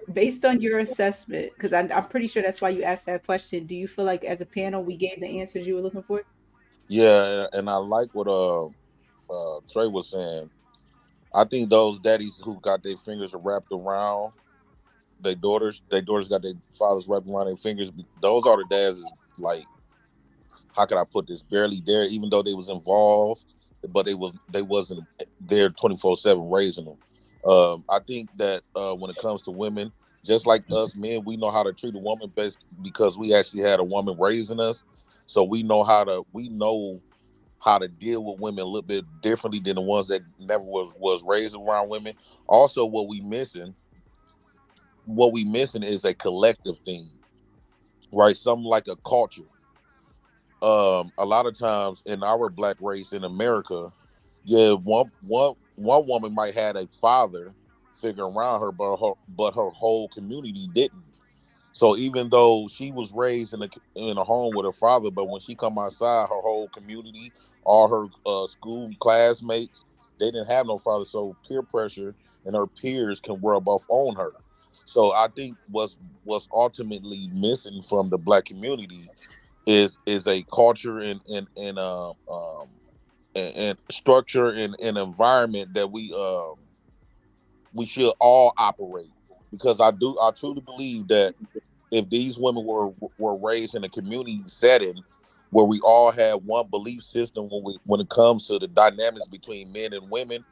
assessment, because I'm pretty sure that's why you asked that question. Do you feel like as a panel we gave the answers you were looking for? Yeah, and I like what Trey was saying. I think those daddies who got their fingers wrapped around their daughters got their fathers wrapped around their fingers. Those are the dads is like, how can I put this? Barely there, even though they was involved, but they wasn't there 24/7 raising them. I think that when it comes to women, just like us men, we know how to treat a woman best because we actually had a woman raising us, so we know how to deal with women a little bit differently than the ones that never was raised around women. Also, what we missing is a collective thing, right? Something like a culture. A lot of times in our black race in America, yeah, one woman might have a father figure around her, but her whole community didn't. So even though she was raised in a home with her father, but when she come outside, her whole community, all her school classmates, they didn't have no father. So peer pressure and her peers can rub off on her. So I think what's ultimately missing from the black community is a culture and structure and environment that we should all operate, because I truly believe that if these women were raised in a community setting, where we all had one belief system when it comes to the dynamics between men and women.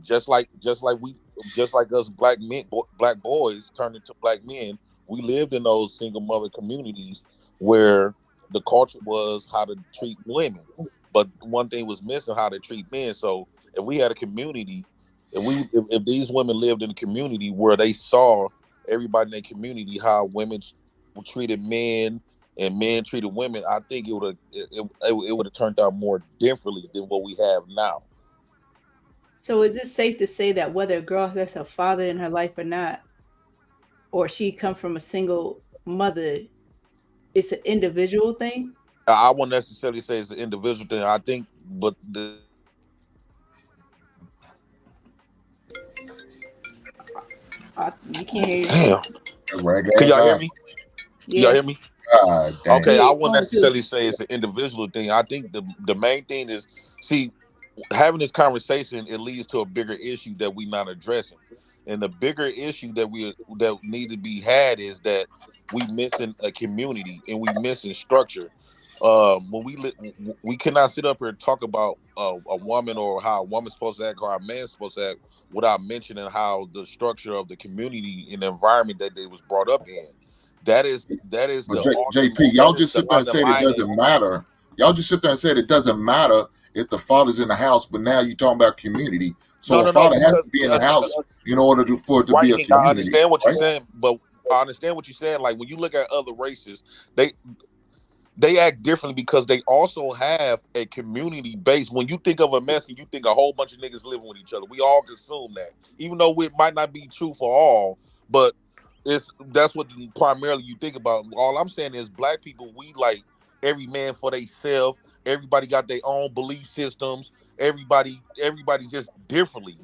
Just like us black men, black boys turned into black men. We lived in those single mother communities where the culture was how to treat women, but one thing was missing: how to treat men. So if we had a community, if these women lived in a community where they saw everybody in their community how women treated men and men treated women, I think it would have turned out more differently than what we have now. So is it safe to say that whether a girl has a father in her life or not, or she come from a single mother, it's an individual thing? I wouldn't necessarily say it's an individual thing. I think, but You can't hear you. damn, can y'all hear me? Yeah. Y'all hear me? God damn. Okay, I Yeah, wouldn't necessarily say it's an individual thing. I think the main thing is, see, having this conversation, it leads to a bigger issue that we're not addressing. And the bigger issue that need to be had is that we missing a community and we missing structure. When we cannot sit up here and talk about a woman or how a woman's supposed to act or how a man's supposed to act without mentioning how the structure of the community and the environment that they was brought up in. That is But the JP, that y'all is just the sit there and said it underlining. doesn't matter. Y'all just sit there and said it doesn't matter if the father's in the house, but now you're talking about community. So a father has to be in the house in order for it to be a Right, I community. understand what you're Right? saying, but I understand what you're saying. Like when you look at other races, they act differently because they also have a community base. When you think of a Mexican, you think a whole bunch of niggas living with each other. We all consume that, even though it might not be true for all, but that's what primarily you think about. All I'm saying is black people, we like every man for theyself. Everybody got their own belief systems. Everybody just differently.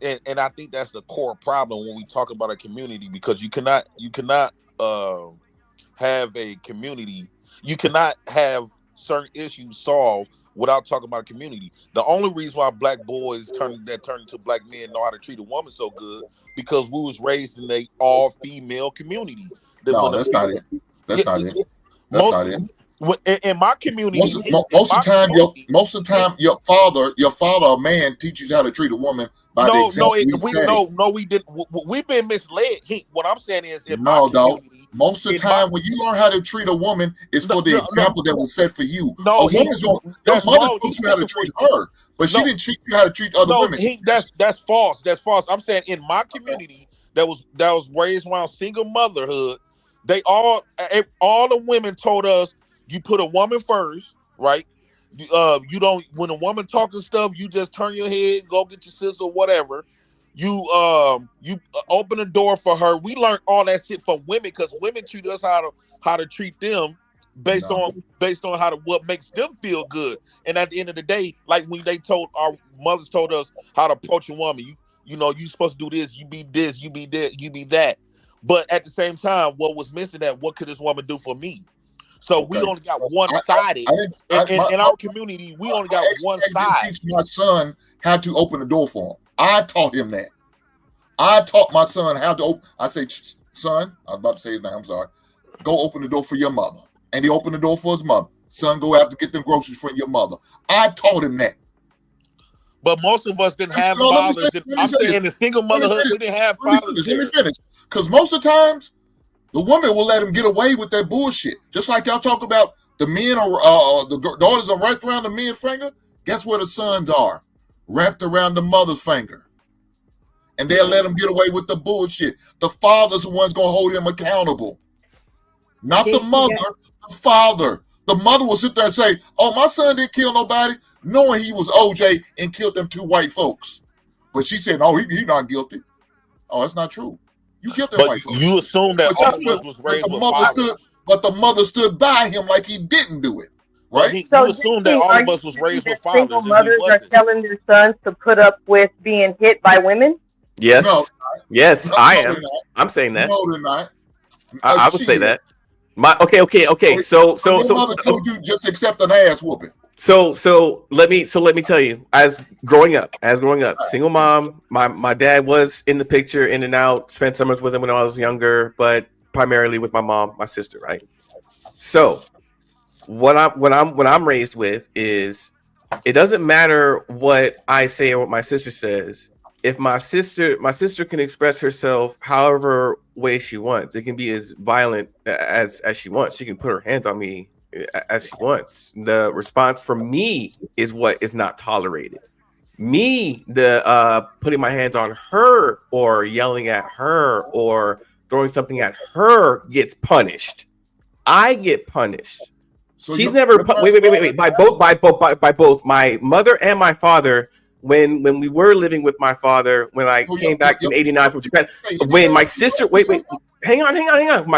And I think that's the core problem when we talk about a community, because you cannot have a community. You cannot have certain issues solved without talking about community. The only reason why black boys turn into black men know how to treat a woman so good because we was raised in a all female community. That No, when the that's not people, it. yeah, That's not it. That's most not it. in my community, Most of the time, your father, a man, teaches you how to treat a woman by the no, example he set it. we didn't. We've been misled. What I'm saying is, in my No, dog. community, Most of the time, when you learn how to treat a woman, it's for the example that was set for you. A woman's going. Your that's mother wrong. taught you how to treat her, but she No, didn't teach you how to treat other no, women. that's false. That's false. I'm saying in my community that was raised around single motherhood, they all the women told us you put a woman first, right? You don't, when a woman talking stuff, you just turn your head, go get your sister, whatever. You open the door for her. We learned all that shit from women because women treat us how to treat them based No. on how to what makes them feel good. And at the end of the day, like when they told our mothers told us how to approach a woman, you supposed to do this, you be this, you be that, you be that. But at the same time, what was missing that what could this woman do for me? So we Okay. only got So one sided. I didn't. In our community, we only got one I didn't side. teach my son how to open the door for him. I taught him that. I taught my son how to open. I say, son, I was about to say his name. I'm sorry. Go open the door for your mother. And he opened the door for his mother. Son, go out to get them groceries for your mother. I taught him that. But most of us didn't have No, fathers. I'm saying in the single motherhood, we didn't have fathers. Let me finish. Because most of the times, the woman will let him get away with that bullshit. Just like y'all talk about the men or the daughters are wrapped around the men's finger. Guess where the sons are? Wrapped around the mother's finger. And they'll let him get away with the bullshit. The father's the one's going to hold him accountable. Not the mother, the father. The mother will sit there and say, oh, my son didn't kill nobody, knowing he was OJ and killed them two white folks. But she said, no, he's not guilty. Oh, that's not true. You killed them white folks. You assume that all of us was raised with fathers. But the mother stood by him like he didn't do it. Right? You assume that all of us was raised with fathers. Single mothers are telling their sons to put up with being hit by women? Yes. No, yes, I am. I'm saying that. No, they're not. I would say that. Okay. So mother told you just accept an ass whooping. So let me tell you, as growing up, single mom, my dad was in the picture, in and out, spent summers with him when I was younger, but primarily with my mom, my sister, right? So what I'm raised with is it doesn't matter what I say or what my sister says. If my sister can express herself however way she wants. It can be as violent as she wants. She can put her hands on me as she wants. The response from me is what is not tolerated. Me, the putting my hands on her or yelling at her or throwing something at her gets punished. I get punished. So She's never wait by both my mother and my father. When we were living with my father, when I came back in '89 from Japan, when my sister hang on. When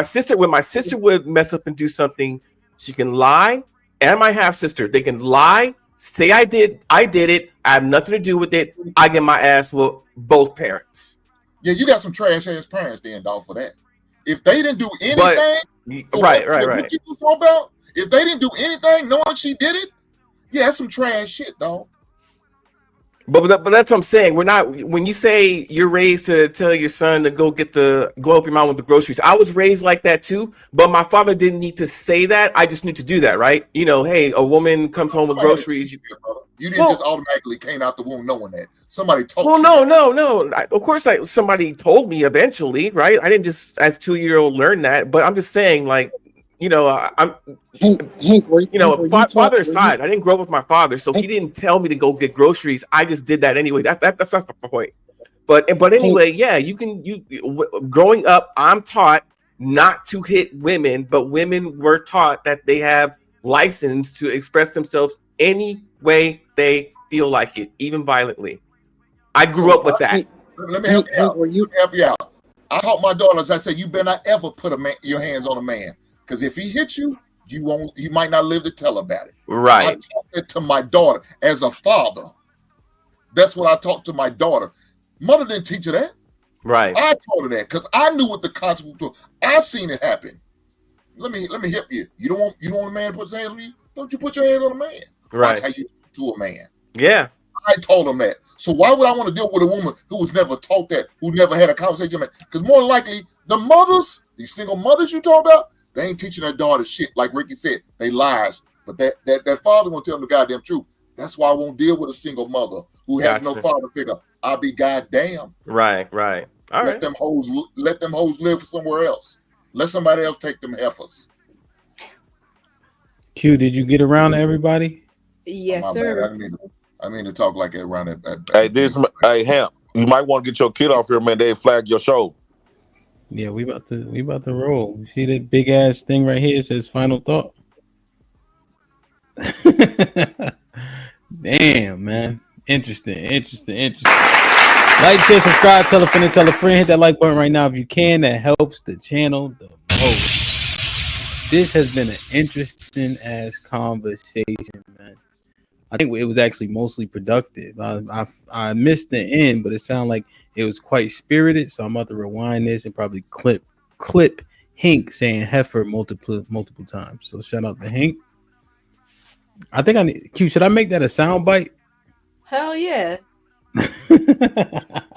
my sister would mess up and do something, she can lie, and my half sister, they can lie, say I did it, I have nothing to do with it. I get my ass with both parents. Yeah, you got some trash ass parents then, dog, for that. If they didn't do anything, right. What you was talking about? If they didn't do anything, knowing she did it, yeah, that's some trash shit, dog. But that's what I'm saying. We're not. When you say you're raised to tell your son to go help your mom with the groceries, I was raised like that too. But my father didn't need to say that. I just need to do that, right? You know, hey, a woman comes home with groceries. You didn't just automatically came out the womb knowing that. Somebody told you. Well, no. Of course, somebody told me eventually, right? I didn't just as 2-year-old learn that. But I'm just saying, like, you know, I'm father aside, I didn't grow up with my father, so he didn't tell me to go get groceries. I just did that anyway. That's my point. But anyway, yeah, growing up, I'm taught not to hit women, but women were taught that they have license to express themselves any way they feel like it, even violently. I grew up with that. Let me help you out. I taught my daughters, I said, you better not ever put your hands on a man. Because if he hits you, you might not live to tell about it. Right. I taught that to my daughter as a father. That's what I taught to my daughter. Mother didn't teach her that. Right. I taught her that because I knew what the consequence was. I seen it happen. Let me help you. You don't want a man to put his hands on you? Don't you put your hands on a man? Right. Watch how you do to a man. Yeah. I told him that. So why would I want to deal with a woman who was never taught that, who never had a conversation with me? Because more than likely, the mothers, these single mothers you talk about, they ain't teaching their daughters shit. Like Ricky said, they lies. But that father gonna tell them the goddamn truth. That's why I won't deal with a single mother who has no father figure. I'll be goddamn. Right. All let them hoes live somewhere else. Let somebody else take them heifers. Q, did you get around to everybody? Yes, sir. I mean to talk like that around that. Hey, Hamp, you might want to get your kid off here, man. They flag your show. Yeah, we about to roll. You see that big ass thing right here? It says final thought. Damn, man. Interesting. Like, share, subscribe, tell a friend. Hit that like button right now if you can. That helps the channel the most. This has been an interesting ass conversation, man. I think it was actually mostly productive. I missed the end, but it sounded like it was quite spirited. So I'm about to rewind this and probably clip Hink saying heifer multiple times. So shout out to Hink. I think I need Q. Should I make that a sound bite? Hell yeah.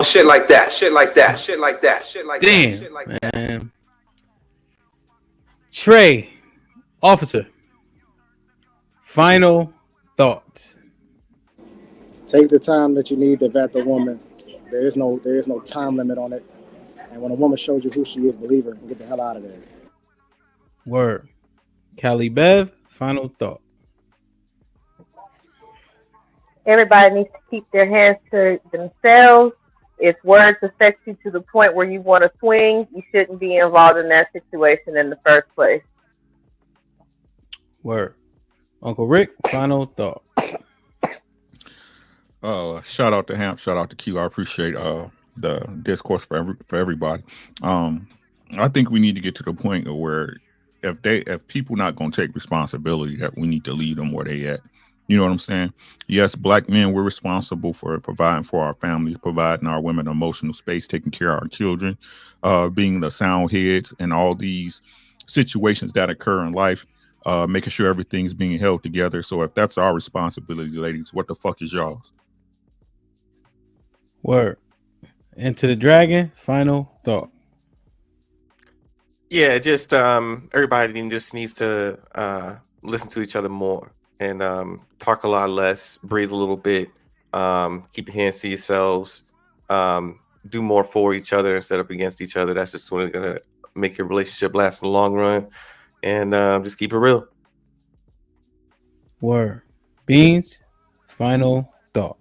Shit like that. Damn, man. Trey, officer. Final thoughts. Take the time that you need to vet the woman. There is no time limit on it. And when a woman shows you who she is, believe her and get the hell out of there. Word. Cali Bev, final thought. Everybody needs to keep their hands to themselves. If words affect you to the point where you want to swing, you shouldn't be involved in that situation in the first place. Word. Uncle Rick, final thought. Shout out to Hamp, shout out to Q. I appreciate the discourse for everybody. I think we need to get to the point of where if people not gonna take responsibility, that we need to leave them where they at. You know what I'm saying? Yes, black men, we're responsible for providing for our families, providing our women emotional space, taking care of our children, being the sound heads and all these situations that occur in life, making sure everything's being held together. So if that's our responsibility, ladies, what the fuck is y'all's? Word. Into the Dragon, final thought. Yeah, just everybody just needs to listen to each other more and talk a lot less, breathe a little bit, keep your hands to yourselves, do more for each other instead of against each other. That's just going to make your relationship last in the long run. And just keep it real. Word. Beans, final thought.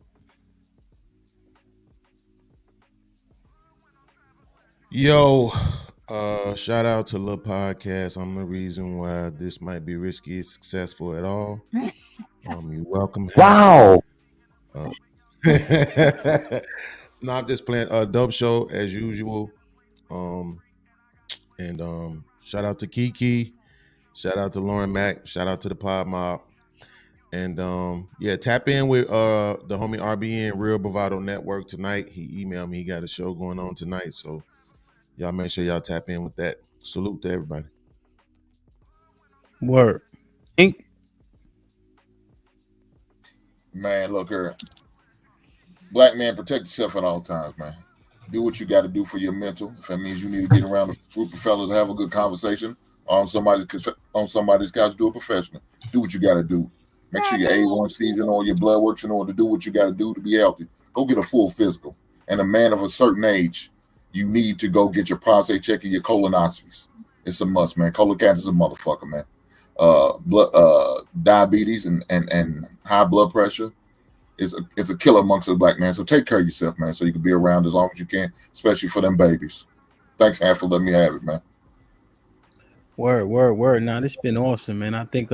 Yo, shout out to Lil Podcast. I'm the reason why this might be risky is successful at all. You're welcome. Wow. No, I'm just playing a dope show as usual. And shout out to Kiki, shout out to Lauren Mack, shout out to the Pod Mob. And yeah, tap in with the homie RBN Real Bravado Network tonight. He emailed me, he got a show going on tonight. So y'all make sure y'all tap in with that. Salute to everybody. Word. Ink. Man, look here. Black man, protect yourself at all times, man. Do what you got to do for your mental. If that means you need to get around a group of fellas and have a good conversation on somebody's couch, do it professional. Do what you got to do. Make sure your A1C's and all your blood works in order to do what you got to do to be healthy. Go get a full physical. And a man of a certain age, you need to go get your prostate check and your colonoscopies. It's a must, man. Colon cancer's a motherfucker, man. Diabetes and high blood pressure is a killer amongst the black man. So take care of yourself, man, so you can be around as long as you can, especially for them babies. Thanks, Han, for letting me have it, man. Word. Now, this has been awesome, man. I think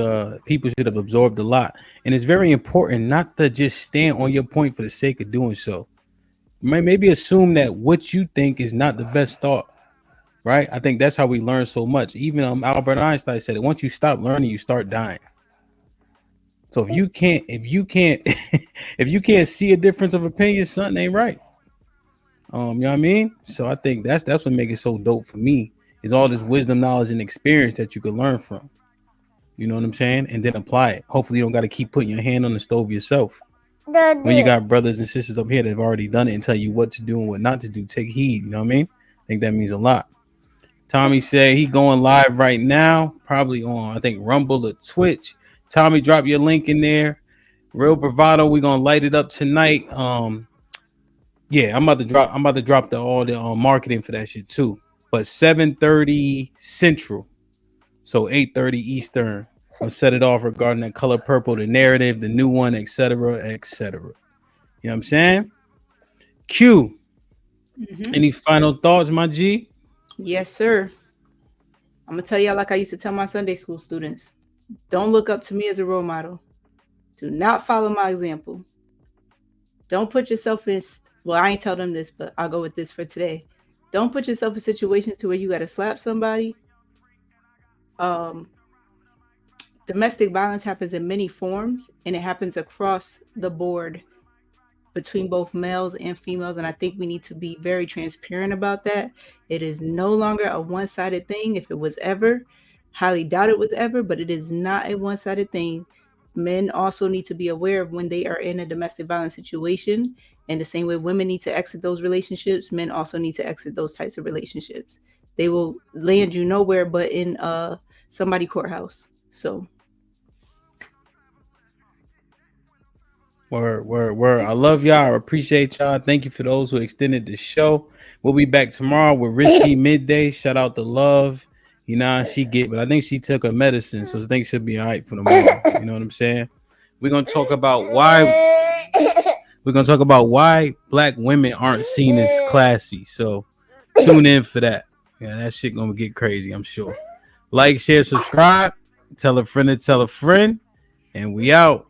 people should have absorbed a lot. And it's very important not to just stand on your point for the sake of doing so. Maybe assume that what you think is not the best thought, right? I think that's how we learn so much. Even Albert Einstein said it. Once you stop learning, you start dying. So if you can't if you can't see a difference of opinion, something ain't right. You know what I mean? So I think that's what makes it so dope for me, is all this wisdom, knowledge, and experience that you can learn from. You know what I'm saying? And then apply it. Hopefully you don't got to keep putting your hand on the stove yourself. When you got brothers and sisters up here that have already done it and tell you what to do and what not to do, take heed. You know what I mean? I think that means a lot. Tommy said he going live right now, probably on, I think, Rumble or Twitch. Tommy, drop your link in there. Real Bravado, we're gonna light it up tonight. Yeah, I'm about to drop all the marketing for that shit too. But 7:30 Central, so 8:30 Eastern. I'll set it off regarding that Color Purple, the narrative, the new one, etc., etc. You know what I'm saying? Q. Any final thoughts, my G? Yes, sir. I'm gonna tell y'all like I used to tell my Sunday school students: don't look up to me as a role model. Do not follow my example. Don't put yourself in. Well, I ain't tell them this, but I'll go with this for today. Don't put yourself in situations to where you got to slap somebody. Domestic violence happens in many forms, and it happens across the board between both males and females. And I think we need to be very transparent about that. It is no longer a one-sided thing. If it was ever, highly doubt it was ever, but it is not a one-sided thing. Men also need to be aware of when they are in a domestic violence situation. And the same way women need to exit those relationships, men also need to exit those types of relationships. They will land you nowhere but in somebody courthouse. So Word. I love y'all. I appreciate y'all. Thank you for those who extended the show. We'll be back tomorrow with Risky Midday. Shout out to Love. You know, but I think she took her medicine, so I think she'll be all right for the morning. You know what I'm saying? We're gonna talk about why black women aren't seen as classy. So tune in for that. Yeah, that shit gonna get crazy, I'm sure. Like, share, subscribe, tell a friend to tell a friend, and we out.